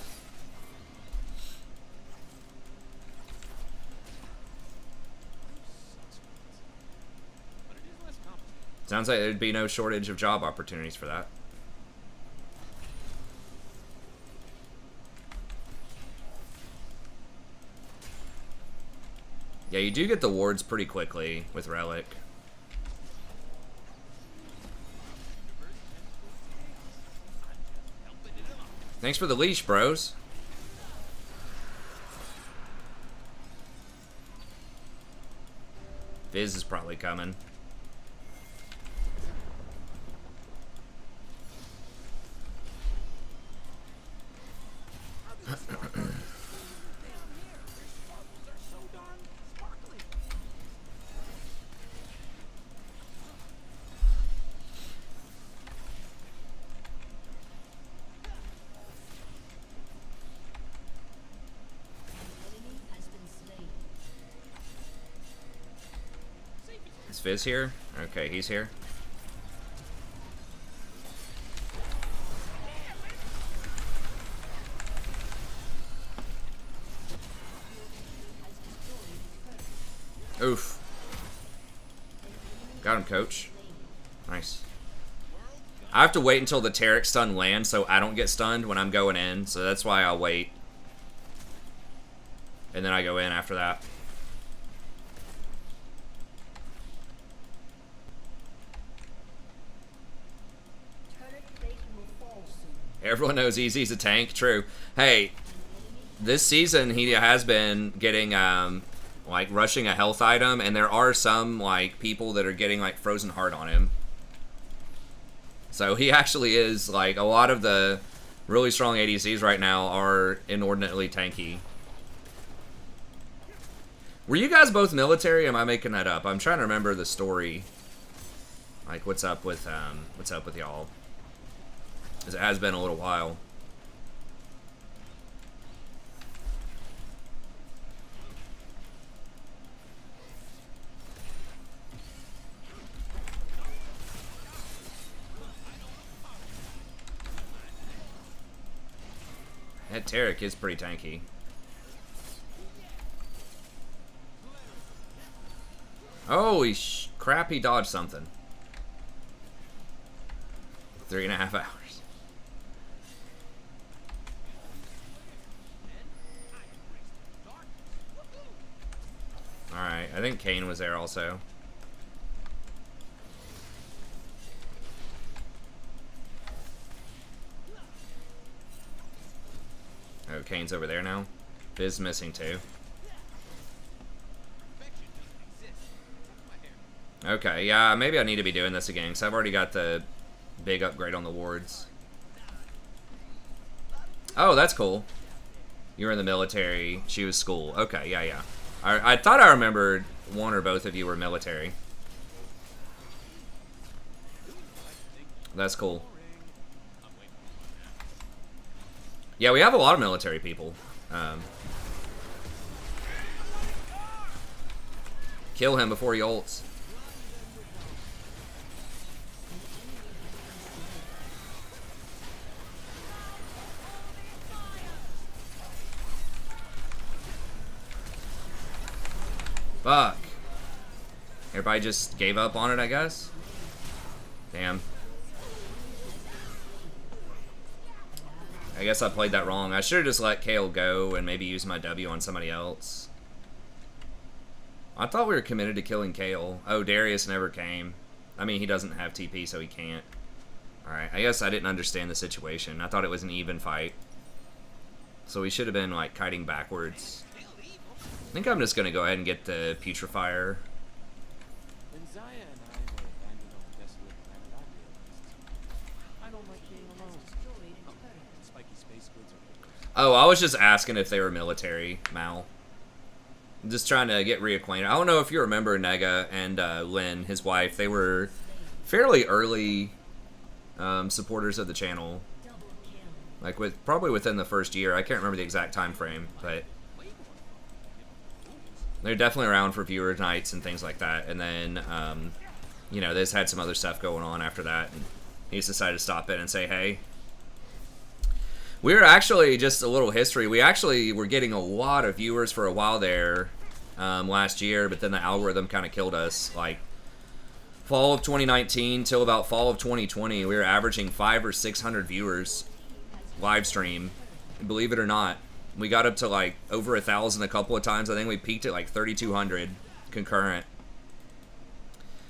Sounds like there'd be no shortage of job opportunities for that. Yeah, you do get the wards pretty quickly with Relic. Thanks for the leash, bros. Fizz is probably coming. Is Fizz here? Okay, he's here. Oof. Got him, coach. Nice. I have to wait until the Tarek stun lands so I don't get stunned when I'm going in, so that's why I'll wait. And then I go in after that. Everyone knows Easy's a tank. True. Hey, this season he has been getting like rushing a health item, and there are some like people that are getting like frozen heart on him. So he actually is like a lot of the really strong ADCs right now are inordinately tanky. Were you guys both military? Am I making that up? I'm trying to remember the story. Like what's up with y'all? Because it has been a little while. That Tarek is pretty tanky. Holy crap, he dodged something. 3.5 hours. Alright, I think Kane was there also. Oh, Kane's over there now. Biz missing too. Okay, yeah, maybe I need to be doing this again, because I've already got the big upgrade on the wards. Oh, that's cool. You were in the military, she was school. Okay, yeah, yeah. I thought I remembered one or both of you were military. That's cool. Yeah, we have a lot of military people. Kill him before he ults. Fuck. Everybody just gave up on it, I guess? Damn. I guess I played that wrong. I should have just let Kale go and maybe use my W on somebody else. I thought we were committed to killing Kale. Oh, Darius never came. I mean, he doesn't have TP, so he can't. Alright, I guess I didn't understand the situation. I thought it was an even fight. So we should have been, like, kiting backwards. I think I'm just going to go ahead and get the Putrefier. When Zaya and I were abandoned on the desolate planet, I realized I don't like being alone. Spiky space goods are Oh, I was just asking if they were military, Mal. I'm just trying to get reacquainted. I don't know if you remember Nega and Lynn, his wife. They were fairly early supporters of the channel. Like, probably within the first year. I can't remember the exact time frame, but they're definitely around for viewer nights and things like that. And then, you know, they just had some other stuff going on after that. And he just decided to stop in and say, hey. We were actually, just a little history, we actually were getting a lot of viewers for a while there last year, but then the algorithm kind of killed us. Like, fall of 2019 till about fall of 2020, we were averaging 500 or 600 viewers live stream. Believe it or not. We got up to like over 1,000 a couple of times. I think we peaked at like 3,200 concurrent.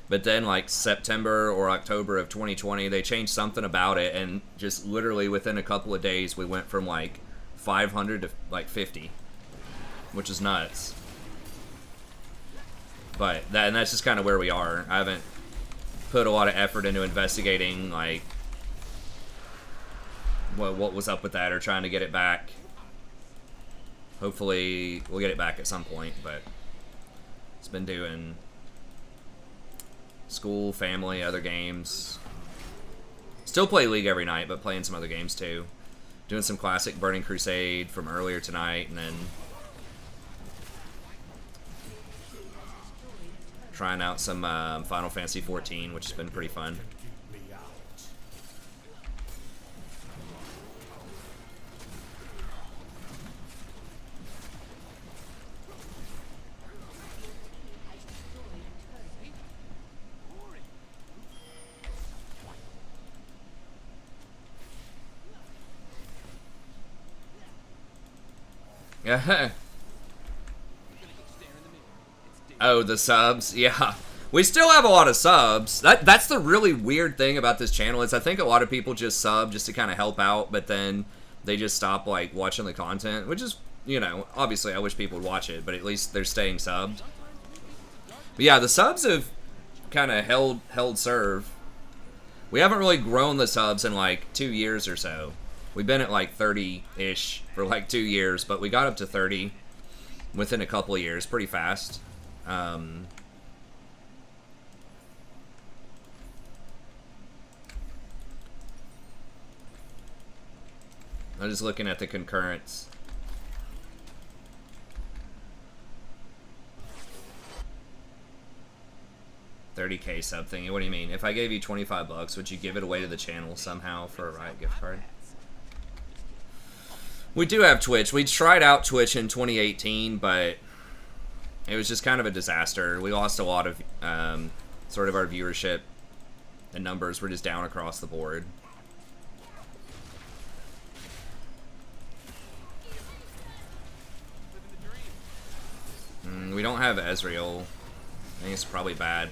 But then like September or October of 2020, they changed something about it, and just literally within a couple of days, we went from like 500 to like 50, which is nuts. But that's just kind of where we are. I haven't put a lot of effort into investigating like what was up with that or trying to get it back. Hopefully we'll get it back at some point, but it's been doing school, family, other games. Still play League every night, but playing some other games too. Doing some classic Burning Crusade from earlier tonight, and then trying out some Final Fantasy 14, which has been pretty fun. Yeah. Oh, the subs? Yeah. We still have a lot of subs. That's the really weird thing about this channel is I think a lot of people just sub just to kind of help out, but then they just stop, like, watching the content, which is, you know, obviously I wish people would watch it, but at least they're staying subbed. But yeah, the subs have kind of held serve. We haven't really grown the subs in, like, 2 years or so. We've been at, like, 30-ish for, like, 2 years, but we got up to 30 within a couple of years pretty fast. I'm just looking at the concurrents. 30K sub thingy. What do you mean? If I gave you 25 bucks, would you give it away to the channel somehow for a Riot gift card? We do have Twitch. We tried out Twitch in 2018, but it was just kind of a disaster. We lost a lot of sort of our viewership, and numbers were just down across the board. We don't have Ezreal. I think it's probably bad.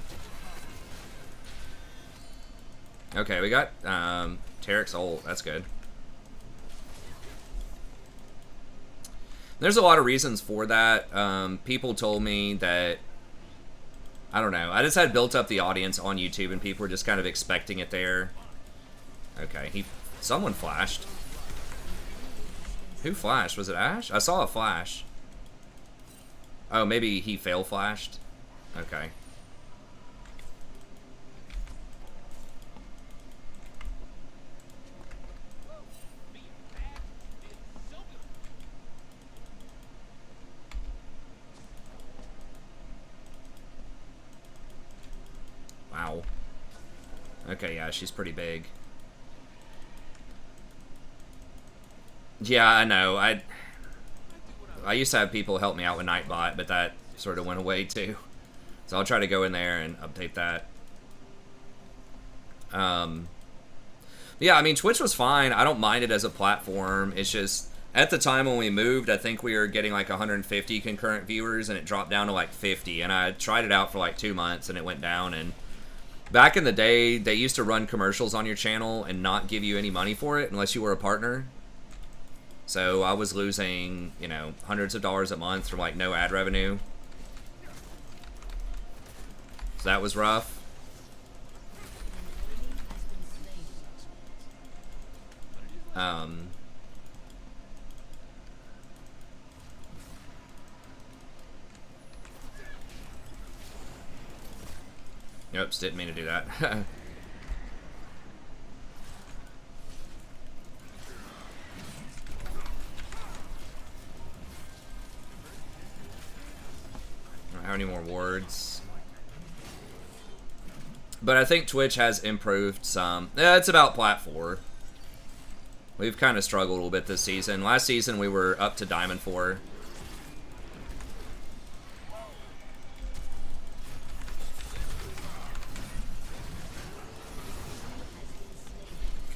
Okay, we got Tarek's ult. That's good. There's a lot of reasons for that. People told me that, I don't know, I just had built up the audience on YouTube and people were just kind of expecting it there. Okay, someone flashed. Who flashed? Was it Ash? I saw a flash. Oh, maybe he fail flashed. Okay. Wow. Okay, yeah, she's pretty big. Yeah, I know. I used to have people help me out with Nightbot, but that sort of went away too. So I'll try to go in there and update that. Yeah, I mean, Twitch was fine. I don't mind it as a platform. It's just, at the time when we moved, I think we were getting like 150 concurrent viewers, and it dropped down to like 50. And I tried it out for like 2 months, and it went down. And back in the day, they used to run commercials on your channel and not give you any money for it unless you were a partner. So I was losing, you know, hundreds of dollars a month from like no ad revenue. So that was rough. Oops, didn't mean to do that. How many more wards? But I think Twitch has improved some. Yeah, it's about Plat 4. We've kind of struggled a little bit this season. Last season we were up to Diamond 4.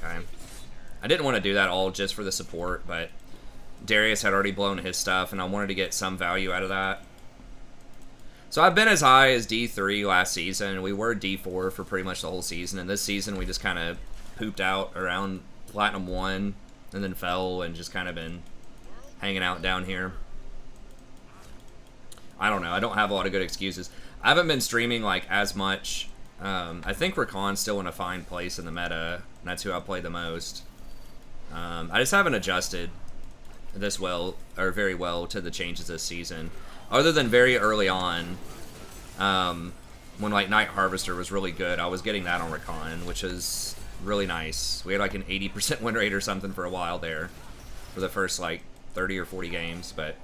Okay. I didn't want to do that all just for the support, but Darius had already blown his stuff and I wanted to get some value out of that. So I've been as high as D3 last season. We were D4 for pretty much the whole season, and this season we just kind of pooped out around Platinum 1 and then fell and just kind of been hanging out down here. I don't know. I don't have a lot of good excuses. I haven't been streaming like as much. I think Rakan's still in a fine place in the meta, and that's who I play the most. I just haven't adjusted this well, or very well, to the changes this season. Other than very early on, when like Night Harvester was really good, I was getting that on Rakan, which is really nice. We had like an 80% win rate or something for a while there, for the first like 30 or 40 games. But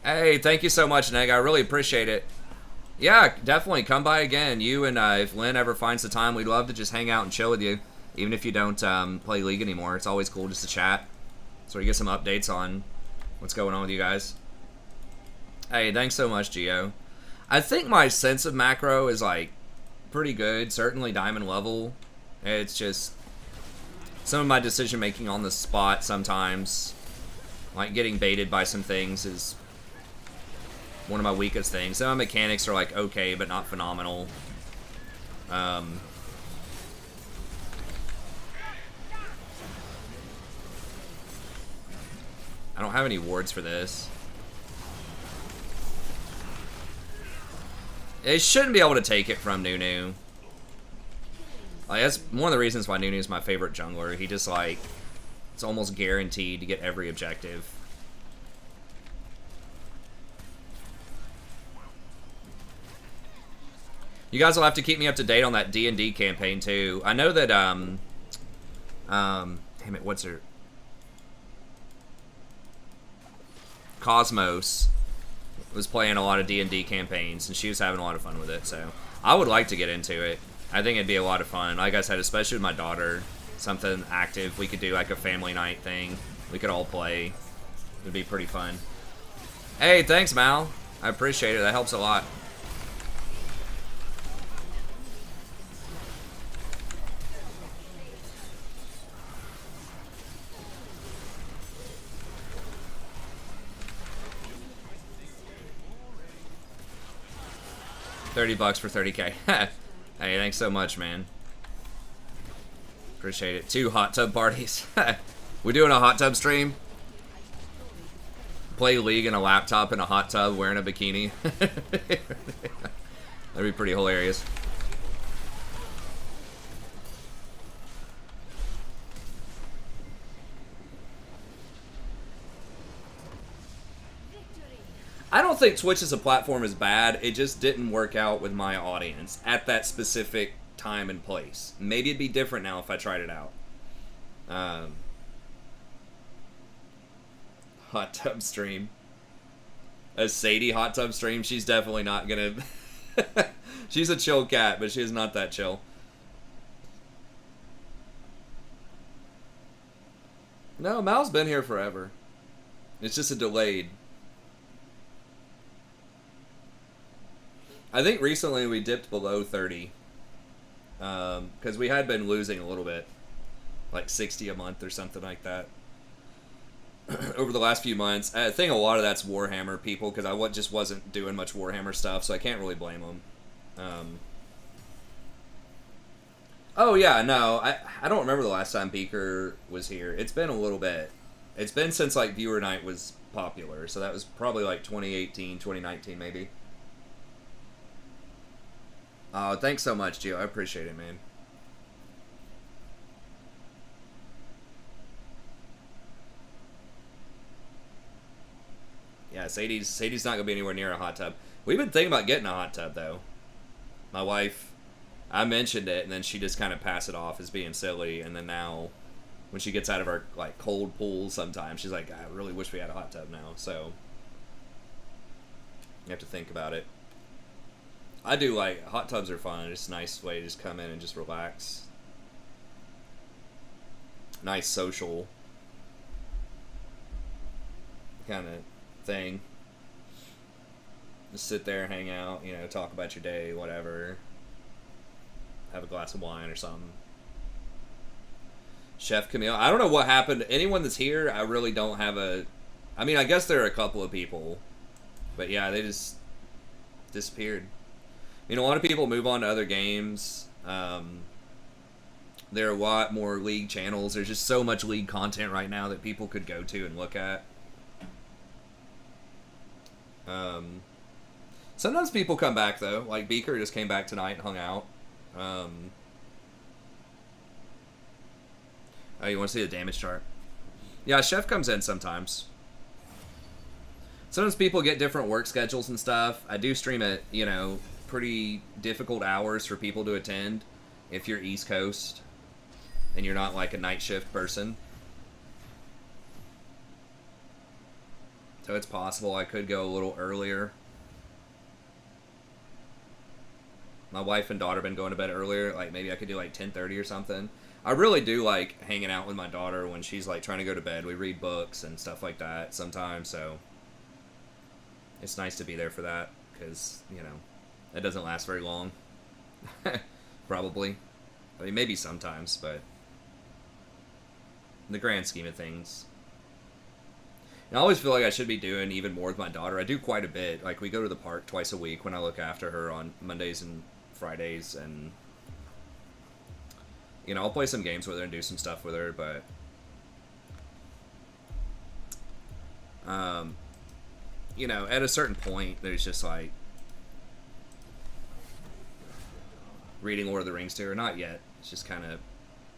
hey, thank you so much, Neg. I really appreciate it. Yeah, definitely come by again. You and if Lynn ever finds the time, we'd love to just hang out and chill with you, even if you don't play League anymore. It's always cool just to chat, so we get some updates on what's going on with you guys. Hey, thanks so much, Gio. I think my sense of macro is like pretty good, certainly diamond level. It's just some of my decision making on the spot sometimes Like, getting baited by some things is one of my weakest things. Some mechanics are, like, okay, but not phenomenal. I don't have any wards for this. It shouldn't be able to take it from Nunu. Like, that's one of the reasons why Nunu is my favorite jungler. He just, like, it's almost guaranteed to get every objective. You guys will have to keep me up to date on that D&D campaign, too. I know that, damn it, what's her... Cosmos was playing a lot of D&D campaigns, and she was having a lot of fun with it, so I would like to get into it. I think it'd be a lot of fun. Like I said, especially with my daughter, something active. We could do like a family night thing. We could all play. It'd be pretty fun. Hey, thanks, Mal. I appreciate it. That helps a lot. $30 for 30K. Hey, thanks so much, man. Appreciate it. 2 hot tub parties. We doing a hot tub stream? Play League in a laptop in a hot tub wearing a bikini. That'd be pretty hilarious. I don't think Twitch as a platform is bad. It just didn't work out with my audience at that specific time and place. Maybe it'd be different now if I tried it out. Hot tub stream. A Sadie hot tub stream. She's definitely not gonna... She's a chill cat, but she's not that chill. No, Mal's been here forever. It's just a delayed... I think recently we dipped below 30. Because we had been losing a little bit. Like 60 a month or something like that. Over the last few months. I think a lot of that's Warhammer people, because I just wasn't doing much Warhammer stuff, so I can't really blame them. Oh yeah, no, I don't remember the last time Beaker was here. It's been a little bit. It's been since like Viewer Night was popular, so that was probably like 2018, 2019 maybe. Oh, thanks so much, Gio. I appreciate it, man. Yeah, Sadie's not gonna be anywhere near a hot tub. We've been thinking about getting a hot tub though. My wife, I mentioned it, and then she just kind of passed it off as being silly, and then now, when she gets out of our like cold pool, sometimes she's like, I really wish we had a hot tub now. So you have to think about it. I do like hot tubs are fun. It's a nice way to just come in and just relax. Nice social kind of thing. Just sit there, hang out, you know, talk about your day, whatever. Have a glass of wine or something. Chef Camille. I don't know what happened. Anyone that's here, I really don't have a... I mean, I guess there are a couple of people. But yeah, they just disappeared. You know, a lot of people move on to other games. There are a lot more League channels. There's just so much League content right now that people could go to and look at. Sometimes people come back, though. Like, Beaker just came back tonight and hung out. Oh, you want to see the damage chart? Yeah, Chef comes in sometimes. Sometimes people get different work schedules and stuff. I do stream at, you know, pretty difficult hours for people to attend if you're East Coast and you're not like a night shift person. So it's possible I could go a little earlier. My wife and daughter have been going to bed earlier. Like maybe I could do like 10:30 or something. I really do like hanging out with my daughter when she's like trying to go to bed. We read books and stuff like that sometimes, so it's nice to be there for that because, you know, it doesn't last very long. Probably. I mean, maybe sometimes, but in the grand scheme of things. And I always feel like I should be doing even more with my daughter. I do quite a bit. Like, we go to the park twice a week when I look after her on Mondays and Fridays, and you know, I'll play some games with her and do some stuff with her, but you know, at a certain point, there's just like reading Lord of the Rings to her. Not yet. It's just kind of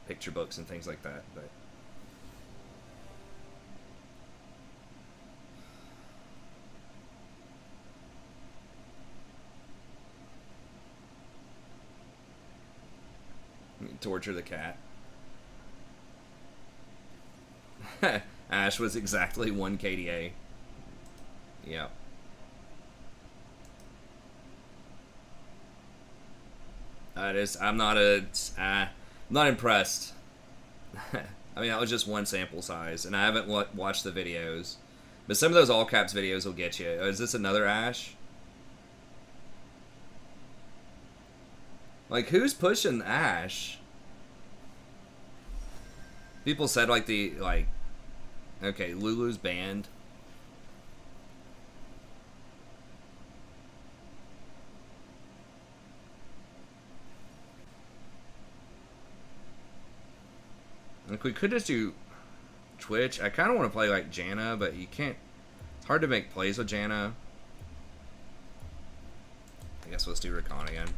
picture books and things like that, but torture the cat. Ash was exactly 1 KDA. Yep. I'm not impressed. I mean, that was just one sample size, and I haven't watched the videos. But some of those all caps videos will get you. Oh, is this another Ash? Like, who's pushing Ash? People said, like, okay, Lulu's banned. Like, we could just do Twitch. I kind of want to play, like, Janna, but you can't. It's hard to make plays with Janna. I guess let's do Rakan again.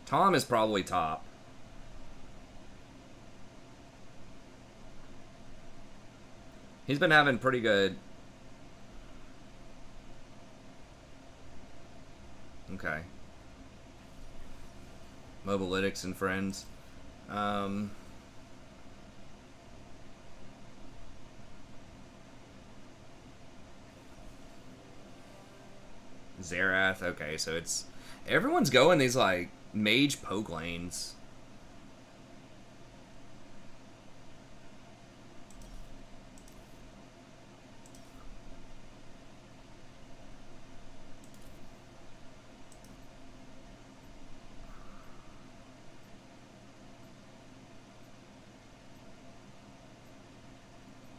Tom is probably top. He's been having pretty good. Okay. Mobalytics and friends. Zerath. Okay, so it's everyone's going these like mage poke lanes.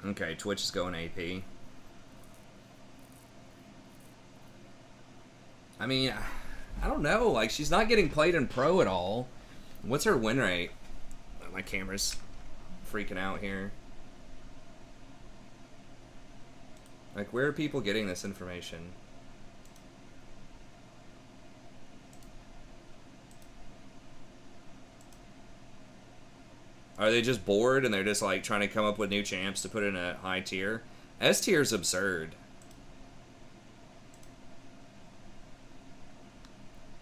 Okay, Twitch is going AP. I mean, I don't know. Like, she's not getting played in pro at all. What's her win rate? Oh, my camera's freaking out here. Like, where are people getting this information? Are they just bored and they're just like trying to come up with new champs to put in a high tier? S tier is absurd.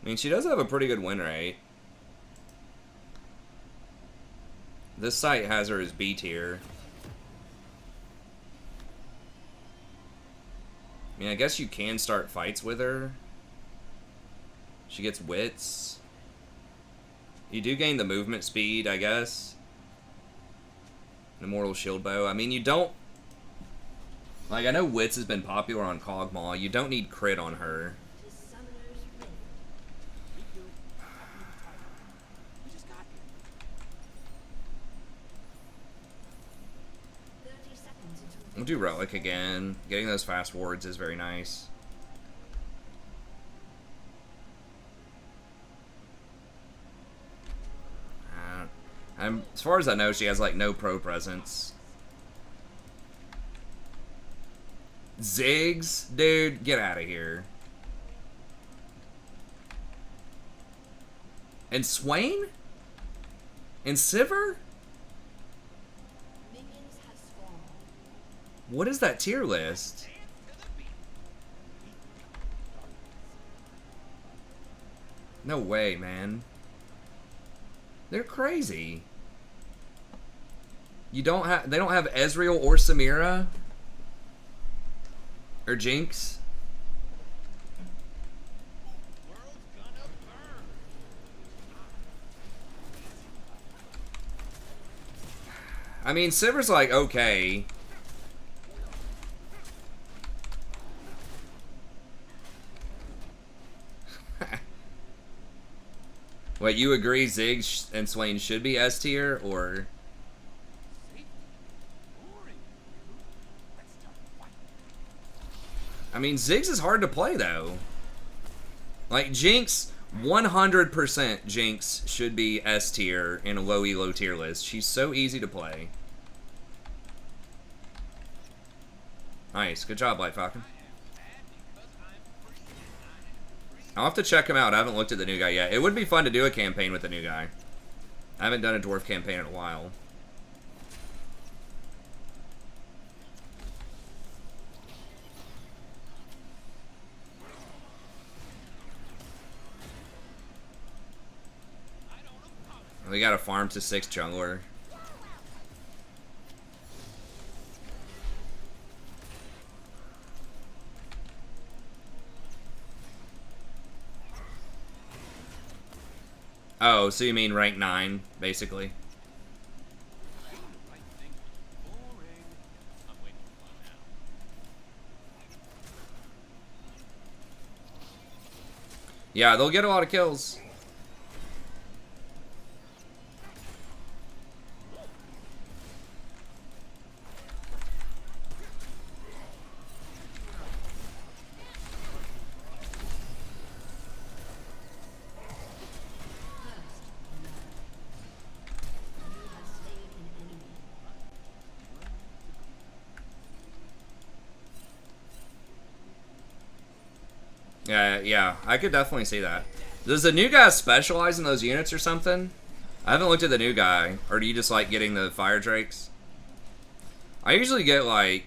I mean, she does have a pretty good win rate. This site has her as B tier. I mean, I guess you can start fights with her. She gets wits. You do gain the movement speed, I guess. Immortal Shield Bow. I mean, you don't... Like, I know Wits has been popular on Kog'Maw. You don't need crit on her. We'll do Relic again. Getting those fast wards is very nice. As far as I know, she has, like, no pro presence. Ziggs? Dude, get out of here. And Swain? And Sivir? What is that tier list? No way, man. They're crazy. They don't have Ezreal or Samira? Or Jinx? I mean, Sivir's like, okay. What, you agree Ziggs and Swain should be S tier, or? I mean, Ziggs is hard to play, though. Like, Jinx, 100% Jinx should be S tier in a low elo tier list. She's so easy to play. Nice. Good job, Light Falcon. I'll have to check him out. I haven't looked at the new guy yet. It would be fun to do a campaign with the new guy. I haven't done a dwarf campaign in a while. We got a farm to 6 jungler. Oh, so you mean rank 9, basically? Yeah, they'll get a lot of kills. Yeah, I could definitely see that. Does the new guy specialize in those units or something? I haven't looked at the new guy. Or do you just like getting the fire drakes? I usually get like...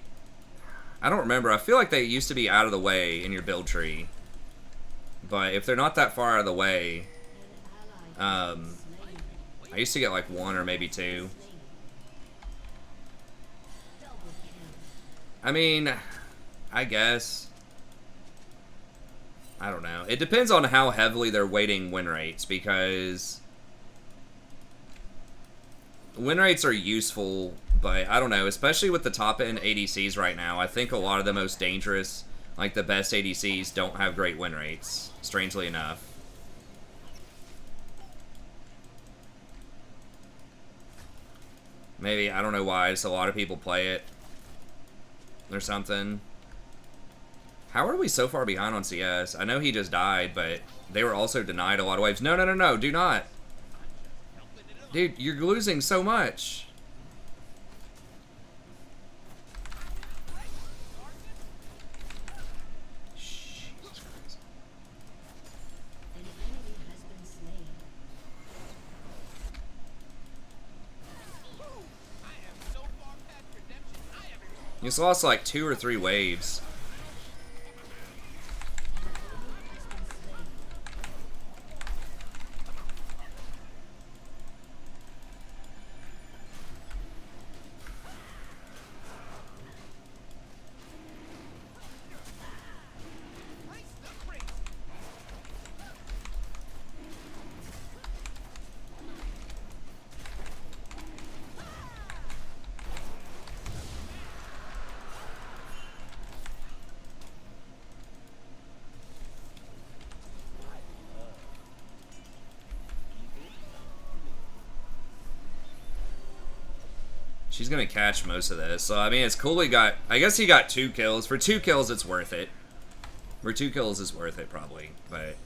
I don't remember. I feel like they used to be out of the way in your build tree. But if they're not that far out of the way... I used to get like 1 or maybe 2. I mean... I guess... I don't know. It depends on how heavily they're weighting win rates, because win rates are useful, but I don't know, especially with the top end ADCs right now. I think a lot of the most dangerous, like the best ADCs, don't have great win rates, strangely enough. Maybe, I don't know why, just a lot of people play it or something. How are we so far behind on CS? I know he just died, but they were also denied a lot of waves. No, no, no, no, do not. Dude, you're losing so much. Jesus Christ. You just lost like 2 or 3 waves. She's gonna catch most of this. So, I mean, it's cool he got... I guess he got 2 kills. For 2 kills, it's worth it. For 2 kills, it's worth it, probably. But...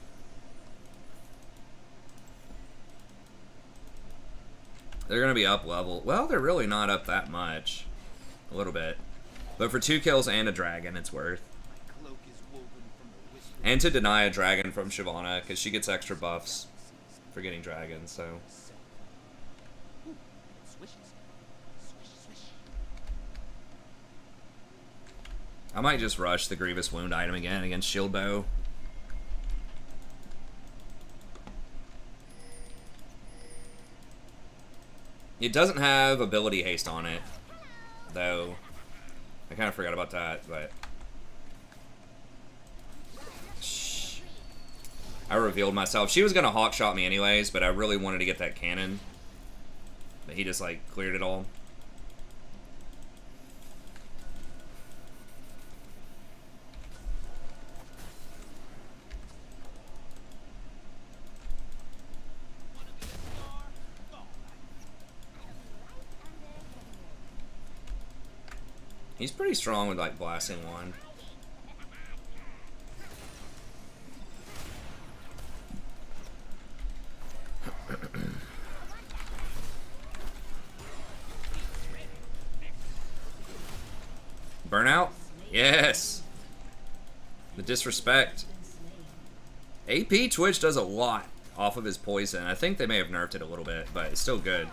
they're gonna be up level. Well, they're really not up that much. A little bit. But for 2 kills and a dragon, it's worth. And to deny a dragon from Shyvana, because she gets extra buffs for getting dragons, so... I might just rush the Grievous Wound item again against Shield Bow. It doesn't have ability haste on it, though. I kind of forgot about that, but... Shh. I revealed myself. She was going to hawkshot me anyways, but I really wanted to get that cannon. But he just, like, cleared it all. He's pretty strong with like blasting wand. Burnout? Yes. The disrespect. AP Twitch does a lot off of his poison. I think they may have nerfed it a little bit, but it's still good.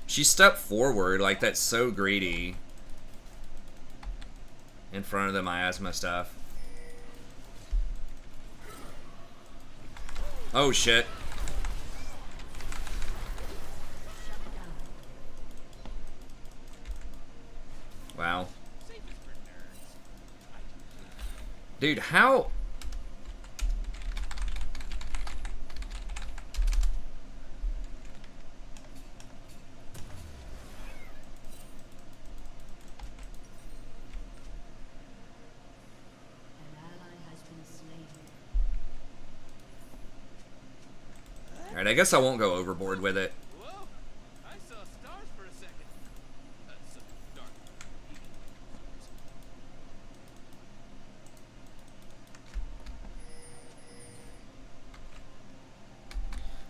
She stepped forward, like that's so greedy. In front of the miasma stuff. Oh shit. Wow. Dude, how... Alright, I guess I won't go overboard with it.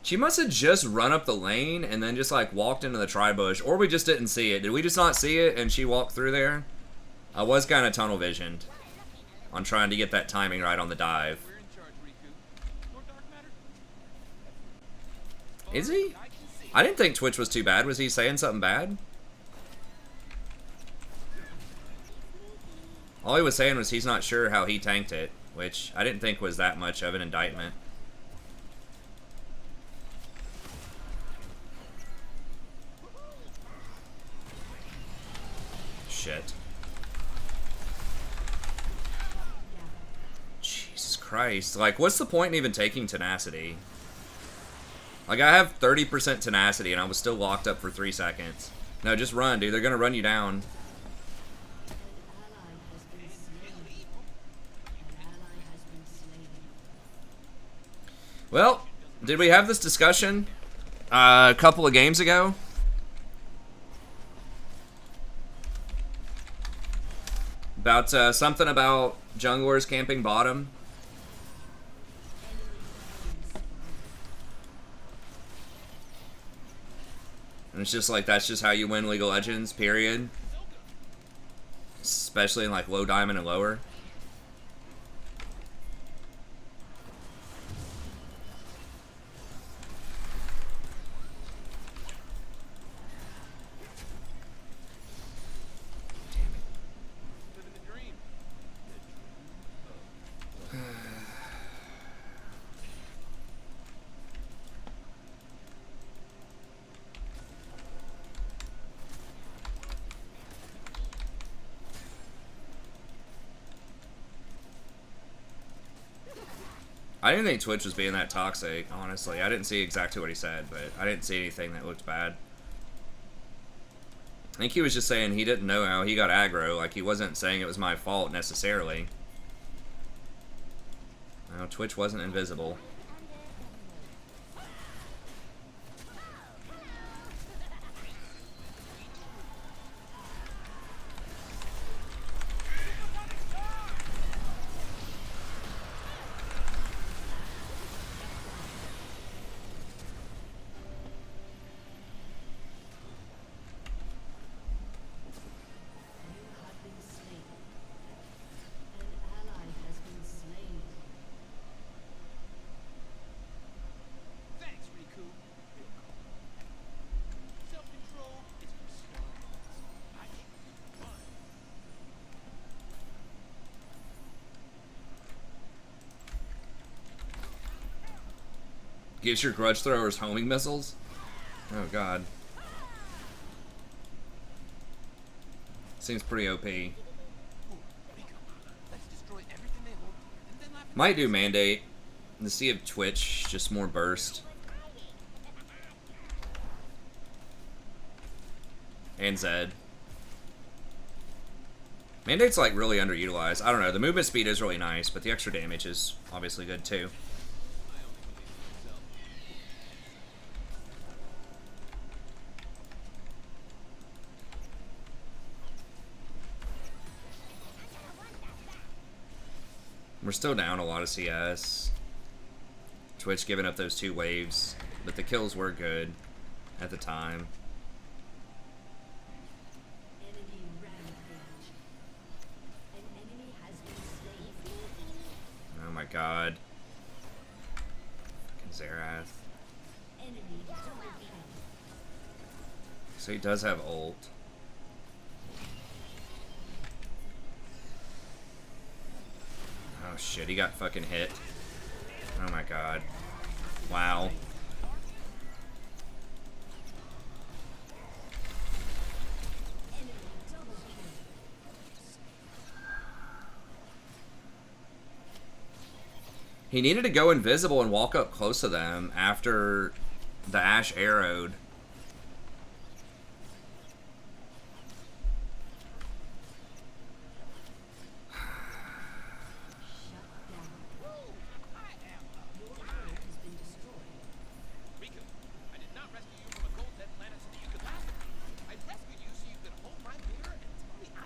She must have just run up the lane and then just like walked into the tri-bush, or we just didn't see it. Did we just not see it and she walked through there? I was kind of tunnel visioned on trying to get that timing right on the dive. Is he? I didn't think Twitch was too bad. Was he saying something bad? All he was saying was he's not sure how he tanked it, which I didn't think was that much of an indictment. Shit. Jesus Christ. Like, what's the point in even taking tenacity? Like, I have 30% tenacity and I was still locked up for 3 seconds. No, just run, dude. They're gonna run you down. Well, did we have this discussion a couple of games ago? About something about junglers camping bottom. And it's just like, that's just how you win League of Legends, period. Especially in like low diamond and lower. I didn't think Twitch was being that toxic, honestly. I didn't see exactly what he said, but I didn't see anything that looked bad. I think he was just saying he didn't know how he got aggro. Like, he wasn't saying it was my fault, necessarily. No, Twitch wasn't invisible. Gives your grudge throwers homing missiles? Oh god. Seems pretty OP. Might do Mandate. To see if Twitch, just more burst. And Zed. Mandate's like really underutilized. I don't know, the movement speed is really nice, but the extra damage is obviously good too. We're still down a lot of CS. Twitch giving up those 2 waves, but the kills were good at the time. Oh my god. Fucking Xerath. So he does have ult. Oh shit, he got fucking hit. Oh my god. Wow. He needed to go invisible and walk up close to them after the Ashe arrowed.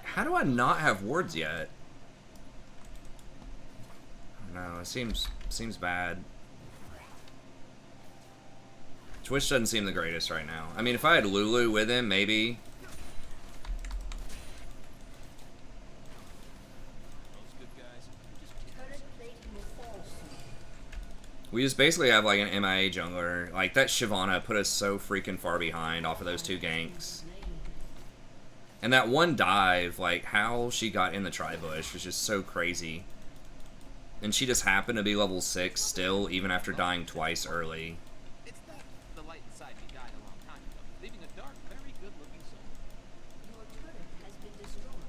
How do I not have wards yet? No, it seems bad. Twitch doesn't seem the greatest right now. I mean, if I had Lulu with him, maybe. We just basically have like an MIA jungler. Like, that Shyvana put us so freaking far behind off of those 2 ganks. And that one dive, like, how she got in the tri-bush was just so crazy. And she just happened to be level 6 still, even after dying twice early. It's that the light inside me died a long time ago, leaving a dark, very good-looking soul. Your turret has been destroyed.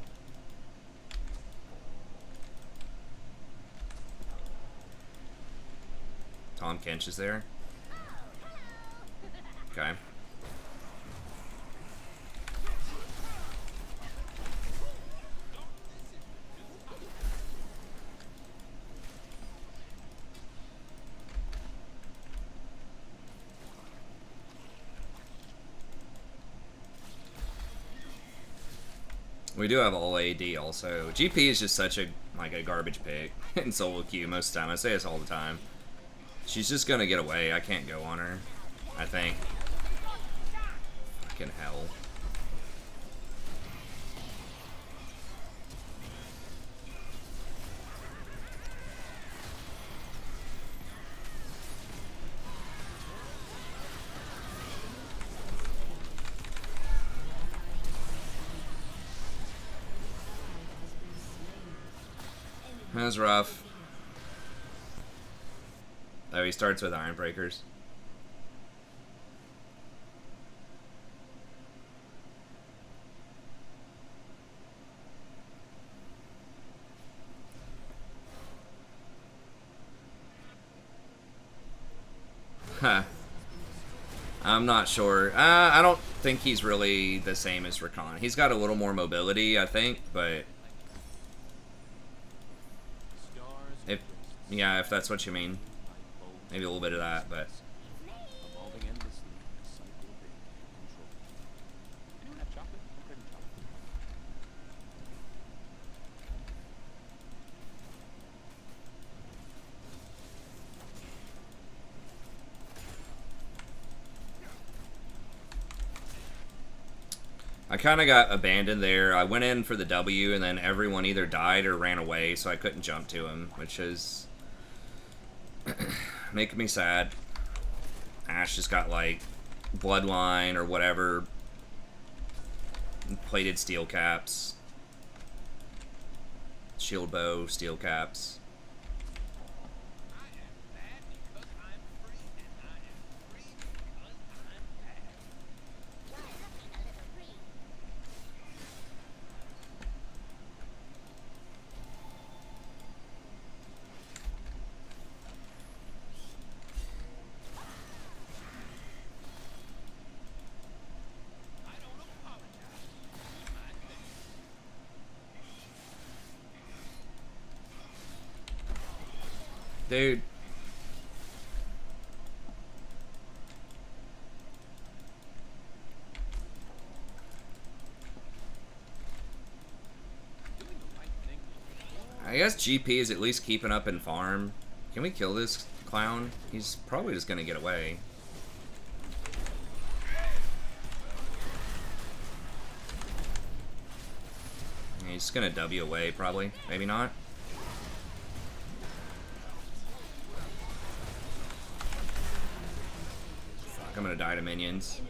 Tom Kench is there. Okay. We do have all AD also. GP is just such a garbage pick in solo queue most of the time. I say this all the time. She's just gonna get away. I can't go on her, I think. Fucking hell. That was rough. Oh, he starts with Iron Breakers. Huh. I'm not sure. I don't think he's really the same as Rakan. He's got a little more mobility, I think, but... if that's what you mean. Maybe a little bit of that, but... I kind of got abandoned there. I went in for the W, and then everyone either died or ran away, so I couldn't jump to him, which is making me sad. Ashe just got, like, Bloodline or whatever. Plated steel caps. Shield bow, steel caps. Dude. I guess GP is at least keeping up in farm. Can we kill this clown? He's probably just gonna get away. He's just gonna W away, probably. Maybe not. Fuck, I'm gonna die to minions.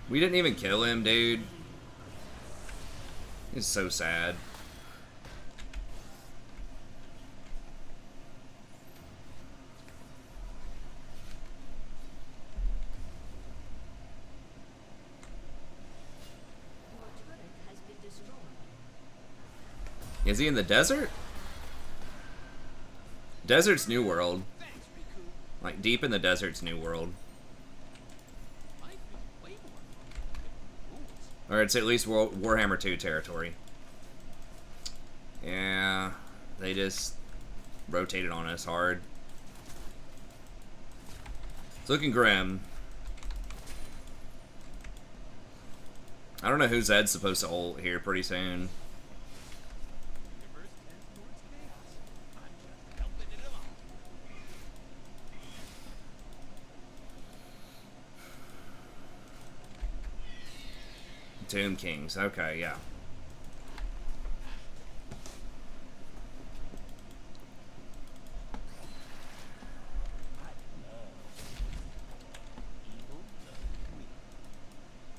We didn't even kill him, dude. It's so sad. Is he in the desert? Desert's New World. Like, deep in the desert's New World. Or it's at least Warhammer 2 territory. Yeah, they just rotated on us hard. It's looking grim. I don't know who Zed's supposed to ult here pretty soon. Tomb Kings, okay, yeah.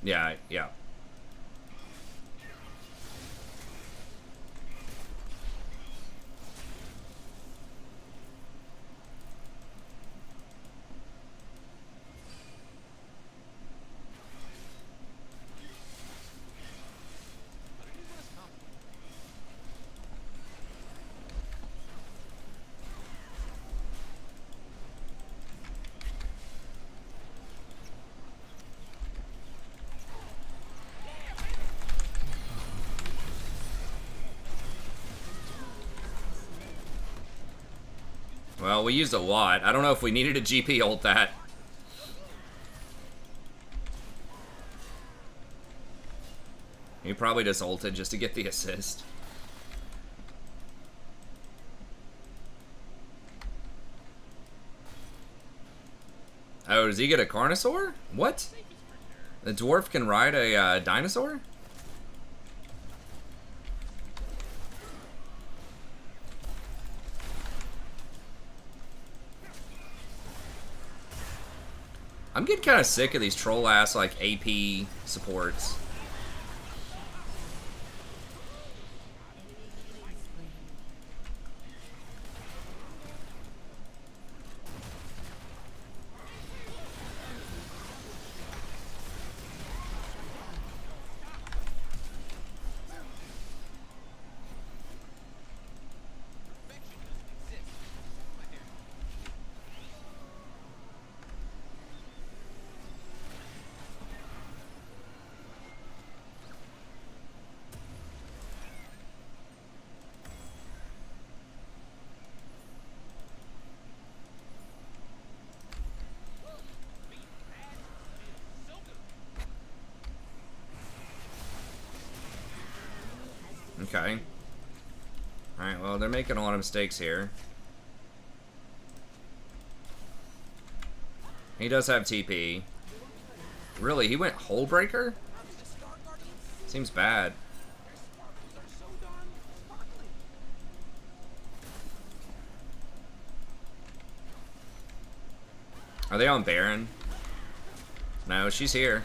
Yeah, yeah. Well, we used a lot. I don't know if we needed a GP ult that. He probably just ulted just to get the assist. Oh, does he get a Carnosaur? What? The dwarf can ride a dinosaur? I'm getting kind of sick of these troll-ass, like, AP supports. Okay. Alright, well, they're making a lot of mistakes here. He does have TP. Really? He went Hole Breaker? Seems bad. Are they on Baron? No, she's here.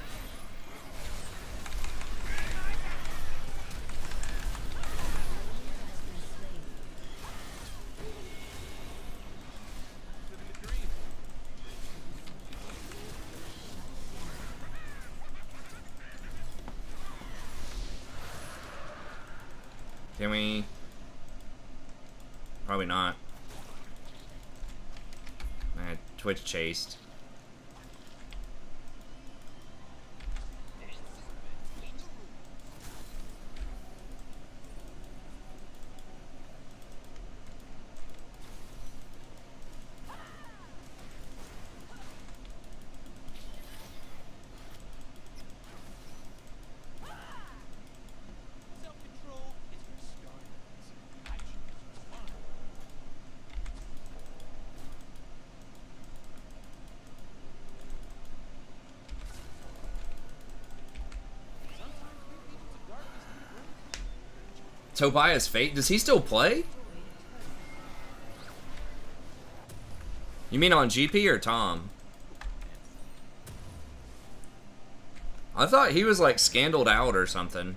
Can we? Probably not. Twitch chased. Tobias Fate? Does he still play? You mean on GP or Tom? I thought he was like scandaled out or something.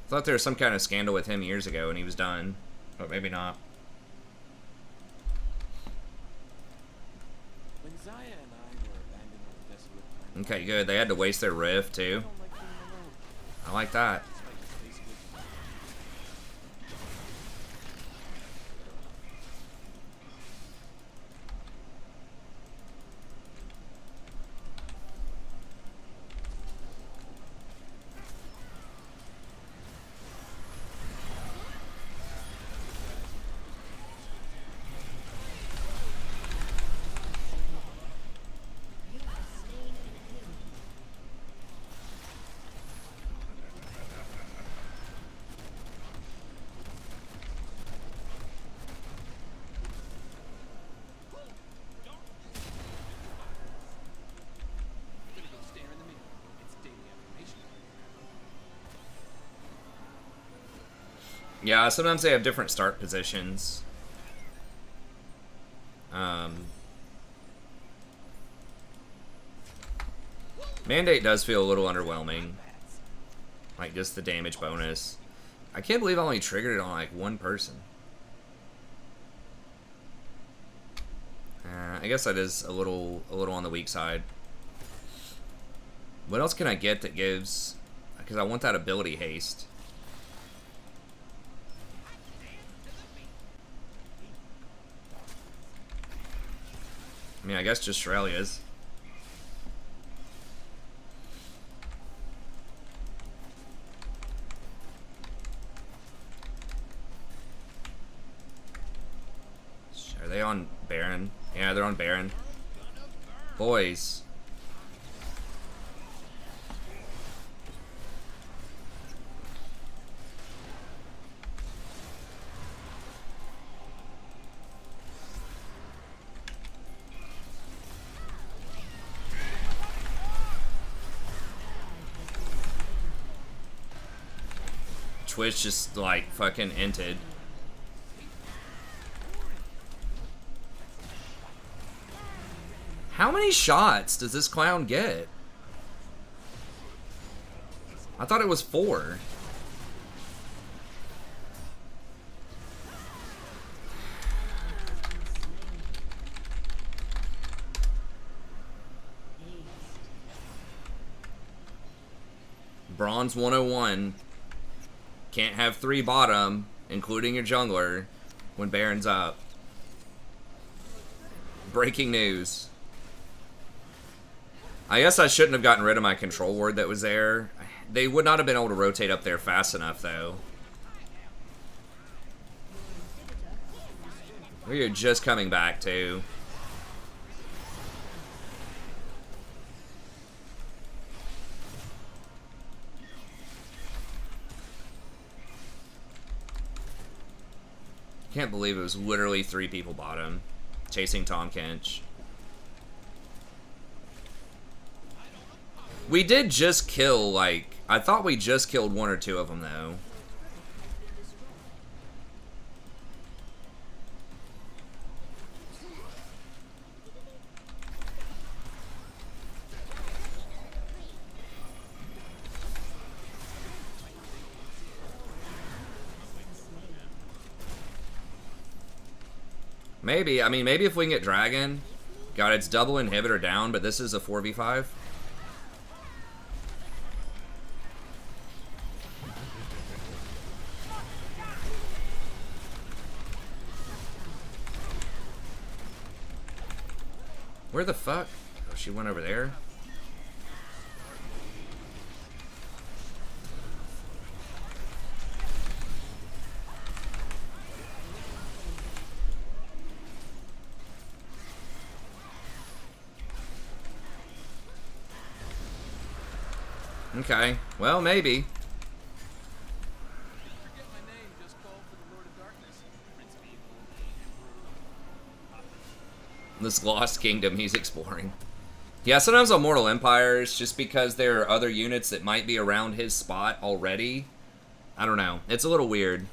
I thought there was some kind of scandal with him years ago and he was done. But maybe not. When Zaya and I were abandoned on the desolate planet, Okay, good. They had to waste their rift too. I like that. Yeah, sometimes they have different start positions. Mandate does feel a little underwhelming. Like, just the damage bonus. I can't believe I only triggered it on, like, one person. I guess that is a little on the weak side. What else can I get that gives... Because I want that ability haste. I mean, I guess just Shrelia's. Are they on Baron? Yeah, they're on Baron. Boys. Twitch just like fucking entered. How many shots does this clown get? I thought it was 4. Bronze 101. Can't have 3 bottom, including your jungler, when Baron's up. Breaking news. I guess I shouldn't have gotten rid of my control ward that was there. They would not have been able to rotate up there fast enough, though. We are just coming back, too. Can't believe it was literally 3 people bottom chasing Tom Kench. We did just kill, like, I thought we just killed 1 or 2 of them, though. Maybe. I mean, maybe if we can get Dragon. God, it's double inhibitor down, but this is a 4v5. Where the fuck? Oh, she went over there. Okay, well, maybe. This Lost Kingdom he's exploring. Yeah, sometimes on Mortal Empires, just because there are other units that might be around his spot already, I don't know. It's a little weird.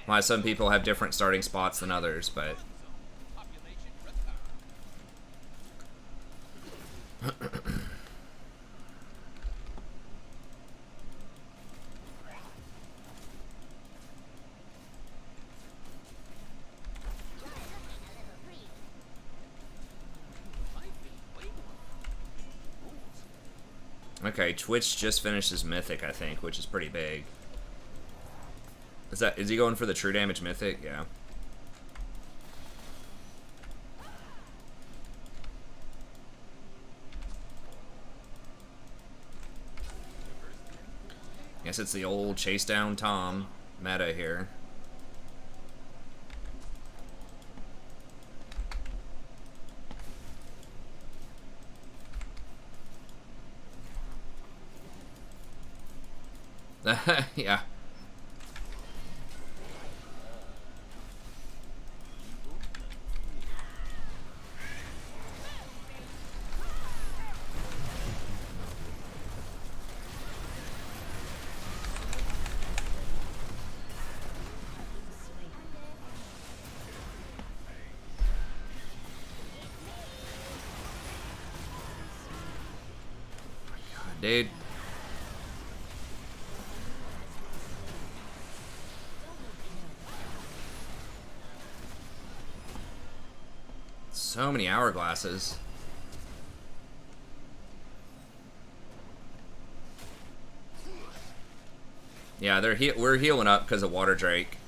Why some people have different starting spots than others, but... Okay, Twitch just finished his mythic, I think, which is pretty big. Is he going for the true damage mythic? Yeah. Guess it's the old chase down Tom meta here. Yeah. Dude. So many hourglasses. Yeah, we're healing up because of Water Drake.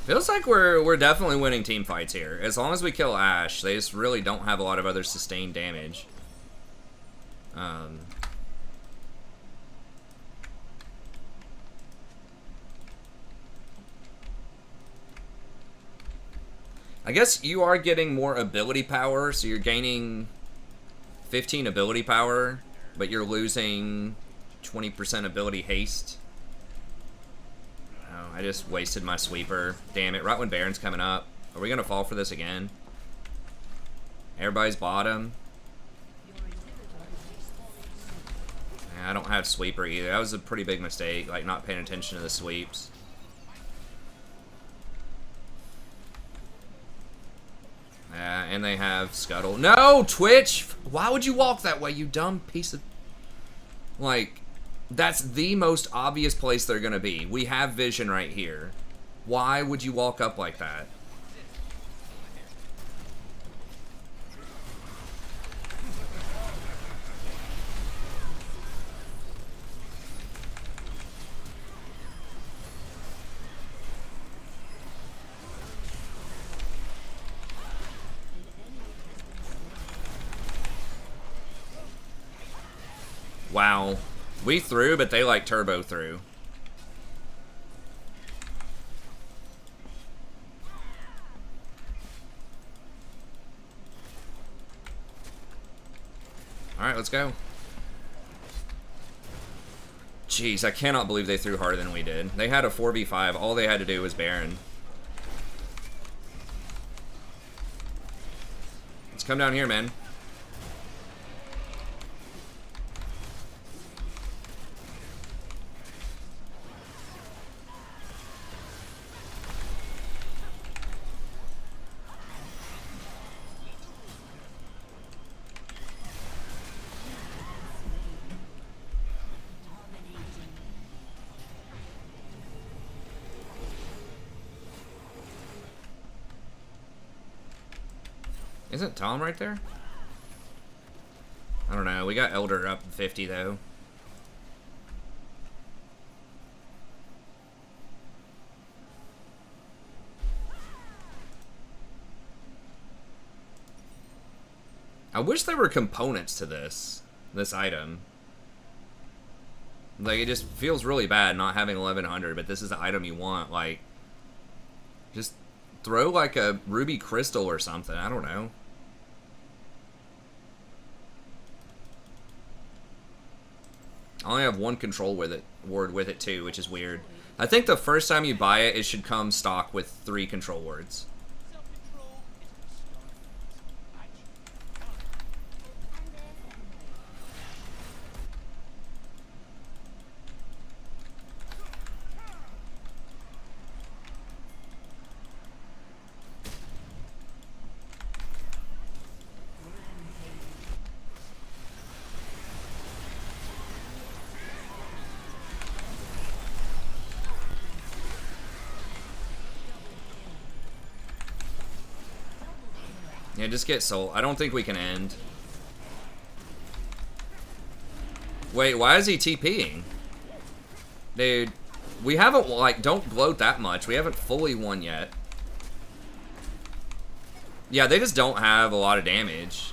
Feels like we're definitely winning team fights here. As long as we kill Ashe, they just really don't have a lot of other sustained damage. I guess you are getting more ability power, so you're gaining 15 ability power, but you're losing 20% ability haste. Oh, I just wasted my sweeper. Damn it, right when Baron's coming up. Are we gonna fall for this again? Everybody's bottom. I don't have sweeper either. That was a pretty big mistake, like not paying attention to the sweeps. Yeah, and they have Scuttle. No, Twitch! Why would you walk that way, you dumb piece of... Like, that's the most obvious place they're gonna be. We have vision right here. Why would you walk up like that? Wow. We threw, but they like turbo through. Alright, let's go. Jeez, I cannot believe they threw harder than we did. They had a 4v5. All they had to do was Baron. Let's come down here, man. Isn't Tom right there? I don't know. We got Elder up 50 though. I wish there were components to this item. Like, it just feels really bad not having 1100, but this is the item you want. Like, just throw like a ruby crystal or something. I don't know. I only have one control with it, word with it too, which is weird. I think the first time you buy it, it should come stock with 3 control words. Yeah, just get soul. I don't think we can end. Wait, why is he TPing? Dude, we haven't, like, don't gloat that much. We haven't fully won yet. Yeah, they just don't have a lot of damage.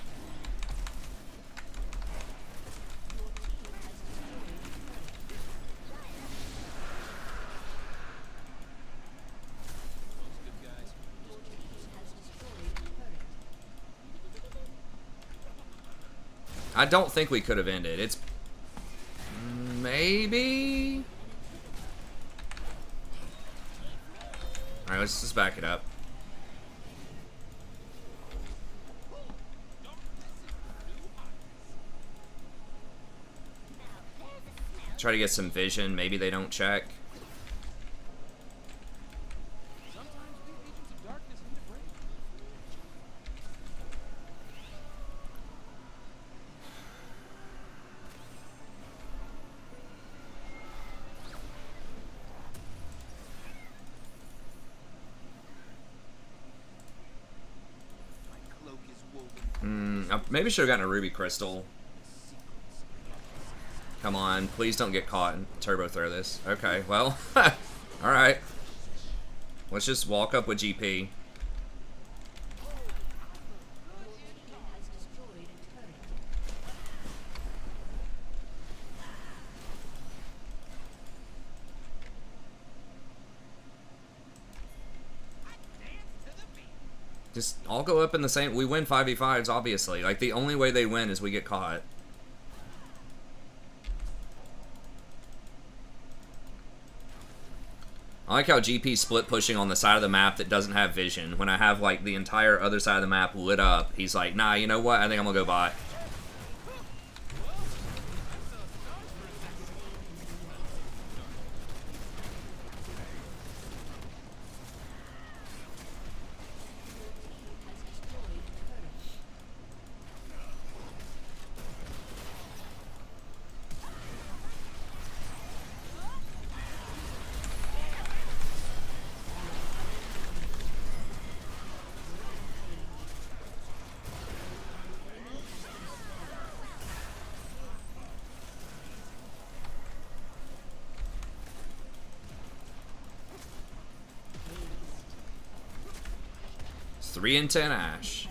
I don't think we could have ended. It's maybe. All right, let's just back it up. Try to get some vision. Maybe they don't check. Maybe should have gotten a ruby crystal. Come on, please don't get caught and turbo throw this. Okay, well, alright. Let's just walk up with GP. Just all go up in the same. We win 5v5s, obviously. Like, the only way they win is we get caught. I like how GP split pushing on the side of the map that doesn't have vision. When I have, like, the entire other side of the map lit up, he's like, nah, you know what? I think I'm gonna go bot. It's 3 and 10 Ash.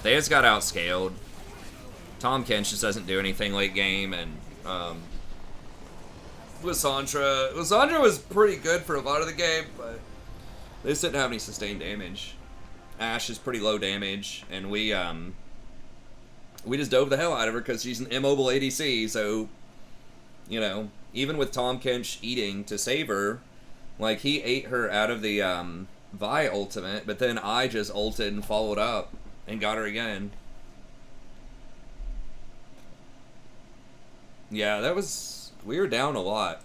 They just got outscaled. Tom Kench just doesn't do anything late game, and Lissandra was pretty good for a lot of the game, but they just didn't have any sustained damage. Ash is pretty low damage, and we just dove the hell out of her because she's an immobile ADC, so, you know, even with Tom Kench eating to save her, like, he ate her out of the Vi ultimate, but then I just ulted and followed up and got her again. Yeah, that was... we were down a lot.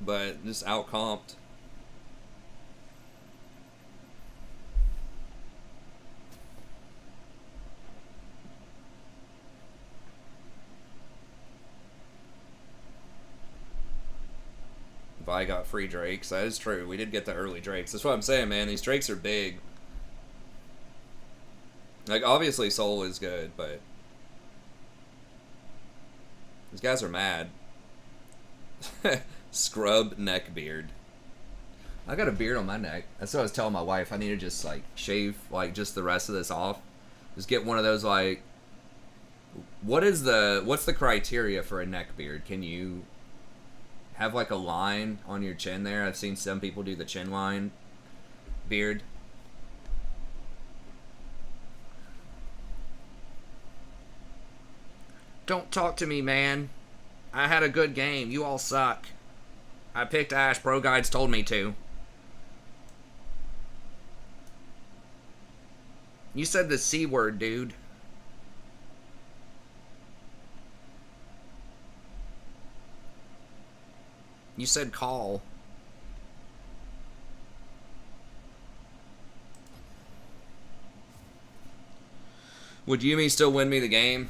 But just out-comped. Vi got free Drakes. That is true. We did get the early Drakes. That's what I'm saying, man. These Drakes are big. Like, obviously Soul is good, but... these guys are mad. Scrub neck beard. I got a beard on my neck. That's what I was telling my wife. I need to just like shave like just the rest of this off. Just get one of those like. What's the criteria for a neck beard? Can you have like a line on your chin there? I've seen some people do the chin line beard. Don't talk to me, man. I had a good game. You all suck. I picked Ash. Pro Guides told me to. You said the C word, dude. You said call. Would Yumi still win me the game?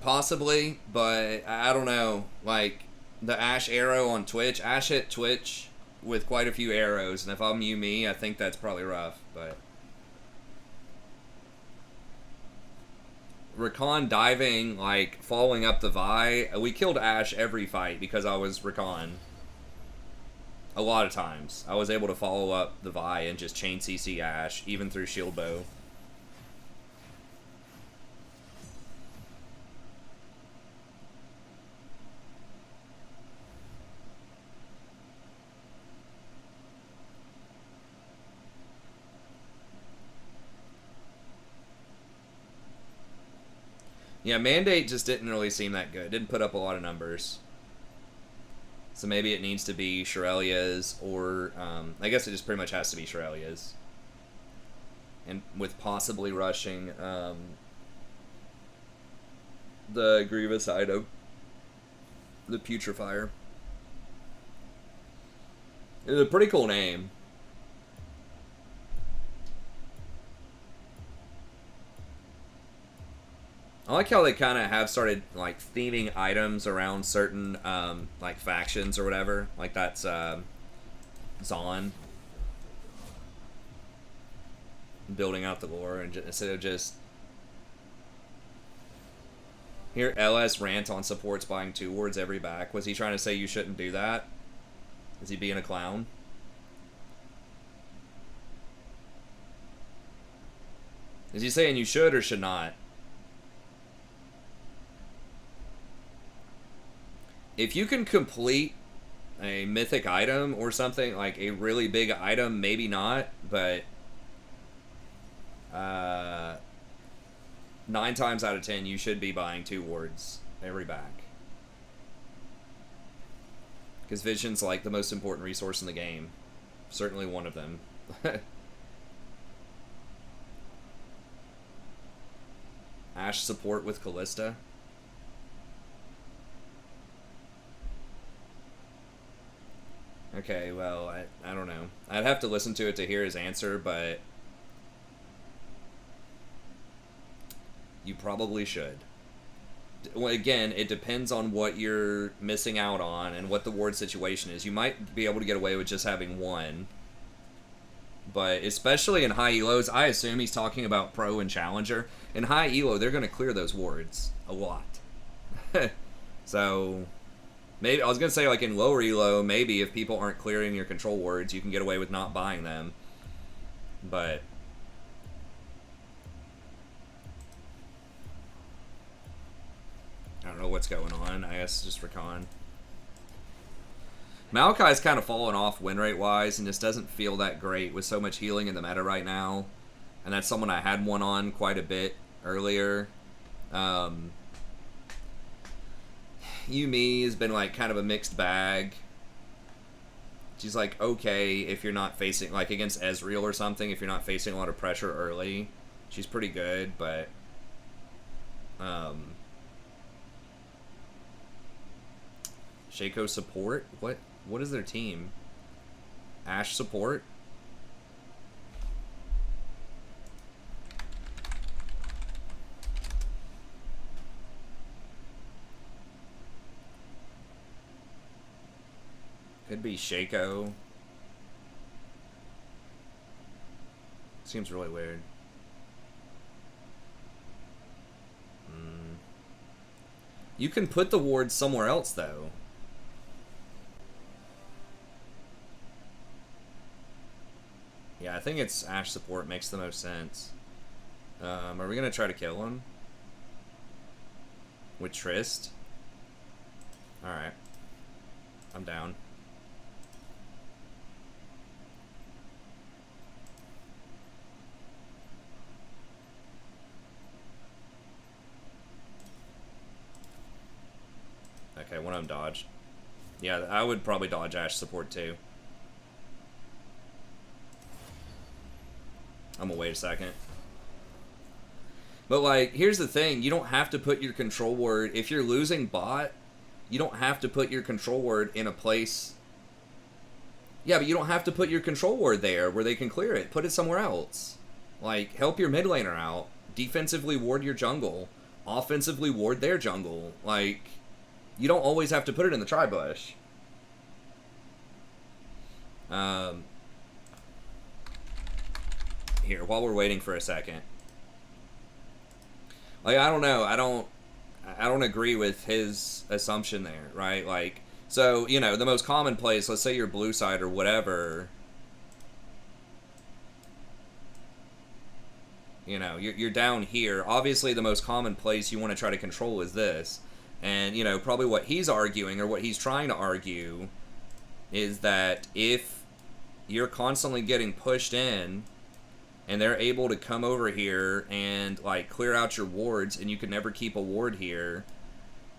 Possibly, but I don't know. Like, the Ash arrow on Twitch. Ash hit Twitch with quite a few arrows, and if I'm Yumi, I think that's probably rough, but... Rakan diving, like, following up the Vi. We killed Ash every fight because I was Rakan. A lot of times. I was able to follow up the Vi and just chain CC Ash, even through shield bow. Yeah, Mandate just didn't really seem that good. Didn't put up a lot of numbers. So maybe it needs to be Shirelia's, or I guess it just pretty much has to be Shirelia's. And with possibly rushing the Grievous item, the Putrefier. It's a pretty cool name. I like how they kind of have started, like, theming items around certain, like, factions or whatever. Like, that's, Zon. Building out the lore, and instead of just... Here, LS rant on supports buying 2 wards every back. Was he trying to say you shouldn't do that? Is he being a clown? Is he saying you should or should not? If you can complete a mythic item or something, like a really big item, maybe not, but 9 times out of 10 you should be buying 2 wards every back. Because Vision's like the most important resource in the game. Certainly one of them. Ash support with Callista. Okay, well, I don't know. I'd have to listen to it to hear his answer, but you probably should. Well, again, it depends on what you're missing out on and what the ward situation is. You might be able to get away with just having 1. But especially in high elos, I assume he's talking about pro and challenger. In high elo, they're going to clear those wards a lot. So... maybe I was gonna say, like, in lower elo, maybe if people aren't clearing your control wards, you can get away with not buying them. But I don't know what's going on. I guess just for con. Maokai's kind of fallen off win rate wise and just doesn't feel that great with so much healing in the meta right now. And that's someone I had one on quite a bit earlier. Yumi has been, like, kind of a mixed bag. She's, like, okay if you're not facing, like, against Ezreal or something, if you're not facing a lot of pressure early. She's pretty good, but... Shaco support? What is their team? Ash support? Could be Shaco. Seems really weird. You can put the ward somewhere else, though. Yeah, I think it's Ashe support makes the most sense. Are we gonna try to kill him? With Trist? Alright. I'm down. Okay, one of them dodged. Yeah, I would probably dodge Ashe support too. I'm gonna wait a second. But like, here's the thing, you don't have to put your control word, if you're losing bot, you don't have to put your control word in a place. Yeah, but you don't have to put your control word there where they can clear it. Put it somewhere else. Like, help your mid laner out. Defensively ward your jungle. Offensively ward their jungle. Like, you don't always have to put it in the tri-bush. Here, while we're waiting for a second. Like, I don't know. I don't agree with his assumption there, right? Like, so, you know, the most common place, let's say you're blue side or whatever. You know, you're down here. Obviously, the most common place you want to try to control is this. And, you know, probably what he's arguing, or what he's trying to argue, is that if you're constantly getting pushed in, and they're able to come over here and, like, clear out your wards, and you can never keep a ward here,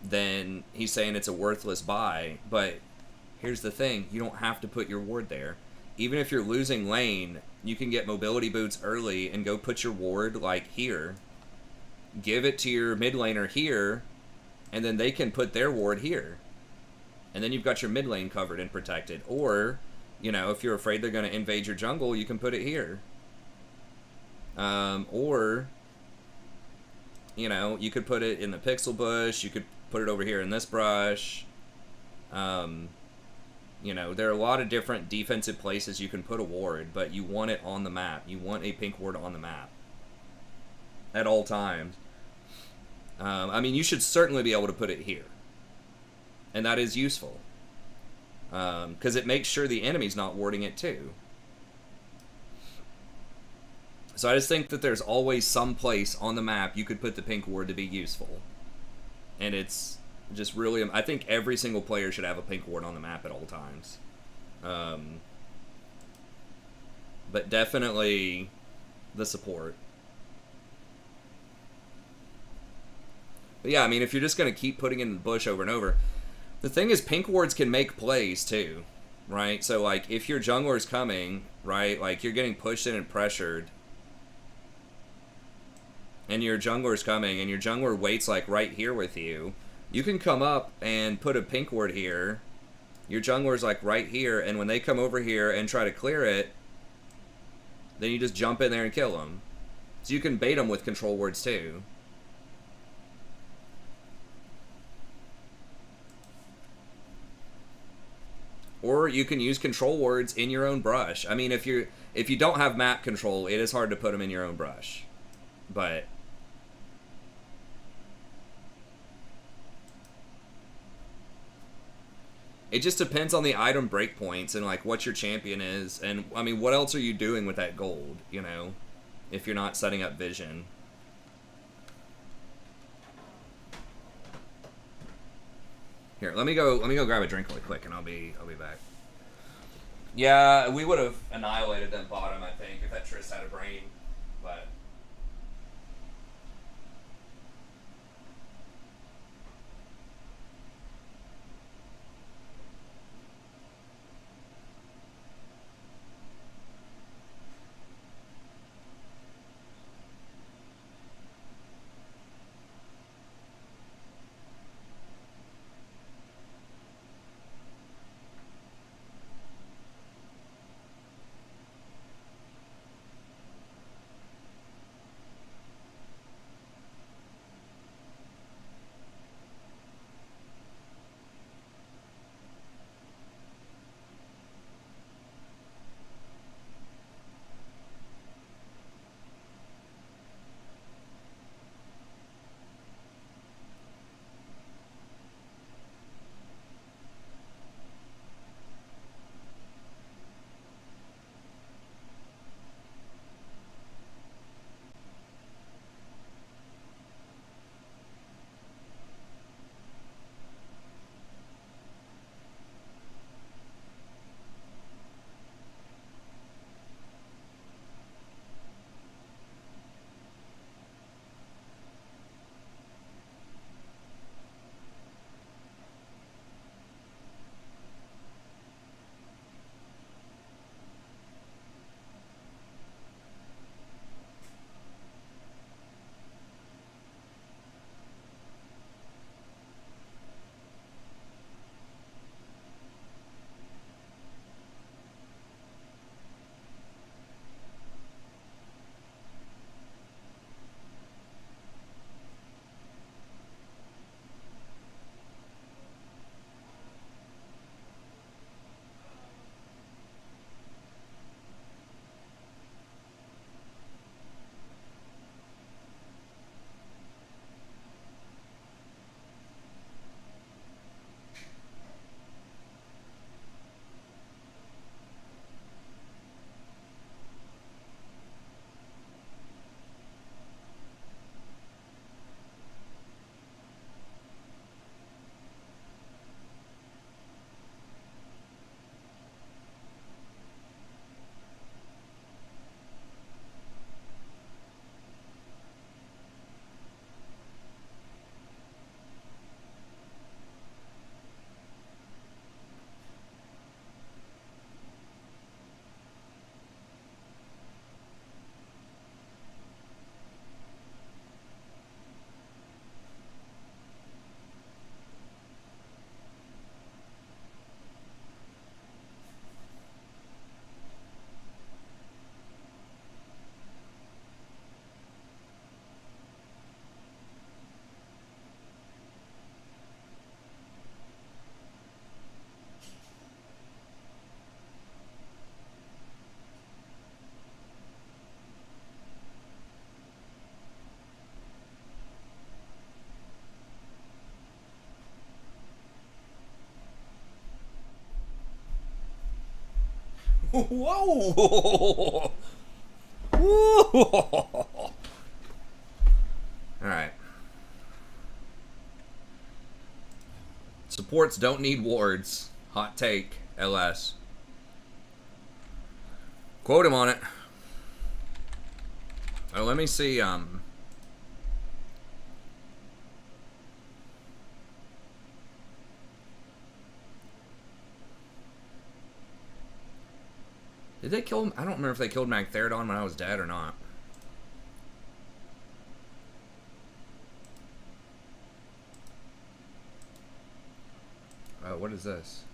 then he's saying it's a worthless buy. But here's the thing, you don't have to put your ward there. Even if you're losing lane, you can get mobility boots early and go put your ward, like, here. Give it to your mid laner here, and then they can put their ward here. And then you've got your mid lane covered and protected. Or, you know, if you're afraid they're going to invade your jungle, you can put it here. Or, you know, you could put it in the pixel bush, you could put it over here in this brush. You know, there are a lot of different defensive places you can put a ward, but you want it on the map. You want a pink ward on the map at all times. I mean, you should certainly be able to put it here. And that is useful. Because it makes sure the enemy's not warding it too. So I just think that there's always some place on the map you could put the pink ward to be useful. And it's just really, I think every single player should have a pink ward on the map at all times. But definitely the support. But yeah, I mean, if you're just going to keep putting it in the bush over and over, the thing is pink wards can make plays too, right? So like if your jungler's coming, right, like you're getting pushed in and pressured, and your jungler's coming, and your jungler waits like right here with you, you can come up and put a pink ward here. Your jungler's like right here, and when they come over here and try to clear it, then you just jump in there and kill them. So you can bait them with control wards too. Or you can use control wards in your own brush. I mean, if you don't have map control, it is hard to put them in your own brush. But it just depends on the item breakpoints and like what your champion is, and I mean, what else are you doing with that gold, you know, if you're not setting up vision. Here, let me go grab a drink really quick and I'll be back. Yeah, we would have annihilated them bottom, I think, if that Triss had a brain, but Whoa! Whoa! Alright. Supports don't need wards. Hot take. LS. Quote him on it. Oh, let me see, did they kill him? I don't remember if they killed Magtheridon when I was dead or not. Oh, what is this?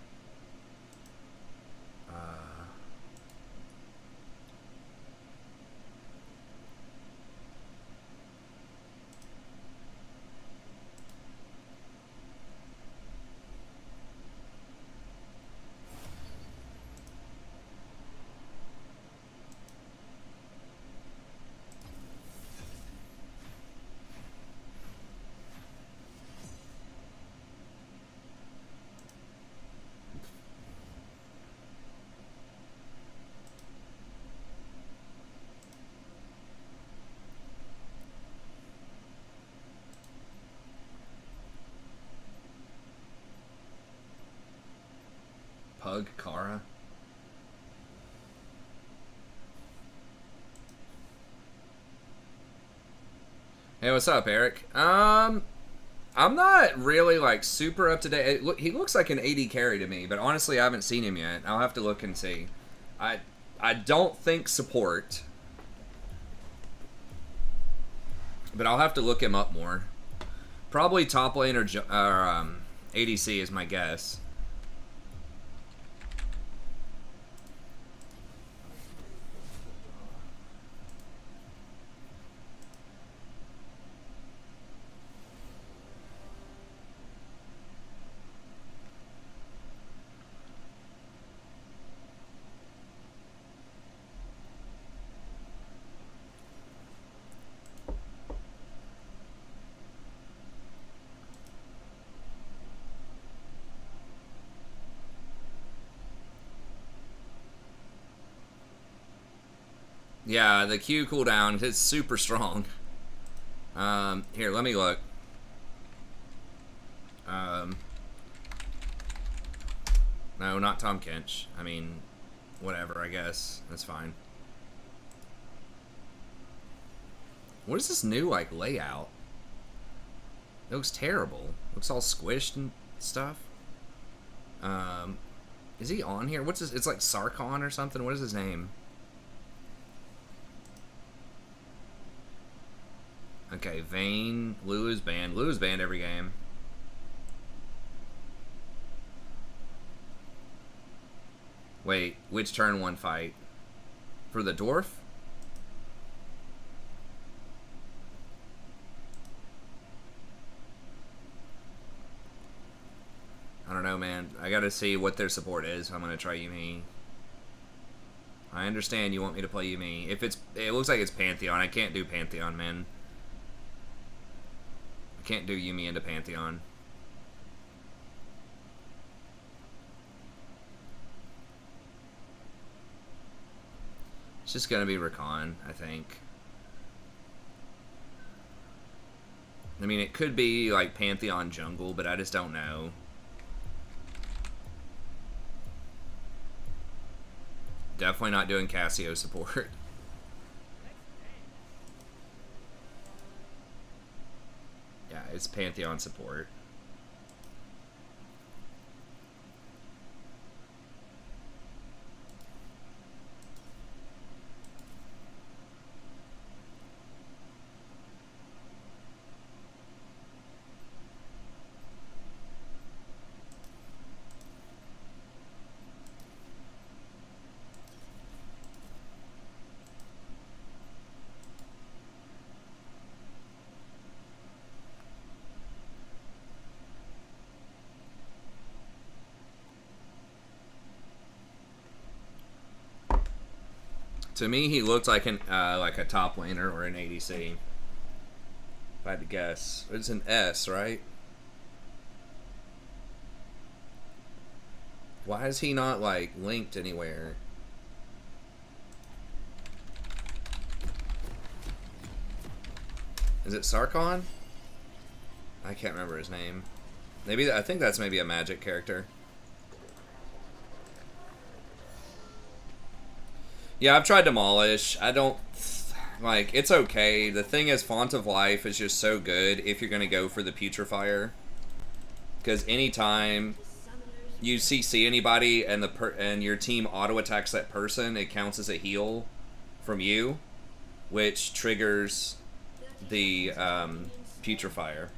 Pug Kara. Hey, what's up, Eric? I'm not really like super up to date. He looks like an AD carry to me, but honestly, I haven't seen him yet. I'll have to look and see. I don't think support, but I'll have to look him up more. Probably top lane or ADC is my guess. Yeah, the Q cooldown is super strong. Here, let me look. No, not Tom Kench. I mean, whatever, I guess. That's fine. What is this new, like, layout? It looks terrible. It looks all squished and stuff. Is he on here? What's his... It's like Sarkon or something. What is his name? Okay, Vayne, Lulu's banned. Lulu's banned every game. Wait, which turn one fight? For the dwarf? I don't know, man. I gotta see what their support is. I'm gonna try Yuumi. I understand you want me to play Yuumi. If it's... It looks like it's Pantheon. I can't do Pantheon, man. Can't do Yuumi into Pantheon. It's just gonna be Rakan, I think. I mean, it could be like Pantheon jungle, but I just don't know. Definitely not doing Cassio support. Yeah, it's Pantheon support. To me, he looked like a top laner or an ADC. If I had to guess, it's an S, right? Why is he not like linked anywhere? Is it Sarkon? I can't remember his name. Maybe I think that's maybe a magic character. Yeah, I've tried Demolish. I don't like. It's okay. The thing is, Font of Life is just so good if you're gonna go for the Putrefier. Because anytime you CC anybody and and your team auto attacks that person, it counts as a heal from you, which triggers the Putrefier.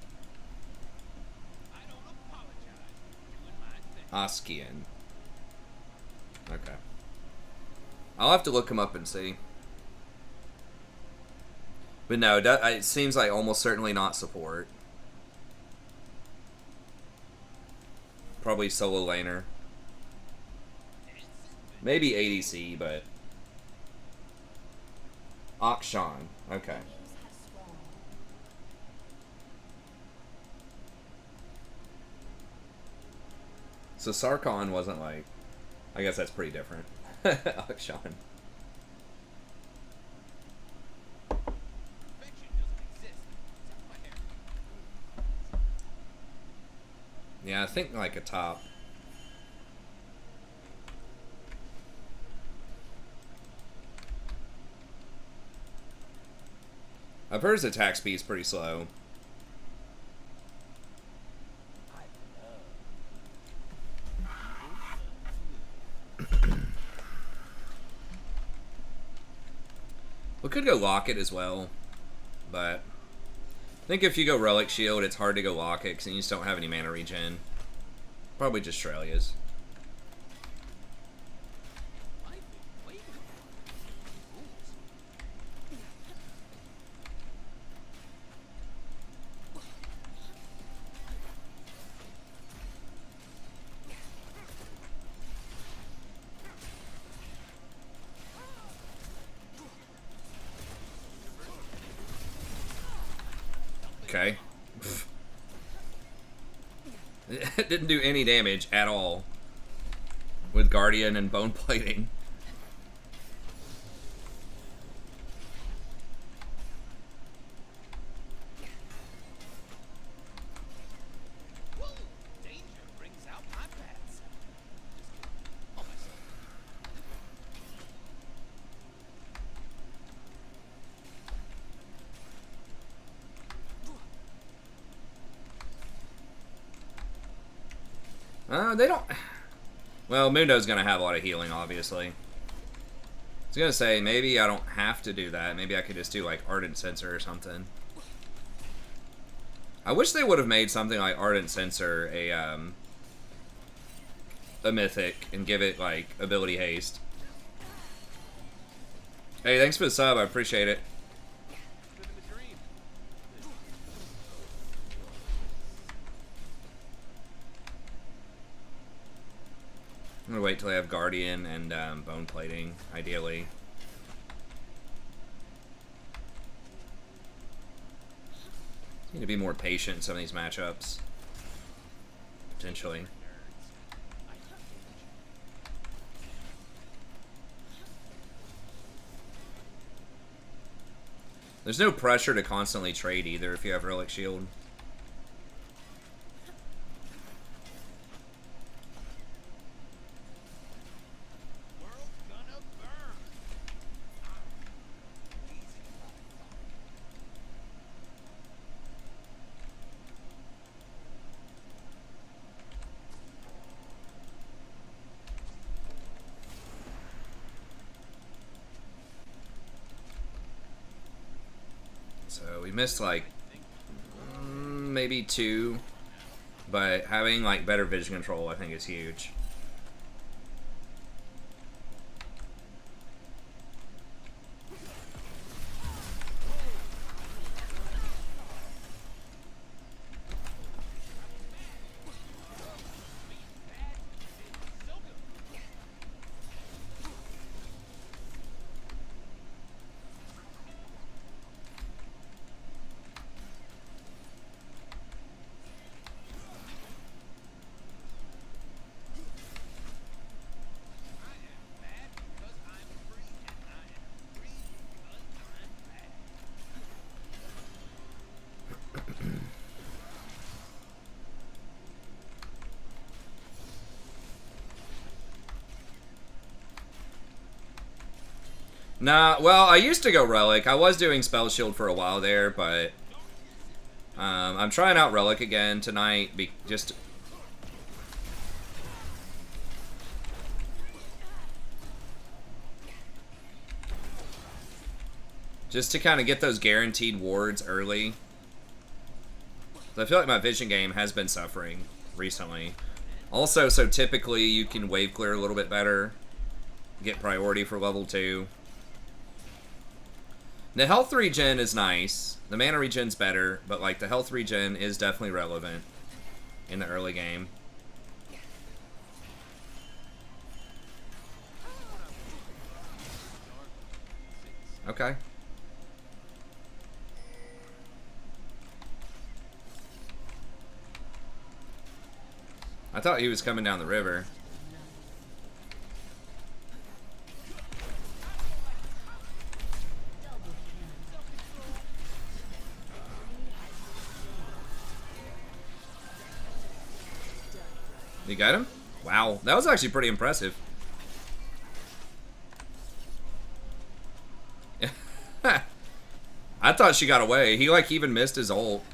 Oskian. Okay. I'll have to look him up and see. But no, it seems like almost certainly not support. Probably solo laner. Maybe ADC, but... Akshan. Okay. So Sarkon wasn't like... I guess that's pretty different. Akshan. Yeah, I think like a top. I've heard his attack speed is pretty slow. We could go Locket as well, but I think if you go Relic Shield, it's hard to go Locket because you just don't have any mana regen. Probably just Strelia's. Okay. It didn't do any damage at all with Guardian and Bone Plating. They don't... Well, Mundo's going to have a lot of healing, obviously. I was going to say, maybe I don't have to do that. Maybe I could just do, like, Ardent Sensor or something. I wish they would have made something like Ardent Sensor a mythic and give it, like, ability haste. Hey, thanks for the sub. I appreciate it. I'm gonna wait till I have Guardian and Bone Plating, ideally. Need to be more patient in some of these matchups. Potentially. There's no pressure to constantly trade either if you have Relic Shield. So we missed like maybe 2, but having like better vision control I think is huge. Nah, well, I used to go Relic. I was doing Spell Shield for a while there, but I'm trying out Relic again tonight. Just to kind of get those guaranteed wards early. I feel like my vision game has been suffering recently. Also, so typically you can wave clear a little bit better. Get priority for level 2. The health regen is nice. The mana regen's better, but like the health regen is definitely relevant in the early game. Okay. I thought he was coming down the river. You got him? Wow, that was actually pretty impressive. I thought she got away. He like even missed his ult.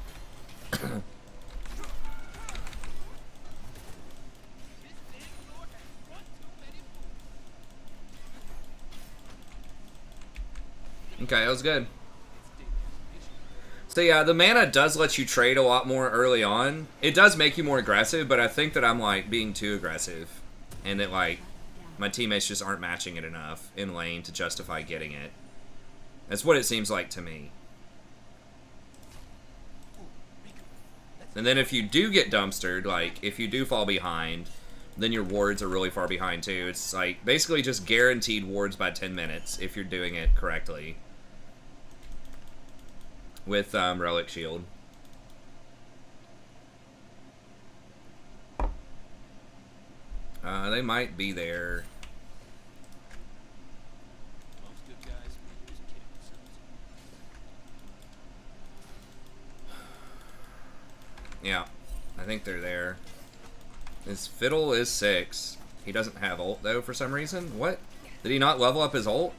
Okay, that was good. So yeah, the mana does let you trade a lot more early on. It does make you more aggressive, but I think that I'm like being too aggressive. And that like my teammates just aren't matching it enough in lane to justify getting it. That's what it seems like to me. And then if you do get dumpstered, like if you do fall behind, then your wards are really far behind too. It's like basically just guaranteed wards by 10 minutes if you're doing it correctly. With Relic Shield. They might be there. Yeah, I think they're there. His Fiddle is 6. He doesn't have ult though for some reason. What? Did he not level up his ult?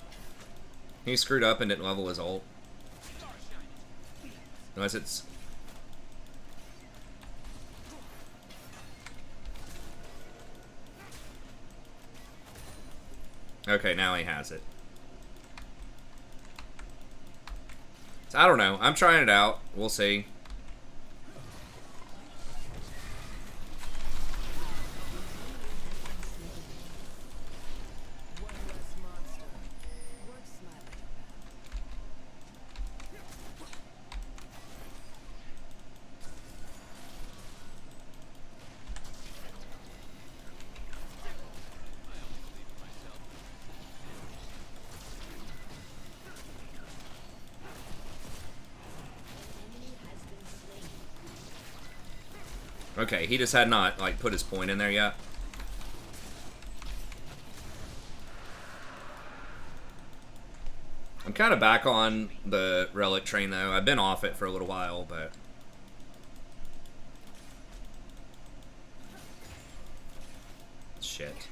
He screwed up and didn't level his ult. Unless it's... Okay, now he has it. So, I don't know. I'm trying it out. We'll see. Okay, he just had not, like, put his point in there yet. I'm kind of back on the Relic train, though. I've been off it for a little while, but... Shit.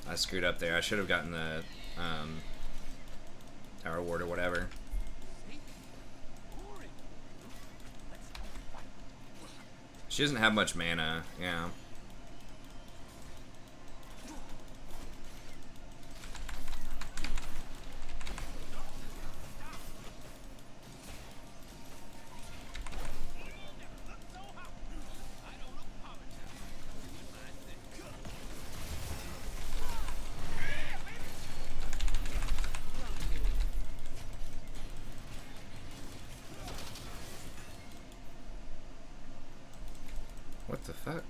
I screwed up there. I should have gotten the, Tower Ward or whatever. She doesn't have much mana, yeah. What the fuck?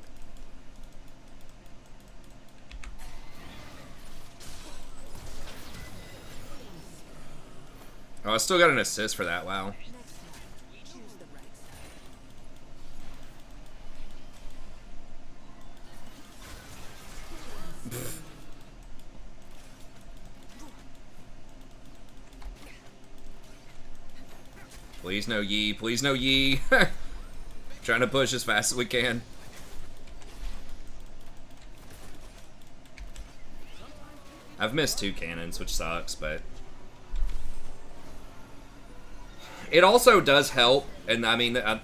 Oh, I still got an assist for that, wow. Please no Yi, please no Yi. Trying to push as fast as we can. I've missed 2 cannons, which sucks, but it also does help, and I mean, I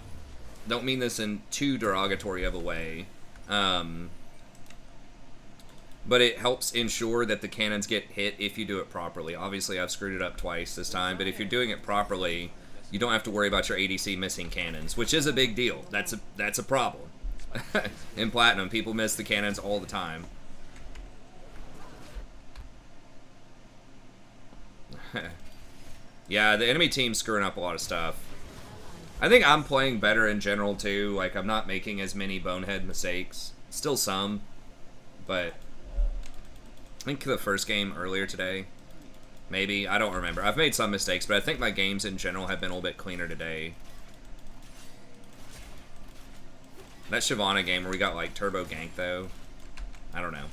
don't mean this in too derogatory of a way, but it helps ensure that the cannons get hit if you do it properly. Obviously, I've screwed it up twice this time, but if you're doing it properly, you don't have to worry about your ADC missing cannons, which is a big deal. That's a problem. In Platinum, people miss the cannons all the time. Yeah, the enemy team's screwing up a lot of stuff. I think I'm playing better in general, too. Like, I'm not making as many bonehead mistakes. Still some, but I think the first game earlier today, maybe, I don't remember. I've made some mistakes, but I think my games in general have been a little bit cleaner today. That Shyvana game where we got, like, turbo gank, though, I don't know.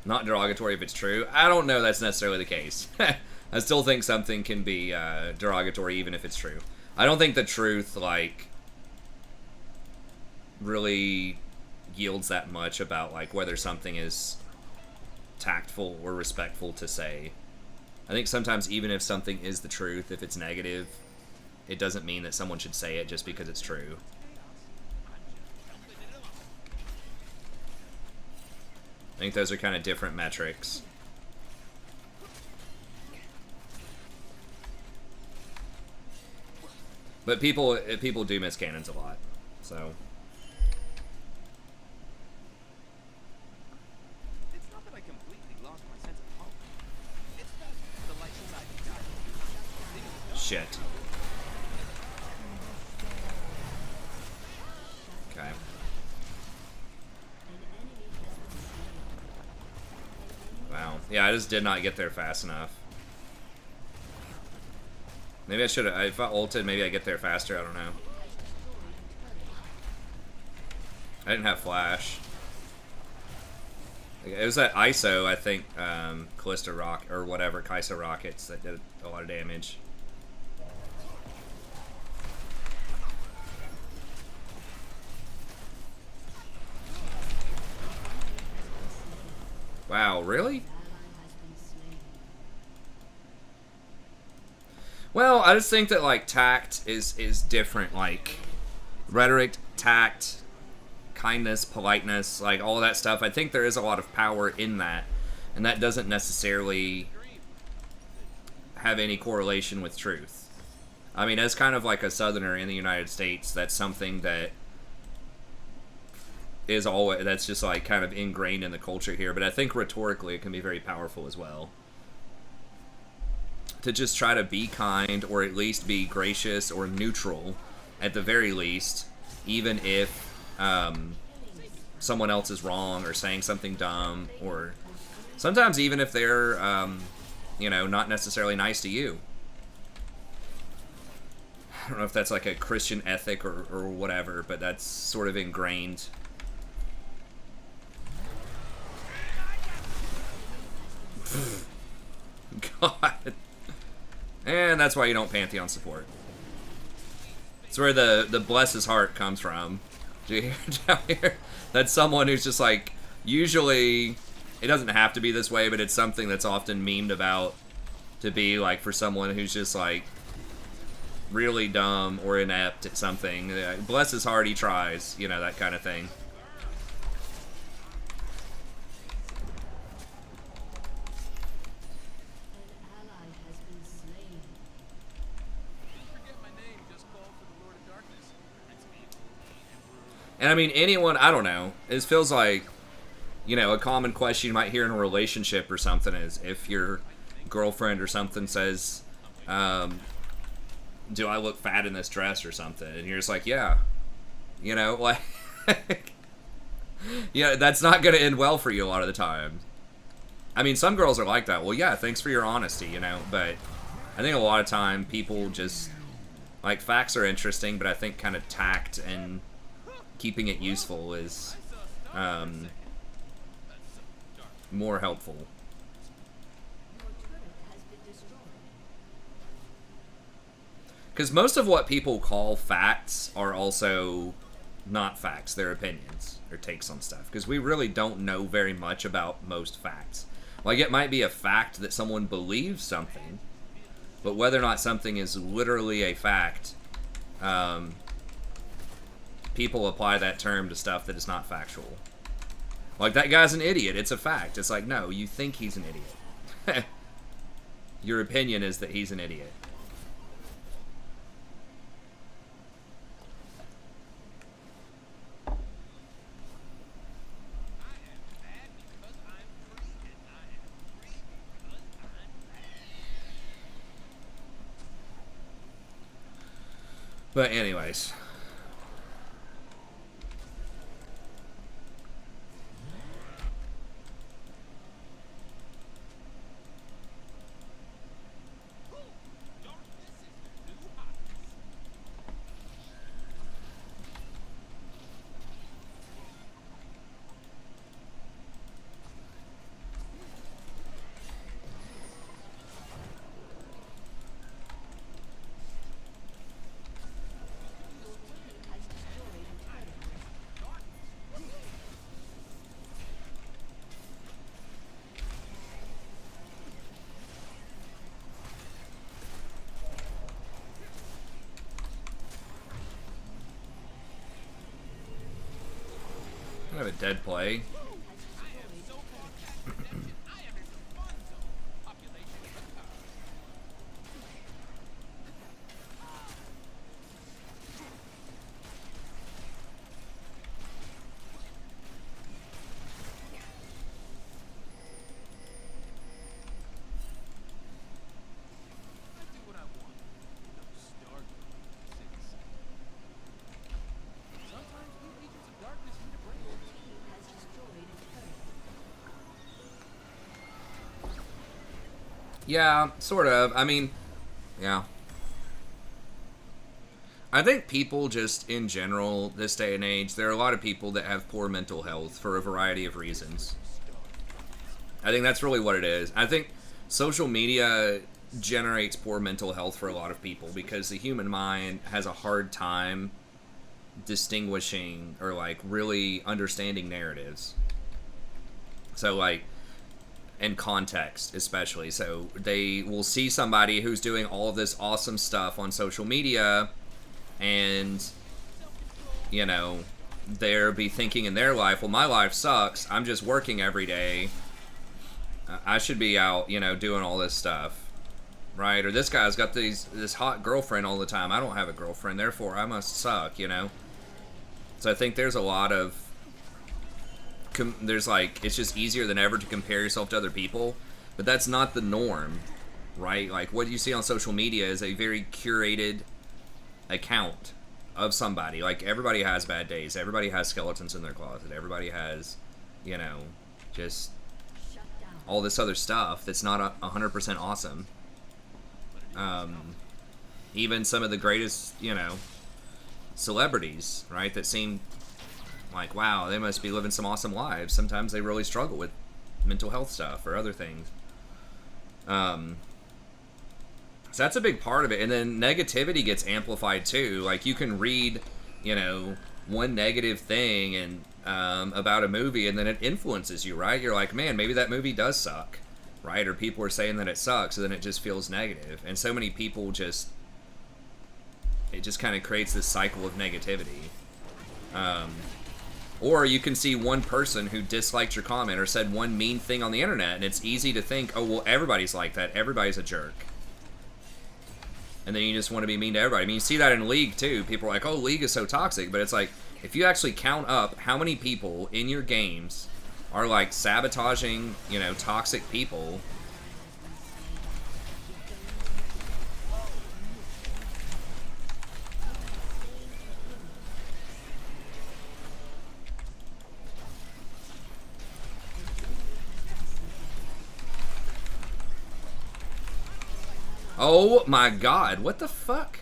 Not derogatory if it's true. I don't know that's necessarily the case. I still think something can be derogatory even if it's true. I don't think the truth, like, really yields that much about, like, whether something is tactful or respectful to say. I think sometimes even if something is the truth, if it's negative, it doesn't mean that someone should say it just because it's true. I think those are kind of different metrics. But people do miss cannons a lot, so. It's not that I completely lost my sense of hope. It's that the light side died. Shit. Okay. Wow. Yeah, I just did not get there fast enough. Maybe I should have. If I ulted, maybe I get there faster. I don't know. I didn't have flash. It was that ISO, I think, Callista Rock or whatever, Kaisa rockets that did a lot of damage. Wow, really? Well, I just think that, like, tact is different. Like, rhetoric, tact, kindness, politeness, like, all that stuff. I think there is a lot of power in that. And that doesn't necessarily have any correlation with truth. I mean, as kind of like a Southerner in the United States, that's something that is always, that's just, like, kind of ingrained in the culture here. But I think rhetorically it can be very powerful as well. To just try to be kind, or at least be gracious or neutral, at the very least, even if someone else is wrong or saying something dumb, or sometimes even if they're, you know, not necessarily nice to you. I don't know if that's like a Christian ethic or whatever, but that's sort of ingrained. God. And that's why you don't Pantheon support. It's where the bless his heart comes from. Do you hear down here? That's someone who's just like, usually, it doesn't have to be this way, but it's something that's often memed about to be like for someone who's just like really dumb or inept at something. Bless his heart, he tries, you know, that kind of thing. And I mean, anyone, I don't know, it feels like, you know, a common question you might hear in a relationship or something is if your girlfriend or something says, do I look fat in this dress or something? And you're just like, yeah. You know, like, yeah, that's not going to end well for you a lot of the time. I mean, some girls are like that. Well, yeah, thanks for your honesty, you know, but I think a lot of time people just, like, facts are interesting, but I think kind of tact and keeping it useful is more helpful. Because most of what people call facts are also not facts. They're opinions or takes on stuff. Because we really don't know very much about most facts. Like, it might be a fact that someone believes something, but whether or not something is literally a fact, people apply that term to stuff that is not factual. Like, that guy's an idiot. It's a fact. It's like, no, you think he's an idiot. Your opinion is that he's an idiot. But anyways. Kind of a dead play. Yeah, sort of. I mean, yeah. I think people just, in general, this day and age, there are a lot of people that have poor mental health for a variety of reasons. I think that's really what it is. I think social media generates poor mental health for a lot of people because the human mind has a hard time distinguishing or, like, really understanding narratives. So, like, and context especially. So they will see somebody who's doing all of this awesome stuff on social media and, you know, they'll be thinking in their life, well, my life sucks. I'm just working every day. I should be out, you know, doing all this stuff. Right? Or this guy's got this hot girlfriend all the time. I don't have a girlfriend, therefore I must suck, you know? So I think there's a lot of there's like, it's just easier than ever to compare yourself to other people, but that's not the norm, right? Like, what you see on social media is a very curated account of somebody. Like, everybody has bad days, everybody has skeletons in their closet, everybody has, you know, just all this other stuff that's not 100% awesome. Even some of the greatest, you know, celebrities, right, that seem like, wow, they must be living some awesome lives. Sometimes they really struggle with mental health stuff or other things. So that's a big part of it. And then negativity gets amplified too. Like, you can read, you know, one negative thing and about a movie, and then it influences you, right? You're like, man, maybe that movie does suck, right? Or people are saying that it sucks, and then it just feels negative. And so many people just, it just kind of creates this cycle of negativity. Or you can see one person who disliked your comment or said one mean thing on the internet, and it's easy to think, oh, well, everybody's like that. Everybody's a jerk. And then you just want to be mean to everybody. I mean, you see that in League, too. People are like, oh, League is so toxic. But it's like, if you actually count up how many people in your games are, like, sabotaging, you know, toxic people. Oh my god, what the fuck?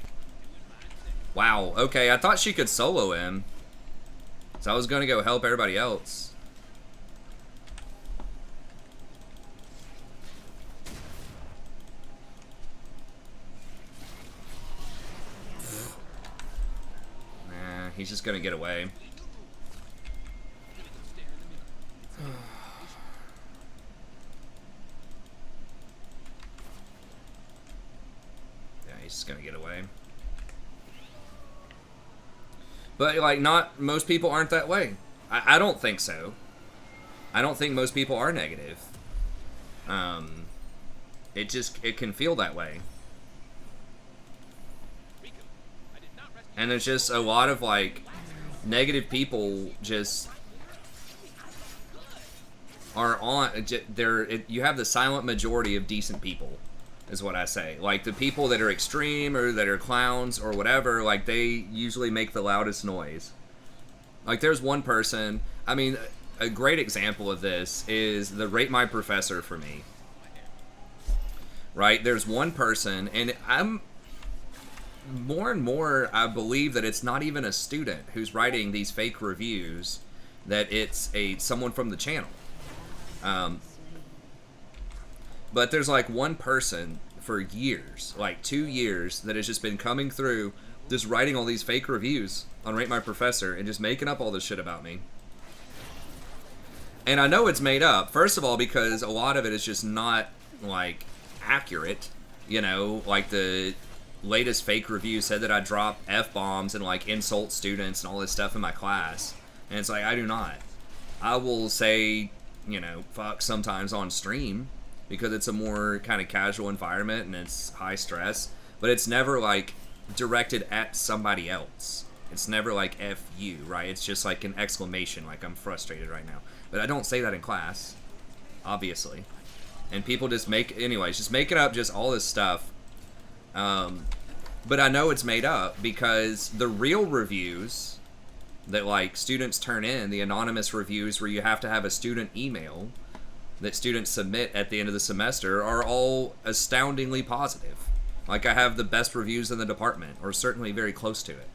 Wow, okay, I thought she could solo him. So I was gonna go help everybody else. Nah, he's just gonna get away. he's just gonna get away. But, like, not most people aren't that way. I don't think so. I don't think most people are negative. It can feel that way. And there's just a lot of, like, negative people just are on, you have the silent majority of decent people, is what I say. Like, the people that are extreme or that are clowns or whatever, like, they usually make the loudest noise. Like, there's one person, I mean, a great example of this is the Rate My Professor for me. Right? There's one person, and I'm more and more, I believe that it's not even a student who's writing these fake reviews, that it's someone from the channel. But there's like one person for years, like 2 years, that has just been coming through, just writing all these fake reviews on Rate My Professor and just making up all this shit about me. And I know it's made up, first of all, because a lot of it is just not, like, accurate. You know, like the latest fake review said that I drop F-bombs and, like, insult students and all this stuff in my class. And it's like, I do not. I will say, you know, fuck sometimes on stream, because it's a more kind of casual environment and it's high stress. But it's never, like, directed at somebody else. It's never like F you, right? It's just like an exclamation, like I'm frustrated right now. But I don't say that in class, obviously. And people just just making up just all this stuff. But I know it's made up because the real reviews that, like, students turn in, the anonymous reviews where you have to have a student email that students submit at the end of the semester, are all astoundingly positive. Like, I have the best reviews in the department, or certainly very close to it.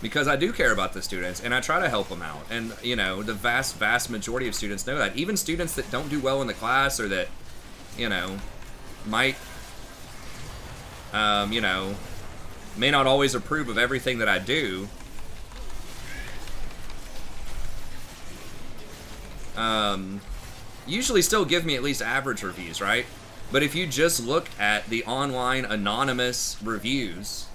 Because I do care about the students, and I try to help them out. And, you know, the vast, vast majority of students know that. Even students that don't do well in the class, or that, you know, might, you know, may not always approve of everything that I do, usually still give me at least average reviews, right? But if you just look at the online anonymous reviews,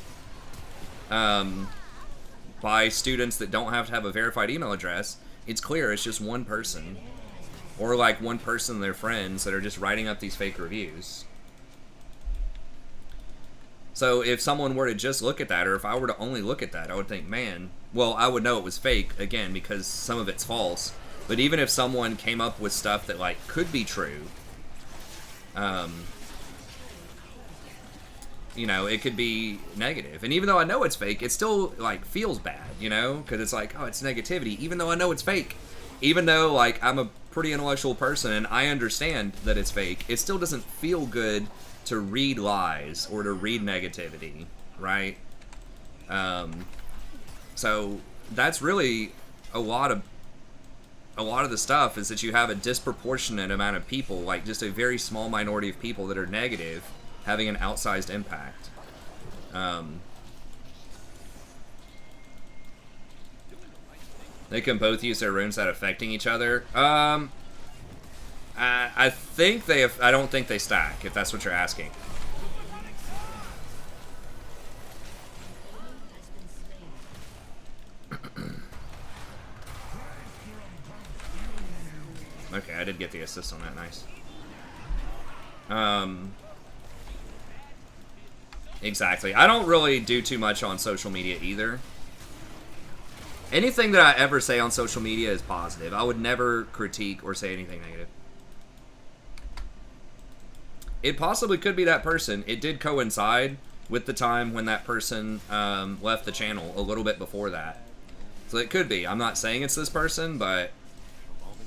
by students that don't have to have a verified email address, it's clear it's just one person. Or like one person and their friends that are just writing up these fake reviews. So if someone were to just look at that, or if I were to only look at that, I would think, man, well, I would know it was fake, again, because some of it's false. But even if someone came up with stuff that, like, could be true, you know, it could be negative. And even though I know it's fake, it still, like, feels bad, you know? Because it's like, oh, it's negativity, even though I know it's fake. Even though, like, I'm a pretty intellectual person and I understand that it's fake, it still doesn't feel good to read lies or to read negativity, right? So that's really a lot of the stuff, is that you have a disproportionate amount of people, like just a very small minority of people that are negative, having an outsized impact. They can both use their runes without affecting each other. I think they have, I don't think they stack, if that's what you're asking. Okay, I did get the assist on that, nice. Exactly. I don't really do too much on social media either. Anything that I ever say on social media is positive. I would never critique or say anything negative. It possibly could be that person. It did coincide with the time when that person left the channel, a little bit before that. So it could be. I'm not saying it's this person, but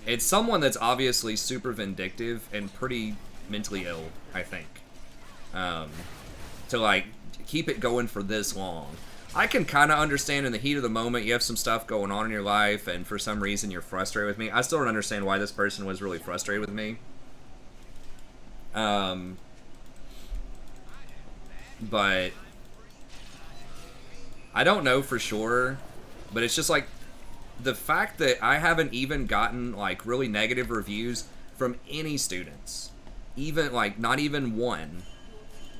it's someone that's obviously super vindictive and pretty mentally ill, I think. To, like, keep it going for this long. I can kind of understand in the heat of the moment, you have some stuff going on in your life, and for some reason you're frustrated with me. I still don't understand why this person was really frustrated with me. But I don't know for sure, but it's just like the fact that I haven't even gotten, like, really negative reviews from any students, even, like, not even one,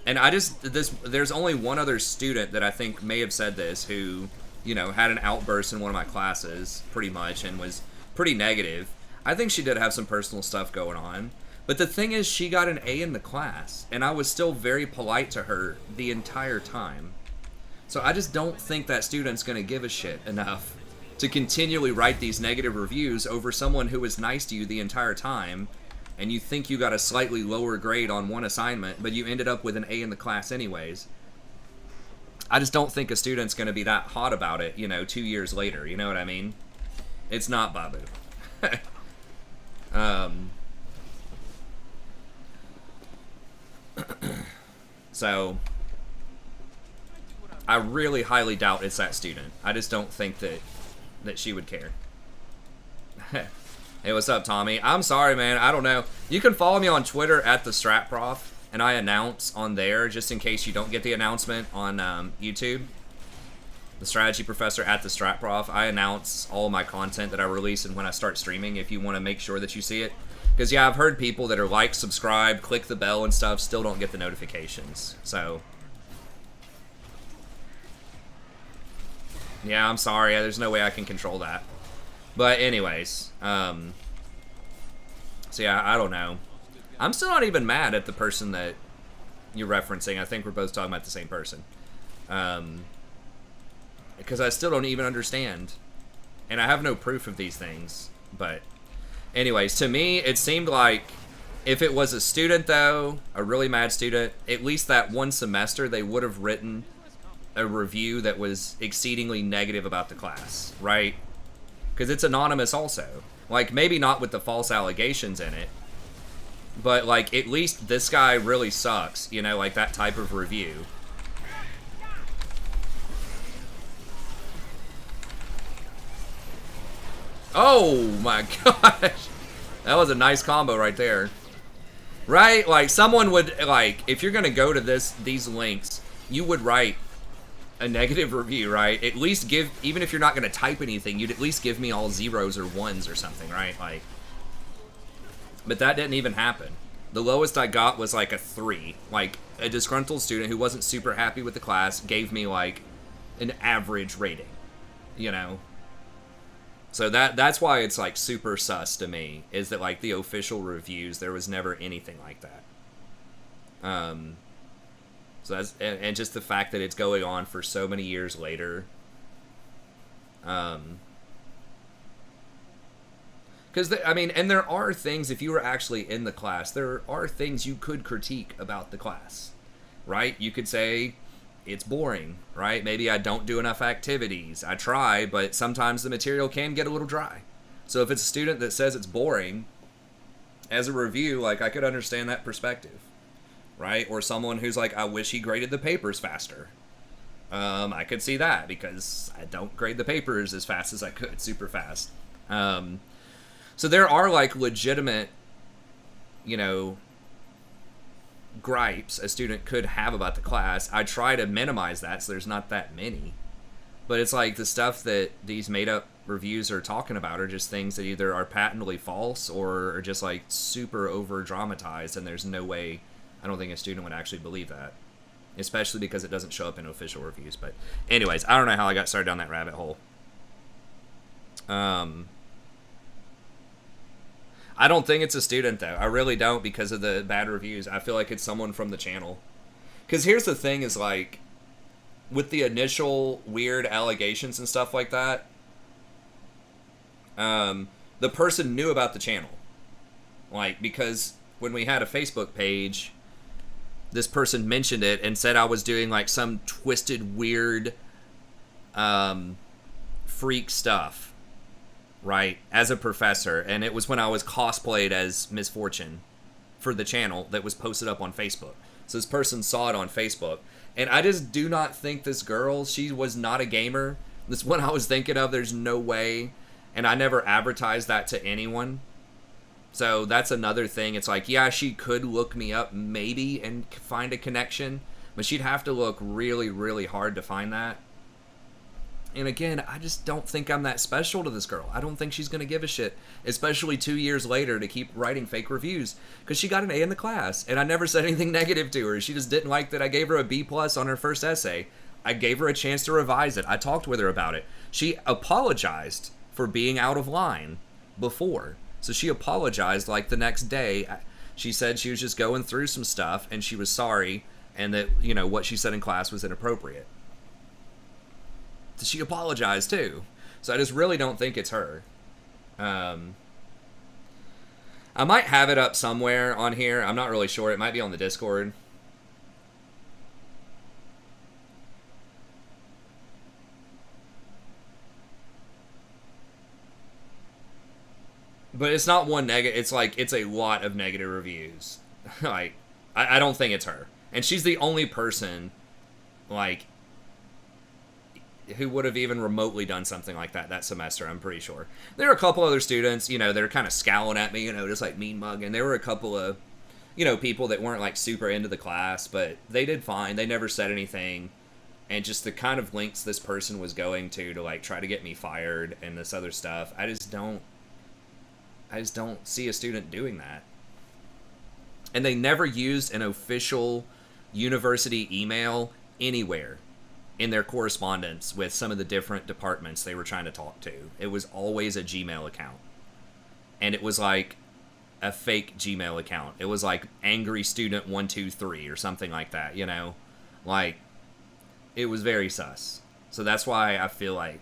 And there's only one other student that I think may have said this who, you know, had an outburst in one of my classes, pretty much, and was pretty negative. I think she did have some personal stuff going on. But the thing is, she got an A in the class, and I was still very polite to her the entire time. So I just don't think that student's going to give a shit enough to continually write these negative reviews over someone who was nice to you the entire time, and you think you got a slightly lower grade on one assignment, but you ended up with an A in the class anyways. I just don't think a student's going to be that hot about it, you know, 2 years later. You know what I mean? It's not Babu. So, I really highly doubt it's that student. I just don't think that she would care. Hey, what's up, Tommy? I'm sorry, man. I don't know. You can follow me on Twitter at the StratProf, and I announce on there just in case you don't get the announcement on YouTube. The Strategy Professor at the StratProf. I announce all my content that I release and when I start streaming if you want to make sure that you see it. Because, yeah, I've heard people that are like, subscribe, click the bell and stuff, still don't get the notifications. So, yeah, I'm sorry. There's no way I can control that. But anyways, so yeah, I don't know. I'm still not even mad at the person that you're referencing. I think we're both talking about the same person. Because I still don't even understand. And I have no proof of these things. But anyways, to me, it seemed like if it was a student, though, a really mad student, at least that one semester, they would have written a review that was exceedingly negative about the class, right? Because it's anonymous also. Like, maybe not with the false allegations in it, but, like, at least this guy really sucks, you know, like that type of review. Oh my gosh. That was a nice combo right there. Right? Like, someone would, like, if you're going to go to these links, you would write a negative review, right? At least give, even if you're not going to type anything, you'd at least give me all zeros or ones or something, right? Like, but that didn't even happen. The lowest I got was like a 3. Like, a disgruntled student who wasn't super happy with the class gave me like an average rating, you know? So that's why it's like super sus to me, is that like the official reviews, there was never anything like that. So that's, and just the fact that it's going on for so many years later. Because, I mean, and there are things, if you were actually in the class, there are things you could critique about the class, right? You could say, it's boring, right? Maybe I don't do enough activities. I try, but sometimes the material can get a little dry. So if it's a student that says it's boring, as a review, like, I could understand that perspective, right? Or someone who's like, I wish he graded the papers faster. I could see that, because I don't grade the papers as fast as I could, super fast. So there are, like, legitimate, you know, gripes a student could have about the class. I try to minimize that so there's not that many. But it's like the stuff that these made-up reviews are talking about are just things that either are patently false or are just, like, super over-dramatized, and there's no way, I don't think a student would actually believe that. Especially because it doesn't show up in official reviews. But anyways, I don't know how I got started down that rabbit hole. I don't think it's a student, though. I really don't, because of the bad reviews. I feel like it's someone from the channel. Because here's the thing is, like, with the initial weird allegations and stuff like that, the person knew about the channel. Like, because when we had a Facebook page, this person mentioned it and said I was doing, like, some twisted, weird, freak stuff. Right, as a professor, and it was when I was cosplayed as Miss Fortune for the channel that was posted up on Facebook. So this person saw it on Facebook, and I just do not think this girl, she was not a gamer. This one I was thinking of, there's no way, and I never advertised that to anyone. So that's another thing. It's like, yeah, she could look me up maybe and find a connection, but she'd have to look really, really hard to find that. And again, I just don't think I'm that special to this girl. I don't think she's going to give a shit, especially 2 years later, to keep writing fake reviews, because she got an A in the class, and I never said anything negative to her. She just didn't like that I gave her a B+ on her first essay. I gave her a chance to revise it. I talked with her about it. She apologized for being out of line before. So she apologized like the next day. She said she was just going through some stuff, and she was sorry, and that, you know, what she said in class was inappropriate. She apologized too. So I just really don't think it's her. I might have it up somewhere on here. I'm not really sure. It might be on the Discord. But it's not one negative. It's like, it's a lot of negative reviews. Like, I don't think it's her. And she's the only person, like, who would have even remotely done something like that semester, I'm pretty sure. There are a couple other students, you know, that are kind of scowling at me, you know, just like mean mugging. There were a couple of, you know, people that weren't like super into the class, but they did fine. They never said anything. And just the kind of lengths this person was going to like try to get me fired and this other stuff, I just don't see a student doing that. And they never used an official university email anywhere in their correspondence with some of the different departments they were trying to talk to. It was always a Gmail account. And it was like a fake Gmail account. It was like Angry Student 123 or something like that, you know? Like, it was very sus. So that's why I feel like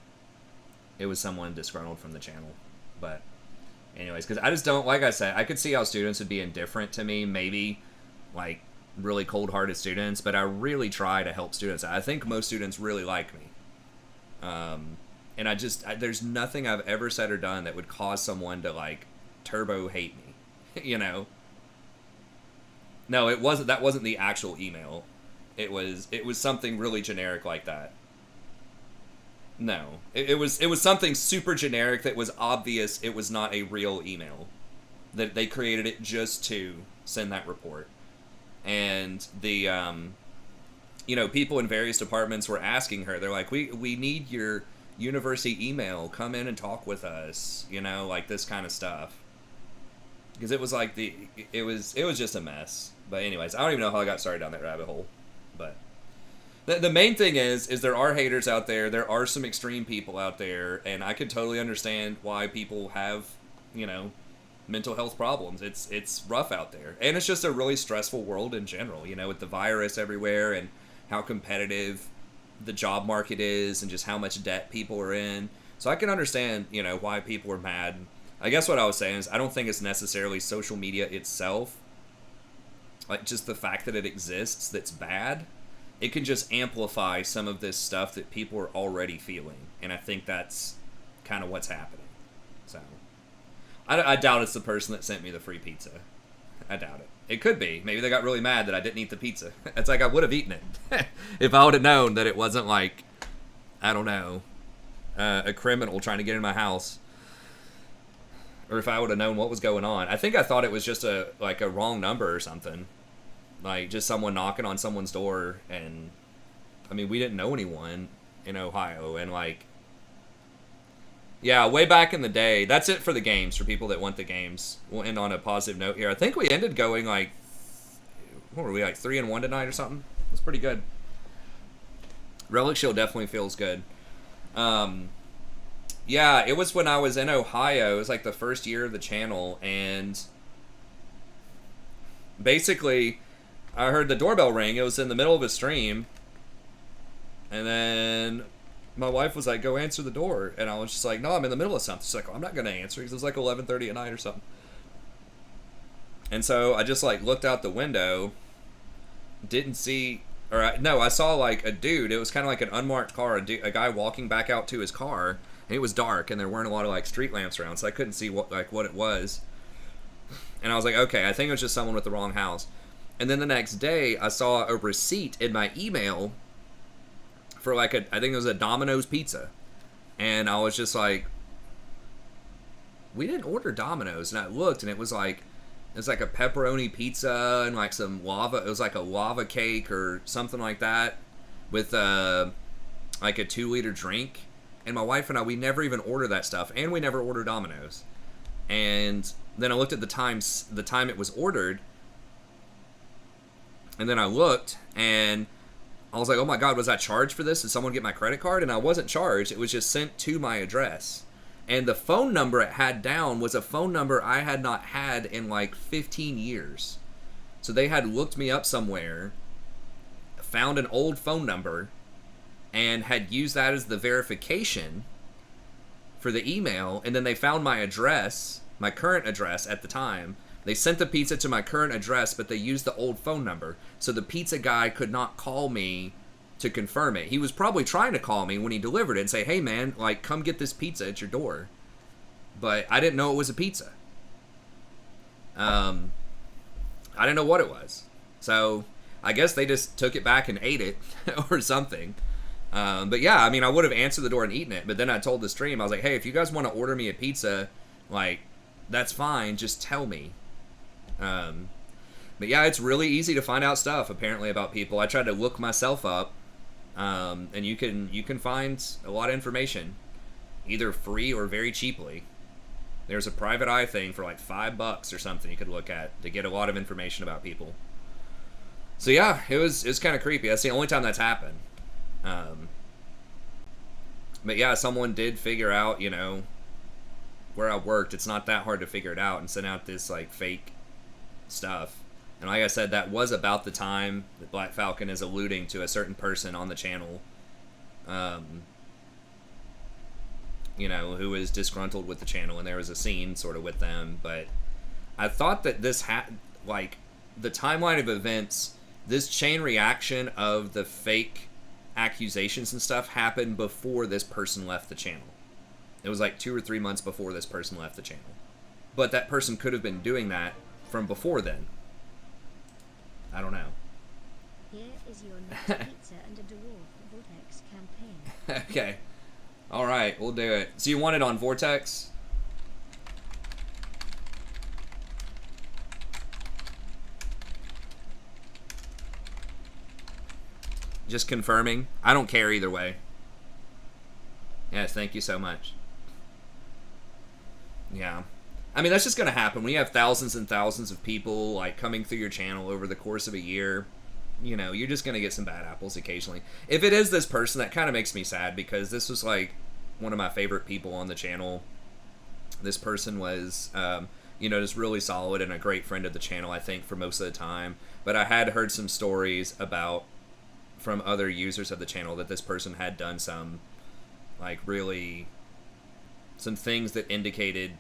it was someone disgruntled from the channel. But anyways, because I just don't, like I said, I could see how students would be indifferent to me, maybe, like, really cold-hearted students, but I really try to help students. I think most students really like me. And there's nothing I've ever said or done that would cause someone to, like, turbo hate me, you know? No, that wasn't the actual email. It was something really generic like that. No, it was something super generic that was obvious it was not a real email. That they created it just to send that report. And the, you know, people in various departments were asking her, they're like, we need your university email, come in and talk with us, you know, like this kind of stuff. Because it was like it was just a mess. But anyways, I don't even know how I got started down that rabbit hole. But the main thing is there are haters out there. There are some extreme people out there, and I could totally understand why people have, you know, mental health problems. It's rough out there, and it's just a really stressful world in general, you know, with the virus everywhere and how competitive the job market is and just how much debt people are in. So I can understand, you know, why people are mad. I guess what I was saying is I don't think it's necessarily social media itself, like just the fact that it exists, that's bad. It can just amplify some of this stuff that people are already feeling, and I think that's kind of what's happening. So I doubt it's the person that sent me the free pizza. I doubt it. It could be. Maybe they got really mad that I didn't eat the pizza. It's like I would have eaten it if I would have known that it wasn't like, I don't know, a criminal trying to get in my house. Or if I would have known what was going on. I think I thought it was just a wrong number or something. Like, just someone knocking on someone's door, and, I mean, we didn't know anyone in Ohio, and, like, yeah, way back in the day, that's it for the games, for people that want the games. We'll end on a positive note here. I think we ended going, like, what were we, like 3-1 tonight or something? That's pretty good. Relic Shield definitely feels good. Yeah, it was when I was in Ohio. It was, like, the first year of the channel, and basically I heard the doorbell ring. It was in the middle of a stream. And then my wife was like, go answer the door. And I was just like, no, I'm in the middle of something. She's like, oh, I'm not going to answer because it was like 11:30 at night or something. And so I just like looked out the window, didn't see, I saw like a dude. It was kind of like an unmarked car, a guy walking back out to his car. And it was dark and there weren't a lot of like street lamps around. So I couldn't see what it was. And I was like, okay, I think it was just someone with the wrong house. And then the next day, I saw a receipt in my email for like I think it was a Domino's pizza. And I was just like, we didn't order Domino's. And I looked, and it was like a pepperoni pizza and like some lava. It was like a lava cake or something like that with like a 2-liter drink. and my wife and I, we never even order that stuff, and we never order Domino's. And then I looked at the time it was ordered, and then I looked, and I was like, oh my God, was I charged for this? Did someone get my credit card? And I wasn't charged. It was just sent to my address. And the phone number it had down was a phone number I had not had in like 15 years. So they had looked me up somewhere, found an old phone number, and had used that as the verification for the email. And then they found my address, my current address at the time. They sent the pizza to my current address, but they used the old phone number. So the pizza guy could not call me to confirm it. He was probably trying to call me when he delivered it and say, hey man, like, come get this pizza at your door. But I didn't know it was a pizza. I didn't know what it was. So I guess they just took it back and ate it or something. But yeah, I mean, I would have answered the door and eaten it. But then I told the stream, I was like, hey, if you guys want to order me a pizza, like, that's fine. Just tell me. But yeah, it's really easy to find out stuff apparently about people. I tried to look myself up, and you can find a lot of information, either free or very cheaply. There's a private eye thing for like $5 or something you could look at to get a lot of information about people. So yeah, it was kind of creepy. That's the only time that's happened. But yeah, someone did figure out, you know, where I worked. It's not that hard to figure it out and send out this like fake stuff. And like I said, that was about the time that Black Falcon is alluding to a certain person on the channel, you know, who is disgruntled with the channel, and there was a scene sort of with them. But I thought that this like the timeline of events, this chain reaction of the fake accusations and stuff happened before this person left the channel. It was like 2 or 3 months before this person left the channel. But that person could have been doing that from before then. I don't know. Here is your next pizza and a dwarf vortex campaign. Okay. Alright, we'll do it. So you want it on Vortex? Just confirming. I don't care either way. Yes, thank you so much. Yeah. I mean, that's just going to happen. When you have thousands and thousands of people like coming through your channel over the course of a year, you know, you're just going to get some bad apples occasionally. If it is this person, that kind of makes me sad, because this was like one of my favorite people on the channel. This person was, you know, just really solid and a great friend of the channel, I think, for most of the time. But I had heard some stories about, from other users of the channel, that this person had done some, like, really, some things that indicated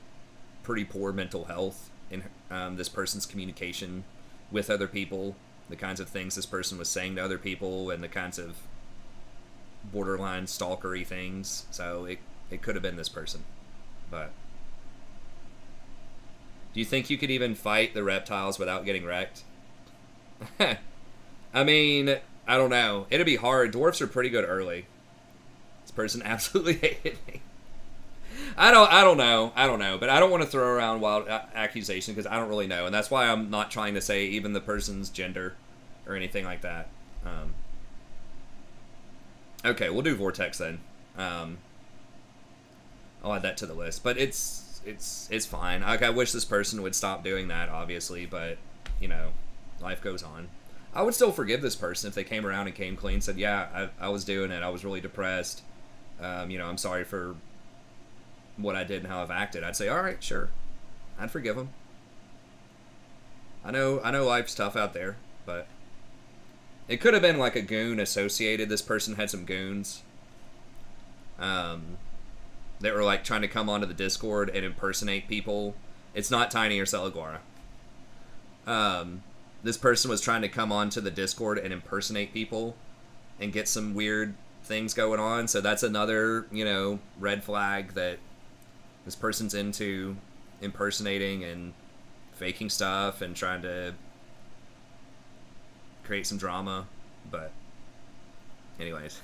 pretty poor mental health in this person's communication with other people, the kinds of things this person was saying to other people, and the kinds of borderline stalkery things. So it could have been this person. But do you think you could even fight the reptiles without getting wrecked? I mean, I don't know. It'd be hard. Dwarfs are pretty good early. This person absolutely hated me. I don't know, but I don't want to throw around wild accusations because I don't really know, and that's why I'm not trying to say even the person's gender or anything like that. Okay, we'll do Vortex then. I'll add that to the list, but it's fine. Like, I wish this person would stop doing that, obviously, but you know, life goes on. I would still forgive this person if they came around and came clean, said, yeah, I was doing it, I was really depressed. You know, I'm sorry for what I did and how I've acted. I'd say, all right, sure. I'd forgive them. I know life's tough out there, but it could have been like a goon associated. This person had some goons that were like trying to come onto the Discord and impersonate people. It's not Tiny or Celaguara. This person was trying to come onto the Discord and impersonate people and get some weird things going on. So that's another, you know, red flag that this person's into impersonating and faking stuff and trying to create some drama. But anyways,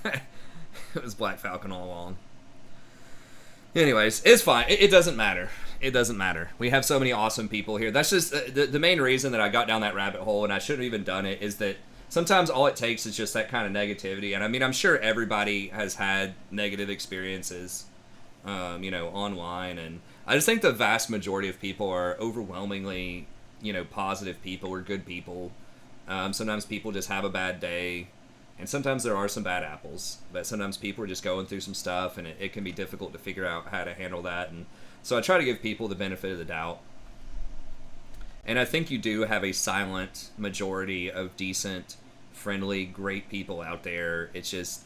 it was Black Falcon all along. Anyways, it's fine. It doesn't matter. It doesn't matter. We have so many awesome people here. That's just the main reason that I got down that rabbit hole, and I shouldn't have even done it, is that sometimes all it takes is just that kind of negativity. And I mean, I'm sure everybody has had negative experiences, you know, online. And I just think the vast majority of people are overwhelmingly, you know, positive people or good people. Sometimes people just have a bad day. And sometimes there are some bad apples. But sometimes people are just going through some stuff. And it can be difficult to figure out how to handle that. And so I try to give people the benefit of the doubt. And I think you do have a silent majority of decent, friendly, great people out there. It's just,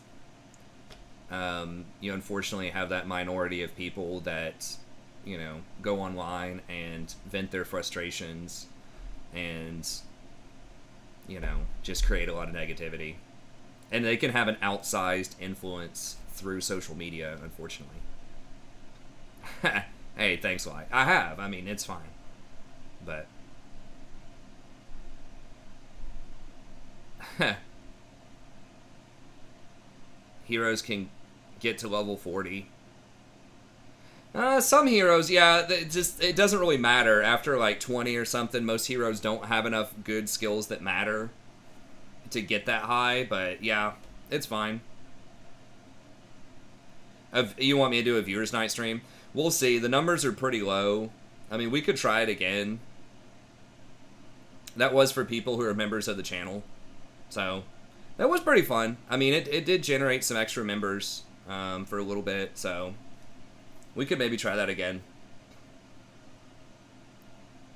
you unfortunately have that minority of people that, you know, go online and vent their frustrations and, you know, just create a lot of negativity. And they can have an outsized influence through social media, unfortunately. Hey, thanks, Lai. I have. I mean, it's fine. But... heroes can get to level 40. Some heroes, yeah, it doesn't really matter. After like 20 or something, most heroes don't have enough good skills that matter to get that high, but yeah, it's fine. You want me to do a viewers night stream? We'll see. The numbers are pretty low. I mean, we could try it again. That was for people who are members of the channel. So, that was pretty fun. I mean, it did generate some extra members for a little bit, so we could maybe try that again.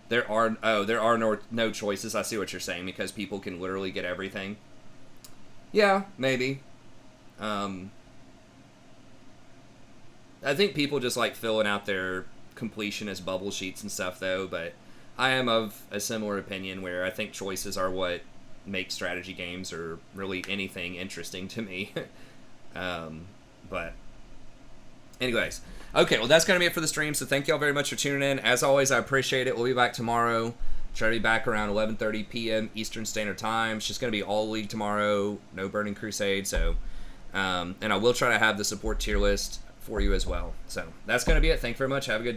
There are no choices. I see what you're saying, because people can literally get everything. Yeah, maybe. I think people just like filling out their completionist bubble sheets and stuff, though, but I am of a similar opinion where I think choices are what make strategy games or really anything interesting to me. But anyways, okay, well, that's gonna be it for the stream, so thank y'all very much for tuning in. As always, I appreciate it. We'll be back tomorrow. Try to be back around 11:30 p.m. Eastern Standard Time. It's just gonna be all League tomorrow, no Burning Crusade. So and I will try to have the support tier list for you as well. So that's gonna be it. Thank you very much. Have a good day.